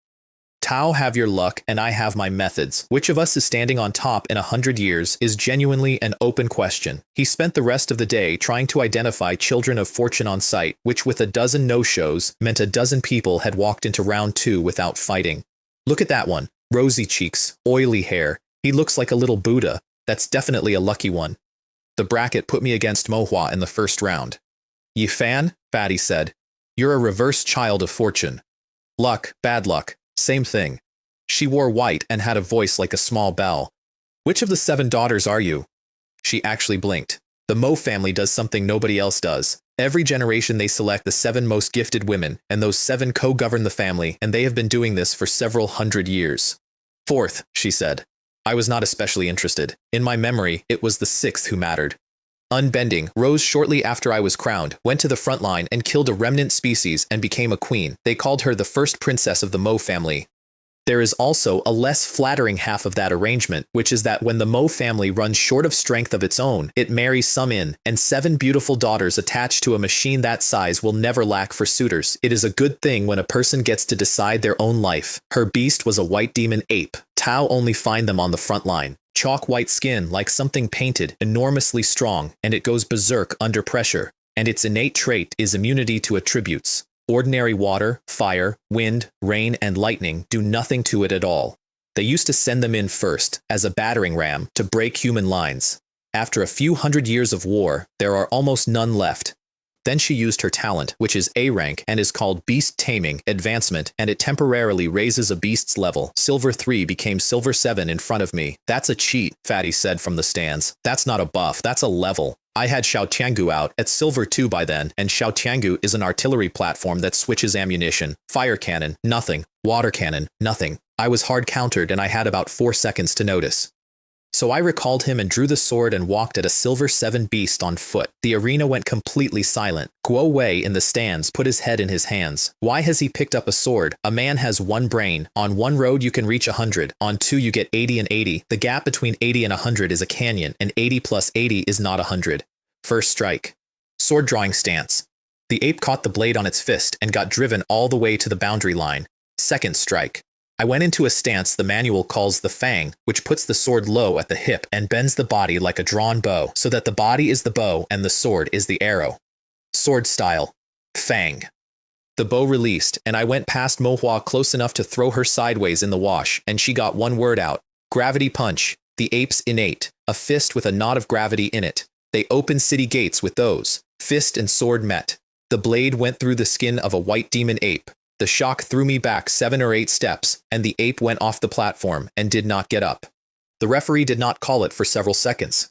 Tao have your luck and I have my methods. Which of us is standing on top in 100 years is genuinely an open question. He spent the rest of the day trying to identify children of fortune on site, which with a dozen no-shows meant a dozen people had walked into round 2 without fighting. Look at that one. Rosy cheeks, oily hair. He looks like a little Buddha. That's definitely a lucky one. The bracket put me against Manhua in the first round. Ye fan? Fatty said. You're a reverse child of fortune. Luck, bad luck. Same thing. She wore white and had a voice like a small bell. Which of the 7 daughters are you? She actually blinked. The Mo family does something nobody else does. Every generation they select the 7 most gifted women, and those 7 co-govern the family, and they have been doing this for several hundred years. 4th, she said. I was not especially interested. In my memory, it was the 6th who mattered. Unbending, rose shortly after I was crowned, went to the front line and killed a remnant species and became a queen. They called her the first princess of the Mo family. There is also a less flattering half of that arrangement, which is that when the Mo family runs short of strength of its own, it marries some in, and 7 beautiful daughters attached to a machine that size will never lack for suitors. It is a good thing when a person gets to decide their own life. Her beast was a white demon ape. Tao only find them on the front line. Chalk white skin like something painted, enormously strong, and it goes berserk under pressure, and its innate trait is immunity to attributes. Ordinary water, fire, wind, rain, and lightning do nothing to it at all. They used to send them in first, as a battering ram, to break human lines. After a few hundred years of war, there are almost none left. Then she used her talent, which is A rank and is called Beast Taming Advancement, and it temporarily raises a beast's level. Silver 3 became Silver 7 in front of me. That's a cheat, Fatty said from the stands. That's not a buff, that's a level. I had Xiaotiangu out at Silver 2 by then, and Xiaotiangu is an artillery platform that switches ammunition. Fire cannon, nothing. Water cannon, nothing. I was hard countered and I had about 4 seconds to notice. So I recalled him and drew the sword and walked at a Silver 7 beast on foot. The arena went completely silent. Guo Wei in the stands put his head in his hands. Why has he picked up a sword? A man has one brain. On one road you can reach 100. On two you get 80 and 80. The gap between 80 and 100 is a canyon, and 80 plus 80 is not 100. First strike. Sword drawing stance. The ape caught the blade on its fist and got driven all the way to the boundary line. Second strike. I went into a stance the manual calls the fang, which puts the sword low at the hip and bends the body like a drawn bow, so that the body is the bow and the sword is the arrow. Sword style. Fang. The bow released, and I went past Manhua close enough to throw her sideways in the wash, and she got one word out. Gravity punch. The ape's innate. A fist with a knot of gravity in it. They opened city gates with those. Fist and sword met. The blade went through the skin of a white demon ape. The shock threw me back 7 or 8 steps, and the ape went off the platform and did not get up. The referee did not call it for several seconds.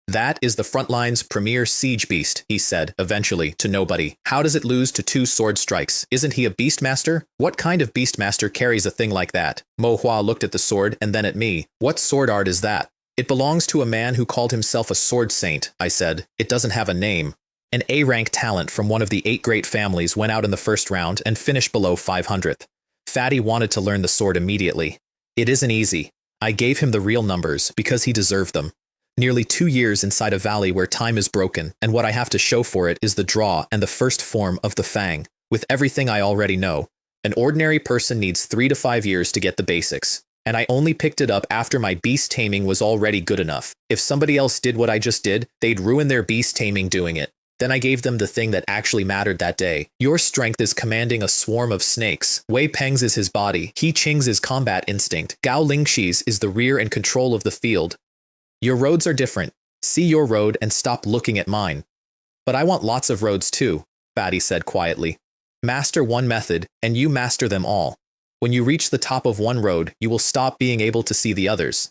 That is the frontline's premier siege beast, he said, eventually, to nobody. How does it lose to 2 sword strikes? Isn't he a beastmaster? What kind of beastmaster carries a thing like that? Manhua looked at the sword and then at me. What sword art is that? It belongs to a man who called himself a sword saint, I said. It doesn't have a name. An A-rank talent from one of the 8 great families went out in the first round and finished below 500th. Fatty wanted to learn the sword immediately. It isn't easy. I gave him the real numbers because he deserved them. Nearly 2 years inside a valley where time is broken, and what I have to show for it is the draw and the first form of the fang. With everything I already know, an ordinary person needs 3 to 5 years to get the basics. And I only picked it up after my beast taming was already good enough. If somebody else did what I just did, they'd ruin their beast taming doing it. Then I gave them the thing that actually mattered that day. Your strength is commanding a swarm of snakes. Wei Peng's is his body. He Qing's is combat instinct. Gao Lingxi's is the rear and control of the field. Your roads are different. See your road and stop looking at mine. But I want lots of roads too, Fatty said quietly. Master one method, and you master them all. When you reach the top of one road, you will stop being able to see the others.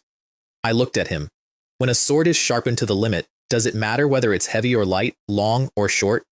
I looked at him. When a sword is sharpened to the limit, does it matter whether it's heavy or light, long or short?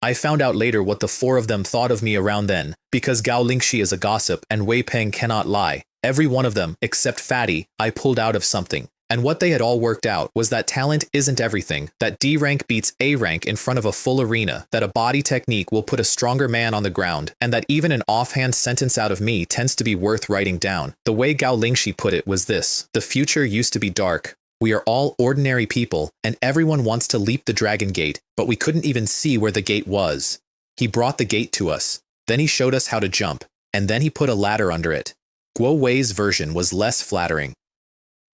I found out later what the 4 of them thought of me around then, because Gao Lingxi is a gossip and Wei Peng cannot lie. Every one of them, except Fatty, I pulled out of something. And what they had all worked out was that talent isn't everything, that D rank beats A rank in front of a full arena, that a body technique will put a stronger man on the ground, and that even an offhand sentence out of me tends to be worth writing down. The way Gao Lingxi put it was this: the future used to be dark. We are all ordinary people, and everyone wants to leap the dragon gate, but we couldn't even see where the gate was. He brought the gate to us. Then he showed us how to jump, and then he put a ladder under it. Guo Wei's version was less flattering.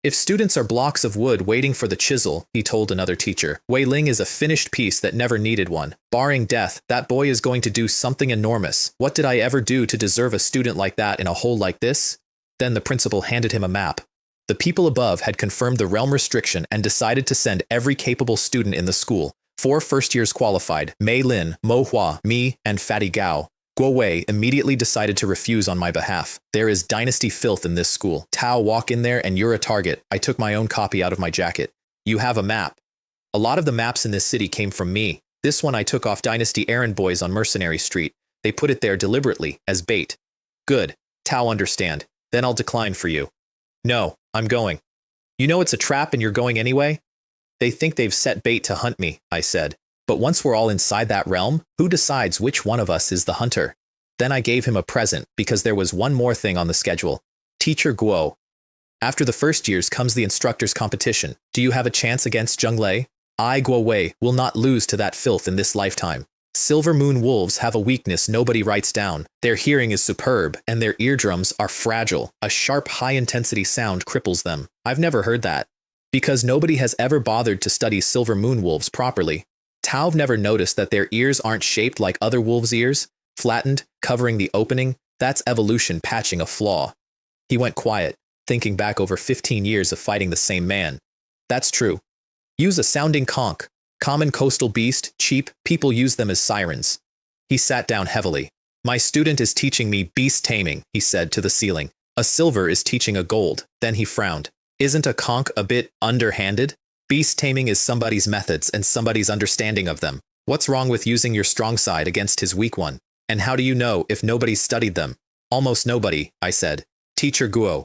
If students are blocks of wood waiting for the chisel, he told another teacher, Wei Ling is a finished piece that never needed one. Barring death, that boy is going to do something enormous. What did I ever do to deserve a student like that in a hole like this? Then the principal handed him a map. The people above had confirmed the realm restriction and decided to send every capable student in the school. 4 first years qualified, Mei Lin, Mo Hua, me, and Fatty Gao. Guo Wei immediately decided to refuse on my behalf. There is dynasty filth in this school. Tao, walk in there and you're a target. I took my own copy out of my jacket. You have a map. A lot of the maps in this city came from me. This one I took off Dynasty errand boys on Mercenary Street. They put it there deliberately, as bait. Good. Tao, understand. Then I'll decline for you. No, I'm going. You know it's a trap and you're going anyway? They think they've set bait to hunt me, I said. But once we're all inside that realm, who decides which one of us is the hunter? Then I gave him a present because there was one more thing on the schedule. Teacher Guo. After the first years comes the instructor's competition. Do you have a chance against Zhonglei? I, Guo Wei, will not lose to that filth in this lifetime. Silver Moon wolves have a weakness nobody writes down. Their hearing is superb, and their eardrums are fragile. A sharp, high-intensity sound cripples them. I've never heard that. Because nobody has ever bothered to study Silver Moon wolves properly. Tau've never noticed that their ears aren't shaped like other wolves' ears. Flattened, covering the opening, that's evolution patching a flaw. He went quiet, thinking back over 15 years of fighting the same man. That's true. Use a sounding conch. Common coastal beast, cheap, people use them as sirens. He sat down heavily. My student is teaching me beast taming, he said to the ceiling. A silver is teaching a gold. Then he frowned. Isn't a conch a bit underhanded? Beast taming is somebody's methods and somebody's understanding of them. What's wrong with using your strong side against his weak one? And how do you know if nobody's studied them? Almost nobody, I said. Teacher Guo.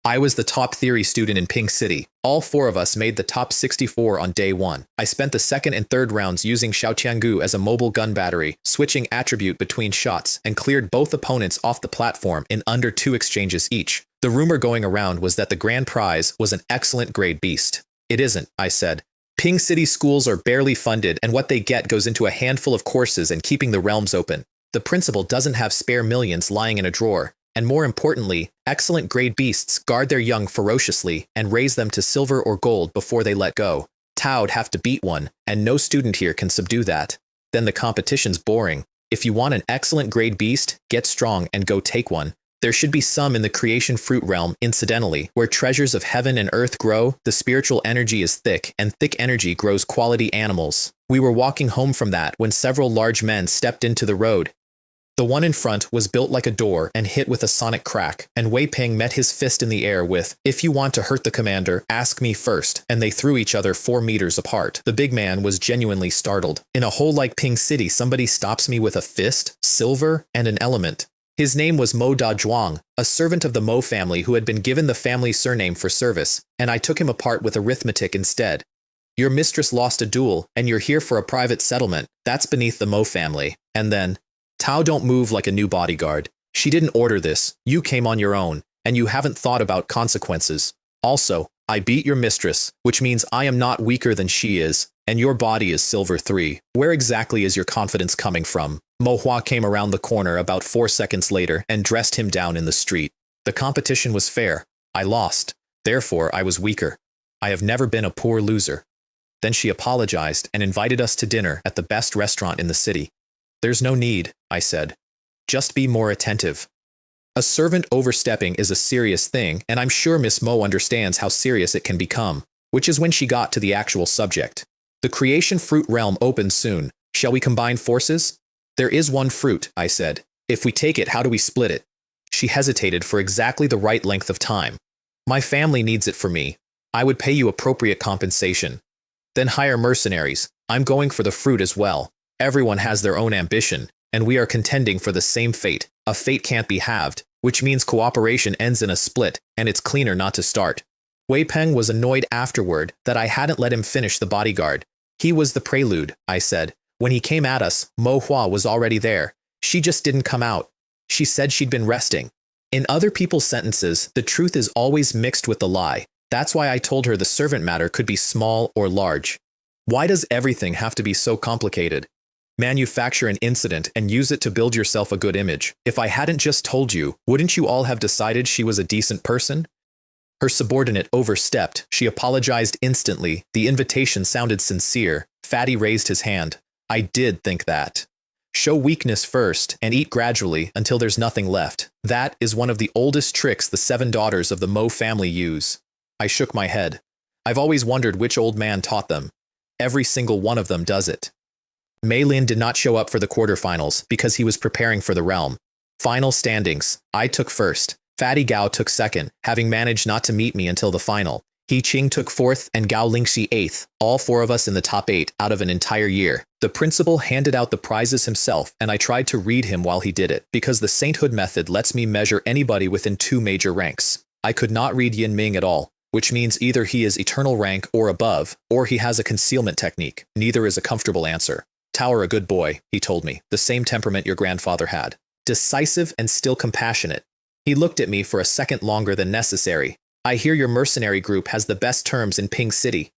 I was the top theory student in Ping City. All 4 of us made the top 64 on day 1. I spent the 2nd and 3rd rounds using Xiaotiangu as a mobile gun battery, switching attribute between shots, and cleared both opponents off the platform in under 2 exchanges each. The rumor going around was that the grand prize was an excellent grade beast. It isn't, I said. Ping City schools are barely funded, and what they get goes into a handful of courses and keeping the realms open. The principal doesn't have spare millions lying in a drawer. And more importantly, excellent grade beasts guard their young ferociously and raise them to silver or gold before they let go. Tao'd have to beat one, and no student here can subdue that. Then the competition's boring. If you want an excellent grade beast, get strong and go take one. There should be some in the creation fruit realm, incidentally, where treasures of heaven and earth grow, the spiritual energy is thick, and thick energy grows quality animals. We were walking home from that when several large men stepped into the road. The one in front was built like a door and hit with a sonic crack, and Wei Peng met his fist in the air with, "If you want to hurt the commander, ask me first," and they threw each other 4 meters apart. The big man was genuinely startled. In a hole like Ping City, somebody stops me with a fist, silver, and an element. His name was Mo Da Zhuang, a servant of the Mo family who had been given the family surname for service, and I took him apart with arithmetic instead. Your mistress lost a duel, and you're here for a private settlement. That's beneath the Mo family. And then, Tao don't move like a new bodyguard. She didn't order this. You came on your own, and you haven't thought about consequences. Also, I beat your mistress, which means I am not weaker than she is, and your body is silver 3. Where exactly is your confidence coming from? Manhua came around the corner about 4 seconds later and dressed him down in the street. The competition was fair. I lost. Therefore, I was weaker. I have never been a poor loser. Then she apologized and invited us to dinner at the best restaurant in the city. There's no need, I said. Just be more attentive. A servant overstepping is a serious thing, and I'm sure Miss Mo understands how serious it can become, which is when she got to the actual subject. The creation fruit realm opens soon. Shall we combine forces? There is one fruit, I said. If we take it, how do we split it? She hesitated for exactly the right length of time. My family needs it for me. I would pay you appropriate compensation. Then hire mercenaries. I'm going for the fruit as well. Everyone has their own ambition, and we are contending for the same fate. A fate can't be halved, which means cooperation ends in a split, and it's cleaner not to start. Wei Peng was annoyed afterward that I hadn't let him finish the bodyguard. He was the prelude, I said. When he came at us, Mo Hua was already there. She just didn't come out. She said she'd been resting. In other people's sentences, the truth is always mixed with the lie. That's why I told her the servant matter could be small or large. Why does everything have to be so complicated? Manufacture an incident and use it to build yourself a good image. If I hadn't just told you, wouldn't you all have decided she was a decent person? Her subordinate overstepped. She apologized instantly. The invitation sounded sincere. Fatty raised his hand. I did think that. Show weakness first and eat gradually until there's nothing left. That is one of the oldest tricks the 7 daughters of the Mo family use. I shook my head. I've always wondered which old man taught them. Every single one of them does it. Mei Lin did not show up for the quarterfinals because he was preparing for the realm. Final standings. I took first. Fatty Gao took second, having managed not to meet me until the final. He Qing took 4th and Gao Lingxi 8th, all 4 of us in the top 8 out of an entire year. The principal handed out the prizes himself, and I tried to read him while he did it, because the sainthood method lets me measure anybody within 2 major ranks. I could not read Yin Ming at all, which means either he is eternal rank or above, or he has a concealment technique. Neither is a comfortable answer. Tower a good boy, he told me, the same temperament your grandfather had. Decisive and still compassionate. He looked at me for a second longer than necessary. I hear your mercenary group has the best terms in Ping City.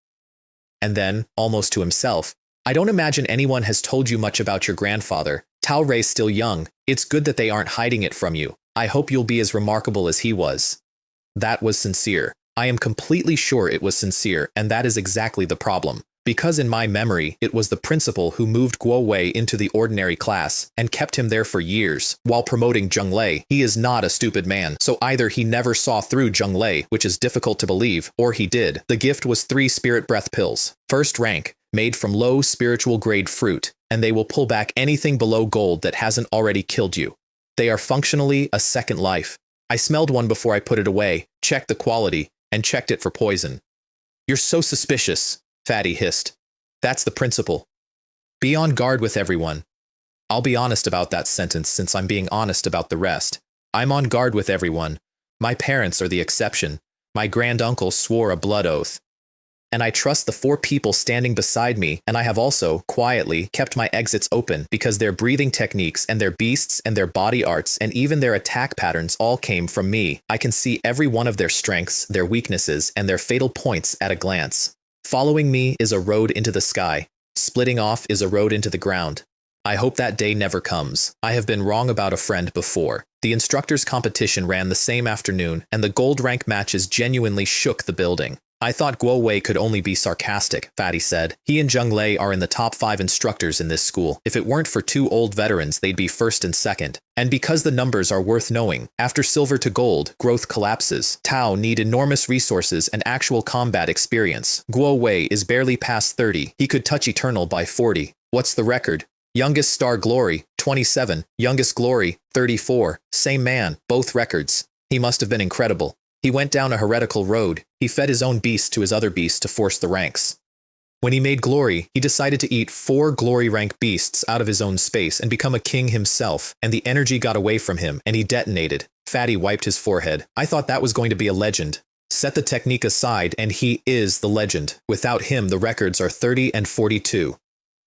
And then, almost to himself, I don't imagine anyone has told you much about your grandfather. Tao Rei's still young. It's good that they aren't hiding it from you. I hope you'll be as remarkable as he was. That was sincere. I am completely sure it was sincere, and that is exactly the problem. Because in my memory, it was the principal who moved Guo Wei into the ordinary class and kept him there for years while promoting Zheng Lei. He is not a stupid man, so either he never saw through Zheng Lei, which is difficult to believe, or he did. The gift was 3 spirit breath pills. First rank, made from low spiritual grade fruit, and they will pull back anything below gold that hasn't already killed you. They are functionally a second life. I smelled one before I put it away, checked the quality, and checked it for poison. You're so suspicious, Fatty hissed. That's the principle. Be on guard with everyone. I'll be honest about that sentence since I'm being honest about the rest. I'm on guard with everyone. My parents are the exception. My granduncle swore a blood oath. And I trust the 4 people standing beside me, and I have also, quietly, kept my exits open because their breathing techniques and their beasts and their body arts and even their attack patterns all came from me. I can see every one of their strengths, their weaknesses, and their fatal points at a glance. Following me is a road into the sky. Splitting off is a road into the ground. I hope that day never comes. I have been wrong about a friend before. The instructors' competition ran the same afternoon, and the gold rank matches genuinely shook the building. I thought Guo Wei could only be sarcastic, Fatty said. He and Zheng Lei are in the top 5 instructors in this school. If it weren't for 2 old veterans, they'd be first and second. And because the numbers are worth knowing, after silver to gold, growth collapses. Tao need enormous resources and actual combat experience. Guo Wei is barely past 30. He could touch eternal by 40. What's the record? Youngest star glory, 27. Youngest glory, 34. Same man, both records. He must have been incredible. He went down a heretical road. He fed his own beast to his other beast to force the ranks. When he made glory, he decided to eat 4 glory rank beasts out of his own space and become a king himself, and the energy got away from him, and he detonated. Fatty wiped his forehead. I thought that was going to be a legend. Set the technique aside, and he is the legend. Without him, the records are 30 and 42.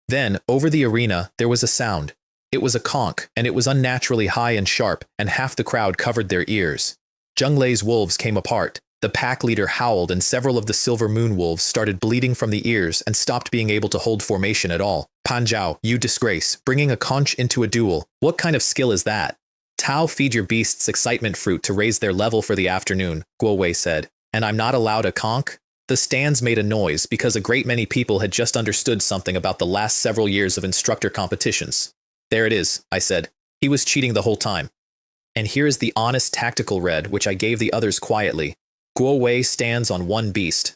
Then, over the arena, there was a sound. It was a conch, and it was unnaturally high and sharp, and half the crowd covered their ears. Zheng Lei's wolves came apart. The pack leader howled and several of the silver moon wolves started bleeding from the ears and stopped being able to hold formation at all. Pan Zhao, you disgrace, bringing a conch into a duel. What kind of skill is that? Tao, feed your beasts excitement fruit to raise their level for the afternoon, Guo Wei said. And I'm not allowed a conch? The stands made a noise because a great many people had just understood something about the last several years of instructor competitions. There it is, I said. He was cheating the whole time. And here is the honest tactical red, which I gave the others quietly. Guo Wei stands on 1 beast.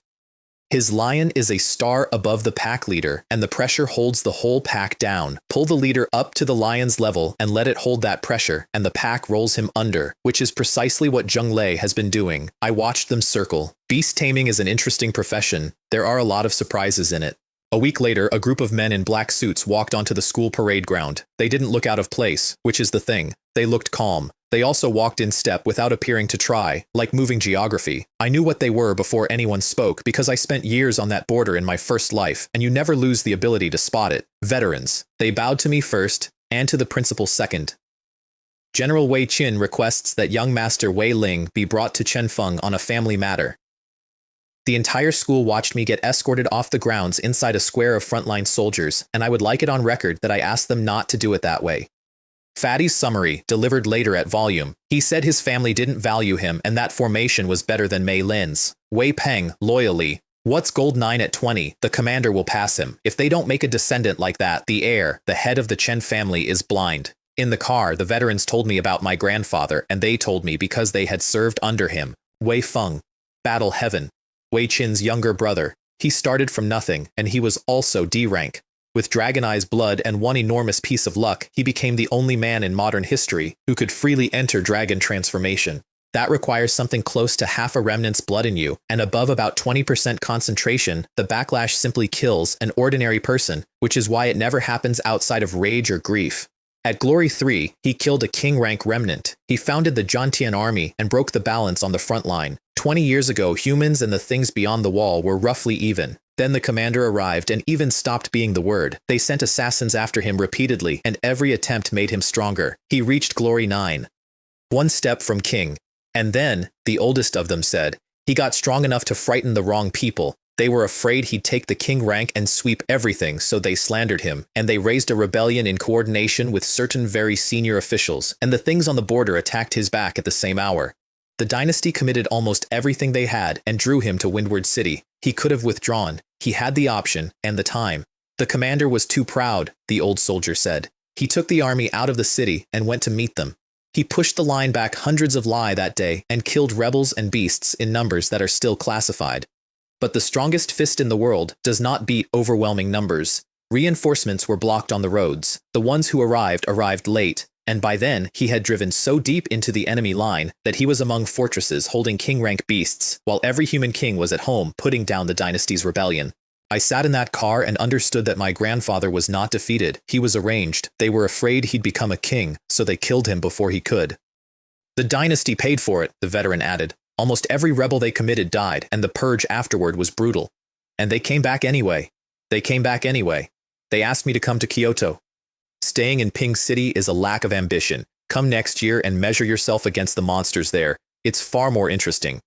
His lion is a star above the pack leader, and the pressure holds the whole pack down. Pull the leader up to the lion's level and let it hold that pressure, and the pack rolls him under, which is precisely what Zheng Lei has been doing. I watched them circle. Beast taming is an interesting profession. There are a lot of surprises in it. A week later, a group of men in black suits walked onto the school parade ground. They didn't look out of place, which is the thing. They looked calm. They also walked in step without appearing to try, like moving geography. I knew what they were before anyone spoke because I spent years on that border in my first life, and you never lose the ability to spot it. Veterans. They bowed to me first, and to the principal second. General Wei Qin requests that young master Wei Ling be brought to Chenfeng on a family matter. The entire school watched me get escorted off the grounds inside a square of frontline soldiers, and I would like it on record that I asked them not to do it that way. Fatty's summary, delivered later at volume. He said his family didn't value him and that formation was better than Mei Lin's. Wei Peng, loyally. What's gold 9 at 20? The commander will pass him. If they don't make a descendant like that, the heir, the head of the Chen family, is blind. In the car, the veterans told me about my grandfather, and they told me because they had served under him. Wei Feng. Battle Heaven. Wei Qin's younger brother. He started from nothing, and he was also D rank. With Dragon Eye's blood and one enormous piece of luck, he became the only man in modern history who could freely enter dragon transformation. That requires something close to half a remnant's blood in you, and above about 20% concentration, the backlash simply kills an ordinary person, which is why it never happens outside of rage or grief. At Glory 3, he killed a king-rank remnant. He founded the Zhantian army and broke the balance on the front line. 20 years ago, humans and the things beyond the wall were roughly even. Then the commander arrived and even stopped being the word. They sent assassins after him repeatedly, and every attempt made him stronger. He reached Glory 9. One step from king. And then, the oldest of them said, he got strong enough to frighten the wrong people. They were afraid he'd take the king rank and sweep everything, so they slandered him, and they raised a rebellion in coordination with certain very senior officials, and the things on the border attacked his back at the same hour. The dynasty committed almost everything they had and drew him to Windward City. He could have withdrawn. He had the option and the time. The commander was too proud, the old soldier said. He took the army out of the city and went to meet them. He pushed the line back hundreds of li that day and killed rebels and beasts in numbers that are still classified. But the strongest fist in the world does not beat overwhelming numbers. Reinforcements were blocked on the roads. The ones who arrived late, and by then he had driven so deep into the enemy line that he was among fortresses holding king-rank beasts, while every human king was at home putting down the dynasty's rebellion. I sat in that car and understood that my grandfather was not defeated. He was arranged. They were afraid he'd become a king, so they killed him before he could. The dynasty paid for it, the veteran added. Almost every rebel they committed died, and the purge afterward was brutal. And they came back anyway. They asked me to come to Kyoto. Staying in Ping City is a lack of ambition. Come next year and measure yourself against the monsters there. It's far more interesting.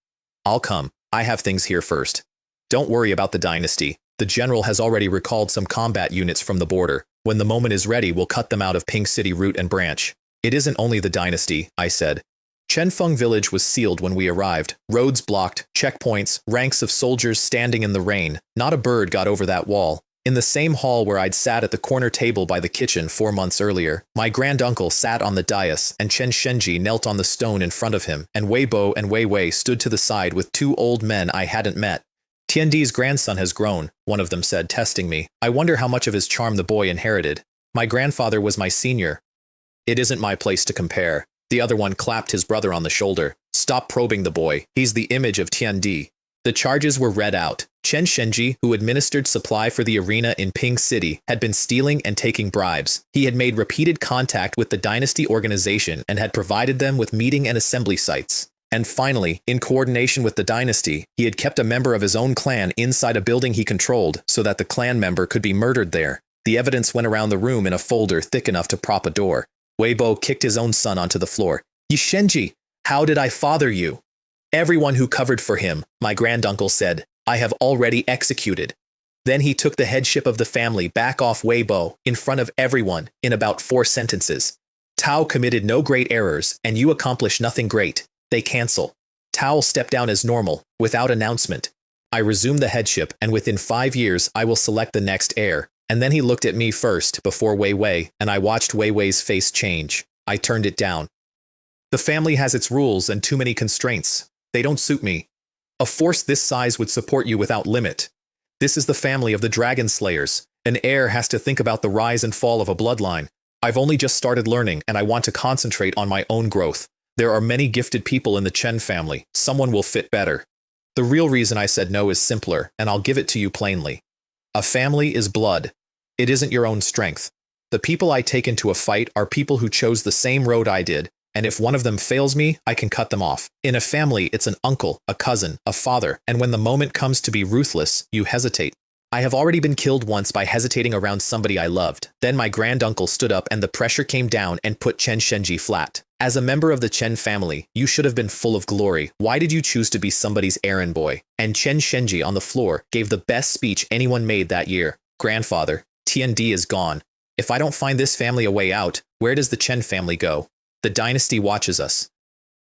I'll come. I have things here first. Don't worry about the dynasty. The general has already recalled some combat units from the border. When the moment is ready, we'll cut them out of Ping City root and branch. It isn't only the dynasty, I said. Chenfeng village was sealed when we arrived. Roads blocked, checkpoints, ranks of soldiers standing in the rain. Not a bird got over that wall. In the same hall where I'd sat at the corner table by the kitchen 4 months earlier, my granduncle sat on the dais and Chen Shenji knelt on the stone in front of him, and Weibo and Weiwei stood to the side with 2 old men I hadn't met. Tiandi's grandson has grown, one of them said, testing me. I wonder how much of his charm the boy inherited. My grandfather was my senior. It isn't my place to compare. The other one clapped his brother on the shoulder. Stop probing the boy. He's the image of Tiandi. The charges were read out. Chen Shenji, who administered supply for the arena in Ping City, had been stealing and taking bribes. He had made repeated contact with the dynasty organization and had provided them with meeting and assembly sites. And finally, in coordination with the dynasty, he had kept a member of his own clan inside a building he controlled so that the clan member could be murdered there. The evidence went around the room in a folder thick enough to prop a door. Weibo kicked his own son onto the floor. Yishenji, how did I father you? Everyone who covered for him, my granduncle said, I have already executed. Then he took the headship of the family back off Weibo in front of everyone in about 4 sentences. Tao committed no great errors, and you accomplish nothing great. They cancel. Tao stepped down as normal, without announcement. I resume the headship, and within 5 years I will select the next heir. And then he looked at me first, before Weiwei, and I watched Weiwei's face change. I turned it down. The family has its rules and too many constraints. They don't suit me. A force this size would support you without limit. This is the family of the Dragon Slayers. An heir has to think about the rise and fall of a bloodline. I've only just started learning, and I want to concentrate on my own growth. There are many gifted people in the Chen family. Someone will fit better. The real reason I said no is simpler, and I'll give it to you plainly. A family is blood. It isn't your own strength. The people I take into a fight are people who chose the same road I did, and if one of them fails me, I can cut them off. In a family, it's an uncle, a cousin, a father, and when the moment comes to be ruthless, you hesitate. I have already been killed once by hesitating around somebody I loved. Then my granduncle stood up and the pressure came down and put Chen Shenji flat. As a member of the Chen family, you should have been full of glory. Why did you choose to be somebody's errand boy? And Chen Shenji on the floor gave the best speech anyone made that year. Grandfather, Tiandi is gone. If I don't find this family a way out, where does the Chen family go? The dynasty watches us.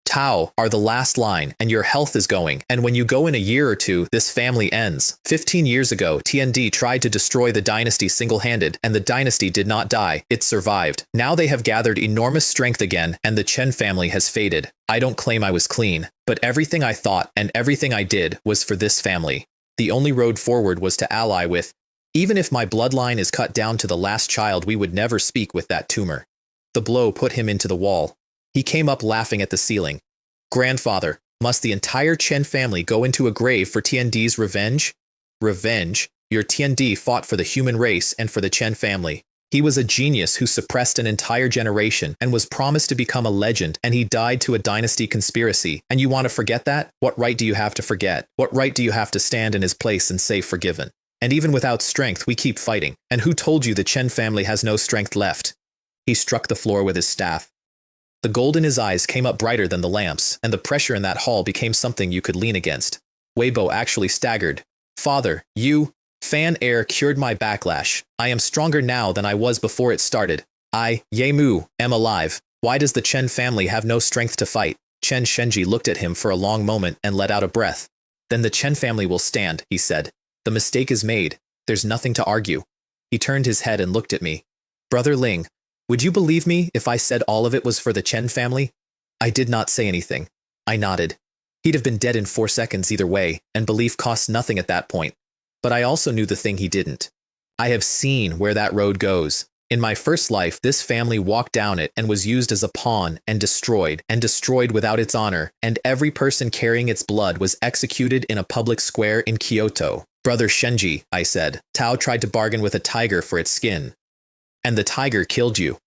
Tao are the last line, and your health is going, and when you go in a year or two, this family ends. 15 years ago, Tiandi tried to destroy the dynasty single-handed, and the dynasty did not die, it survived. Now they have gathered enormous strength again, and the Chen family has faded. I don't claim I was clean, but everything I thought and everything I did was for this family. The only road forward was to ally with. Even if my bloodline is cut down to the last child, we would never speak with that tumor. The blow put him into the wall. He came up laughing at the ceiling. Grandfather, must the entire Chen family go into a grave for Tiandi's revenge? Revenge? Your Tiandi fought for the human race and for the Chen family. He was a genius who suppressed an entire generation and was promised to become a legend, and he died to a dynasty conspiracy. And you want to forget that? What right do you have to forget? What right do you have to stand in his place and say forgiven? And even without strength, we keep fighting. And who told you the Chen family has no strength left? He struck the floor with his staff. The gold in his eyes came up brighter than the lamps, and the pressure in that hall became something you could lean against. Weibo actually staggered. Father, you, fan air cured my backlash. I am stronger now than I was before it started. I, Ye Mu, am alive. Why does the Chen family have no strength to fight? Chen Shenji looked at him for a long moment and let out a breath. Then the Chen family will stand, he said. The mistake is made. There's nothing to argue. He turned his head and looked at me. Brother Ling, would you believe me if I said all of it was for the Chen family? I did not say anything. I nodded. He'd have been dead in 4 seconds either way, and belief cost nothing at that point. But I also knew the thing he didn't. I have seen where that road goes. In my first life, this family walked down it and was used as a pawn and destroyed without its honor, and every person carrying its blood was executed in a public square in Kyoto. Brother Shenji, I said, Tao tried to bargain with a tiger for its skin. And the tiger killed you.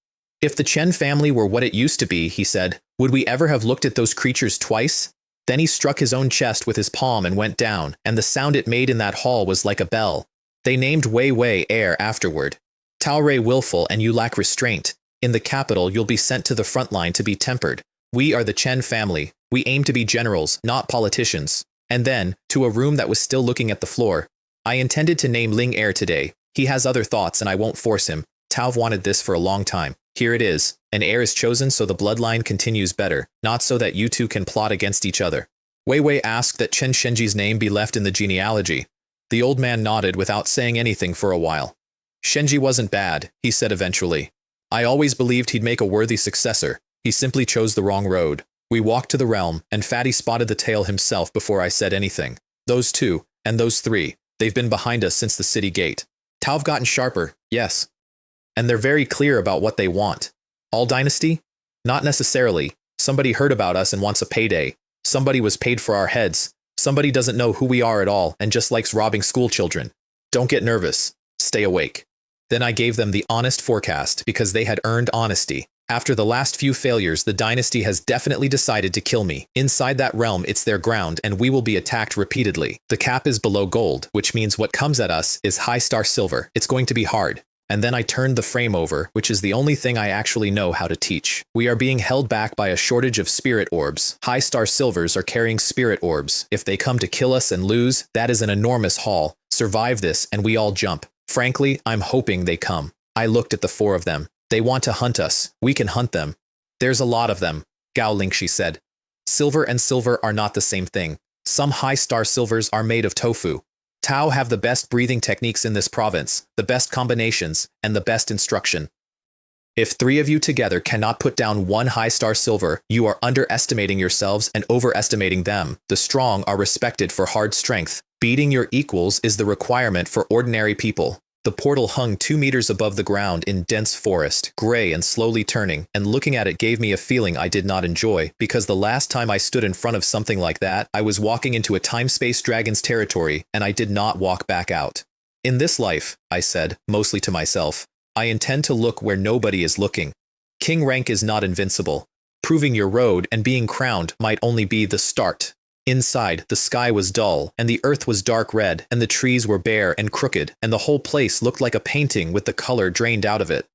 If the Chen family were what it used to be, he said, would we ever have looked at those creatures twice? Then he struck his own chest with his palm and went down, and the sound it made in that hall was like a bell. They named Wei Wei heir afterward. Tao Rei willful and you lack restraint. In the capital, you'll be sent to the front line to be tempered. We are the Chen family. We aim to be generals, not politicians. And then, to a room that was still looking at the floor. I intended to name Ling heir today. He has other thoughts and I won't force him. Tao wanted this for a long time. Here it is. An heir is chosen so the bloodline continues better, not so that you two can plot against each other. Wei Wei asked that Chen Shenji's name be left in the genealogy. The old man nodded without saying anything for a while. Shenji wasn't bad, he said eventually. I always believed he'd make a worthy successor. He simply chose the wrong road. We walked to the realm, and Fatty spotted the tail himself before I said anything. Those two, and those three, they've been behind us since the city gate. Tao've gotten sharper, yes. And they're very clear about what they want. All dynasty? Not necessarily. Somebody heard about us and wants a payday. Somebody was paid for our heads. Somebody doesn't know who we are at all and just likes robbing school children. Don't get nervous. Stay awake. Then I gave them the honest forecast because they had earned honesty. After the last few failures, the dynasty has definitely decided to kill me. Inside that realm, it's their ground, and we will be attacked repeatedly. The cap is below gold, which means what comes at us is high star silver. It's going to be hard. And then I turned the frame over, which is the only thing I actually know how to teach. We are being held back by a shortage of spirit orbs. High star silvers are carrying spirit orbs. If they come to kill us and lose, that is an enormous haul. Survive this, and we all jump. Frankly, I'm hoping they come. I looked at the 4 of them. They want to hunt us. We can hunt them. There's a lot of them, Gao Lingxi said. Silver and silver are not the same thing. Some high-star silvers are made of tofu. Tao have the best breathing techniques in this province, the best combinations, and the best instruction. If 3 of you together cannot put down 1 high-star silver, you are underestimating yourselves and overestimating them. The strong are respected for hard strength. Beating your equals is the requirement for ordinary people. The portal hung 2 meters above the ground in dense forest, gray and slowly turning, and looking at it gave me a feeling I did not enjoy, because the last time I stood in front of something like that, I was walking into a time-space dragon's territory, and I did not walk back out. In this life, I said, mostly to myself, I intend to look where nobody is looking. King rank is not invincible. Proving your road and being crowned might only be the start. Inside, the sky was dull, and the earth was dark red, and the trees were bare and crooked, and the whole place looked like a painting with the color drained out of it.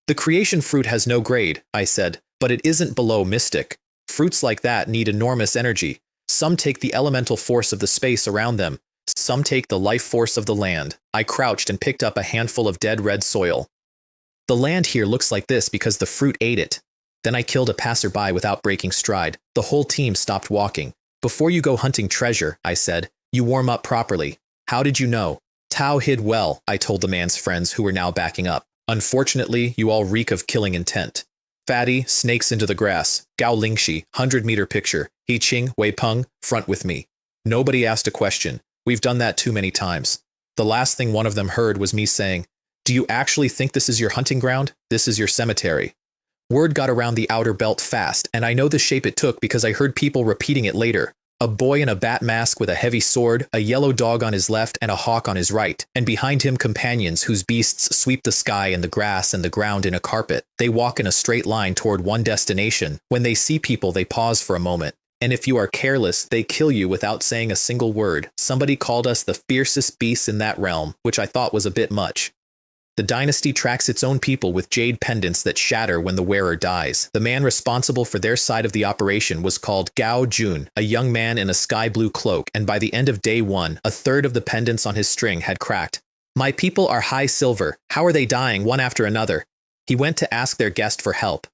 The creation fruit has no grade, I said, but it isn't below mystic. Fruits like that need enormous energy. Some take the elemental force of the space around them. Some take the life force of the land. I crouched and picked up a handful of dead red soil. The land here looks like this because the fruit ate it. Then I killed a passerby without breaking stride. The whole team stopped walking. Before you go hunting treasure, I said, you warm up properly. How did you know? Tao hid well, I told the man's friends who were now backing up. Unfortunately, you all reek of killing intent. Fatty, snakes into the grass. Gao Lingxi, 100-meter picture. He Ching, Wei Peng, front with me. Nobody asked a question. We've done that too many times. The last thing one of them heard was me saying, do you actually think this is your hunting ground? This is your cemetery. Word got around the outer belt fast, and I know the shape it took because I heard people repeating it later. A boy in a bat mask with a heavy sword, a yellow dog on his left and a hawk on his right, and behind him companions whose beasts sweep the sky and the grass and the ground in a carpet. They walk in a straight line toward one destination. When they see people, they pause for a moment. And if you are careless, they kill you without saying a single word. Somebody called us the fiercest beasts in that realm, which I thought was a bit much. The dynasty tracks its own people with jade pendants that shatter when the wearer dies. The man responsible for their side of the operation was called Gao Jun, a young man in a sky blue cloak, and by the end of day 1, a third of the pendants on his string had cracked. My people are high silver. How are they dying one after another? He went to ask their guest for help.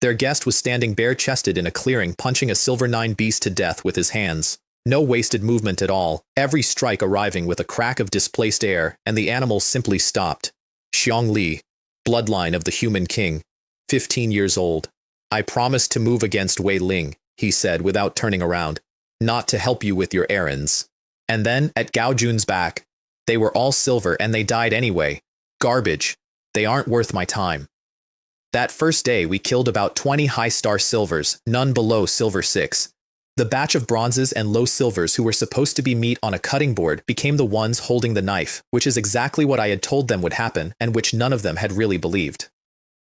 Their guest was standing bare-chested in a clearing, punching a silver 9 beast to death with his hands. No wasted movement at all, every strike arriving with a crack of displaced air, and the animal simply stopped. Xiong Li, bloodline of the human king, 15 years old. I promised to move against Wei Ling, he said without turning around, not to help you with your errands. And then, at Gao Jun's back, they were all silver and they died anyway. Garbage. They aren't worth my time. That first day we killed about 20 high-star silvers, none below silver 6. The batch of bronzes and low silvers who were supposed to be meat on a cutting board became the ones holding the knife, which is exactly what I had told them would happen and which none of them had really believed.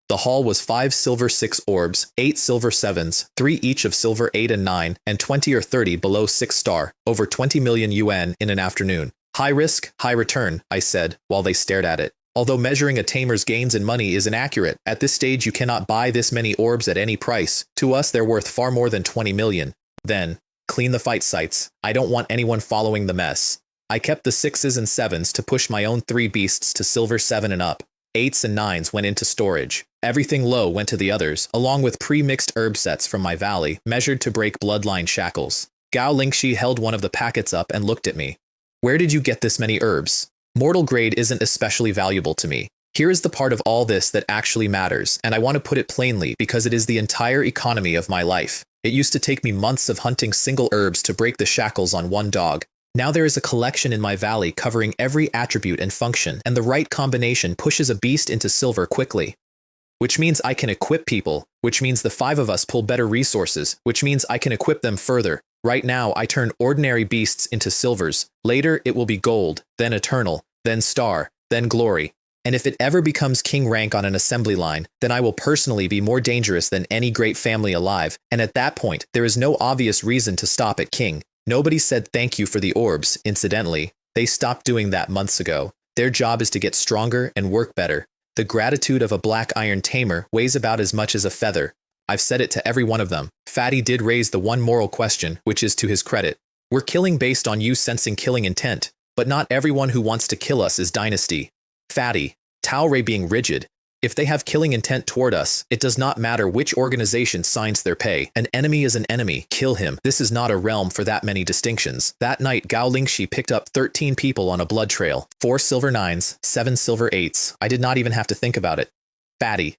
The haul was 5 silver 6 orbs, 8 silver 7s, 3 each of silver 8 and 9, and 20 or 30 below 6 star, over 20 million yuan in an afternoon. High risk, high return, I said, while they stared at it. Although measuring a tamer's gains in money is inaccurate, at this stage you cannot buy this many orbs at any price. To us they're worth far more than 20 million. Then, clean the fight sites. I don't want anyone following the mess. I kept the 6s and 7s to push my own 3 beasts to silver 7 and up. 8s and 9s went into storage. Everything low went to the others, along with pre-mixed herb sets from my valley, measured to break bloodline shackles. Gao Lingxi held one of the packets up and looked at me. Where did you get this many herbs? Mortal grade isn't especially valuable to me. Here is the part of all this that actually matters, and I want to put it plainly because it is the entire economy of my life. It used to take me months of hunting single herbs to break the shackles on one dog. Now there is a collection in my valley covering every attribute and function, and the right combination pushes a beast into silver quickly. Which means I can equip people, which means the 5 of us pull better resources, which means I can equip them further. Right now I turn ordinary beasts into silvers, later it will be gold, then eternal, then star, then glory. And if it ever becomes king rank on an assembly line, then I will personally be more dangerous than any great family alive, and at that point, there is no obvious reason to stop at king. Nobody said thank you for the orbs, incidentally. They stopped doing that months ago. Their job is to get stronger and work better. The gratitude of a black iron tamer weighs about as much as a feather. I've said it to every one of them. Fatty did raise the one moral question, which is to his credit. We're killing based on you sensing killing intent, but not everyone who wants to kill us is dynasty. Fatty, Tao Rei being rigid. If they have killing intent toward us, it does not matter which organization signs their pay. An enemy is an enemy. Kill him. This is not a realm for that many distinctions. That night, Gao Lingxi picked up 13 people on a blood trail. 4 silver 9s, 7 silver 8s. I did not even have to think about it. Fatty.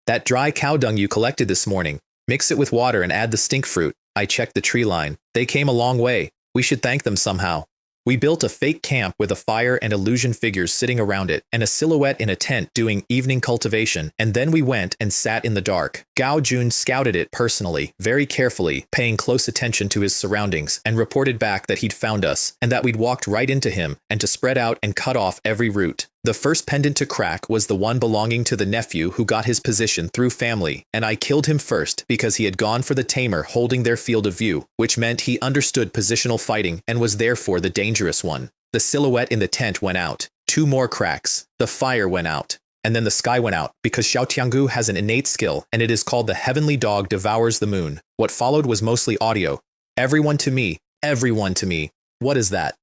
That dry cow dung you collected this morning. Mix it with water and add the stink fruit. I checked the tree line. They came a long way. We should thank them somehow. We built a fake camp with a fire and illusion figures sitting around it, and a silhouette in a tent doing evening cultivation, and then we went and sat in the dark. Gao Jun scouted it personally, very carefully, paying close attention to his surroundings, and reported back that he'd found us, and that we'd walked right into him, and to spread out and cut off every root. The first pendant to crack was the one belonging to the nephew who got his position through family, and I killed him first because he had gone for the tamer holding their field of view, which meant he understood positional fighting and was therefore the dangerous one. The silhouette in the tent went out. 2 more cracks. The fire went out. And then the sky went out, because Xiao Tianggu has an innate skill, and it is called the heavenly dog devours the moon. What followed was mostly audio. Everyone to me. Everyone to me. What is that?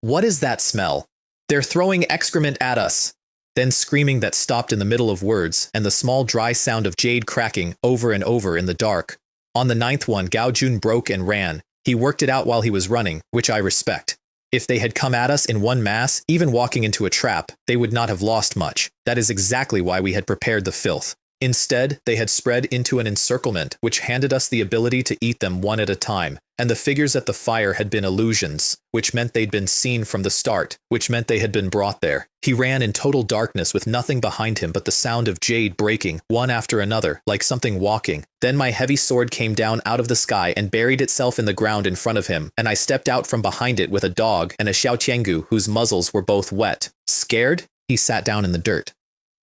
What is that smell? They're throwing excrement at us. Then screaming that stopped in the middle of words, and the small dry sound of jade cracking over and over in the dark. On the 9th one, Gao Jun broke and ran. He worked it out while he was running, which I respect. If they had come at us in one mass, even walking into a trap, they would not have lost much. That is exactly why we had prepared the filth. Instead, they had spread into an encirclement, which handed us the ability to eat them one at a time, and the figures at the fire had been illusions, which meant they'd been seen from the start, which meant they had been brought there. He ran in total darkness with nothing behind him but the sound of jade breaking, one after another, like something walking. Then my heavy sword came down out of the sky and buried itself in the ground in front of him, and I stepped out from behind it with a dog and a Xiao Tianggu whose muzzles were both wet. Scared? He sat down in the dirt.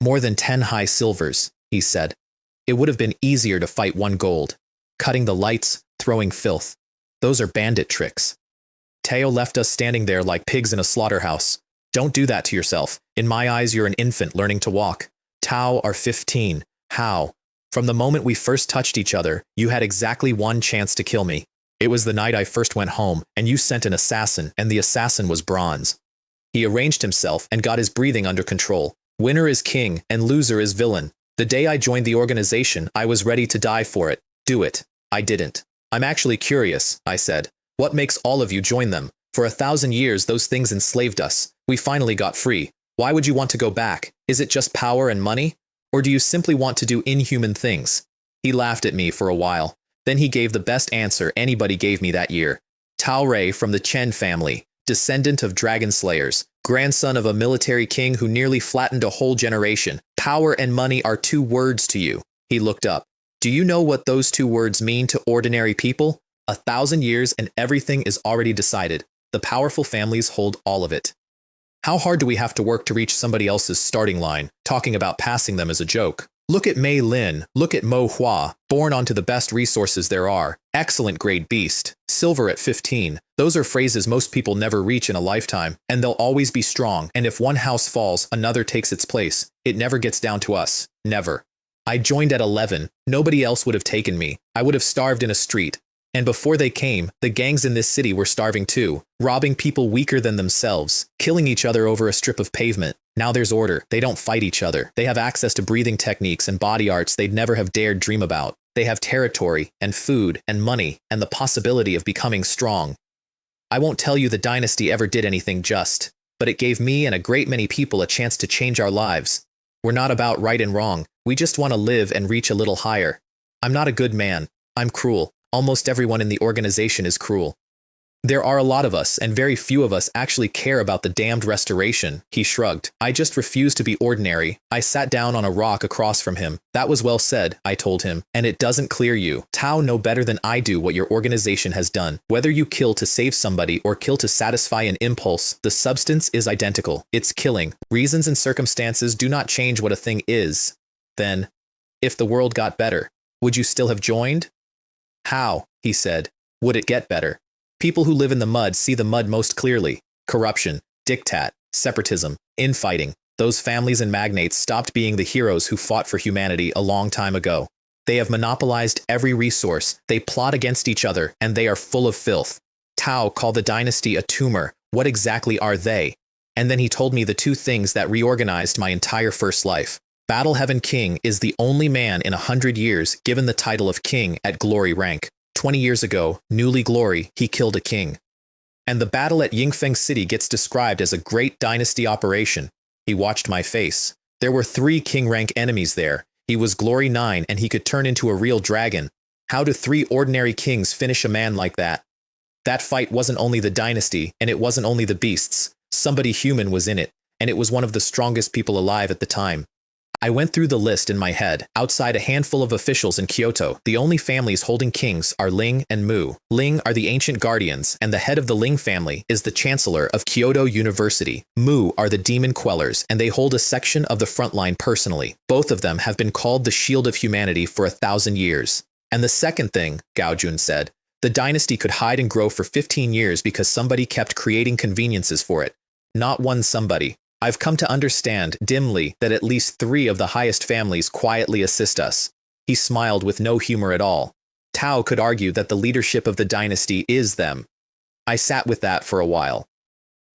More than 10 high silvers, he said. It would have been easier to fight 1 gold. Cutting the lights, throwing filth. Those are bandit tricks. Teo left us standing there like pigs in a slaughterhouse. Don't do that to yourself. In my eyes, you're an infant learning to walk. Tao are 15. How? From the moment we first touched each other, you had exactly 1 chance to kill me. It was the night I first went home, and you sent an assassin, and the assassin was bronze. He arranged himself and got his breathing under control. Winner is king, and loser is villain. The day I joined the organization, I was ready to die for it. Do it. I didn't. I'm actually curious, I said. What makes all of you join them? For 1,000 years, those things enslaved us. We finally got free. Why would you want to go back? Is it just power and money? Or do you simply want to do inhuman things? He laughed at me for a while. Then he gave the best answer anybody gave me that year. Tao Rei from the Chen family, descendant of dragon slayers, grandson of a military king who nearly flattened a whole generation. Power and money are 2 words to you. He looked up. Do you know what those 2 words mean to ordinary people? 1,000 years and everything is already decided. The powerful families hold all of it. How hard do we have to work to reach somebody else's starting line, talking about passing them as a joke? Look at Mei Lin, look at Manhua, born onto the best resources there are. Excellent grade beast, silver at 15. Those are phrases most people never reach in a lifetime, and they'll always be strong, and if one house falls, another takes its place. It never gets down to us. Never. I joined at 11. Nobody else would have taken me. I would have starved in a street. And before they came, the gangs in this city were starving too, robbing people weaker than themselves, killing each other over a strip of pavement. Now there's order. They don't fight each other. They have access to breathing techniques and body arts they'd never have dared dream about. They have territory and food and money and the possibility of becoming strong. I won't tell you the dynasty ever did anything just, but it gave me and a great many people a chance to change our lives. We're not about right and wrong. We just want to live and reach a little higher. I'm not a good man. I'm cruel. Almost everyone in the organization is cruel. There are a lot of us, and very few of us actually care about the damned restoration. He shrugged. I just refuse to be ordinary. I sat down on a rock across from him. That was well said, I told him, and it doesn't clear you. Tao know better than I do what your organization has done. Whether you kill to save somebody or kill to satisfy an impulse, the substance is identical. It's killing. Reasons and circumstances do not change what a thing is. Then, if the world got better, would you still have joined? How, he said, would it get better? People who live in the mud see the mud most clearly. Corruption, diktat, separatism, infighting. Those families and magnates stopped being the heroes who fought for humanity a long time ago. They have monopolized every resource. They plot against each other, and they are full of filth. Tao called the dynasty a tumor. What exactly are they? And then he told me the 2 things that reorganized my entire first life. Battle Heaven King is the only man in 100 years given the title of king at glory rank. 20 years ago, newly glory, he killed a king. And the battle at Yingfeng City gets described as a great dynasty operation. He watched my face. There were 3 king rank enemies there. He was glory 9 and he could turn into a real dragon. How do 3 ordinary kings finish a man like that? That fight wasn't only the dynasty, and it wasn't only the beasts. Somebody human was in it, and it was one of the strongest people alive at the time. I went through the list in my head. Outside a handful of officials in Kyoto, the only families holding kings are Ling and Mu. Ling are the ancient guardians, and the head of the Ling family is the chancellor of Kyoto University. Mu are the demon quellers, and they hold a section of the front line personally. Both of them have been called the shield of humanity for 1,000 years. And the second thing, Gao Jun said, the dynasty could hide and grow for 15 years because somebody kept creating conveniences for it. Not one somebody. I've come to understand, dimly, that at least 3 of the highest families quietly assist us. He smiled with no humor at all. Tao could argue that the leadership of the dynasty is them. I sat with that for a while.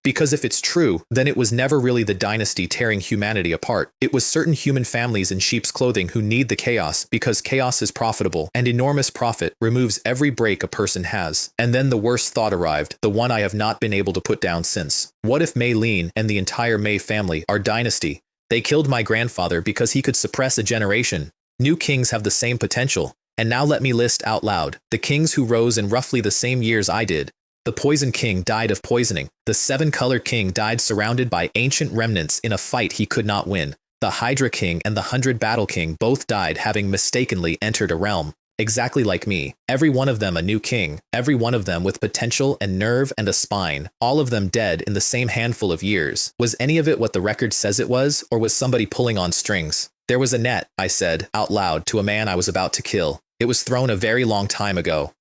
Because if it's true, then it was never really the dynasty tearing humanity apart. It was certain human families in sheep's clothing who need the chaos because chaos is profitable, and enormous profit removes every break a person has. And then the worst thought arrived, the one I have not been able to put down since. What if Mei Lin and the entire Mei family are dynasty? They killed my grandfather because he could suppress a generation. New kings have the same potential. And now let me list out loud the kings who rose in roughly the same years I did. The Poison King died of poisoning. The 7-Color King died surrounded by ancient remnants in a fight he could not win. The Hydra King and the 100 Battle King both died having mistakenly entered a realm. Exactly like me. Every one of them a new king. Every one of them with potential and nerve and a spine. All of them dead in the same handful of years. Was any of it what the record says it was, or was somebody pulling on strings? There was a net, I said, out loud to a man I was about to kill. It was thrown a very long time ago.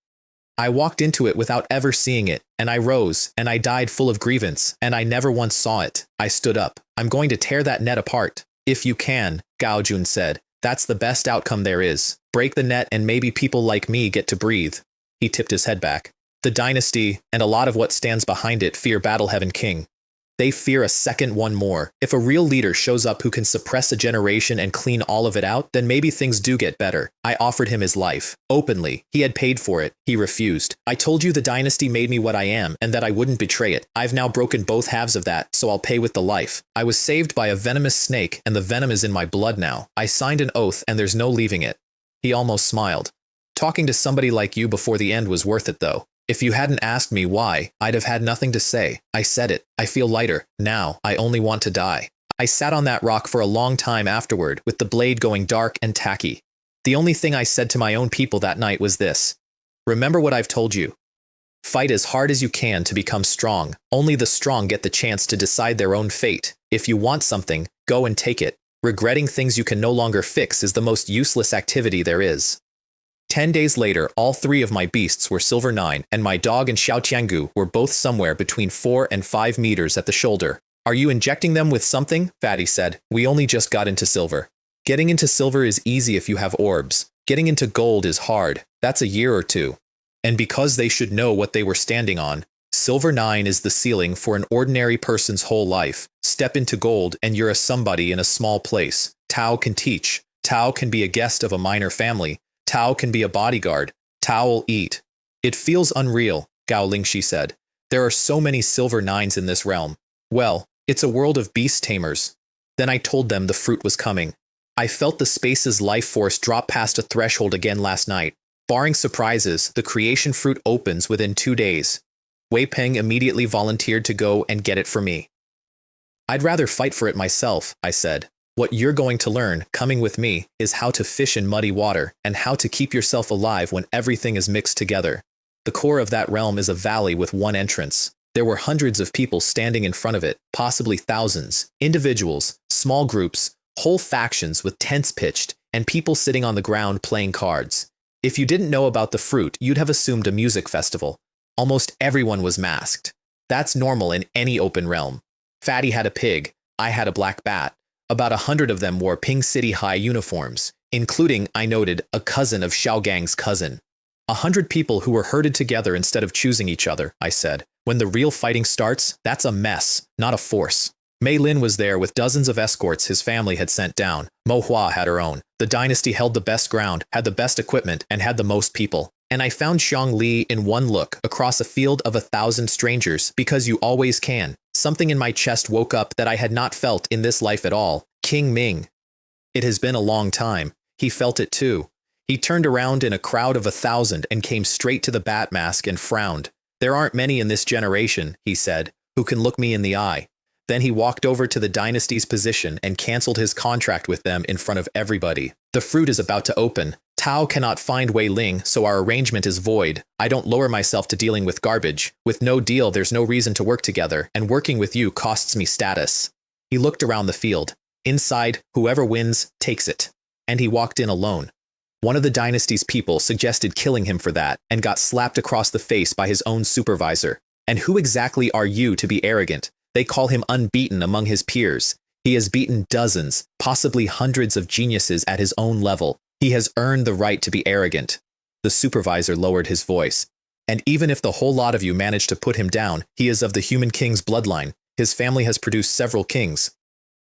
I walked into it without ever seeing it, and I rose, and I died full of grievance, and I never once saw it. I stood up. I'm going to tear that net apart. If you can, Gao Jun said. That's the best outcome there is. Break the net and maybe people like me get to breathe. He tipped his head back. The dynasty, and a lot of what stands behind it, fear Battle Heaven King. They fear a second one more. If a real leader shows up who can suppress a generation and clean all of it out, then maybe things do get better. I offered him his life. Openly. He had paid for it. He refused. I told you the dynasty made me what I am, and that I wouldn't betray it. I've now broken both halves of that, so I'll pay with the life. I was saved by a venomous snake, and the venom is in my blood now. I signed an oath, and there's no leaving it. He almost smiled. Talking to somebody like you before the end was worth it, though. If you hadn't asked me why, I'd have had nothing to say. I said it. I feel lighter. Now, I only want to die. I sat on that rock for a long time afterward, with the blade going dark and tacky. The only thing I said to my own people that night was this. Remember what I've told you. Fight as hard as you can to become strong. Only the strong get the chance to decide their own fate. If you want something, go and take it. Regretting things you can no longer fix is the most useless activity there is. 10 days later, all 3 of my beasts were Silver 9, and my dog and Xiao Tiangu were both somewhere between 4 and 5 meters at the shoulder. Are you injecting them with something? Fatty said. We only just got into silver. Getting into silver is easy if you have orbs. Getting into gold is hard. That's a year or 2. And because they should know what they were standing on, Silver 9 is the ceiling for an ordinary person's whole life. Step into gold and you're a somebody in a small place. Tao can teach. Tao can be a guest of a minor family. Tao can be a bodyguard. Tao will eat. It feels unreal, Gao Lingxi said. There are so many Silver 9s in this realm. Well, it's a world of beast tamers. Then I told them the fruit was coming. I felt the space's life force drop past a threshold again last night. Barring surprises, the creation fruit opens within 2 days. Wei Peng immediately volunteered to go and get it for me. I'd rather fight for it myself, I said. What you're going to learn, coming with me, is how to fish in muddy water, and how to keep yourself alive when everything is mixed together. The core of that realm is a valley with one entrance. There were hundreds of people standing in front of it, possibly thousands. Individuals, small groups, whole factions with tents pitched, and people sitting on the ground playing cards. If you didn't know about the fruit, you'd have assumed a music festival. Almost everyone was masked. That's normal in any open realm. Fatty had a pig. I had a black bat. About 100 of them wore Ping City High uniforms, including, I noted, a cousin of Xiao Gang's cousin. 100 people who were herded together instead of choosing each other, I said. When the real fighting starts, that's a mess, not a force. Mei Lin was there with dozens of escorts his family had sent down. Manhua had her own. The dynasty held the best ground, had the best equipment, and had the most people. And I found Xiang Li in one look, across a field of 1,000 strangers, because you always can. Something in my chest woke up that I had not felt in this life at all. King Ming. It has been a long time. He felt it too. He turned around in a crowd of 1,000 and came straight to the bat mask and frowned. There aren't many in this generation, he said, who can look me in the eye. Then he walked over to the dynasty's position and cancelled his contract with them in front of everybody. The fruit is about to open. Tao cannot find Wei Ling, so our arrangement is void. I don't lower myself to dealing with garbage. With no deal, there's no reason to work together, and working with you costs me status. He looked around the field. Inside, whoever wins, takes it. And he walked in alone. One of the dynasty's people suggested killing him for that, and got slapped across the face by his own supervisor. And who exactly are you to be arrogant? They call him unbeaten among his peers. He has beaten dozens, possibly hundreds of geniuses at his own level. He has earned the right to be arrogant. The supervisor lowered his voice. And even if the whole lot of you manage to put him down, he is of the human king's bloodline. His family has produced several kings.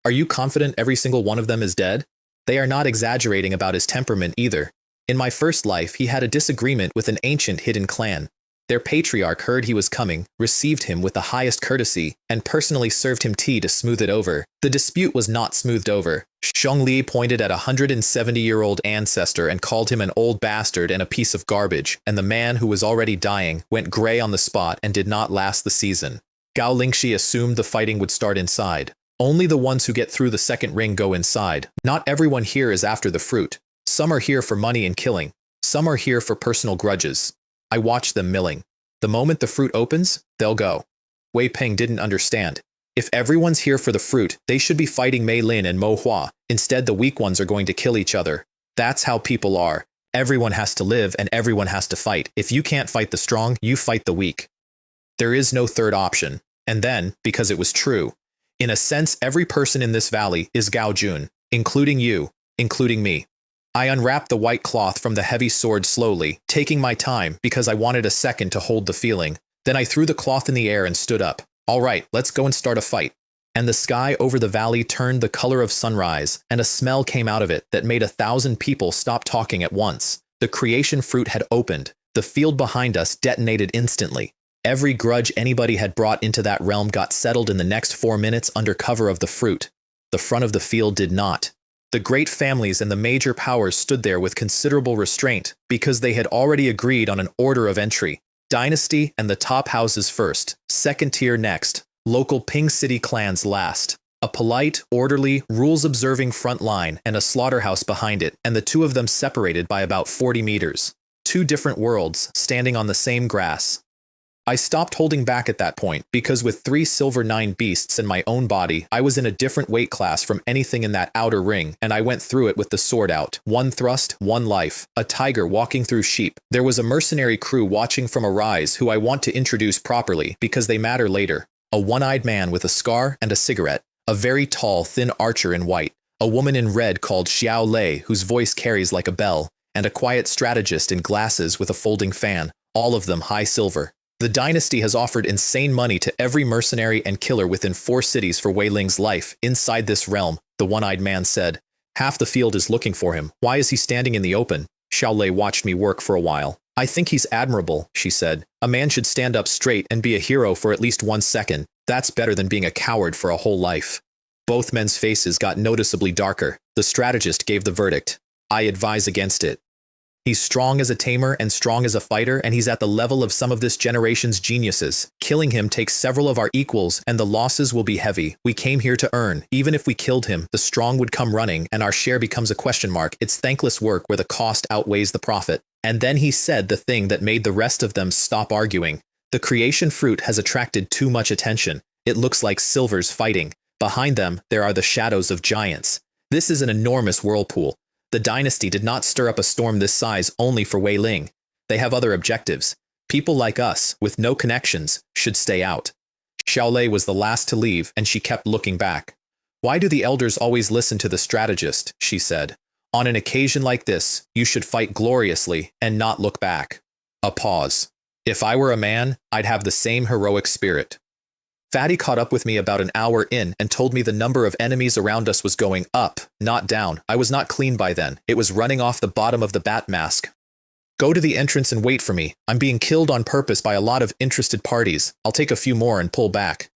Are you confident every single one of them is dead? They are not exaggerating about his temperament either. In my first life, he had a disagreement with an ancient hidden clan. Their patriarch heard he was coming, received him with the highest courtesy, and personally served him tea to smooth it over. The dispute was not smoothed over. Zhongli pointed at a 170-year-old ancestor and called him an old bastard and a piece of garbage, and the man who was already dying went gray on the spot and did not last the season. Gao Lingxi assumed the fighting would start inside. Only the ones who get through the second ring go inside. Not everyone here is after the fruit. Some are here for money and killing. Some are here for personal grudges. I watch them milling. The moment the fruit opens, they'll go. Wei Peng didn't understand. If everyone's here for the fruit, they should be fighting Mei Lin and Mo Hua. Instead, the weak ones are going to kill each other. That's how people are. Everyone has to live and everyone has to fight. If you can't fight the strong, you fight the weak. There is no third option. And then, because it was true, in a sense, every person in this valley is Gao Jun, including you, including me. I unwrapped the white cloth from the heavy sword slowly, taking my time because I wanted a second to hold the feeling. Then I threw the cloth in the air and stood up. All right, let's go and start a fight. And the sky over the valley turned the color of sunrise, and a smell came out of it that made 1,000 people stop talking at once. The creation fruit had opened. The field behind us detonated instantly. Every grudge anybody had brought into that realm got settled in the next 4 minutes under cover of the fruit. The front of the field did not. The great families and the major powers stood there with considerable restraint because they had already agreed on an order of entry. Dynasty and the top houses first, second tier next, local Ping City clans last. A polite, orderly, rules-observing front line and a slaughterhouse behind it, and the two of them separated by about 40 meters. Two different worlds, standing on the same grass. I stopped holding back at that point, because with 3 silver 9 beasts in my own body, I was in a different weight class from anything in that outer ring, and I went through it with the sword out. 1 thrust, 1 life. A tiger walking through sheep. There was a mercenary crew watching from a rise who I want to introduce properly, because they matter later. A one-eyed man with a scar and a cigarette. A very tall, thin archer in white. A woman in red called Xiao Lei, whose voice carries like a bell. And a quiet strategist in glasses with a folding fan. All of them high silver. The dynasty has offered insane money to every mercenary and killer within 4 cities for Wei Ling's life inside this realm, the one-eyed man said. Half the field is looking for him. Why is he standing in the open? Xiao Lei watched me work for a while. I think he's admirable, she said. A man should stand up straight and be a hero for at least 1 second. That's better than being a coward for a whole life. Both men's faces got noticeably darker. The strategist gave the verdict. I advise against it. He's strong as a tamer and strong as a fighter, and he's at the level of some of this generation's geniuses. Killing him takes several of our equals, and the losses will be heavy. We came here to earn. Even if we killed him, the strong would come running, and our share becomes a question mark. It's thankless work where the cost outweighs the profit. And then he said the thing that made the rest of them stop arguing. The creation fruit has attracted too much attention. It looks like silvers fighting. Behind them, there are the shadows of giants. This is an enormous whirlpool. The dynasty did not stir up a storm this size only for Wei Ling. They have other objectives. People like us, with no connections, should stay out. Xiao Lei was the last to leave, and she kept looking back. Why do the elders always listen to the strategist? She said. On an occasion like this, you should fight gloriously and not look back. A pause. If I were a man, I'd have the same heroic spirit. Fatty caught up with me about an hour in and told me the number of enemies around us was going up, not down. I was not clean by then. It was running off the bottom of the bat mask. Go to the entrance and wait for me. I'm being killed on purpose by a lot of interested parties. I'll take a few more and pull back.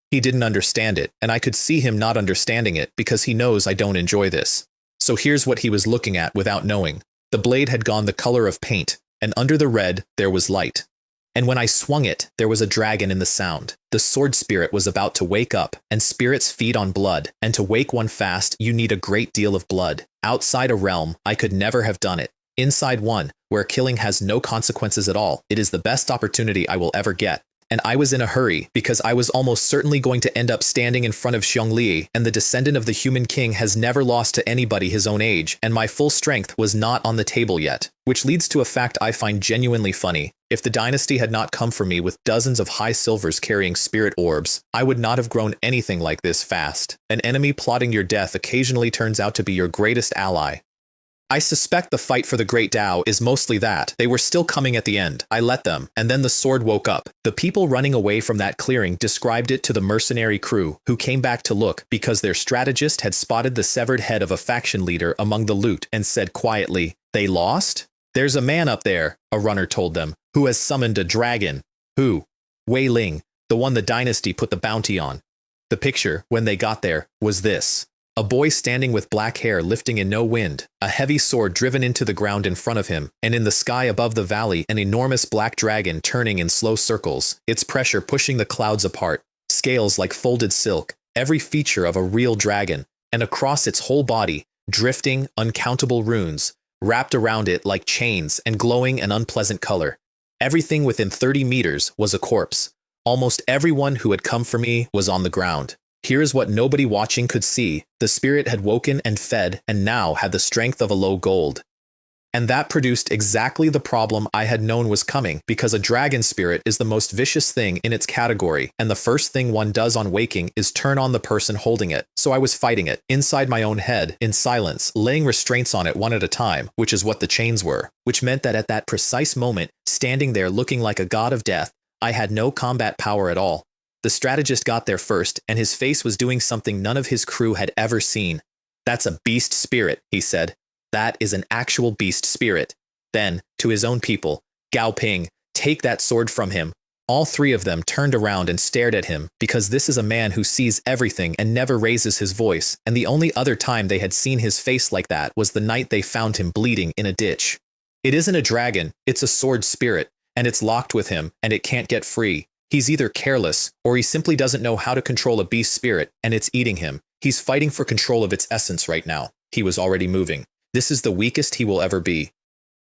He didn't understand it, and I could see him not understanding it because he knows I don't enjoy this. So here's what he was looking at without knowing. The blade had gone the color of paint, and under the red there was light. And when I swung it, there was a dragon in the sound. The sword spirit was about to wake up, and spirits feed on blood, and to wake one fast, you need a great deal of blood. Outside a realm, I could never have done it. Inside one, where killing has no consequences at all, it is the best opportunity I will ever get. And I was in a hurry, because I was almost certainly going to end up standing in front of Xiongli, and the descendant of the human king has never lost to anybody his own age, and my full strength was not on the table yet. Which leads to a fact I find genuinely funny. If the dynasty had not come for me with dozens of high silvers carrying spirit orbs, I would not have grown anything like this fast. An enemy plotting your death occasionally turns out to be your greatest ally. I suspect the fight for the Great Tao is mostly that. They were still coming at the end. I let them, and then the sword woke up. The people running away from that clearing described it to the mercenary crew, who came back to look because their strategist had spotted the severed head of a faction leader among the loot and said quietly, "They lost? There's a man up there," a runner told them, "who has summoned a dragon." Who? Wei Ling, the one the dynasty put the bounty on. The picture, when they got there, was this. A boy standing with black hair lifting in no wind, a heavy sword driven into the ground in front of him, and in the sky above the valley an enormous black dragon turning in slow circles, its pressure pushing the clouds apart, scales like folded silk, every feature of a real dragon, and across its whole body, drifting, uncountable runes, wrapped around it like chains and glowing an unpleasant color. Everything within 30 meters was a corpse. Almost everyone who had come for me was on the ground. Here is what nobody watching could see. The spirit had woken and fed, and now had the strength of a low gold. And that produced exactly the problem I had known was coming, because a dragon spirit is the most vicious thing in its category, and the first thing one does on waking is turn on the person holding it. So I was fighting it, inside my own head, in silence, laying restraints on it one at a time, which is what the chains were, which meant that at that precise moment, standing there looking like a god of death, I had no combat power at all. The strategist got there first, and his face was doing something none of his crew had ever seen. "That's a beast spirit," he said. "That is an actual beast spirit." Then, to his own people, "Gao Ping, take that sword from him." All three of them turned around and stared at him, because this is a man who sees everything and never raises his voice, and the only other time they had seen his face like that was the night they found him bleeding in a ditch. "It isn't a dragon, it's a sword spirit, and it's locked with him, and it can't get free. He's either careless, or he simply doesn't know how to control a beast spirit, and it's eating him. He's fighting for control of its essence right now." He was already moving. "This is the weakest he will ever be.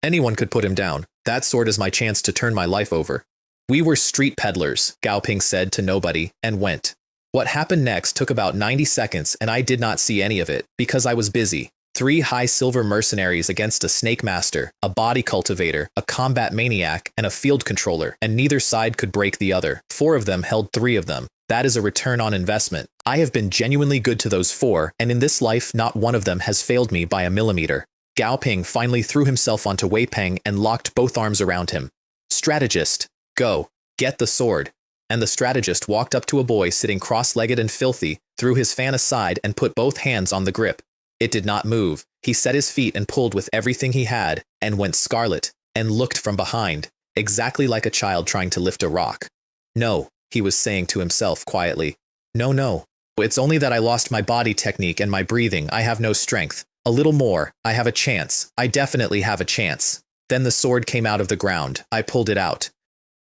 Anyone could put him down. That sword is my chance to turn my life over." "We were street peddlers," Gao Ping said to nobody, and went. What happened next took about 90 seconds, and I did not see any of it, because I was busy. 3 high silver mercenaries against a snake master, a body cultivator, a combat maniac, and a field controller, and neither side could break the other. 4 of them held 3 of them. That is a return on investment. I have been genuinely good to those 4, and in this life not one of them has failed me by a millimeter. Gao Ping finally threw himself onto Wei Peng and locked both arms around him. "Strategist, go, get the sword." And the strategist walked up to a boy sitting cross-legged and filthy, threw his fan aside and put both hands on the grip. It did not move. He set his feet and pulled with everything he had, and went scarlet, and looked from behind, exactly like a child trying to lift a rock. "No," he was saying to himself quietly. No. It's only that I lost my body technique and my breathing. I have no strength. A little more. I have a chance. I definitely have a chance." Then the sword came out of the ground. I pulled it out.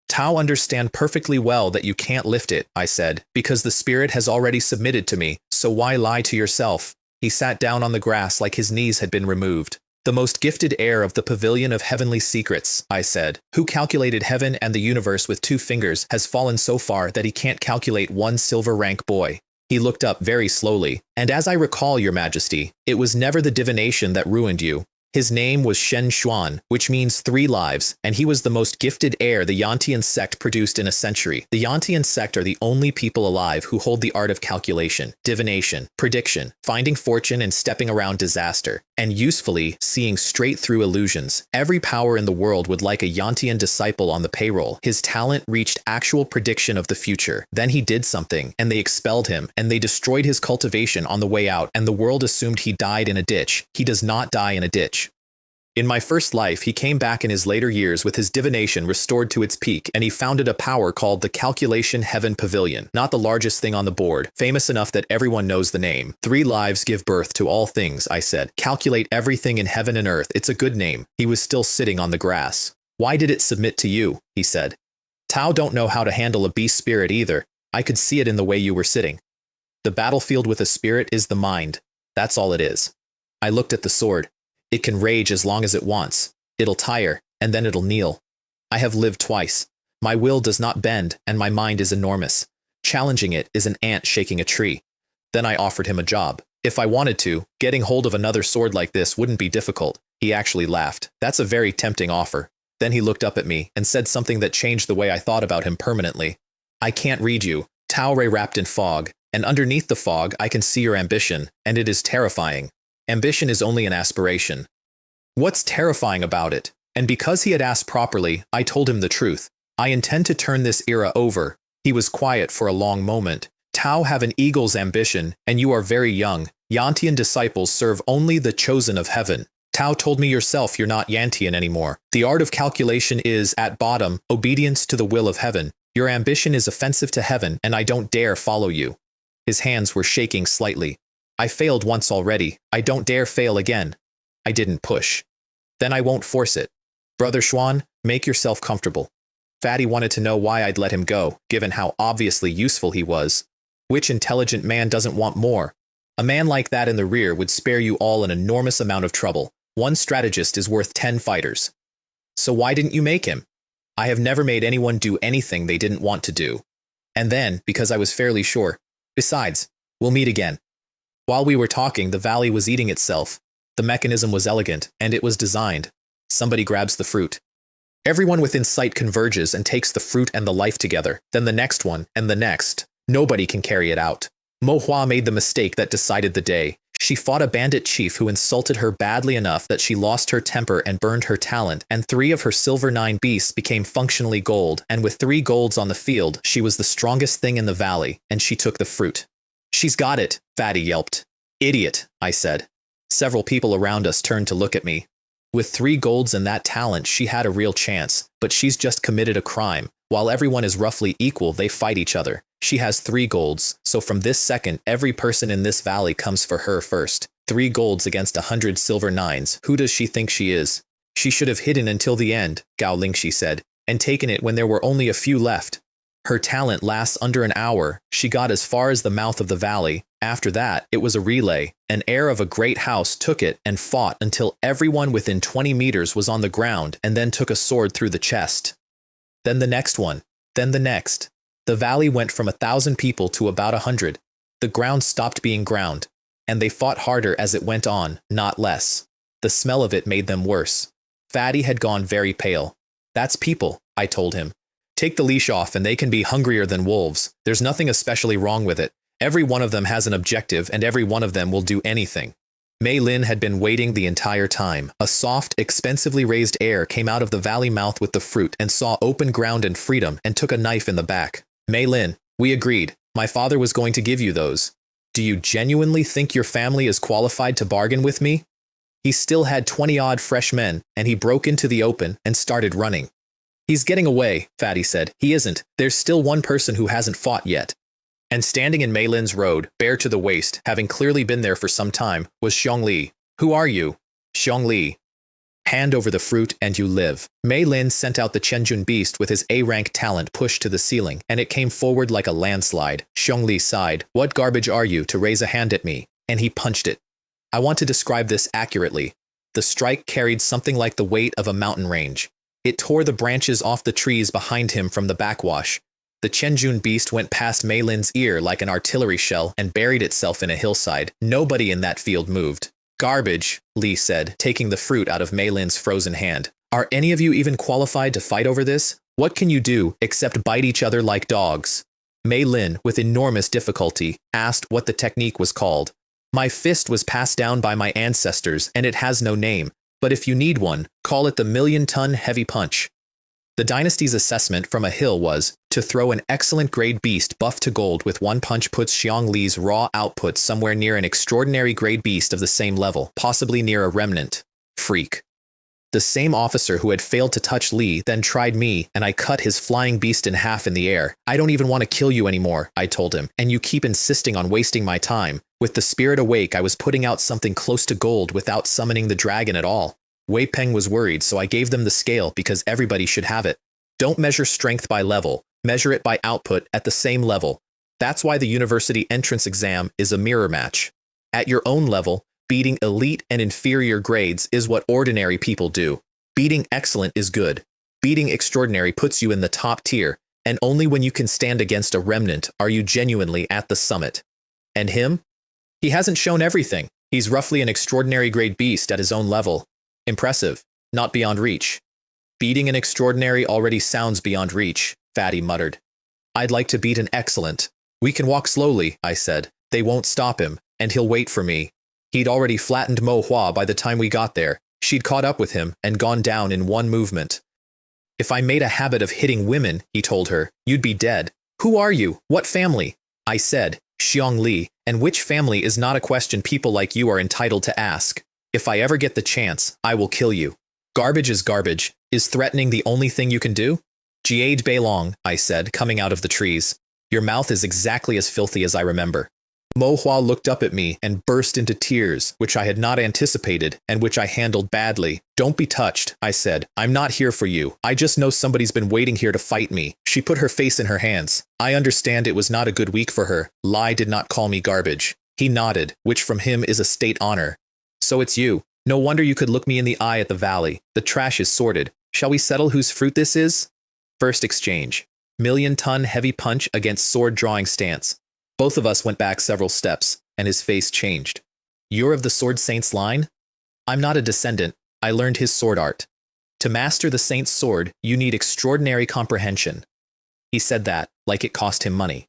"Tao understand perfectly well that you can't lift it," I said, "because the spirit has already submitted to me, so why lie to yourself?" He sat down on the grass like his knees had been removed. "The most gifted heir of the pavilion of heavenly secrets," I said, "who calculated heaven and the universe with 2 fingers, has fallen so far that he can't calculate 1 silver rank boy." He looked up very slowly. "And as I recall, Your Majesty, it was never the divination that ruined you. His name was Shen Xuan, which means 3 lives, and he was the most gifted heir the Yantian sect produced in a century. The Yantian sect are the only people alive who hold the art of calculation, divination, prediction, finding fortune and stepping around disaster, and usefully seeing straight through illusions. Every power in the world would like a Yantian disciple on the payroll. His talent reached actual prediction of the future. Then he did something, and they expelled him, and they destroyed his cultivation on the way out, and the world assumed he died in a ditch. He does not die in a ditch. In my first life, he came back in his later years with his divination restored to its peak, and he founded a power called the Calculation Heaven Pavilion. Not the largest thing on the board, famous enough that everyone knows the name. 3 lives give birth to all things," I said. "Calculate everything in heaven and earth. It's a good name." He was still sitting on the grass. "Why did it submit to you?" he said. "Tao don't know how to handle a beast spirit either. I could see it in the way you were sitting. The battlefield with a spirit is the mind. That's all it is." I looked at the sword. "It can rage as long as it wants. It'll tire, and then it'll kneel. I have lived twice. My will does not bend, and my mind is enormous. Challenging it is an ant shaking a tree." Then I offered him a job. If I wanted to, getting hold of another sword like this wouldn't be difficult. He actually laughed. "That's a very tempting offer." Then he looked up at me and said something that changed the way I thought about him permanently. "I can't read you. Tao Rei wrapped in fog, and underneath the fog I can see your ambition, and it is terrifying. Ambition is only an aspiration." What's terrifying about it? And because he had asked properly, I told him the truth. I intend to turn this era over. He was quiet for a long moment. "Tao have an eagle's ambition, and you are very young. Yantian disciples serve only the chosen of heaven. Tao told me yourself you're not Yantian anymore. The art of calculation is, at bottom, obedience to the will of heaven. Your ambition is offensive to heaven, and I don't dare follow you." His hands were shaking slightly. "I failed once already. I don't dare fail again." I didn't push. "Then I won't force it. Brother Xuan, make yourself comfortable." Fatty wanted to know why I'd let him go, given how obviously useful he was. Which intelligent man doesn't want more? A man like that in the rear would spare you all an enormous amount of trouble. 1 strategist is worth 10 fighters. "So why didn't you make him?" "I have never made anyone do anything they didn't want to do." And then, because I was fairly sure, "Besides, we'll meet again." While we were talking, the valley was eating itself. The mechanism was elegant, and it was designed. Somebody grabs the fruit. Everyone within sight converges and takes the fruit and the life together, then the next one, and the next. Nobody can carry it out. Manhwa made the mistake that decided the day. She fought a bandit chief who insulted her badly enough that she lost her temper and burned her talent, and 3 of her silver 9 beasts became functionally gold, and with 3 golds on the field, she was the strongest thing in the valley, and she took the fruit. She's got it, Fatty yelped. Idiot, I said. Several people around us turned to look at me. With 3 golds and that talent, she had a real chance, but she's just committed a crime. While everyone is roughly equal, they fight each other. She has 3 golds, so from this second, every person in this valley comes for her first. 3 golds against 100 silver 9s. Who does she think she is? She should have hidden until the end, Gao Lingxi said, and taken it when there were only a few left. Her talent lasts under an hour. She got as far as the mouth of the valley. After that, it was a relay. An heir of a great house took it and fought until everyone within 20 meters was on the ground and then took a sword through the chest. Then the next one. Then the next. The valley went from 1,000 people to about 100. The ground stopped being ground. And they fought harder as it went on, not less. The smell of it made them worse. Fatty had gone very pale. That's people, I told him. Take the leash off and they can be hungrier than wolves. There's nothing especially wrong with it. Every one of them has an objective and every one of them will do anything. Mei Lin had been waiting the entire time. A soft, expensively raised air came out of the valley mouth with the fruit and saw open ground and freedom and took a knife in the back. Mei Lin, we agreed. My father was going to give you those. Do you genuinely think your family is qualified to bargain with me? He still had 20-odd fresh men, and he broke into the open and started running. He's getting away, Fatty said. He isn't. There's still one person who hasn't fought yet. And standing in Mei Lin's road, bare to the waist, having clearly been there for some time, was Xiong Li. Who are you? Xiong Li. Hand over the fruit and you live. Mei Lin sent out the Chenjun beast with his A-rank talent pushed to the ceiling, and it came forward like a landslide. Xiong Li sighed. What garbage are you to raise a hand at me? And he punched it. I want to describe this accurately. The strike carried something like the weight of a mountain range. It tore the branches off the trees behind him from the backwash. The Chenjun beast went past Mei Lin's ear like an artillery shell and buried itself in a hillside. Nobody in that field moved. Garbage, Li said, taking the fruit out of Mei Lin's frozen hand. Are any of you even qualified to fight over this? What can you do except bite each other like dogs? Mei Lin, with enormous difficulty, asked what the technique was called. My fist was passed down by my ancestors and it has no name. But if you need one, call it the 1,000,000-ton heavy punch. The dynasty's assessment from a hill was, to throw an excellent grade beast buffed to gold with one punch puts Xiong Li's raw output somewhere near an extraordinary grade beast of the same level, possibly near a remnant. Freak. The same officer who had failed to touch Li then tried me, and I cut his flying beast in half in the air. I don't even want to kill you anymore, I told him, and you keep insisting on wasting my time. With the spirit awake, I was putting out something close to gold without summoning the dragon at all. Wei Peng was worried, so I gave them the scale because everybody should have it. Don't measure strength by level, measure it by output at the same level. That's why the university entrance exam is a mirror match. At your own level, beating elite and inferior grades is what ordinary people do. Beating excellent is good. Beating extraordinary puts you in the top tier, and only when you can stand against a remnant are you genuinely at the summit. And him? He hasn't shown everything. He's roughly an extraordinary grade beast at his own level. Impressive, not beyond reach. Beating an extraordinary already sounds beyond reach, Fatty muttered. I'd like to beat an excellent. We can walk slowly, I said. They won't stop him, and he'll wait for me. He'd already flattened Manhua by the time we got there. She'd caught up with him and gone down in one movement. If I made a habit of hitting women, he told her, you'd be dead. Who are you? What family? I said, Xiong Li, and which family is not a question people like you are entitled to ask. If I ever get the chance, I will kill you. Garbage is garbage. Is threatening the only thing you can do? Jade Beilong, I said, coming out of the trees. Your mouth is exactly as filthy as I remember. Manhua looked up at me and burst into tears, which I had not anticipated and which I handled badly. Don't be touched, I said. I'm not here for you. I just know somebody's been waiting here to fight me. She put her face in her hands. I understand it was not a good week for her. Lai did not call me garbage. He nodded, which from him is a state honor. So it's you. No wonder you could look me in the eye at the valley. The trash is sorted. Shall we settle whose fruit this is? First exchange. 1,000,000-ton heavy punch against sword drawing stance. Both of us went back several steps, and his face changed. You're of the Sword Saint's line? I'm not a descendant. I learned his sword art. To master the Saint's sword, you need extraordinary comprehension. He said that, like it cost him money.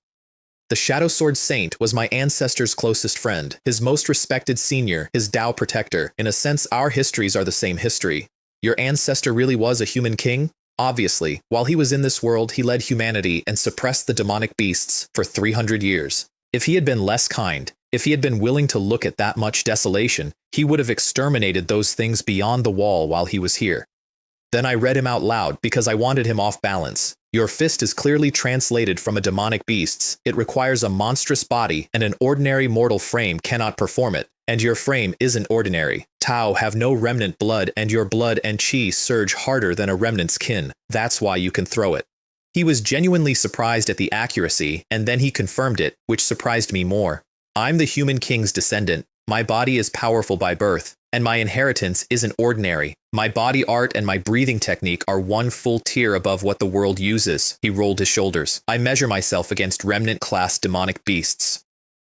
The Shadow Sword Saint was my ancestor's closest friend, his most respected senior, his Tao protector. In a sense, our histories are the same history. Your ancestor really was a human king? Obviously, while he was in this world, he led humanity and suppressed the demonic beasts for 300 years. If he had been less kind, if he had been willing to look at that much desolation, he would have exterminated those things beyond the wall while he was here. Then I read him out loud because I wanted him off balance. Your fist is clearly translated from a demonic beast's. It requires a monstrous body, and an ordinary mortal frame cannot perform it. And your frame isn't ordinary. Tao have no remnant blood, and your blood and chi surge harder than a remnant's kin. That's why you can throw it. He was genuinely surprised at the accuracy, and then he confirmed it, which surprised me more. I'm the human king's descendant. My body is powerful by birth, and my inheritance isn't ordinary. My body art and my breathing technique are one full tier above what the world uses. He rolled his shoulders. I measure myself against remnant-class demonic beasts.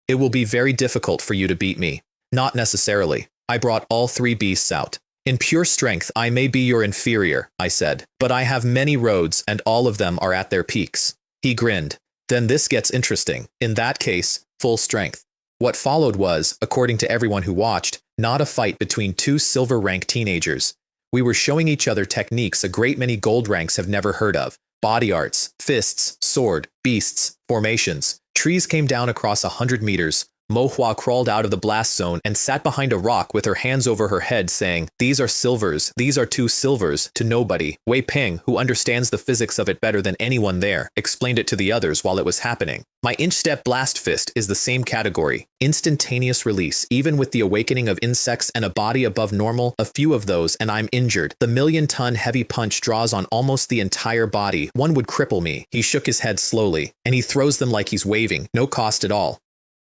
It will be very difficult for you to beat me. Not necessarily. I brought all 3 beasts out. In pure strength, I may be your inferior, I said, but I have many roads and all of them are at their peaks. He grinned. Then this gets interesting. In that case, full strength. What followed was, according to everyone who watched, not a fight between 2 silver-rank teenagers. We were showing each other techniques a great many gold ranks have never heard of. Body arts, fists, sword, beasts, formations. Trees came down across 100 meters. Manhua crawled out of the blast zone and sat behind a rock with her hands over her head saying, "These are silvers, these are 2 silvers," to nobody. Wei Ping, who understands the physics of it better than anyone there, explained it to the others while it was happening. My inch-step blast fist is the same category. Instantaneous release, even with the awakening of insects and a body above normal, a few of those and I'm injured. The million-ton heavy punch draws on almost the entire body. One would cripple me. He shook his head slowly, and he throws them like he's waving. No cost at all.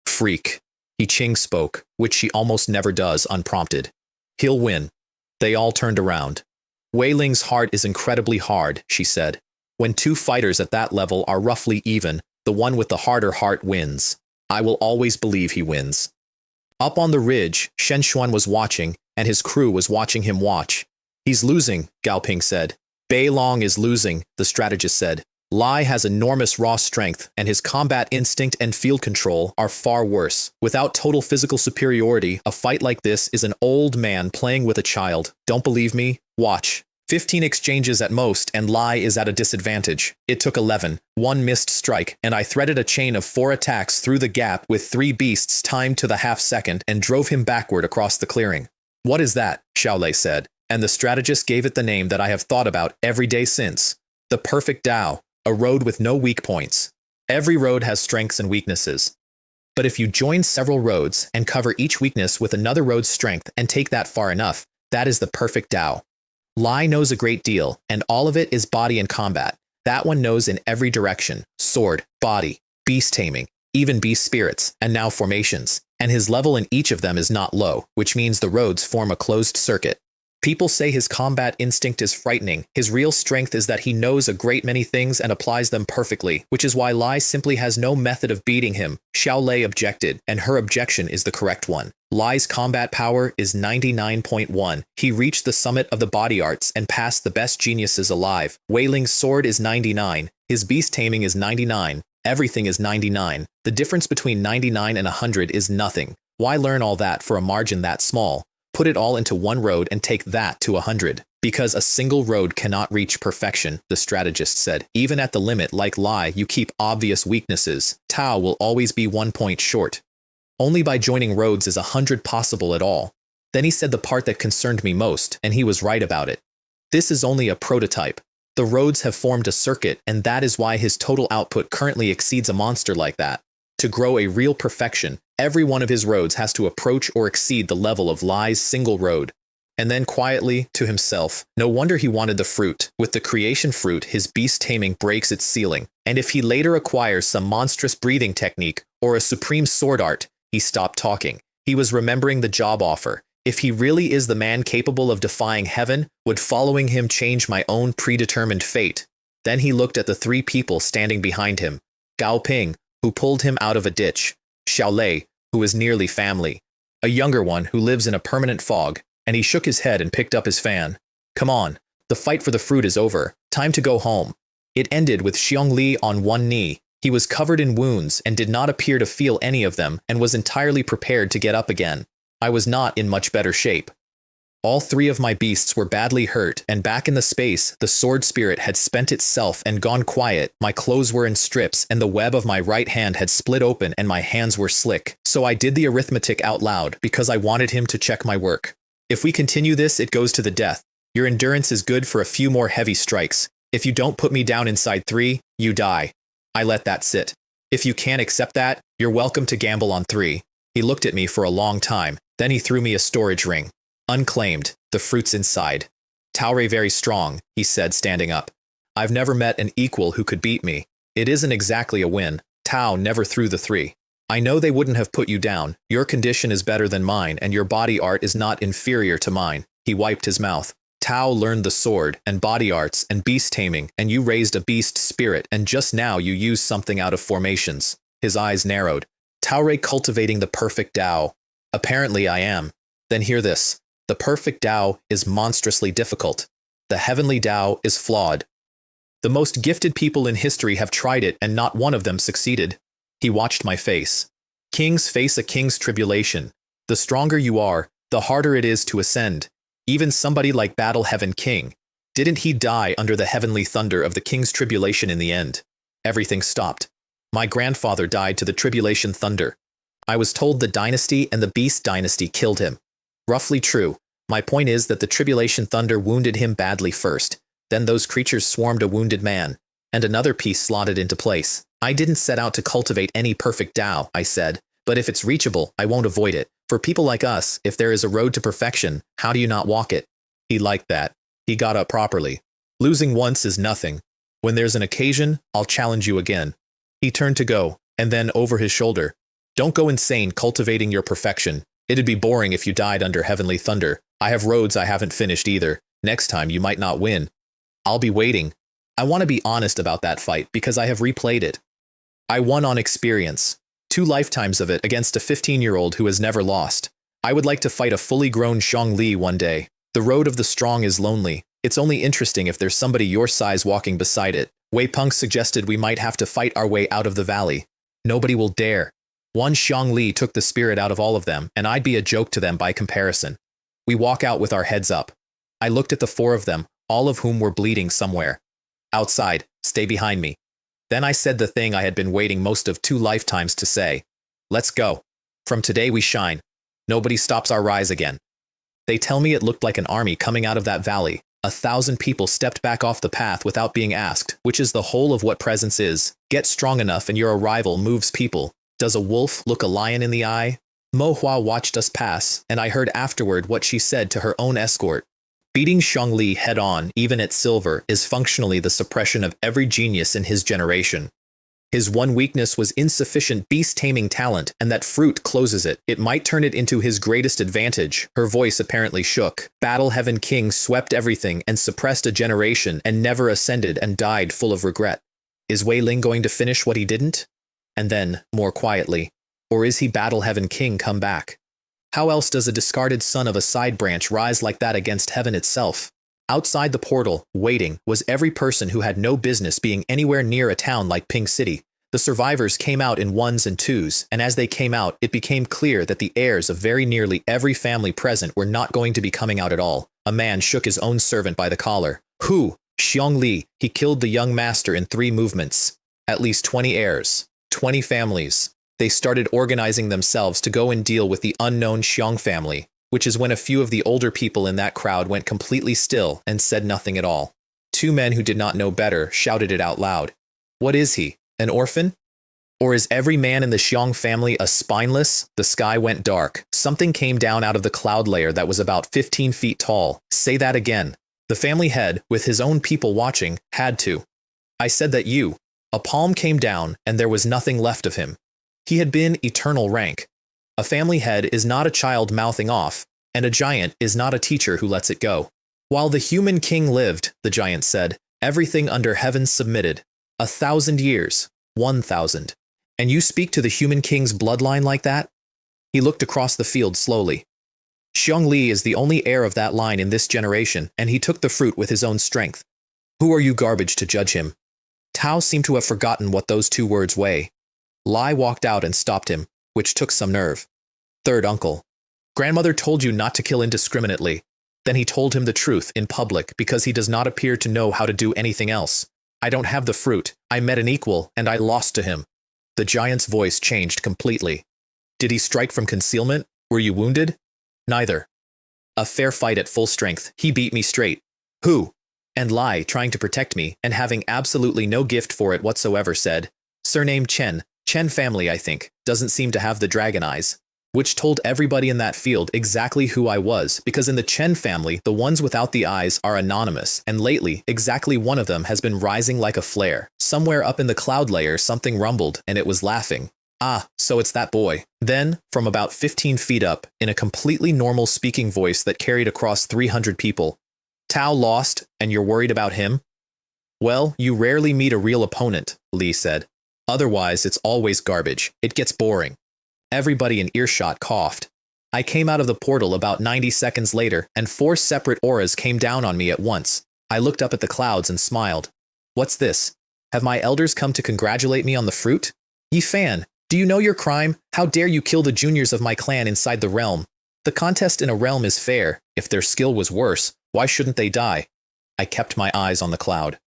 Freak. He Ching spoke, which she almost never does unprompted. He'll win. They all turned around. Wei Ling's heart is incredibly hard, she said. When 2 fighters at that level are roughly even, the one with the harder heart wins. I will always believe he wins. Up on the ridge, Shen Xuan was watching, and his crew was watching him watch. He's losing, Gao Ping said. Bei Long is losing, the strategist said. Lai has enormous raw strength, and his combat instinct and field control are far worse. Without total physical superiority, a fight like this is an old man playing with a child. Don't believe me? Watch. 15 exchanges at most, and Lai is at a disadvantage. It took 11. 1 missed strike, and I threaded a chain of 4 attacks through the gap with 3 beasts timed to the half-second and drove him backward across the clearing. What is that? Xiaolei said, and the strategist gave it the name that I have thought about every day since. The perfect Tao. A road with no weak points. Every road has strengths and weaknesses. But if you join several roads and cover each weakness with another road's strength and take that far enough, that is the perfect Tao. Lai knows a great deal, and all of it is body and combat. That one knows in every direction. Sword, body, beast taming, even beast spirits, and now formations. And his level in each of them is not low, which means the roads form a closed circuit. People say his combat instinct is frightening. His real strength is that he knows a great many things and applies them perfectly, which is why Lai simply has no method of beating him. Xiaolei objected, and her objection is the correct one. Lai's combat power is 99.1. He reached the summit of the body arts and passed the best geniuses alive. Wei Ling's sword is 99. His beast taming is 99. Everything is 99. The difference between 99 and 100 is nothing. Why learn all that for a margin that small? Put it all into one road and take that to 100. Because a single road cannot reach perfection, the strategist said. Even at the limit like Lai, you keep obvious weaknesses. Tao will always be 1 point short. Only by joining roads is 100 possible at all. Then he said the part that concerned me most, and he was right about it. This is only a prototype. The roads have formed a circuit, and that is why his total output currently exceeds a monster like that. To grow a real perfection, every one of his roads has to approach or exceed the level of Lai's single road. And then quietly, to himself, no wonder he wanted the fruit. With the creation fruit, his beast taming breaks its ceiling. And if he later acquires some monstrous breathing technique or a supreme sword art, he stopped talking. He was remembering the job offer. If he really is the man capable of defying heaven, would following him change my own predetermined fate? Then he looked at the 3 people standing behind him. Gao Ping, who pulled him out of a ditch. Xiaolei, who is nearly family. A younger one who lives in a permanent fog. And he shook his head and picked up his fan. Come on, the fight for the fruit is over. Time to go home. It ended with Xiong Li on one knee. He was covered in wounds and did not appear to feel any of them and was entirely prepared to get up again. I was not in much better shape. All three of my beasts were badly hurt, and back in the space, the sword spirit had spent itself and gone quiet. My clothes were in strips, and the web of my right hand had split open, and my hands were slick. So I did the arithmetic out loud, because I wanted him to check my work. If we continue this, it goes to the death. Your endurance is good for a few more heavy strikes. If you don't put me down inside 3, you die. I let that sit. If you can't accept that, you're welcome to gamble on 3. He looked at me for a long time, then he threw me a storage ring. Unclaimed, the fruit's inside. Taure very strong, he said, standing up. I've never met an equal who could beat me. It isn't exactly a win. Tao never threw the 3. I know they wouldn't have put you down. Your condition is better than mine, and your body art is not inferior to mine. He wiped his mouth. Tao learned the sword, and body arts, and beast taming, and you raised a beast spirit, and just now you used something out of formations. His eyes narrowed. Taure cultivating the perfect Tao. Apparently I am. Then hear this. The perfect Tao is monstrously difficult. The heavenly Tao is flawed. The most gifted people in history have tried it and not one of them succeeded. He watched my face. Kings face a king's tribulation. The stronger you are, the harder it is to ascend. Even somebody like Battle Heaven King. Didn't he die under the heavenly thunder of the king's tribulation in the end? Everything stopped. My grandfather died to the tribulation thunder. I was told the dynasty and the beast dynasty killed him. Roughly true. My point is that the tribulation thunder wounded him badly first. Then those creatures swarmed a wounded man, and another piece slotted into place. I didn't set out to cultivate any perfect Tao, I said, but if it's reachable, I won't avoid it. For people like us, if there is a road to perfection, how do you not walk it? He liked that. He got up properly. Losing once is nothing. When there's an occasion, I'll challenge you again. He turned to go, and then over his shoulder. Don't go insane cultivating your perfection. It'd be boring if you died under heavenly thunder. I have roads I haven't finished either. Next time you might not win. I'll be waiting. I want to be honest about that fight because I have replayed it. I won on experience. 2 lifetimes of it against a 15-year-old who has never lost. I would like to fight a fully grown Xiong Li one day. The road of the strong is lonely. It's only interesting if there's somebody your size walking beside it. Wei Peng suggested we might have to fight our way out of the valley. Nobody will dare. One Xiong Li took the spirit out of all of them, and I'd be a joke to them by comparison. We walk out with our heads up. I looked at the 4 of them, all of whom were bleeding somewhere. Outside, stay behind me. Then I said the thing I had been waiting most of 2 lifetimes to say. Let's go. From today we shine. Nobody stops our rise again. They tell me it looked like an army coming out of that valley. 1,000 people stepped back off the path without being asked, which is the whole of what presence is. Get strong enough and your arrival moves people. Does a wolf look a lion in the eye? Manhua watched us pass, and I heard afterward what she said to her own escort. Beating Xiong Li head-on, even at silver, is functionally the suppression of every genius in his generation. His one weakness was insufficient beast-taming talent, and that fruit closes it. It might turn it into his greatest advantage. Her voice apparently shook. Battle Heaven King swept everything and suppressed a generation and never ascended and died full of regret. Is Wei Ling going to finish what he didn't? And then, more quietly, or is he Battle Heaven King come back? How else does a discarded son of a side branch rise like that against heaven itself? Outside the portal, waiting, was every person who had no business being anywhere near a town like Ping City. The survivors came out in 1s and 2s, and as they came out, it became clear that the heirs of very nearly every family present were not going to be coming out at all. A man shook his own servant by the collar. Who? Xiong Li. He killed the young master in 3 movements. At least 20 heirs. 20 families. They started organizing themselves to go and deal with the unknown Xiong family, which is when a few of the older people in that crowd went completely still and said nothing at all. 2 men who did not know better shouted it out loud. What is he? An orphan? Or is every man in the Xiong family a spineless? The sky went dark. Something came down out of the cloud layer that was about 15 feet tall. Say that again. The family head, with his own people watching, had to. I said that you. A palm came down, and there was nothing left of him. He had been eternal rank. A family head is not a child mouthing off, and a giant is not a teacher who lets it go. While the human king lived, the giant said, everything under heaven submitted. 1,000 years. 1,000. And you speak to the human king's bloodline like that? He looked across the field slowly. Xiong Li is the only heir of that line in this generation, and he took the fruit with his own strength. Who are you garbage to judge him? Tao seemed to have forgotten what those two words weigh. Lai walked out and stopped him, which took some nerve. Third uncle. Grandmother told you not to kill indiscriminately. Then he told him the truth in public because he does not appear to know how to do anything else. I don't have the fruit. I met an equal, and I lost to him. The giant's voice changed completely. Did he strike from concealment? Were you wounded? Neither. A fair fight at full strength. He beat me straight. Who? And Lai, trying to protect me, and having absolutely no gift for it whatsoever, said, Surname Chen. Chen family, I think. Doesn't seem to have the dragon eyes. Which told everybody in that field exactly who I was, because in the Chen family, the ones without the eyes are anonymous, and lately, exactly one of them has been rising like a flare. Somewhere up in the cloud layer, something rumbled, and it was laughing. Ah, so it's that boy. Then, from about 15 feet up, in a completely normal speaking voice that carried across 300 people, Tao lost, and you're worried about him? Well, you rarely meet a real opponent, Li said. Otherwise, it's always garbage. It gets boring. Everybody in earshot coughed. I came out of the portal about 90 seconds later, and 4 separate auras came down on me at once. I looked up at the clouds and smiled. What's this? Have my elders come to congratulate me on the fruit? Ye fan, do you know your crime? How dare you kill the juniors of my clan inside the realm? The contest in a realm is fair. If their skill was worse, why shouldn't they die? I kept my eyes on the cloud.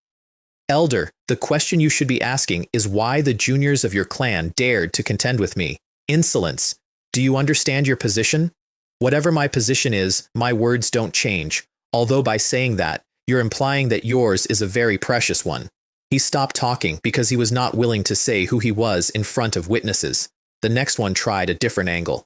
Elder, the question you should be asking is why the juniors of your clan dared to contend with me. Insolence. Do you understand your position? Whatever my position is, my words don't change, although by saying that, you're implying that yours is a very precious one. He stopped talking because he was not willing to say who he was in front of witnesses. The next one tried a different angle.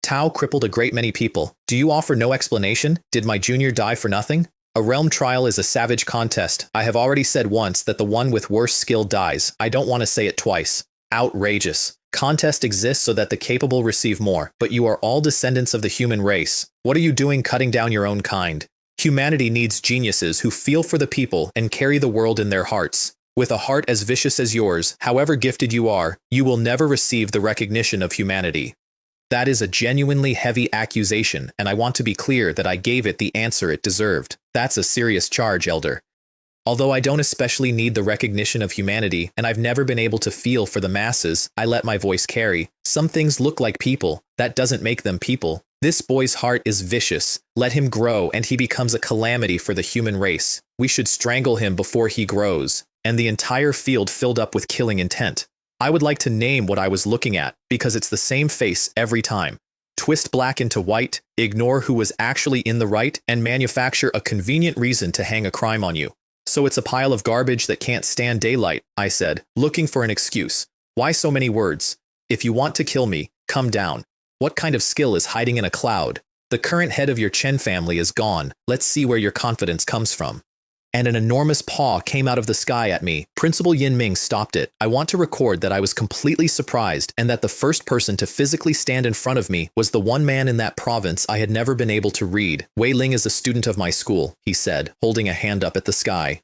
Tao crippled a great many people. Do you offer no explanation? Did my junior die for nothing? A realm trial is a savage contest. I have already said once that the one with worse skill dies. I don't want to say it twice. Outrageous. Contest exists so that the capable receive more, but you are all descendants of the human race. What are you doing cutting down your own kind? Humanity needs geniuses who feel for the people and carry the world in their hearts. With a heart as vicious as yours, however gifted you are, you will never receive the recognition of humanity. That is a genuinely heavy accusation, and I want to be clear that I gave it the answer it deserved. That's a serious charge, Elder. Although I don't especially need the recognition of humanity, and I've never been able to feel for the masses, I let my voice carry. Some things look like people. That doesn't make them people. This boy's heart is vicious. Let him grow, and he becomes a calamity for the human race. We should strangle him before he grows. And the entire field filled up with killing intent. I would like to name what I was looking at, because it's the same face every time. Twist black into white, ignore who was actually in the right, and manufacture a convenient reason to hang a crime on you. So it's a pile of garbage that can't stand daylight, I said, looking for an excuse. Why so many words? If you want to kill me, come down. What kind of skill is hiding in a cloud? The current head of your Chen family is gone. Let's see where your confidence comes from. And an enormous paw came out of the sky at me. Principal Yin Ming stopped it. I want to record that I was completely surprised and that the first person to physically stand in front of me was the one man in that province I had never been able to read. Wei Ling is a student of my school, he said, holding a hand up at the sky.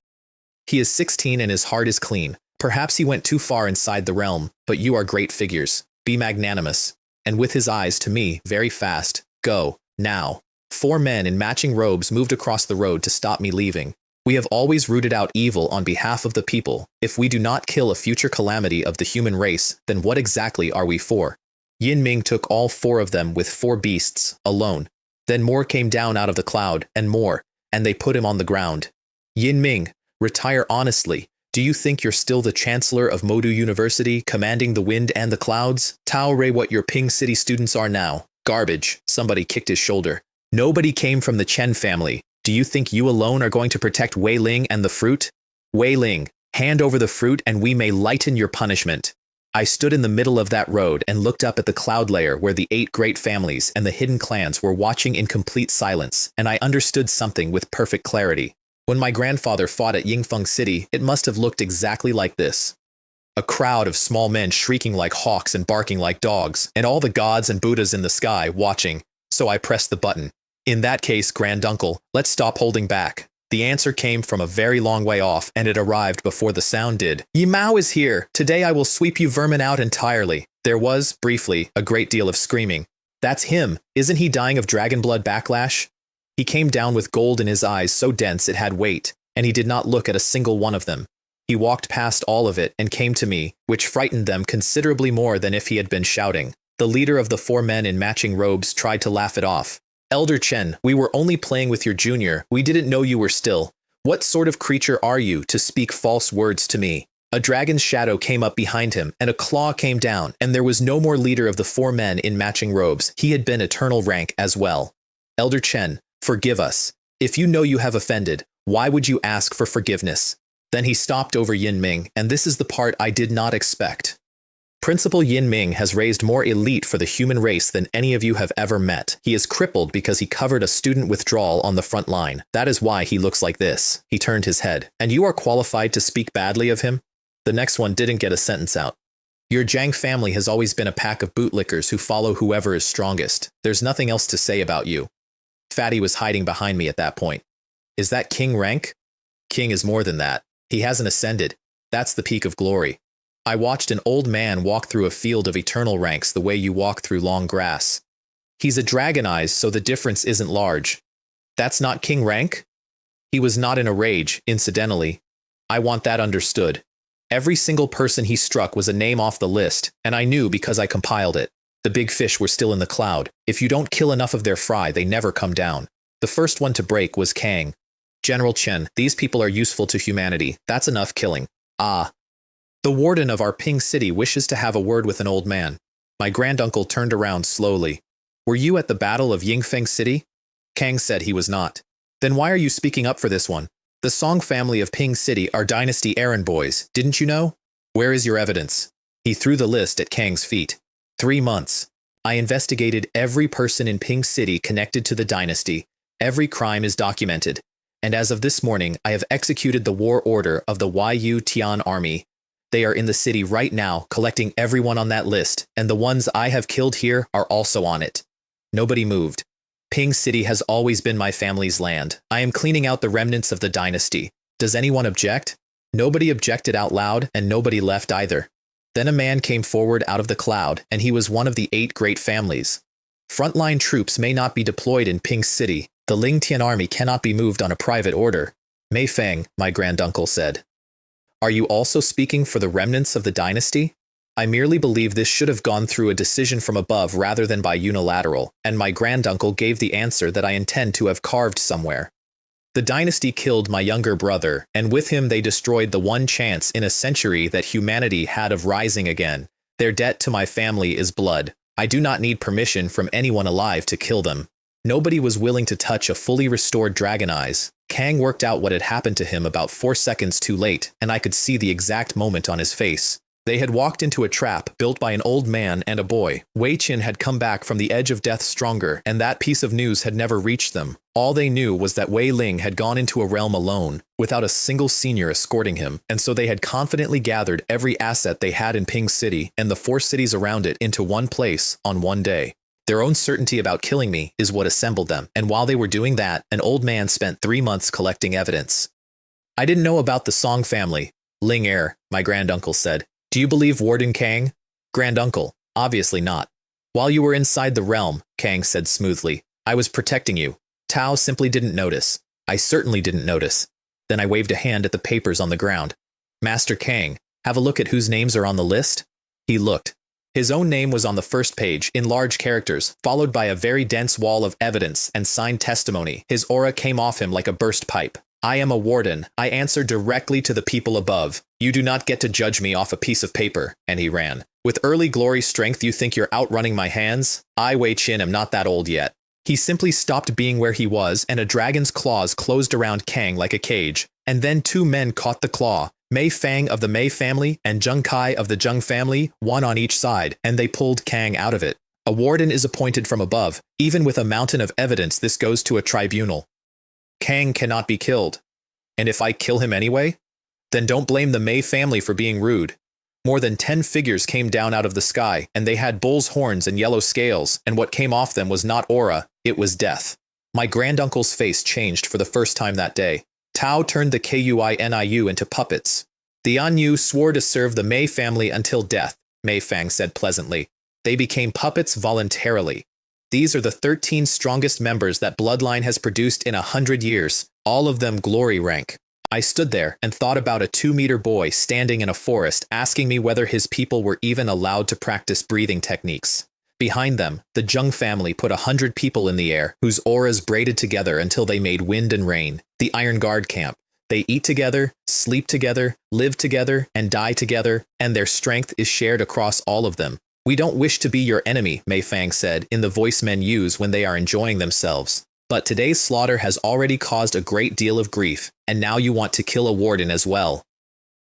He is 16 and his heart is clean. Perhaps he went too far inside the realm, but you are great figures. Be magnanimous. And with his eyes to me, very fast, go, now. 4 men in matching robes moved across the road to stop me leaving. We have always rooted out evil on behalf of the people. If we do not kill a future calamity of the human race, then what exactly are we for? Yin Ming took all 4 of them with 4 beasts, alone. Then more came down out of the cloud, and more, and they put him on the ground. Yin Ming, retire honestly. Do you think you're still the chancellor of Modu University, commanding the wind and the clouds? Tao Rei what your Ping City students are now. Garbage. Somebody kicked his shoulder. Nobody came from the Chen family. Do you think you alone are going to protect Wei Ling and the fruit? Wei Ling, hand over the fruit and we may lighten your punishment. I stood in the middle of that road and looked up at the cloud layer where the 8 great families and the hidden clans were watching in complete silence, and I understood something with perfect clarity. When my grandfather fought at Yingfeng City, it must have looked exactly like this. A crowd of small men shrieking like hawks and barking like dogs, and all the gods and Buddhas in the sky watching, so I pressed the button. In that case, granduncle, let's stop holding back. The answer came from a very long way off, and it arrived before the sound did. Yi Mao is here. Today I will sweep you vermin out entirely. There was, briefly, a great deal of screaming. That's him. Isn't he dying of dragon blood backlash? He came down with gold in his eyes so dense it had weight, and he did not look at a single one of them. He walked past all of it and came to me, which frightened them considerably more than if he had been shouting. The leader of the 4 men in matching robes tried to laugh it off. Elder Chen, we were only playing with your junior. We didn't know you were still. What sort of creature are you to speak false words to me? A dragon's shadow came up behind him, and a claw came down, and there was no more leader of the 4 men in matching robes. He had been eternal rank as well. Elder Chen, forgive us. If you know you have offended, why would you ask for forgiveness? Then he stopped over Yin Ming, and this is the part I did not expect. Principal Yin Ming has raised more elite for the human race than any of you have ever met. He is crippled because he covered a student withdrawal on the front line. That is why he looks like this. He turned his head. And you are qualified to speak badly of him? The next one didn't get a sentence out. Your Jiang family has always been a pack of bootlickers who follow whoever is strongest. There's nothing else to say about you. Fatty was hiding behind me at that point. Is that king rank? King is more than that. He hasn't ascended. That's the peak of glory. I watched an old man walk through a field of eternal ranks the way you walk through long grass. He's a dragonized, so the difference isn't large. That's not king rank? He was not in a rage, incidentally. I want that understood. Every single person he struck was a name off the list, and I knew because I compiled it. The big fish were still in the cloud. If you don't kill enough of their fry, they never come down. The first one to break was Kang. General Chen, these people are useful to humanity. That's enough killing. Ah. The warden of our Ping City wishes to have a word with an old man. My granduncle turned around slowly. Were you at the Battle of Yingfeng City? Kang said he was not. Then why are you speaking up for this one? The Song family of Ping City are dynasty errand boys, didn't you know? Where is your evidence? He threw the list at Kang's feet. 3 months. I investigated every person in Ping City connected to the dynasty. Every crime is documented. And as of this morning, I have executed the war order of the Yu Tian army. They are in the city right now, collecting everyone on that list, and the ones I have killed here are also on it. Nobody moved. Ping City has always been my family's land. I am cleaning out the remnants of the dynasty. Does anyone object? Nobody objected out loud, and nobody left either. Then a man came forward out of the cloud, and he was one of the 8 great families. Frontline troops may not be deployed in Ping City. The Lingtian army cannot be moved on a private order. Mei Feng, my granduncle said. Are you also speaking for the remnants of the dynasty? I merely believe this should have gone through a decision from above rather than by unilateral, and my granduncle gave the answer that I intend to have carved somewhere. The dynasty killed my younger brother, and with him they destroyed the one chance in a century that humanity had of rising again. Their debt to my family is blood. I do not need permission from anyone alive to kill them. Nobody was willing to touch a fully restored Dragon Eyes. Kang worked out what had happened to him about 4 seconds too late, and I could see the exact moment on his face. They had walked into a trap built by an old man and a boy. Wei Qin had come back from the edge of death stronger, and that piece of news had never reached them. All they knew was that Wei Ling had gone into a realm alone, without a single senior escorting him, and so they had confidently gathered every asset they had in Ping City and the 4 cities around it into one place on one day. Their own certainty about killing me is what assembled them, and while they were doing that, an old man spent 3 months collecting evidence. I didn't know about the Song family. Ling Er, my granduncle said. Do you believe Warden Kang? Granduncle, obviously not. While you were inside the realm, Kang said smoothly, I was protecting you. Tao simply didn't notice. I certainly didn't notice. Then I waved a hand at the papers on the ground. Master Kang, have a look at whose names are on the list? He looked. His own name was on the first page, in large characters, followed by a very dense wall of evidence and signed testimony. His aura came off him like a burst pipe. I am a warden. I answer directly to the people above. You do not get to judge me off a piece of paper. And he ran. With early glory strength, you think you're outrunning my hands? I, Wei Qin, am not that old yet. He simply stopped being where he was, and a dragon's claws closed around Kang like a cage. And then 2 men caught the claw. Mei Fang of the Mei family and Zheng Kai of the Zheng family, one on each side, and they pulled Kang out of it. A warden is appointed from above. Even with a mountain of evidence, this goes to a tribunal. Kang cannot be killed. And if I kill him anyway? Then don't blame the Mei family for being rude. More than 10 figures came down out of the sky, and they had bull's horns and yellow scales, and what came off them was not aura, it was death. My granduncle's face changed for the first time that day. Tao turned the Kuiniu into puppets. The Anyu swore to serve the Mei family until death, Mei Fang said pleasantly. They became puppets voluntarily. These are the 13 strongest members that Bloodline has produced in 100 years, all of them glory rank. I stood there and thought about a 2-meter boy standing in a forest asking me whether his people were even allowed to practice breathing techniques. Behind them, the Jung family put 100 people in the air, whose auras braided together until they made wind and rain. The Iron Guard camp. They eat together, sleep together, live together, and die together, and their strength is shared across all of them. We don't wish to be your enemy, Mei Fang said in the voice men use when they are enjoying themselves. But today's slaughter has already caused a great deal of grief, and now you want to kill a warden as well.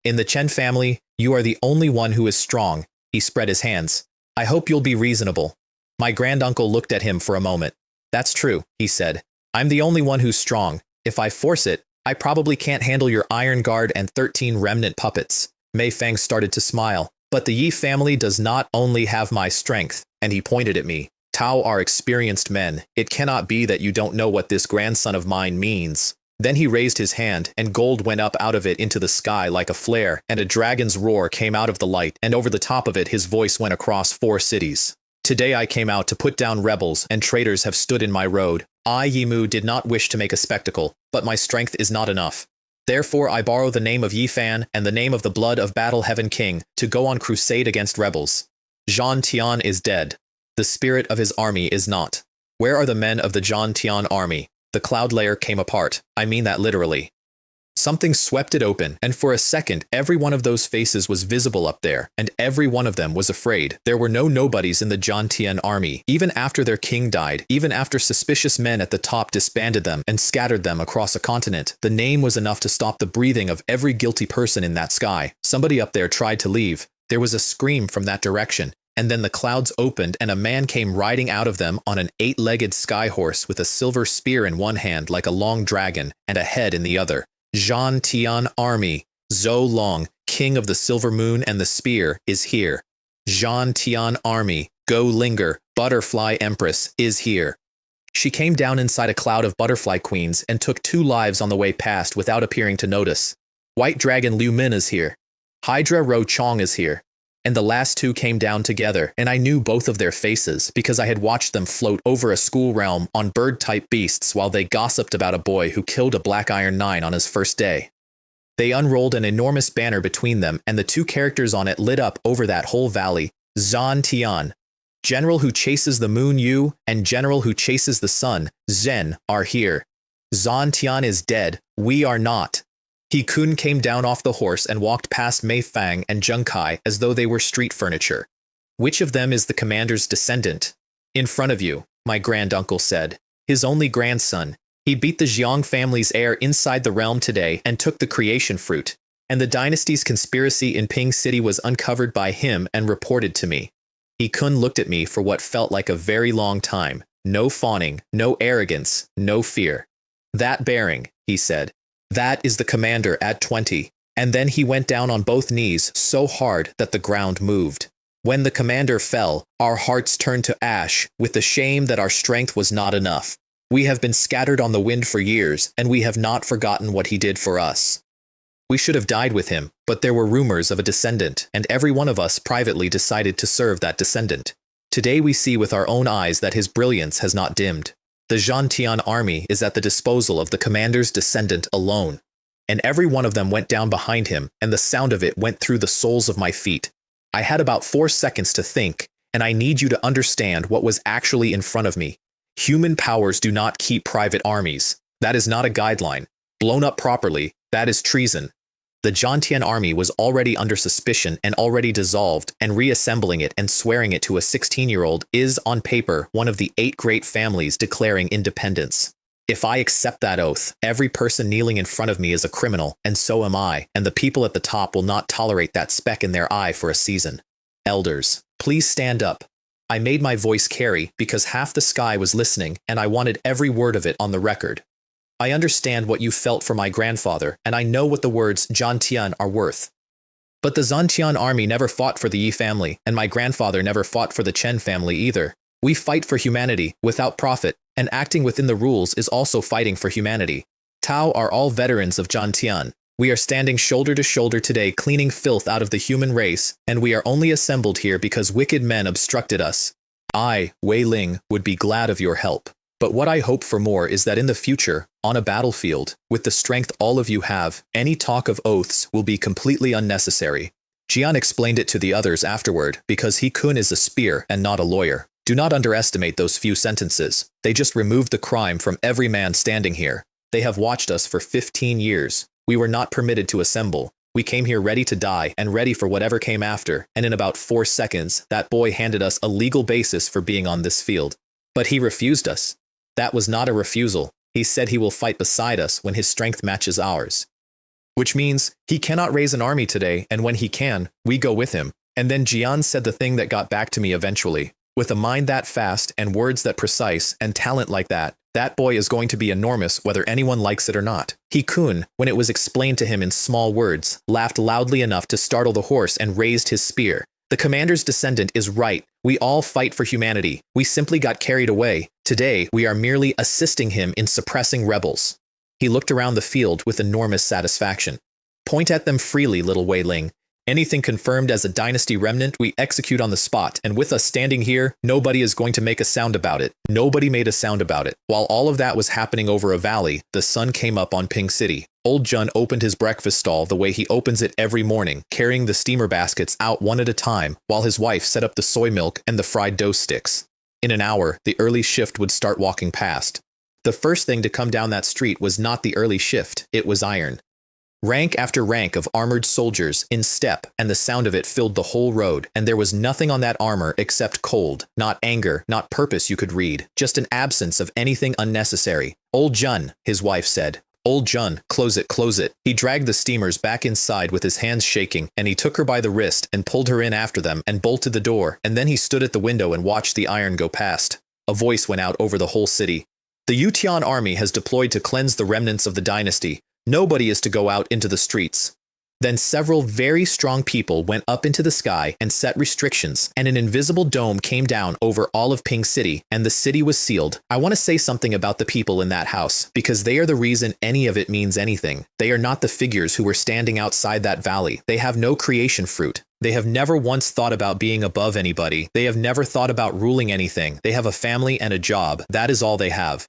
In the Chen family, you are the only one who is strong. He spread his hands. I hope you'll be reasonable. My granduncle looked at him for a moment. That's true, he said. I'm the only one who's strong. If I force it, I probably can't handle your Iron Guard and 13 remnant puppets. Mei Fang started to smile. But the Yi family does not only have my strength, and he pointed at me. Tao are experienced men. It cannot be that you don't know what this grandson of mine means. Then he raised his hand, and gold went up out of it into the sky like a flare, and a dragon's roar came out of the light, and over the top of it his voice went across 4 cities. Today I came out to put down rebels, and traitors have stood in my road. I, Yimu, did not wish to make a spectacle, but my strength is not enough. Therefore I borrow the name of Yi Fan and the name of the Blood of Battle Heaven King to go on crusade against rebels. Zhan Tian is dead. The spirit of his army is not. Where are the men of the Zhan Tian army? The cloud layer came apart. I mean that literally. Something swept it open, and for a second every one of those faces was visible up there, and every one of them was afraid. There were no nobodies in the Zhan Tian army, even after their king died, even after suspicious men at the top disbanded them and scattered them across a continent. The name was enough to stop the breathing of every guilty person in that sky. Somebody up there tried to leave. There was a scream from that direction, and then the clouds opened and a man came riding out of them on an 8-legged sky horse with a silver spear in one hand like a long dragon and a head in the other. Zhan Tian army, Zhou Long, king of the silver moon and the spear, is here. Zhan Tian army, Go Linger, butterfly empress, is here. She came down inside a cloud of butterfly queens and took 2 lives on the way past without appearing to notice. White dragon Liu Min is here. Hydra Ro Chong is here. And the last 2 came down together, and I knew both of their faces because I had watched them float over a school realm on bird-type beasts while they gossiped about a boy who killed a Black Iron 9 on his first day. They unrolled an enormous banner between them, and the 2 characters on it lit up over that whole valley. Zhan Tian, General who chases the moon Yu, and General who chases the sun, Zhen, are here. Zhan Tian is dead. We are not. He Kun came down off the horse and walked past Mei Fang and Zheng Kai as though they were street furniture. Which of them is the commander's descendant? In front of you, my granduncle said. His only grandson. He beat the Jiang family's heir inside the realm today and took the creation fruit. And the dynasty's conspiracy in Ping City was uncovered by him and reported to me. He Kun looked at me for what felt like a very long time. No fawning, no arrogance, no fear. That bearing, he said. That is the commander at 20. And then he went down on both knees so hard that the ground moved. When the commander fell, our hearts turned to ash with the shame that our strength was not enough. We have been scattered on the wind for years, and we have not forgotten what he did for us. We should have died with him, but there were rumors of a descendant, and every one of us privately decided to serve that descendant. Today we see with our own eyes that his brilliance has not dimmed. The Zhan Tian army is at the disposal of the commander's descendant alone. And every one of them went down behind him, and the sound of it went through the soles of my feet. I had about 4 seconds to think, and I need you to understand what was actually in front of me. Human powers do not keep private armies. That is not a guideline. Blown up properly, that is treason. The Zhan Tian army was already under suspicion and already dissolved, and reassembling it and swearing it to a 16-year-old is, on paper, one of the 8 great families declaring independence. If I accept that oath, every person kneeling in front of me is a criminal, and so am I, and the people at the top will not tolerate that speck in their eye for a season. Elders, please stand up. I made my voice carry because half the sky was listening, and I wanted every word of it on the record. I understand what you felt for my grandfather, and I know what the words Zhan Tian are worth. But the Zhan Tian army never fought for the Yi family, and my grandfather never fought for the Chen family either. We fight for humanity, without profit, and acting within the rules is also fighting for humanity. Tao are all veterans of Zhan Tian. We are standing shoulder to shoulder today cleaning filth out of the human race, and we are only assembled here because wicked men obstructed us. I, Wei Ling, would be glad of your help. But what I hope for more is that in the future, on a battlefield, with the strength all of you have, any talk of oaths will be completely unnecessary. Jian explained it to the others afterward because He-kun is a spear and not a lawyer. Do not underestimate those few sentences. They just removed the crime from every man standing here. They have watched us for 15 years. We were not permitted to assemble. We came here ready to die and ready for whatever came after, and in about 4 seconds, that boy handed us a legal basis for being on this field. But he refused us. That was not a refusal. He said he will fight beside us when his strength matches ours. Which means he cannot raise an army today, and when he can, we go with him. And then Jian said the thing that got back to me eventually. With a mind that fast and words that precise and talent like that, that boy is going to be enormous whether anyone likes it or not. He-kun, when it was explained to him in small words, laughed loudly enough to startle the horse and raised his spear. The commander's descendant is right. We all fight for humanity. We simply got carried away. Today, we are merely assisting him in suppressing rebels. He looked around the field with enormous satisfaction. Point at them freely, little Wei Ling. Anything confirmed as a dynasty remnant, we execute on the spot, and with us standing here, nobody is going to make a sound about it. Nobody made a sound about it. While all of that was happening over a valley, the sun came up on Ping City. Old Jun opened his breakfast stall the way he opens it every morning, carrying the steamer baskets out one at a time, while his wife set up the soy milk and the fried dough sticks. In an hour, the early shift would start walking past. The first thing to come down that street was not the early shift, it was iron. Rank after rank of armored soldiers in step, and the sound of it filled the whole road, and there was nothing on that armor except cold, not anger, not purpose you could read, just an absence of anything unnecessary. Old Jun, his wife said. Old Jun, close it, close it. He dragged the steamers back inside with his hands shaking, and he took her by the wrist and pulled her in after them and bolted the door, and then he stood at the window and watched the iron go past. A voice went out over the whole city. The Yutian army has deployed to cleanse the remnants of the dynasty. Nobody is to go out into the streets. Then several very strong people went up into the sky and set restrictions, and an invisible dome came down over all of Ping City, and the city was sealed. I want to say something about the people in that house, because they are the reason any of it means anything. They are not the figures who were standing outside that valley. They have no creation fruit. They have never once thought about being above anybody. They have never thought about ruling anything. They have a family and a job. That is all they have.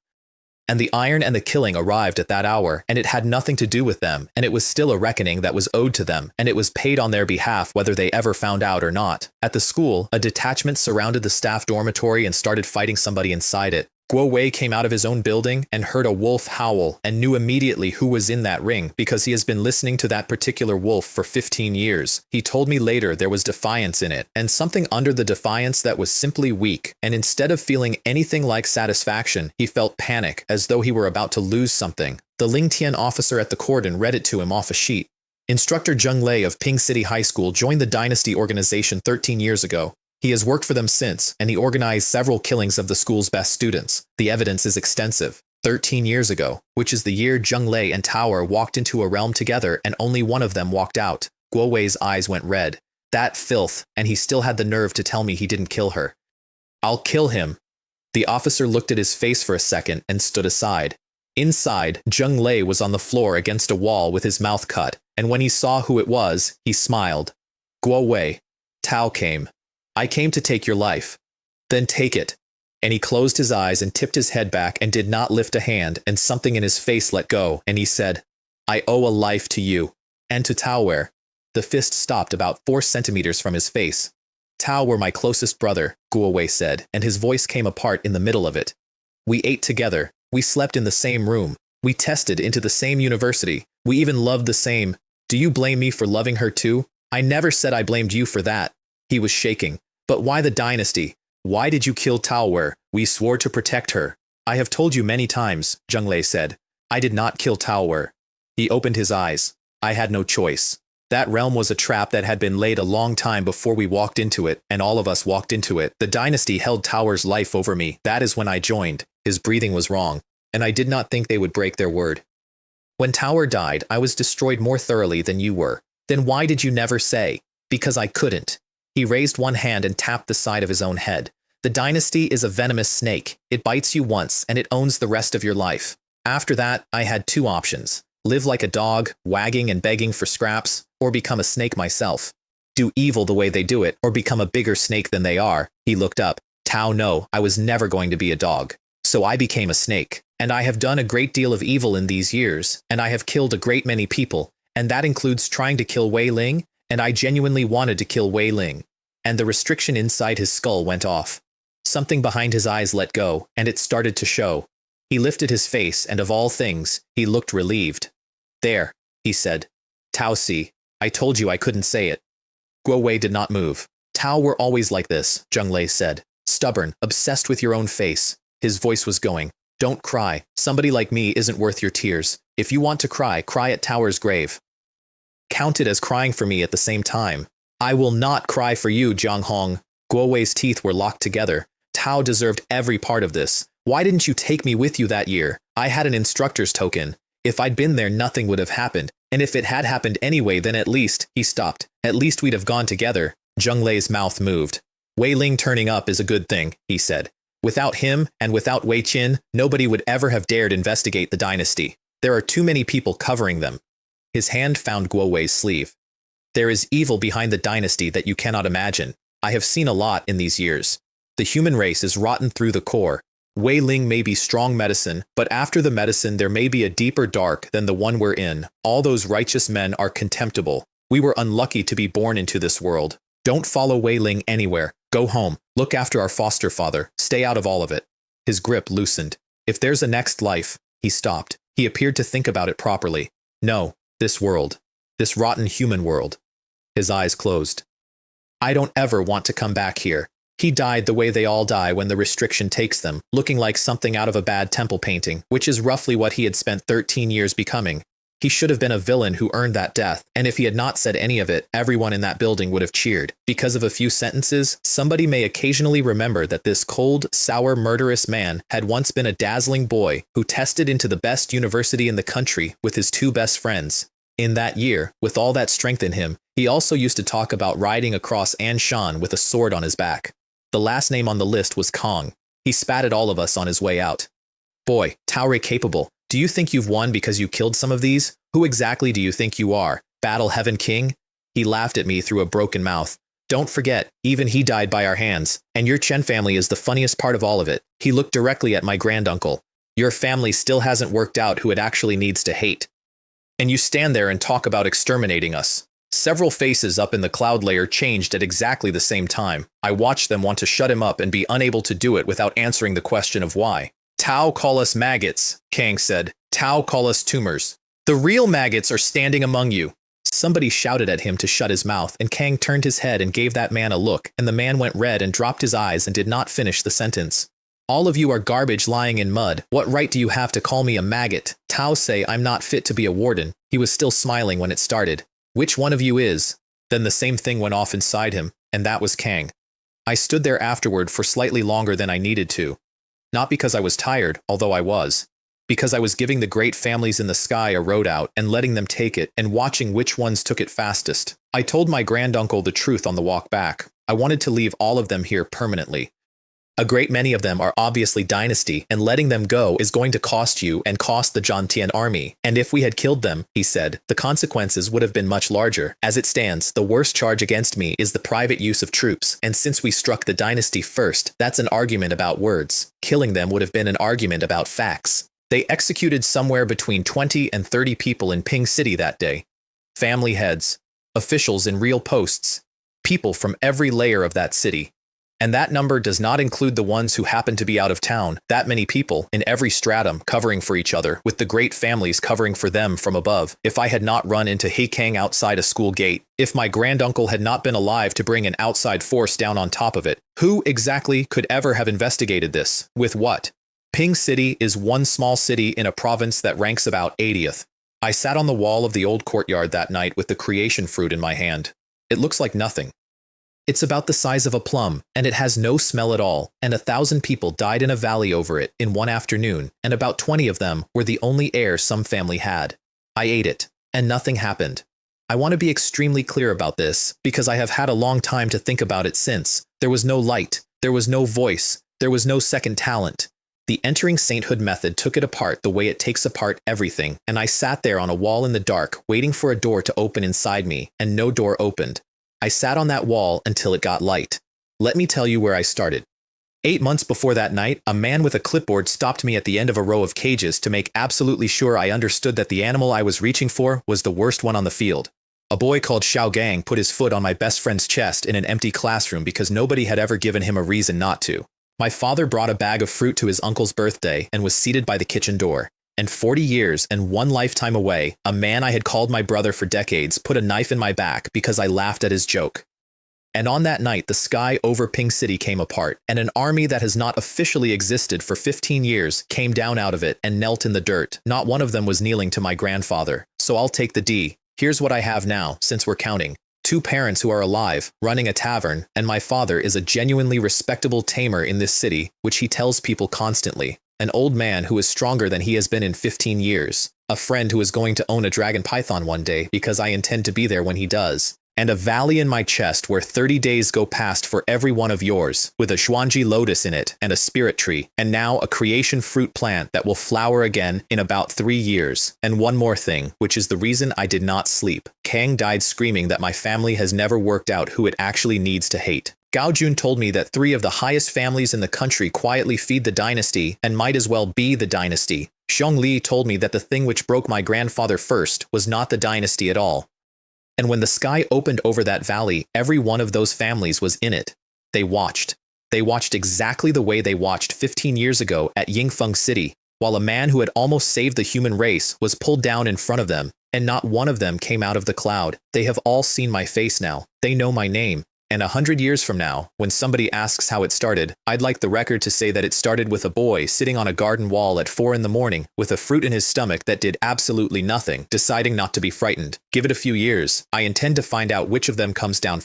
And the iron and the killing arrived at that hour, and it had nothing to do with them, and it was still a reckoning that was owed to them, and it was paid on their behalf whether they ever found out or not. At the school, a detachment surrounded the staff dormitory and started fighting somebody inside it. Guo Wei came out of his own building and heard a wolf howl and knew immediately who was in that ring because he has been listening to that particular wolf for 15 years. He told me later there was defiance in it, and something under the defiance that was simply weak, and instead of feeling anything like satisfaction, he felt panic, as though he were about to lose something. The Lingtian officer at the cordon read it to him off a sheet. Instructor Zheng Lei of Ping City High School joined the Dynasty organization 13 years ago. He has worked for them since, and he organized several killings of the school's best students. The evidence is extensive. 13 years ago, which is the year Zheng Lei and Tower walked into a realm together and only one of them walked out. Guo Wei's eyes went red. That filth, and he still had the nerve to tell me he didn't kill her. I'll kill him. The officer looked at his face for a second and stood aside. Inside, Zheng Lei was on the floor against a wall with his mouth cut, and when he saw who it was, he smiled. Guo Wei. Tao came. I came to take your life. Then take it. And he closed his eyes and tipped his head back and did not lift a hand, and something in his face let go, and he said, I owe a life to you. And to Tao. The fist stopped about 4 centimeters from his face. Tao were my closest brother, Guo Wei said, and his voice came apart in the middle of it. We ate together. We slept in the same room. We tested into the same university. We even loved the same. Do you blame me for loving her too? I never said I blamed you for that. He was shaking. But why the dynasty? Why did you kill Tao? We swore to protect her. I have told you many times, Zheng Lei said. I did not kill Tao. He opened his eyes. I had no choice. That realm was a trap that had been laid a long time before we walked into it, and all of us walked into it. The dynasty held Tao's life over me. That is when I joined. His breathing was wrong, and I did not think they would break their word. When Tao died, I was destroyed more thoroughly than you were. Then why did you never say? Because I couldn't. He raised one hand and tapped the side of his own head. The dynasty is a venomous snake. It bites you once, and it owns the rest of your life. After that, I had 2 options. Live like a dog, wagging and begging for scraps, or become a snake myself. Do evil the way they do it, or become a bigger snake than they are. He looked up. Tao, no, I was never going to be a dog. So I became a snake. And I have done a great deal of evil in these years, and I have killed a great many people, and that includes trying to kill Wei Ling, and I genuinely wanted to kill Wei Ling. And the restriction inside his skull went off. Something behind his eyes let go, and it started to show. He lifted his face, and of all things, he looked relieved. There, he said. Tao Si, I told you I couldn't say it. Guo Wei did not move. Tao were always like this, Zheng Lei said. Stubborn, obsessed with your own face. His voice was going. Don't cry. Somebody like me isn't worth your tears. If you want to cry, cry at Tower's grave. Count it as crying for me at the same time. I will not cry for you, Jiang Hong. Guo Wei's teeth were locked together. Tao deserved every part of this. Why didn't you take me with you that year? I had an instructor's token. If I'd been there, nothing would have happened. And if it had happened anyway, then at least, he stopped. At least we'd have gone together. Zheng Lei's mouth moved. Wei Ling turning up is a good thing, he said. Without him, and without Wei Qin, nobody would ever have dared investigate the dynasty. There are too many people covering them. His hand found Guo Wei's sleeve. There is evil behind the dynasty that you cannot imagine. I have seen a lot in these years. The human race is rotten through the core. Wei Ling may be strong medicine, but after the medicine there may be a deeper dark than the one we're in. All those righteous men are contemptible. We were unlucky to be born into this world. Don't follow Wei Ling anywhere. Go home. Look after our foster father. Stay out of all of it. His grip loosened. If there's a next life, he stopped. He appeared to think about it properly. No, this world. This rotten human world. His eyes closed. I don't ever want to come back here. He died the way they all die when the restriction takes them, looking like something out of a bad temple painting, which is roughly what he had spent 13 years becoming. He should have been a villain who earned that death, and if he had not said any of it, everyone in that building would have cheered. Because of a few sentences, somebody may occasionally remember that this cold, sour, murderous man had once been a dazzling boy who tested into the best university in the country with his two best friends. In that year, with all that strength in him, he also used to talk about riding across Anshan with a sword on his back. The last name on the list was Kong. He spat at all of us on his way out. Boy, Tauri capable. Do you think you've won because you killed some of these? Who exactly do you think you are? Battle Heaven King? He laughed at me through a broken mouth. Don't forget, even he died by our hands. And your Chen family is the funniest part of all of it. He looked directly at my granduncle. Your family still hasn't worked out who it actually needs to hate. And you stand there and talk about exterminating us. Several faces up in the cloud layer changed at exactly the same time. I watched them want to shut him up and be unable to do it without answering the question of why. Tao call us maggots, Kang said. Tao call us tumors. The real maggots are standing among you. Somebody shouted at him to shut his mouth, and Kang turned his head and gave that man a look, and the man went red and dropped his eyes and did not finish the sentence. All of you are garbage lying in mud. What right do you have to call me a maggot? Tao say I'm not fit to be a warden. He was still smiling when it started. Which one of you is? Then the same thing went off inside him, and that was Kang. I stood there afterward for slightly longer than I needed to. Not because I was tired, although I was. Because I was giving the great families in the sky a road out and letting them take it and watching which ones took it fastest. I told my granduncle the truth on the walk back. I wanted to leave all of them here permanently. A great many of them are obviously dynasty, and letting them go is going to cost you and cost the Zhantian army. And if we had killed them, he said, the consequences would have been much larger. As it stands, the worst charge against me is the private use of troops, and since we struck the dynasty first, that's an argument about words. Killing them would have been an argument about facts. They executed somewhere between 20 and 30 people in Ping City that day. Family heads, officials in real posts, people from every layer of that city. And that number does not include the ones who happen to be out of town, that many people, in every stratum, covering for each other, with the great families covering for them from above. If I had not run into He Kang outside a school gate, if my granduncle had not been alive to bring an outside force down on top of it, who exactly could ever have investigated this? With what? Ping City is one small city in a province that ranks about 80th. I sat on the wall of the old courtyard that night with the creation fruit in my hand. It looks like nothing. It's about the size of a plum, and it has no smell at all, and 1,000 people died in a valley over it in one afternoon, and about 20 of them were the only heir some family had. I ate it, and nothing happened. I want to be extremely clear about this, because I have had a long time to think about it since. There was no light, there was no voice, there was no second talent. The entering sainthood method took it apart the way it takes apart everything, and I sat there on a wall in the dark, waiting for a door to open inside me, and no door opened. I sat on that wall until it got light. Let me tell you where I started. 8 months before that night, a man with a clipboard stopped me at the end of a row of cages to make absolutely sure I understood that the animal I was reaching for was the worst one on the field. A boy called Xiao Gang put his foot on my best friend's chest in an empty classroom because nobody had ever given him a reason not to. My father brought a bag of fruit to his uncle's birthday and was seated by the kitchen door. And 40 years and one lifetime away, a man I had called my brother for decades put a knife in my back because I laughed at his joke. And on that night, the sky over Ping City came apart, and an army that has not officially existed for 15 years came down out of it and knelt in the dirt. Not one of them was kneeling to my grandfather. So I'll take the D. Here's what I have now, since we're counting. 2 parents who are alive, running a tavern, and my father is a genuinely respectable tamer in this city, which he tells people constantly. An old man who is stronger than he has been in 15 years. A friend who is going to own a dragon python one day because I intend to be there when he does. And a valley in my chest where 30 days go past for every one of yours, with a Xuanji lotus in it and a spirit tree, and now a creation fruit plant that will flower again in about 3 years. And one more thing, which is the reason I did not sleep. Kang died screaming that my family has never worked out who it actually needs to hate. Gao Jun told me that 3 of the highest families in the country quietly feed the dynasty and might as well be the dynasty. Xiong Li told me that the thing which broke my grandfather first was not the dynasty at all. And when the sky opened over that valley, every one of those families was in it. They watched. They watched exactly the way they watched 15 years ago at Yingfeng City, while a man who had almost saved the human race was pulled down in front of them, and not one of them came out of the cloud. They have all seen my face now. They know my name. And 100 years from now, when somebody asks how it started, I'd like the record to say that it started with a boy sitting on a garden wall at 4 in the morning with a fruit in his stomach that did absolutely nothing, deciding not to be frightened. Give it a few years. I intend to find out which of them comes down